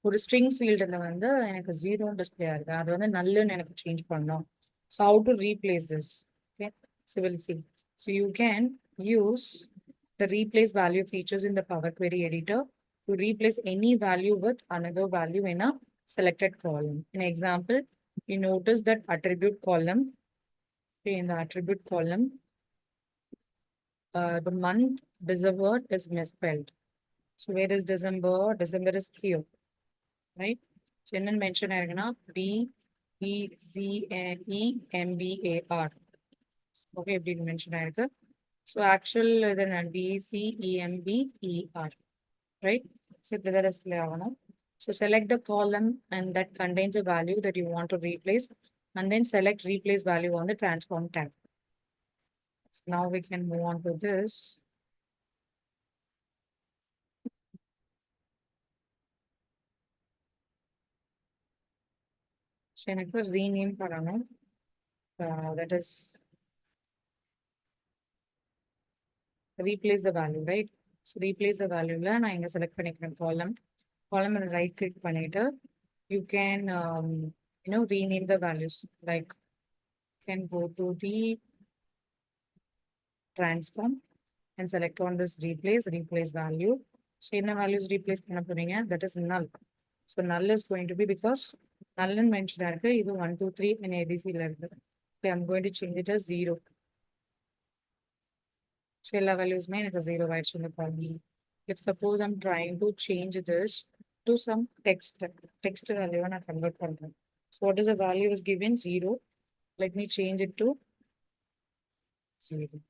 ஒரு string fieldல வந்து எனக்கு 0 display ஆகுது அது வந்து nullன்னு எனக்கு change பண்ணணும். So how to replace this? Okay, so we'll see. So you can use the replace value features in the Power Query editor to replace any value with another value in a selected column. In example, you notice that attribute column. Okay, in the attribute column, the month December is misspelled. So where is December? December is here, right? So என்ன mention ஆயிருக்குன்னா DEZNEMBAR. Okay, எப்படி mention ஆயிருக்கு. So actual இது DCEMBER, right? So இப்படி தான் display ஆகணும். So select the column and that contains a value that you want to replace, and then select replace value on the transform tab. So now we can move on to this. So எனக்கு rename பண்ணணும். That is replace the value, right? So replace the value la நான் இங்க select பண்ணிக்கிறேன் column. Column and right click பண்ணிட்டு you can rename the values, like you can go to the transform and select on this replace value. So என்ன values replace பண்ண போறீங்க? That is null. So null is going to be because null ன்னு mention ஆயிருக்கு இது 1 2 3 in ABC ல இருக்கு. Okay, I'm going to change it as 0. So எல்லா valuesமே எனக்கு 0 ஆயிடுச்சு இந்த column. If suppose I'm trying to change this to some text value நான் convert பண்றேன். So what is the value is given? 0. Let me change it to 0.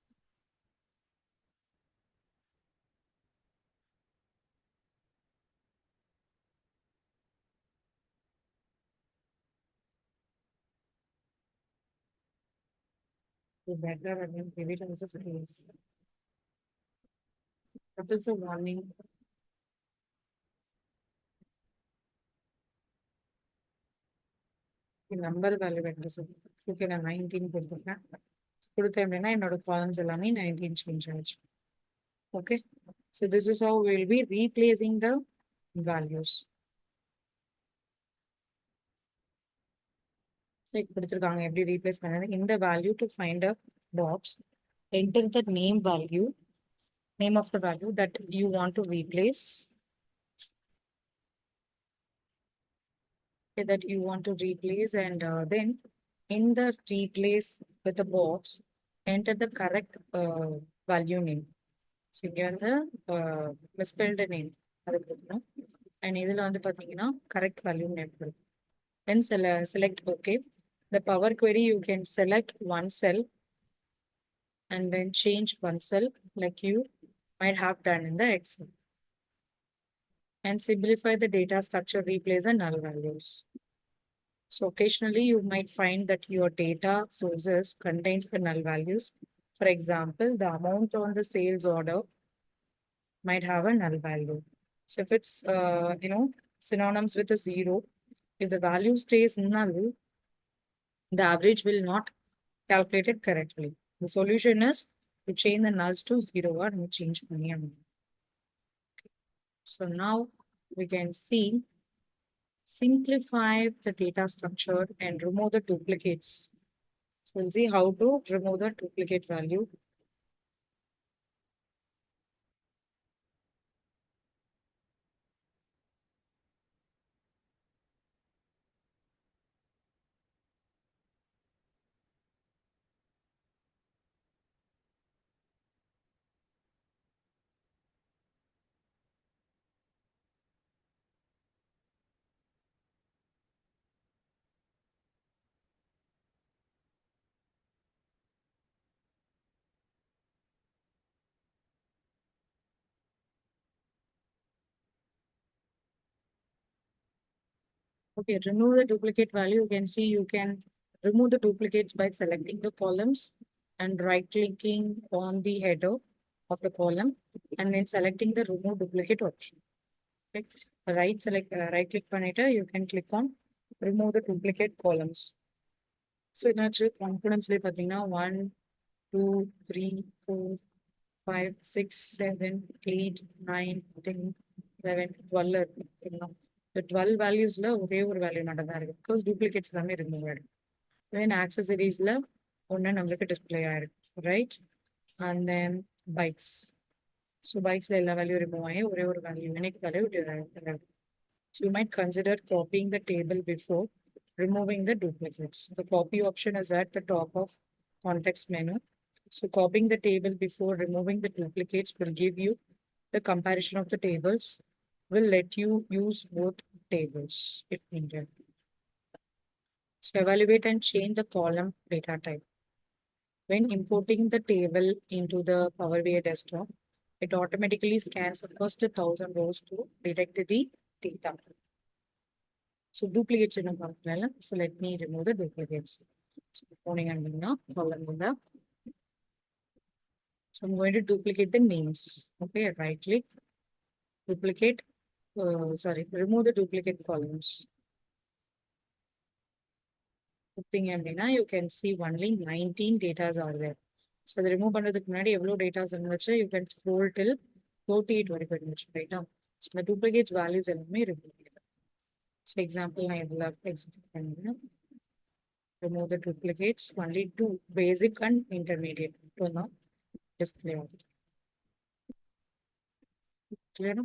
So better again, give it as a space. What is the warning? Number value வைக்கிற சொல்லி okay நான் 19 கொடுத்துருக்கேன் கொடுத்தேன் அப்படின்னா என்னோட columns எல்லாமே 19 சேஞ்ச் ஆயிடுச்சு okay so this is how will be replacing the values கொடுத்துருக்காங்க எப்படி ரீப்ளேஸ் பண்ணது இந்த value to find a box enter the name of the value that you want to replace that you want to replace and then in the replace with the box enter the correct value name. So இங்க வந்து misspelled name அது கொடுக்கணும் and இதுல வந்து பாத்தீங்கன்னா correct value name கொடுக்கணும் then select okay. The Power Query you can select one cell and then change one cell like you might have done in the Excel and simplify the data structure, replace the null values. So occasionally you might find that your data sources contains the null values. For example, the amount on the sales order might have a null value. So if it's, synonyms with a 0, if the value stays null, the average will not calculate it correctly. The solution is to change the nulls to 0 or change money. So now we can see simplify the data structure and remove the duplicates. So we'll see how to remove the duplicate value. Okay, remove the duplicate value. You can see you can remove the duplicates by selecting the columns and right clicking on the header of the column and then selecting the remove duplicate option. Okay. Right click பண்ணிட்டு you can click on remove the duplicate columns. So என்னாச்சு காம்பனன்ட்ஸ்ல பார்த்தீங்கன்னா 1, 2, 3, 4, 5, 6, 7, 8, 9, 10, 11, 12 இருக்கு. ஓகேங்களா? இந்த 12 வேல்யூஸ்ல ஒரே ஒரு value மட்டும் தான் இருக்கு பிகாஸ் டூப்ளிகேட்ஸ் எல்லாமே ரிமூவ் ஆயிடும். தென் ஆக்சசரிஸ்ல ஒன்று நம்மளுக்கு டிஸ்பிளே ஆயிடும் right and then bikes. So பைக்ஸ்ல எல்லா வேல்யூ ரிமூவ் ஆகி ஒரே ஒரு value unique value. So you might consider copying the table before removing the duplicates. The copy option is at the top of context menu. So copying the table before removing the duplicates will give you the comparison of the tables, will let you use both tables if needed. So evaluate and change the column data type. When importing the table into the Power BI desktop, it automatically scans the first 1,000 rows to detect the data. So duplicates in a column. So let me remove the duplicates. So column in the. So I'm going to duplicate the names. Okay, right click, duplicate. Remove the duplicate columns. Thing அப்படின்னா you can see only 19 datas are there. So அதை remove பண்றதுக்கு முன்னாடி எவ்வளோ datas இருந்துச்சு you can scroll till 38 வரைக்கும் இருந்துச்சு ரைட்டா. So இந்த duplicates values எல்லாமே remove பண்ணிடுறேன். ஸோ எக்ஸாம்பிள் நான் இதில் எக்ஸிக்யூட் பண்ணுறேன். remove the duplicates, only 2 basic and intermediate மட்டும் தான் display ஆகுது. Clear?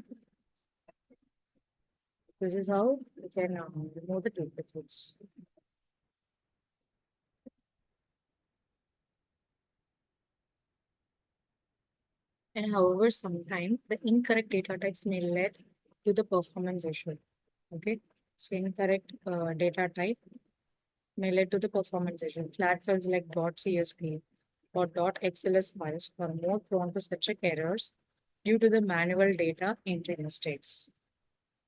This is how you can remove the duplicates. And however, sometimes the incorrect data types may lead to the performance issue. Okay, so incorrect data type may lead to the performance issue. Flat files like .csv or .xls files are more prone to such errors due to the manual data entry mistakes.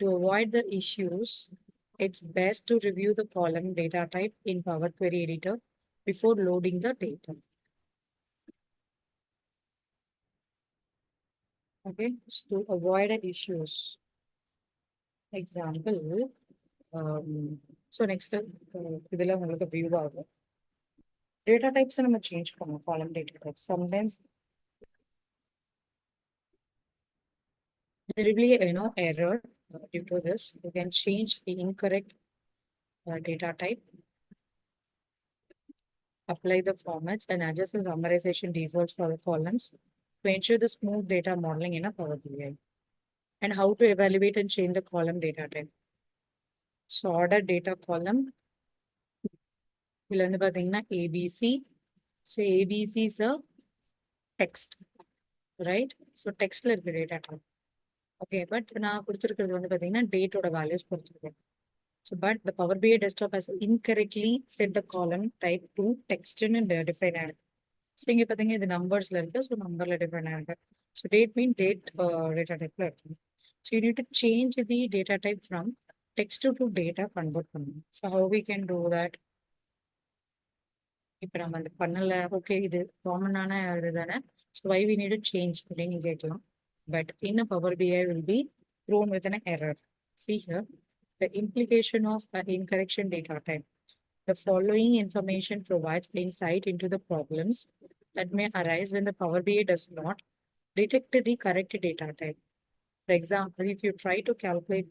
To avoid the issues, it's best to review the column data type in Power Query Editor before loading the data. Okay, so to avoid issues. Example, so next இதில் உங்களுக்கு view ஆகும். Data types நம்ம change பண்ணுவோம் column data types. Sometimes there will be error due to this. You can change the incorrect data type, apply the formats and adjust the summarization defaults for the columns to ensure the smooth data modeling in a Power BI. And how to evaluate and change the column data type. So order data column. இதில் வந்து பார்த்தீங்கன்னா ABC. So ABC is a text, right? So textல இருக்க data type. Okay, but நான் கொடுத்துருக்கிறது வந்து பார்த்தீங்கன்னா டேட்டோட values கொடுத்துருக்கேன். So but the Power BI desktop has incorrectly set the column type to text and define ஆயிருக்கு. ஸோ இங்கே பார்த்தீங்கன்னா இது நம்பர்ஸ்ல இருக்கு. ஸோ நம்பர்ல டிஃபைன் ஆயிருக்கு. So date mean date data டைப்ல இருக்கு. So you need to change the data type from text to data convert பண்ணணும். So how we can do that? இப்போ நம்ம அது பண்ணல. ஓகே, இது காமனான இது தானே. So why we need to change அப்படின்னு கேட்கலாம். But in a Power BI will be thrown with an error. See here, the implication of an incorrection data type. The following information provides insight into the problems that may arise when the Power BI does not detect the correct data type. For example, if you try to calculate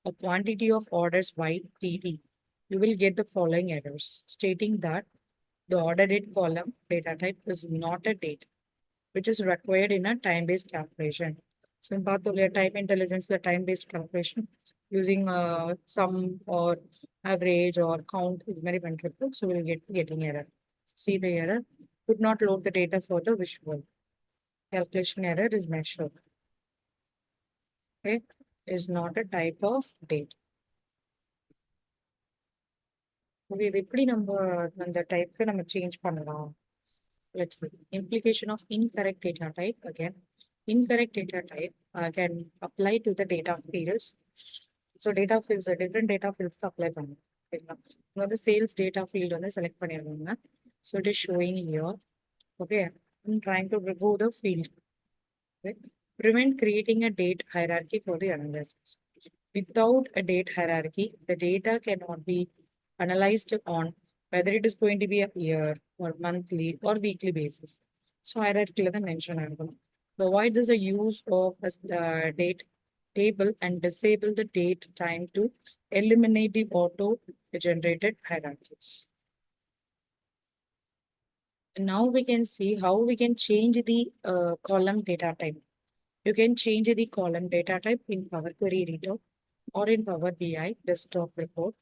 the quantity of orders YTD, you will get the following errors stating that the order date column data type is not a date, which is required in a time-based calculation. So in part of time intelligence, the time-based calculation using sum or average or count is very wonderful. So we'll getting error. See the error. Could not load the data for the visual. Calculation error is measured. Okay, is not a type of date. Okay, இது எப்படி நம்ம அந்த டைப்க்கு நம்ம change பண்ணலாம்? Let's see. Implication of incorrect data type. Again, incorrect data type can apply to the data fields so data fields different data ஃபீல்ட்ஸ்க்கு apply பண்ணுங்க. ஓகேங்களா? இங்கே வந்து சேல்ஸ் டேட்டா ஃபீல்டு வந்து செலக்ட் பண்ணிடுவாங்க. So it is showing here. Okay, I'm trying to remove the field. Okay? Prevent creating a date hierarchy for the analysis. Without a date hierarchy, the data cannot be analyzed on whether it is going to be a year or monthly or weekly basis. So hierarchy la mention agum. So avoid this a use of a date table and disable the date time to eliminate the auto generated hierarchies. And now we can see how we can change the column data type. You can change the column data type in Power Query Editor or in Power BI desktop report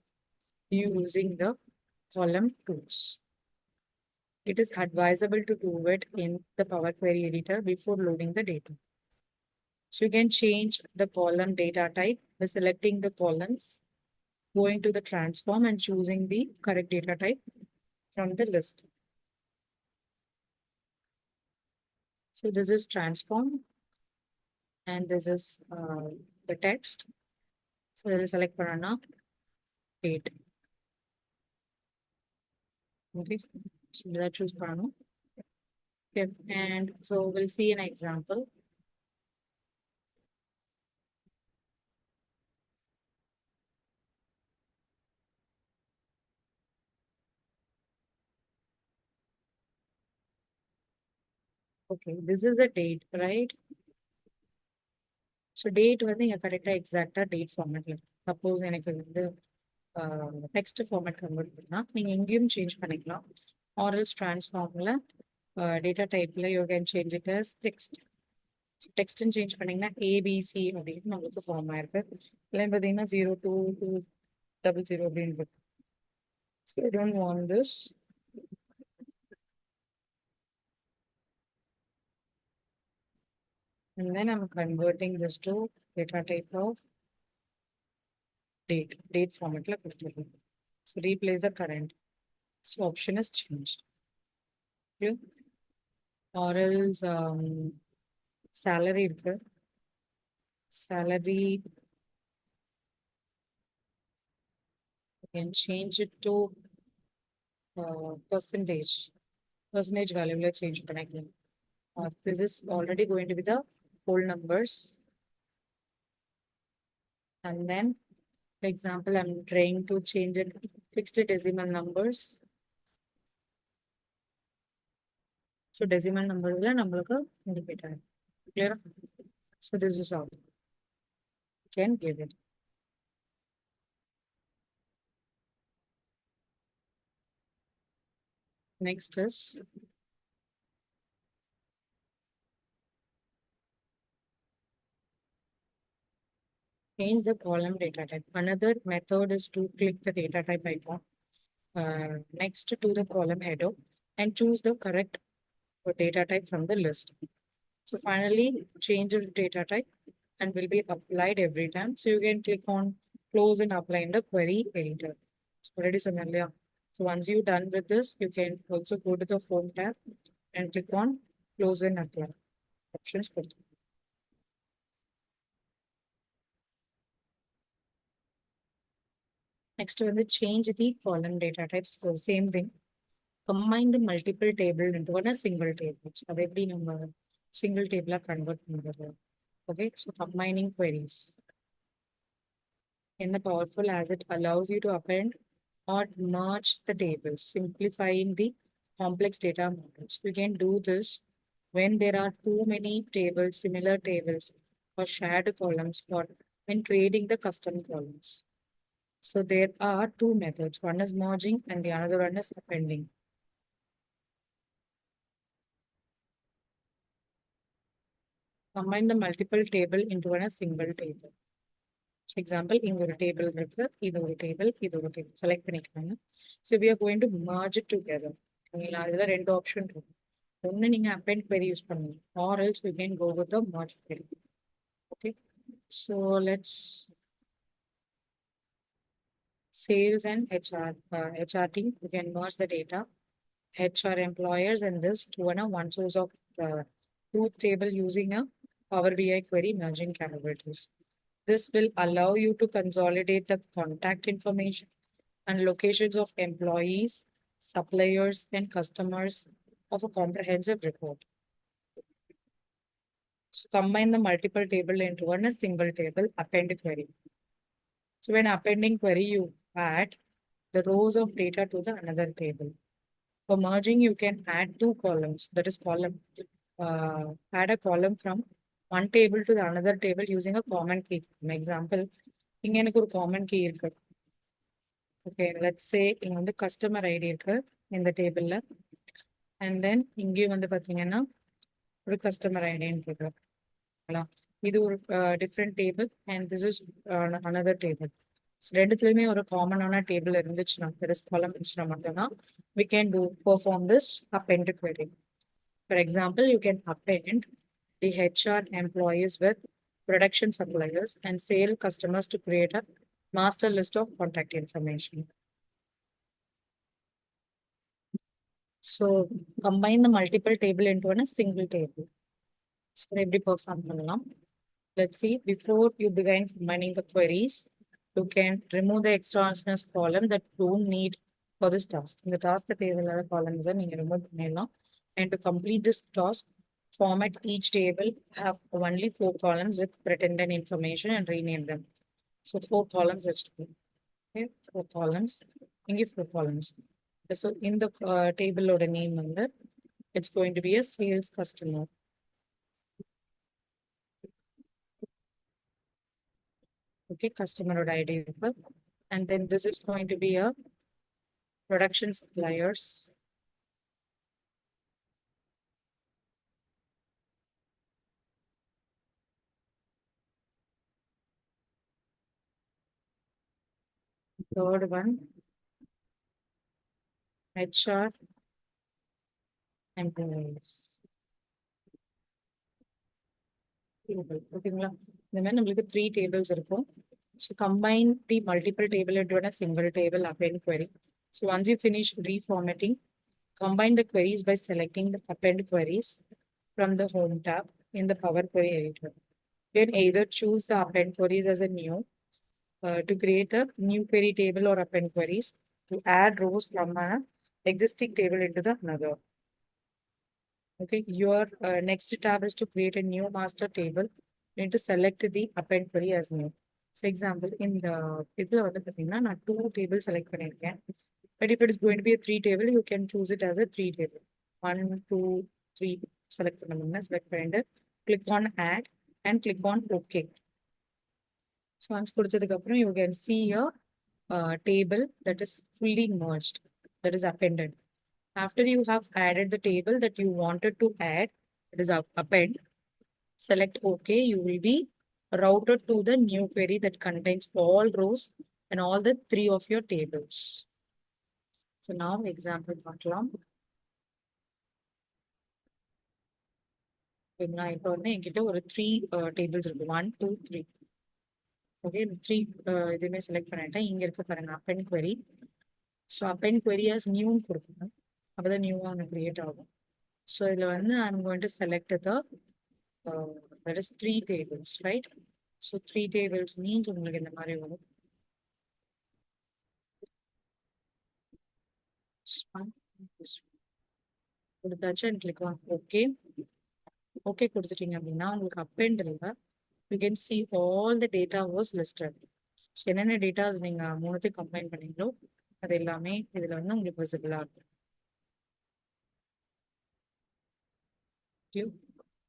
using the column tools. It is advisable to do it in the Power Query Editor before loading the data. So you can change the column data type by selecting the columns, going to the transform and choosing the correct data type from the list. So this is transform and this is the text. So I will select banana date. Okay, so let's choose banana. Okay, and so we'll see an example. Okay, this is a date, right? So date வந்து இங்க கரெக்டா எக்ஸாக்டா date ஃபார்மேட்ல. Suppose எனக்கு வந்து text format convert பண்ணா நீங்க எங்கேயும் change பண்ணிக்கலாம். ஆர்எல்ஸ் ட்ரான்ஸ்ஃபார்ம்ல டேட்டா டைப்ல you can change it as text. டெக்ஸ்ட்னு சேஞ்ச் பண்ணீங்கன்னா ஏபிசி அப்படின்னு நம்மளுக்கு ஃபார்ம் ஆயிருக்கு. இல்லை பார்த்தீங்கன்னா 02200 அப்படின்னு இருக்கு. So I don't want this. And then I'm converting this to data type of date format la கொடுத்துருக்கேன். So replace the current. So option is changed. Okay. Or else salary இருக்கு. Salary you can change it to percentage. Percentage value la change பண்ணிக்கலாம். This is already going to be the whole numbers. And then, for example, I'm trying to change it fixed decimal numbers. So decimal numbers la நம்மளுக்கு indicate ஆகும். Clear? So this is how you can give it. Next is change the column data type. Another method is to click the data type icon next to the column header and choose the correct data type from the list. So finally, change the data type and will be applied every time. So you can click on close and apply in the query editor. So already familiar. So once you're done with this, you can also go to the home tab and click on close and apply options. Next, when we change the column data types, so same thing. Combine the multiple table into one a single table. So every number single table convert பண்றது. Okay, so combining queries. In the powerful as it allows you to append or merge the tables, simplifying the complex data models. You can do this when there are too many tables, similar tables, or shared columns, or when creating the custom columns. So there are two methods. One is merging and the other one is appending. Combine the multiple table into a single table. For example, இங்க ஒரு table இருக்கு, இது ஒரு table, இது ஒரு table. Select பண்ணிக்கோங்க. So we are going to merge it together. இதுல ரெண்டு ஆப்ஷன் இருக்கு. ஒன்னு நீங்க append query யூஸ் பண்ணுங்க, or else we can go with the merge query. Okay. So let's sales and HR team. We can merge the data. HR employers and this to one source of truth table using a Power BI query merging capabilities. This will allow you to consolidate the contact information and locations of employees, suppliers, and customers of a comprehensive report. So combine the multiple table into one a single table, append query. So when appending query, you add the rows of data to the another table. For merging, you can add two columns, that is add a column from one table to the another table using a common key. For example, இங்க எனக்கு ஒரு common key இருக்கு. Okay, let's say இங்க வந்து customer ID இருக்கு இந்த டேபிள்ல. And then இங்கேயும் வந்து பாத்தீங்கன்னா ஒரு customer ID இருக்கு. இது ஒரு different table and this is another table. So ரெண்டுத்துலயுமே ஒரு காமனான டேபிள் இருந்துச்சுன்னா, there is column இருந்துச்சுன்னா மட்டும்தான் we can perform this append query. For example, you can append the HR employees with production suppliers and sale customers to create a master list of contact information. So combine the multiple table into a single table. So எப்படி perform பண்ணலாம்? Let's see, before you begin combining the queries, you can remove the extraneous column that don't need for this task. In the task தேவையில்லாத columns நீங்க remove பண்ணிடலாம். And to complete this task, format each table, have only 4 columns with pretended information and rename them. So 4 columns okay, 4 columns. இங்கே 4 columns. So in the table ஓட name வந்து, it's going to be a sales customer. Okay, customer ID. And then this is going to be a production suppliers. Third one, HR employees. ஓகேங்களா, இந்த மாதிரி நம்மளுக்கு 3 tables இருக்கும். So combine the multiple table into a single table append query. So once you finish reformatting, combine the queries by selecting the append queries from the home tab in the Power Query editor. Then either choose the append queries as a new to create a new query table or append queries to add rows from an existing table into the another. Okay, your next tab is to create a new master table. You need to select the append query as new. So example, in the இதுல வந்து பாத்தீங்கன்னா நான் 2 tables select பண்ணிருக்கேன். But if it is going to be a 3 table, you can choose it as a 3 table. 1, 2, 3 select பண்ணணும்னா select பண்ணிட்டு click on add and click on OK. So once கொடுத்ததுக்கு அப்புறம் you can see a table that is fully merged, that is appended. After you have added the table that you wanted to add, it is append, select OK, you will be routed to the new query that contains all rows and all the 3 of your tables. So now example பார்க்கலாம். இப்போ வந்து என்கிட்ட ஒரு 3 tables இருக்கு, 1, 2, 3. Okay, 3 இதுவுமே select பண்ணிட்டேன். இங்க இருக்க பாருங்க append query. So append query as new கொடுக்கணும், அப்பதான் நியூவா கிரியேட் ஆகும். So இதுல வந்து I'm going to select the that is 3 tables, right? So 3 tables means உங்களுக்கு இந்த மாதிரி வரும். கொடுத்தாச்சு and click on OK. OK கொடுத்துட்டீங்க அப்படின்னா உங்களுக்கு append இல்ல, you can see all the data was listed. So என்னென்ன டேட்டாஸ் நீங்க மூணுத்தையும் கம்பைன் பண்ணீங்களோ அது எல்லாமே இதுல வந்து உங்களுக்கு விசிபிளா இருக்கும்.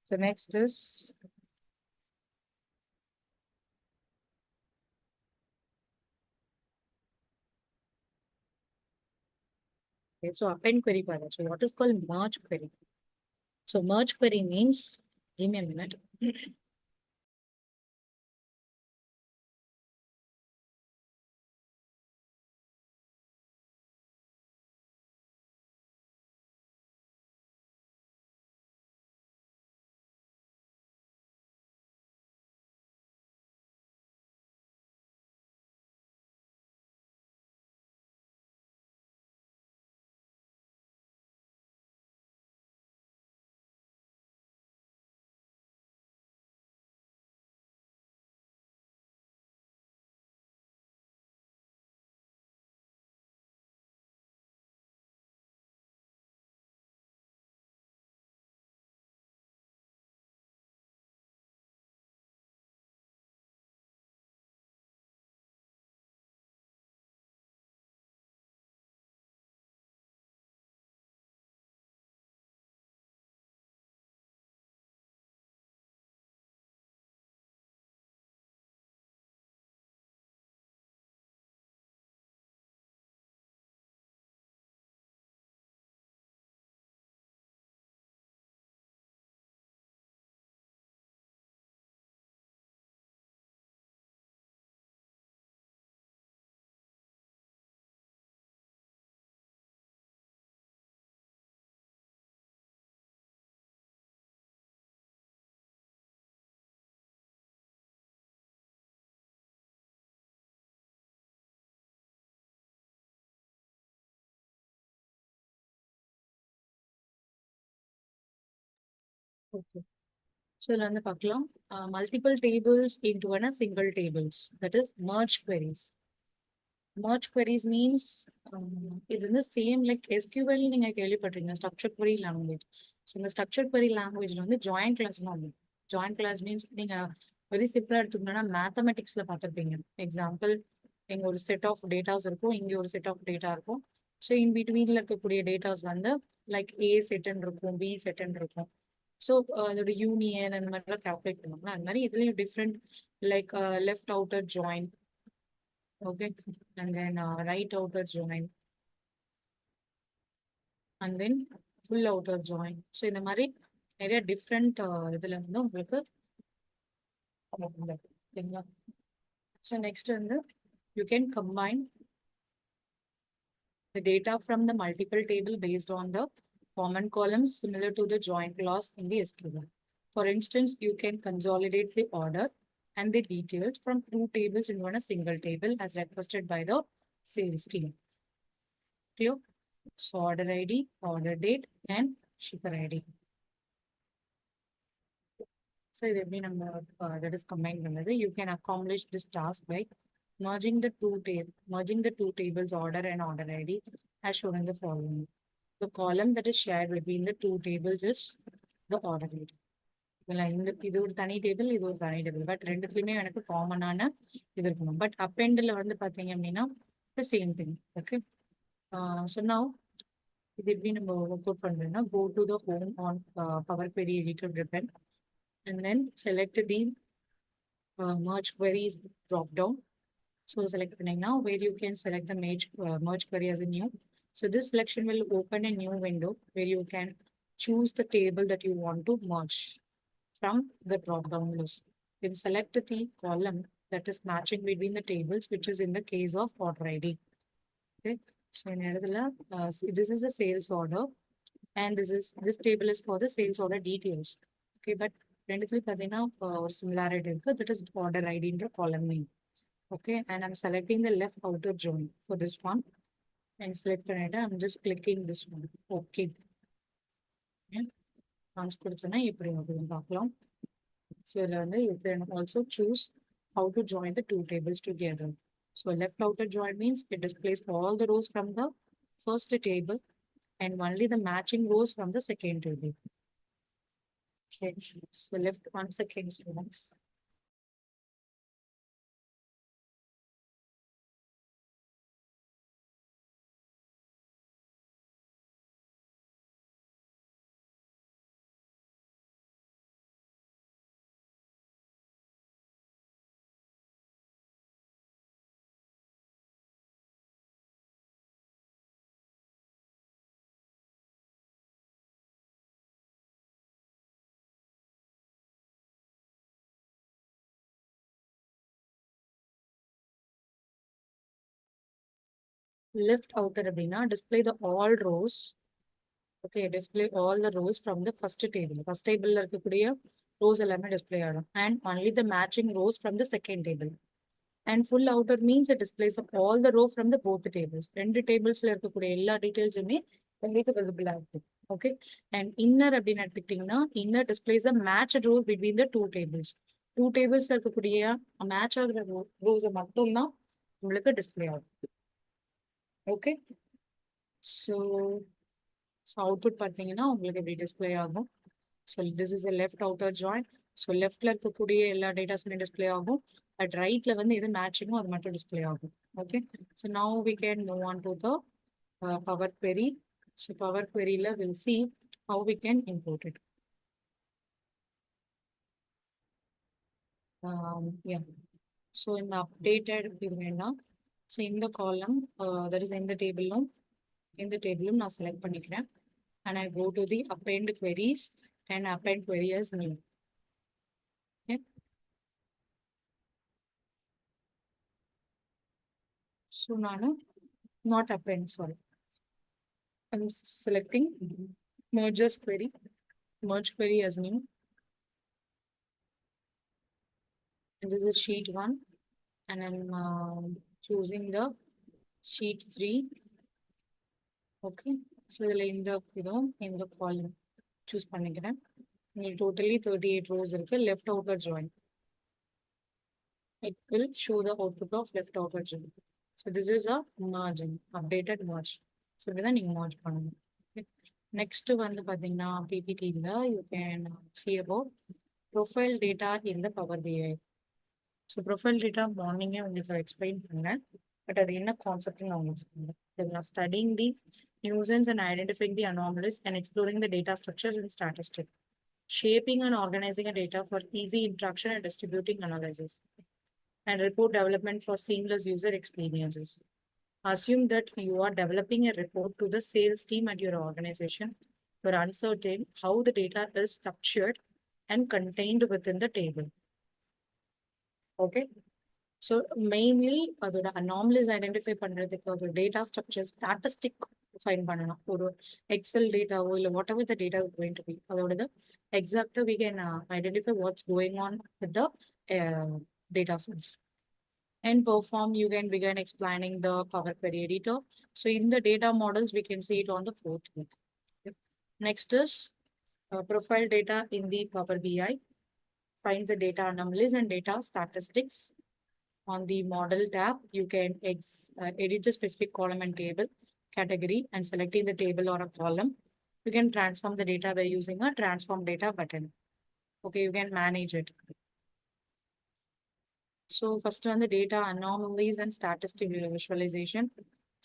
So next is okay, so append query பாருங்க. So what is called merge query? So merge query means, give me a minute. Okay. So இதுல வந்து பார்க்கலாம் multiple tables into a single tables, that is merge queries. Merge queries means இது வந்து same like SQL நீங்க கேள்விப்பட்டிருக்கீங்க, structure query language. So இந்த structure query லாங்குவேஜ்ல வந்து joint கிளாஸ்னு ஒன்று. ஜாயிண்ட் கிளாஸ் மீன்ஸ் நீங்க வெரி சிம்பிளா எடுத்துக்கணும்னா மேத்தமெட்டிக்ஸ்ல பார்த்துருப்பீங்க. எக்ஸாம்பிள், இங்க ஒரு செட் ஆஃப் டேட்டாஸ் இருக்கும், இங்க ஒரு செட் ஆஃப் டேட்டா இருக்கும். ஸோ இன் பிட்வீன்ல இருக்கக்கூடிய டேட்டாஸ் வந்து லைக் ஏ செட்டுன்னு இருக்கும், பி செட்டுன்னு இருக்கும். ஸோ அதோட யூனியன் அந்த மாதிரிலாம் கால்குலேட் பண்ணுவாங்க. அந்த மாதிரி இதுலயும் different like left outer join, okay, and then right outer join, and then full outer join. So இந்த மாதிரி நிறைய டிஃப்ரெண்ட் இதுல வந்து உங்களுக்கு சரிங்களா. ஸோ நெக்ஸ்ட் வந்து you can combine the data from the multiple table based on the common columns similar to the join clause in the SQL. For instance, you can consolidate the order and the details from two tables into a single table as requested by the sales team. Clear? So order ID, order date, and shipper ID. So that is combined another. You can accomplish this task by merging the two tables order and order ID as shown in the following. The column that is shared between the two tables is the order ID. இது ஒரு தனி table, இது ஒரு தனி table, but ரெண்டுத்துலயுமே எனக்கு காமனான இது இருக்கணும். பட் அப்பெண்டில் வந்து பாத்தீங்க அப்படின்னா the same thing. Okay. So now இது எப்படி நம்ம ஒர்க் அவுட் பண்றோம்னா, go to the home on Power Query Editor ribbon and then select the merge queries drop down. So select now where you can select the merge query as a new. So this selection will open a new window where you can choose the table that you want to merge from the drop down list. Then select the column that is matching between the tables, which is in the case of order ID. Okay. So in this is a sales order and this table is for the sales order details. Okay, but ரெண்டுத்துலயும் பார்த்தீங்கன்னா ஒரு similarity இருக்கு, that is order ID in the column name. Okay, and I'm selecting the left outer join for this one and select பண்ணிட்டு I'm just clicking this one. Okay. once கொடுத்தோன்னா இப்படி உங்களுக்கு பார்க்கலாம். So you can also choose how to join the two tables together. So left outer join means it displays all the rows from the first table and only the matching rows from the second table. Okay. So left 1 second, students. Left outer அப்படின்னா display the all rows. Okay, display all the rows from the first table. First table இருக்கக்கூடிய rows எல்லாமே display ஆகும் and only the matching rows from the second table. And full outer means it displays all the row from the both tables. ரெண்டு tablesல இருக்கக்கூடிய எல்லா டீடைல்ஸுமே உங்களுக்கு visible ஆகும். Okay, and inner அப்படின்னு எடுத்துக்கிட்டீங்கன்னா inner displays a matched rows between the two tables. Two tablesல இருக்கக்கூடிய match ஆகிற rows மட்டும்தான் உங்களுக்கு display ஆகும். Okay, so output பார்த்தீங்கன்னா உங்களுக்கு எப்படி டிஸ்பிளே ஆகும். So this is a left outer join. So லெஃப்ட்ல இருக்கக்கூடிய எல்லா டேட்டாஸுமே டிஸ்பிளே ஆகும், பட் ரைட்ல வந்து எது மேட்சிங்கோ அது மட்டும் டிஸ்பிளே ஆகும். Okay, so now we can move on to the power query. ஸோ பவர் queryல வில் see how we can import it. Yeah, so இந்த அப்டேட்டட் இது வேண்டாம். ஸோ இந்த காலம் தட் இஸ் இந்த டேபிளும் நான் செலக்ட் பண்ணிக்கிறேன் and I go to the append queries and append query as new. Okay. So now not append, sorry. I'm selecting merge query as new. And this is sheet 1 and I'm choosing the sheet 3. Okay. So in the column choose பண்ணிக்கிறேன் Totally 38 rows left outer join. It will show the output of left outer join. So this is a margin, updated merge. So then you merge பண்ணணும். Next வந்து பாத்தீங்கன்னா PPT you can see about profile data in the Power BI. So profile data morning உங்களுக்கு explain பண்ணேன். But அது என்ன concept நான் உங்களுக்கு சொல்றேன். Studying the nuisance and identifying the anomalies and exploring the data structures and statistics. Shaping and organizing a data for easy interaction and distributing analysis. And report development for seamless user experiences. Assume that you are developing a report to the sales team at your organization. You're uncertain how the data is structured and contained within the table. Okay. So mainly அதோட anomalies identify பண்றதுக்கு ஒரு data structure statistic find பண்ணணும். ஒரு Excel data இல்ல whatever the data is going to be. அதோட exactly we can identify what's going on with the data source. And perform, you can begin explaining the Power Query editor. So in the data models, we can see it on the fourth week. Next is profile data in the Power BI. Find the data anomalies and data statistics. On the model tab, you can edit the specific column and table category and selecting the table or a column. You can transform the data by using a transform data button. Okay, you can manage it. So first on the data anomalies and statistic visualization.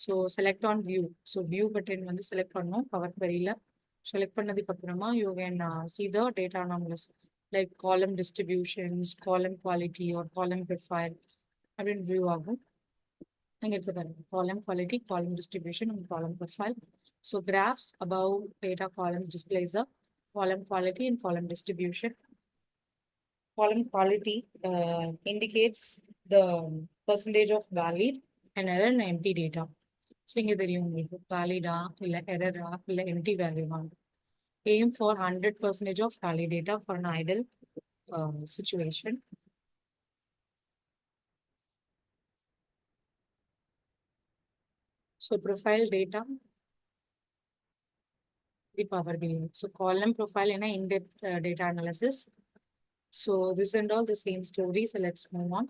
So select on view. So view button வந்து select பண்ணோம் Power Query ல. Select பண்ணதுக்கு அப்புறமா you can see the data anomalies like column distributions, column quality or column profile. அப்படின்னு view ஆகும். இங்க இருக்கு பாருங்க column quality, column distribution and column profile. So graphs above data columns displays the column quality and column distribution. Column quality indicates the percentage of valid and error and empty data. So இங்க தெரியும் உங்களுக்கு valid இல்ல error இல்ல empty value. Aim for 100% of valid data for an ideal situation. So profile data, the Power BI. So column profile in a in-depth data analysis. So this and all the same story. So let's move on.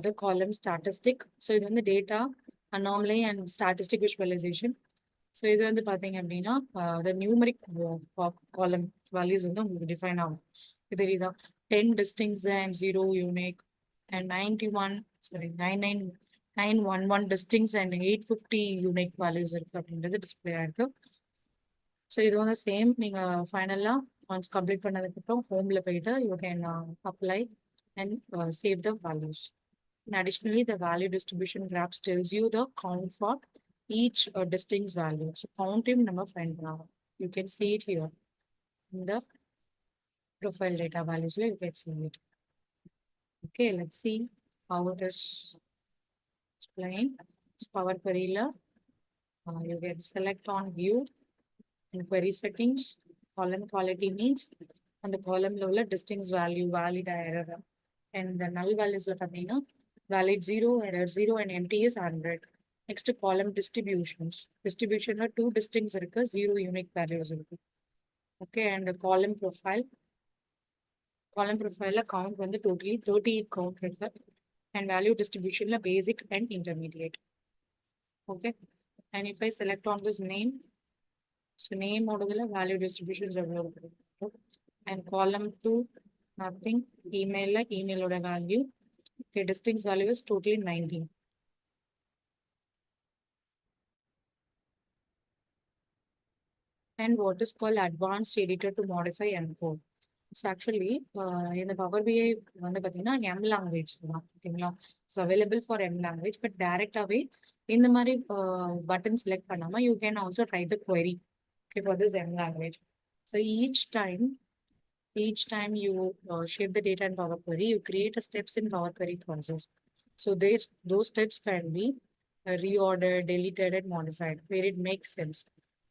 The column statistic. So இது வந்து data anomaly and statistic visualization. So இது வந்து பாத்தீங்க அப்படின்னா the numeric column values வந்து உங்களுக்கு define ஆகும். இது தெரியுதா 10 distinct and 0 unique and 911 distinct and 850 unique values இருக்கு அப்படின்றது டிஸ்பிளே ஆயிருக்கு. ஸோ இது வந்து சேம் நீங்க ஃபைனலா ஒன்ஸ் கம்ப்ளீட் பண்ணதுக்கு அப்புறம் ஹோம்ல போயிட்டு you can apply and save the values. Additionally, the value distribution graphs tells you the count for each distinct value. So count him number find now. You can see it here in the profile data values. You can see it. Okay, let's see how it is explained. Power Query you can select on view and query settings. Column quality means on the column level distinct value, valid error, and the null values valid 0, error 0, and empty is 100. Next column distributions. Distribution are two distinct 0 unique values. Okay, and the column profile. Column profile count வந்து totally 38 count and value distribution basic and intermediate. Okay, and if I select on this name, so name model value distributions available. And column 2 nothing, email email order value. Okay, distinct value is totally 19. And what is called advanced editor to modify encode. So actually in the Power BI வந்து பாத்தீங்கன்னா M language தான் ஓகேங்களா. It's available for M language, but directly இந்த மாதிரி button select பண்ணாம you can also write the query, okay, for this M language. So each time you shape the data in Power Query, you create a steps in Power Query process. So those steps can be reordered, deleted, and modified where it makes sense.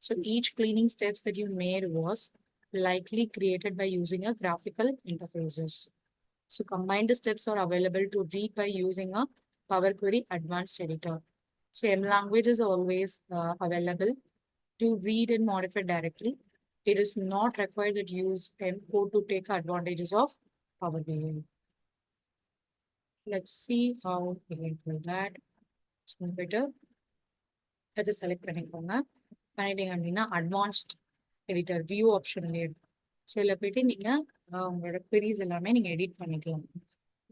So each cleaning steps that you made was likely created by using a graphical interfaces. So combined steps are available to read by using a Power Query advanced editor. So M language is always available to read and modify directly. it is not required that you use M code to take advantages of Power BI. Let's see how we can do that. So better. அதை select பண்ணிக்கோங்க. பண்ணிட்டீங்க அப்படின்னா advanced editor view ஆப்ஷன்லேயே இருக்கும். So இதில் போயிட்டு நீங்கள் உங்களோட queries எல்லாமே நீங்கள் எடிட் பண்ணிக்கலாம்.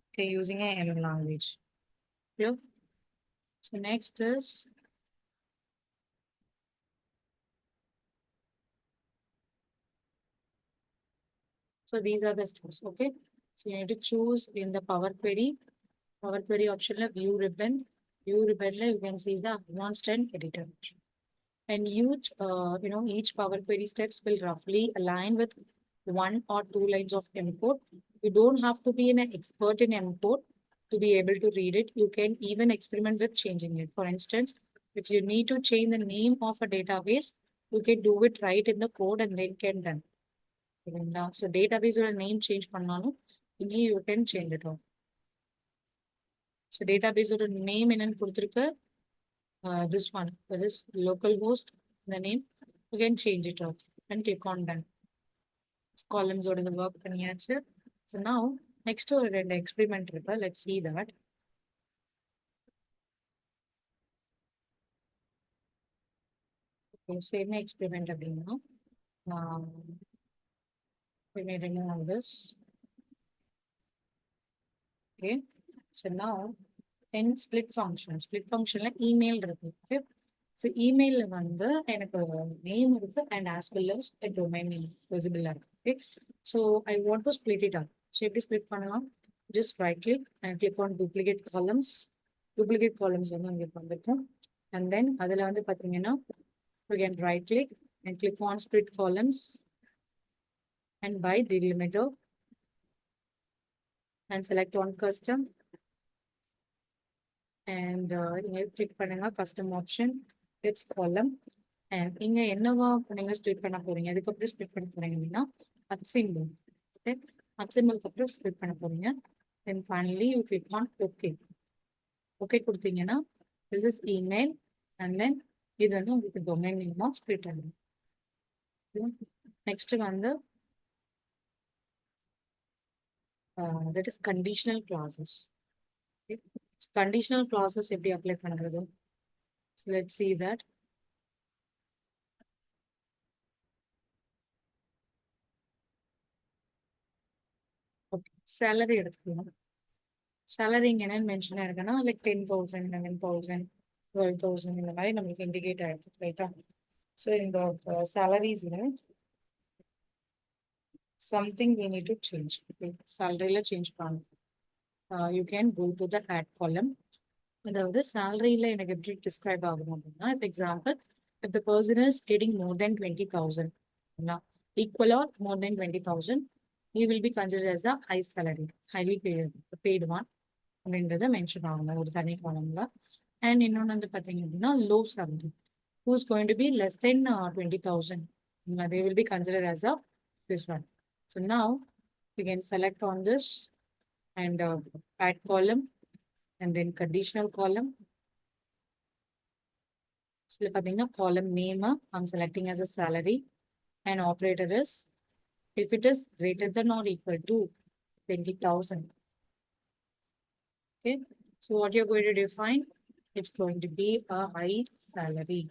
Okay, using M language. So next is so these are the steps. Okay, so you need to choose in the Power Query option, view ribbon. View ribbon, you can see the advanced and editor option. And each Power Query steps will roughly align with 1 or 2 lines of M code. You don't have to be an expert in M code to be able to read it. You can even experiment with changing it. For instance, if you need to change the name of a database, you can do it right in the code and then can done. So database or name change பண்ணாலும் you can change it off. So database or name என்னன்னு கொடுத்திருக்க this one, that is localhost, the name, you can change it off and click on done. Columns or the work பண்ணியாச்சு. So now next ஒரு ரெண்டு experiment இருக்கு. Let's see that. Okay, so என்ன experiment அப்படின்னா we may remove all this. Okay, so now in split function email இருக்கு. Okay, so email வந்து எனக்கு name இருக்கு and as well as a domain name visible இருக்கு. Okay, so I want to split it up. So எப்படி split பண்ணலாம்? Just right click and click on duplicate columns. Duplicate columns வந்து உங்களுக்கு வந்துடும். And then அதில் வந்து பார்த்தீங்கன்னா you can right click and click on split columns and by delimiter and select on custom and click பண்ணுங்க custom option, it's column and இங்க என்னவா நீங்க ஸ்ப்ளிட் பண்ண போறீங்க, அதுக்கப்புறம் ஸ்ப்ளிட் பண்ண போறீங்க அப்படின்னா at symbol. Okay, at symbol அப்புறம் ஸ்ப்ளிட் பண்ண போறீங்க. Then finally you click on okay. Okay கொடுத்தீங்கன்னா this is email and then இது வந்து உங்களுக்கு domain name ஸ்ப்ளிட் ஆகும். Next வந்து that is conditional clauses. Okay. Conditional clauses எப்படி அப்ளை பண்றது? So let's see that. Okay, salary எடுத்துக்கலாம். salary இங்க என்னன்னு மென்ஷன் ஆயிருக்குன்னா like 10,000, 11,000, 12,000 இந்த மாதிரி நம்மளுக்கு இண்டிகேட் ஆயிருக்கு, ரைட்டா? ஸோ இந்த salaries-ல something we need to change. Okay, salary-ல change பண்ணணும். You can go to the add column. அதாவது salary-ல எனக்கு எப்படி describe ஆகும் அப்படின்னா, for example, if the person is getting more than 20,000, equal or more than 20,000, he will be considered as a high salary, highly paid one அப்படின்றத mention ஆகணும் ஒரு தனி காலம்ல. And இன்னொன்று வந்து பார்த்தீங்க அப்படின்னா low salary, who is going to be less than 20,000, they will be considered as a this one. So now you can select on this and add column and then conditional column. So பார்த்தீங்கன்னா column name I'm selecting as a salary and operator is if it is greater than or equal to 20,000. Okay, so what you're going to define, it's going to be a high salary.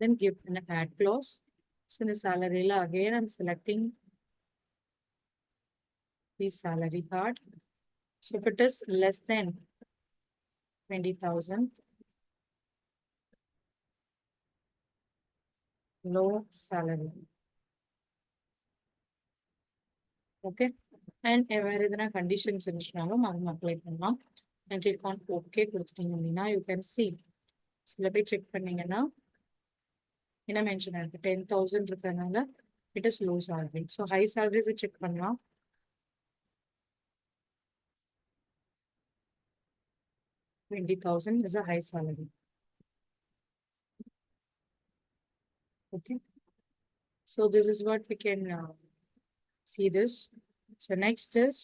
Then give an add clause. So in the salary, again, I'm selecting the salary part. So if it is less than 20,000, low salary. Okay, and வேறு எதனா conditions இருந்துச்சுனாலும் அது apply பண்ணலாம். and click on okay கொடுத்துட்டீங்க அப்படின்னா you can see. So இதில் போய் check பண்ணீங்கன்னா என்ன மென்ஷன் ஆயிருக்கு, 10,000 இருக்கிறதுனால it is low salary. So high salaries check பண்ணலாம். 20,000 is a high salary. Okay, so this is what we can see this. So next is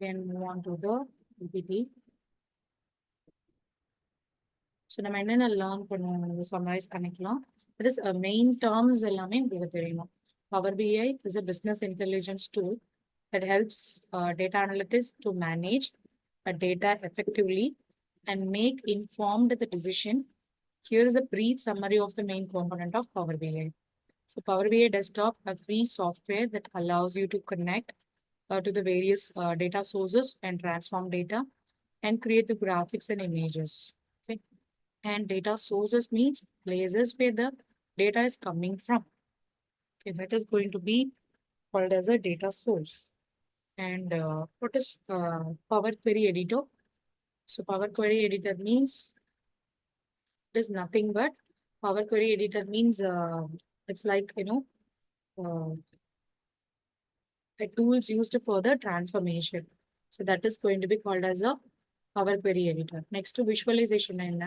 can move on to the PPT. So நம்ம என்னென்ன learn பண்ணுவோம் summarise பண்ணிக்கலாம். It is main terms எல்லாமே உங்களுக்கு தெரியணும். Power BI is a business intelligence tool that helps data analytics to manage data effectively and make informed the decision. Here is a brief summary of the main component of Power BI. So Power BI Desktop, a free software that allows you to connect to the various data sources and transform data and create the graphics and images. Okay. And data sources means places where the data is coming from. Okay, that is going to be called as a data source. And what is Power Query Editor? So Power Query Editor means it is nothing but Power Query Editor means it's like the tools used for the transformation. So that is going to be called as a Power Query Editor. Next to visualization என்ன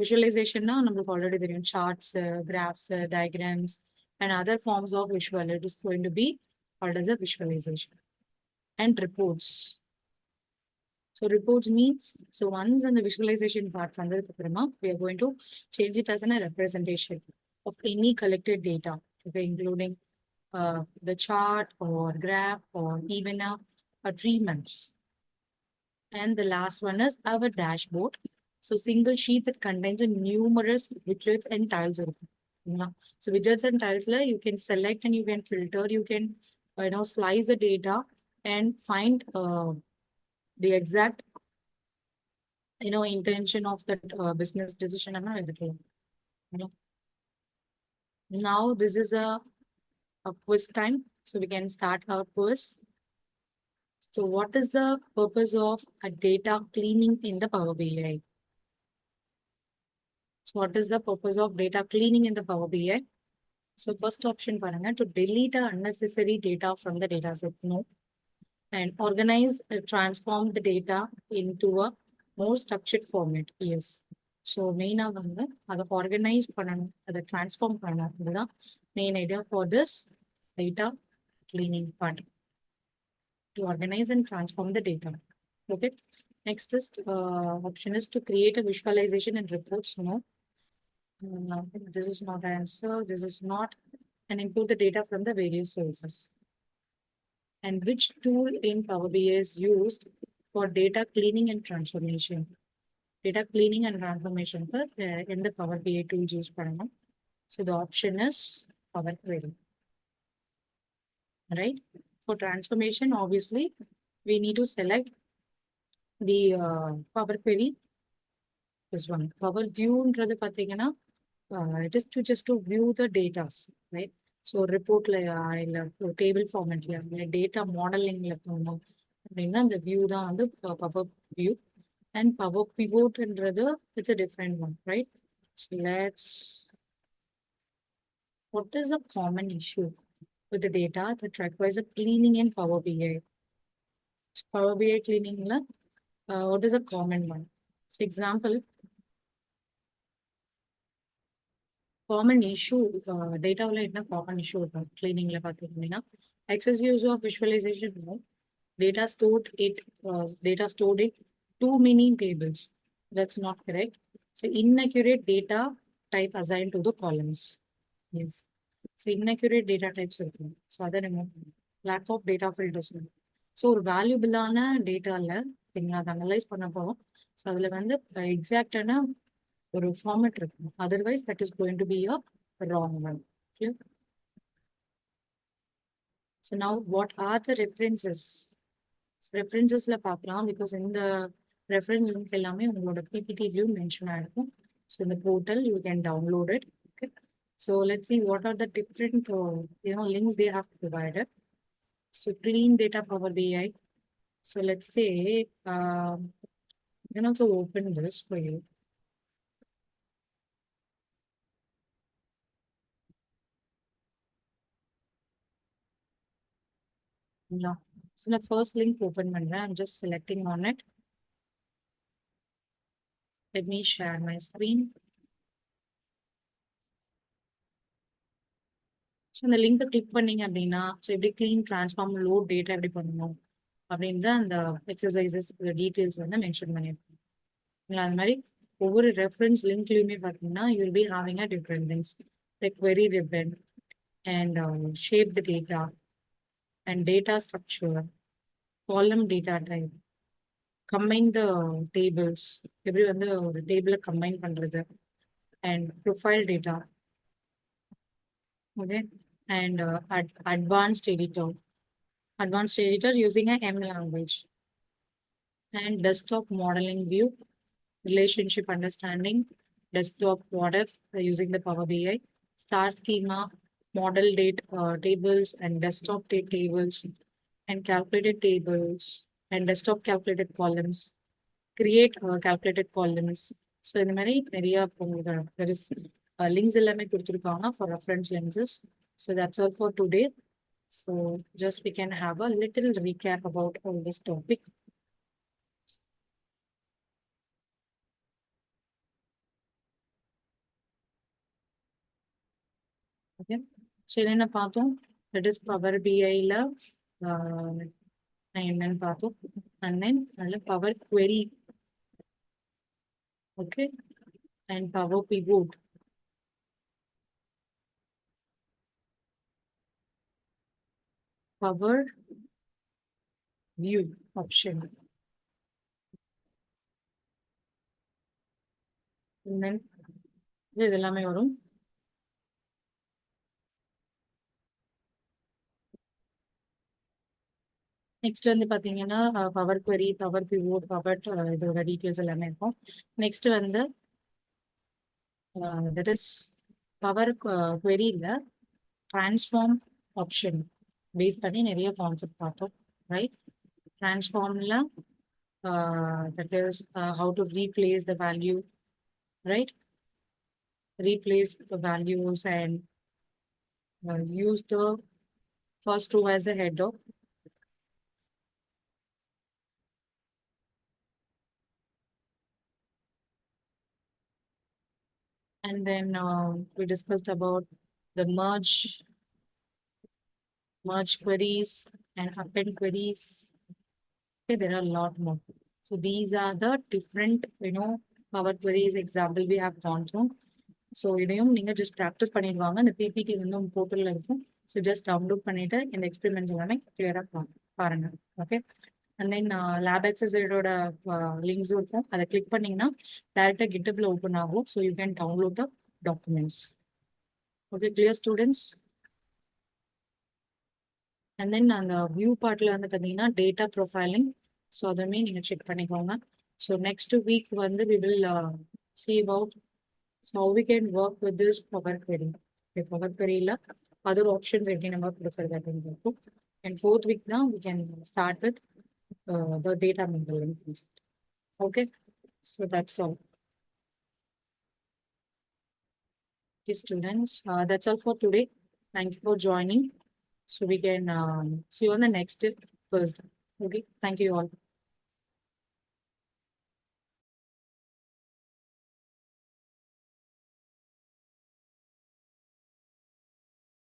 visualization நம்மளுக்கு already தெரியும் charts, graphs, diagrams and other forms of visual. It is going to be called as a visualization. And reports. So reports means, so once in the visualization part, we are going to change it as a representation of any collected data, okay, including the chart or graph or even a tree maps. And the last one is our dashboard. So single sheet that contains a numerous widgets and tiles. So widgets and tiles, you can select and you can filter, you can slice the data and find the exact intention of that business decision. Now this is a quiz time, so we can start our quiz. So what is the purpose of a data cleaning in the Power BI? So what is the purpose of data cleaning in the Power BI? So first option paranga, to delete unnecessary data from the data set. No. And organize transform the data into a more structured format. Yes. So main அதை organize பண்ணணும், அதை transform பண்ணணும். இதுதான் main idea for this data cleaning part. To organize and transform the data. Okay. Next is option is to create a visualization and reports. No. This is not the answer. This is not. And import the data from the various sources. And which tool in Power BI is used for data cleaning and transformation? Data cleaning and transformation in the Power BI tools use panna. So the option is Power Query. Right? For transformation, obviously, we need to select the Power Query. This one, Power View, it is to just to view the data, right? So report table format data modeling the view the Power View. And Power Pivot it's a different one, right? So what is a common issue with the data that requires a cleaning in Power BI? So Power BI cleaning, what is a common one? So example, common issue, data common issue cleaning excess use of visualization, data stored in too many tables. That's not correct. So inaccurate data type assigned to the columns. Yes. So inaccurate data types. So other lack of data filters. So valuable data analyze பண்ணப்போம். So அதுல exact ஒரு format இருக்கும். Otherwise that is going to be a wrong one. Clear? So now what are the references? So references because in the reference link எல்லாமே உங்களோட PPT mention ஆயிருக்கும். So in the portal you can download it. Okay. So let's see what are the different links they have provided. So clean data Power BI. So let's say you can also open this for you. Yeah. So the first link open I'm just selecting on it. Let me share my screen. So the link click பண்ணீங்க அப்படின்னா, so எப்படி clean transform load data எப்படி பண்ணணும் அப்படின்ற அந்த exercises details வந்து mention பண்ணியிருக்கோம். அந்த மாதிரி ஒவ்வொரு ரெஃபரன்ஸ் லிங்க்லையுமே பார்த்தீங்கன்னா you will be having a different things like query ribbon and shape the data and data structure, column data type, combine the tables, எப்படி வந்து ஒரு டேபிளை கம்பைன் பண்றது, and profile data, okay, and advanced editor using a M language, and desktop modeling view, relationship understanding, desktop what if using the Power BI, star schema, model date tables and desktop date tables, and calculated tables and desktop calculated columns, create calculated columns. So இந்த மாதிரி நிறைய there is links எல்லாமே கொடுத்துருக்காங்க for reference lenses. So that's all for today. So just we can have a little recap about all this topic. Okay. So என்னென்ன பார்த்தோம், that is Power BI-ல என்னன்னு பார்த்தோம், and then Power Query, okay, and Power Pivot, Power View option, and then இது எல்லாமே வரும். Next வந்து பார்த்தீங்கன்னா power query, power pivot, power இதோட டீட்டெயில்ஸ் எல்லாமே இருக்கும். நெக்ஸ்ட் வந்து தட் இஸ் பவர் queryல டிரான்ஸ்ஃபார்ம் ஆப்ஷன் பேஸ் பண்ணி நிறைய கான்செப்ட் பார்த்தோம், ரைட். டிரான்ஸ்ஃபார்ம்ல that is how to replace the value, right, replace the values and use the first row as a header. And then we discussed about the merge queries and append queries. Okay, there are a lot more. So these are the different, Power Queries example we have gone through. So இதையும் நீங்கள் just practice பண்ணிடுவாங்க. அந்த PPT வந்து உங்கள் போர்ட்டலில் இருக்கும். So just download பண்ணிவிட்டு இந்த எக்ஸ்பெரிமெண்ட்ஸ் எல்லாமே கிளியராக பாருங்கள். ஓகே. அண்ட் தென் லேப் எக்ஸசைஸோட லிங்க்ஸும் இருக்கும். அதை கிளிக் பண்ணிங்கன்னா டேரெக்டாக கிட்டப்பில் ஓப்பன் ஆகும். So you can download the documents. Okay, clear students. And then அந்த வியூ பார்ட்டில் வந்து பார்த்தீங்கன்னா டேட்டா ப்ரொஃபைலிங், ஸோ அதுவுமே நீங்கள் செக் பண்ணிக்கோங்க. ஸோ நெக்ஸ்ட் வீக் வந்து we will see about so how we can work with this Power Query. Power Query la other options எப்படி நம்ம கொடுக்கறது அப்படின்னு. And fourth week now we can start with the data modeling concept. Okay, so that's all. Okay students, that's all for today. Thank you for joining. So we can see you on the next Thursday. Okay, thank you all.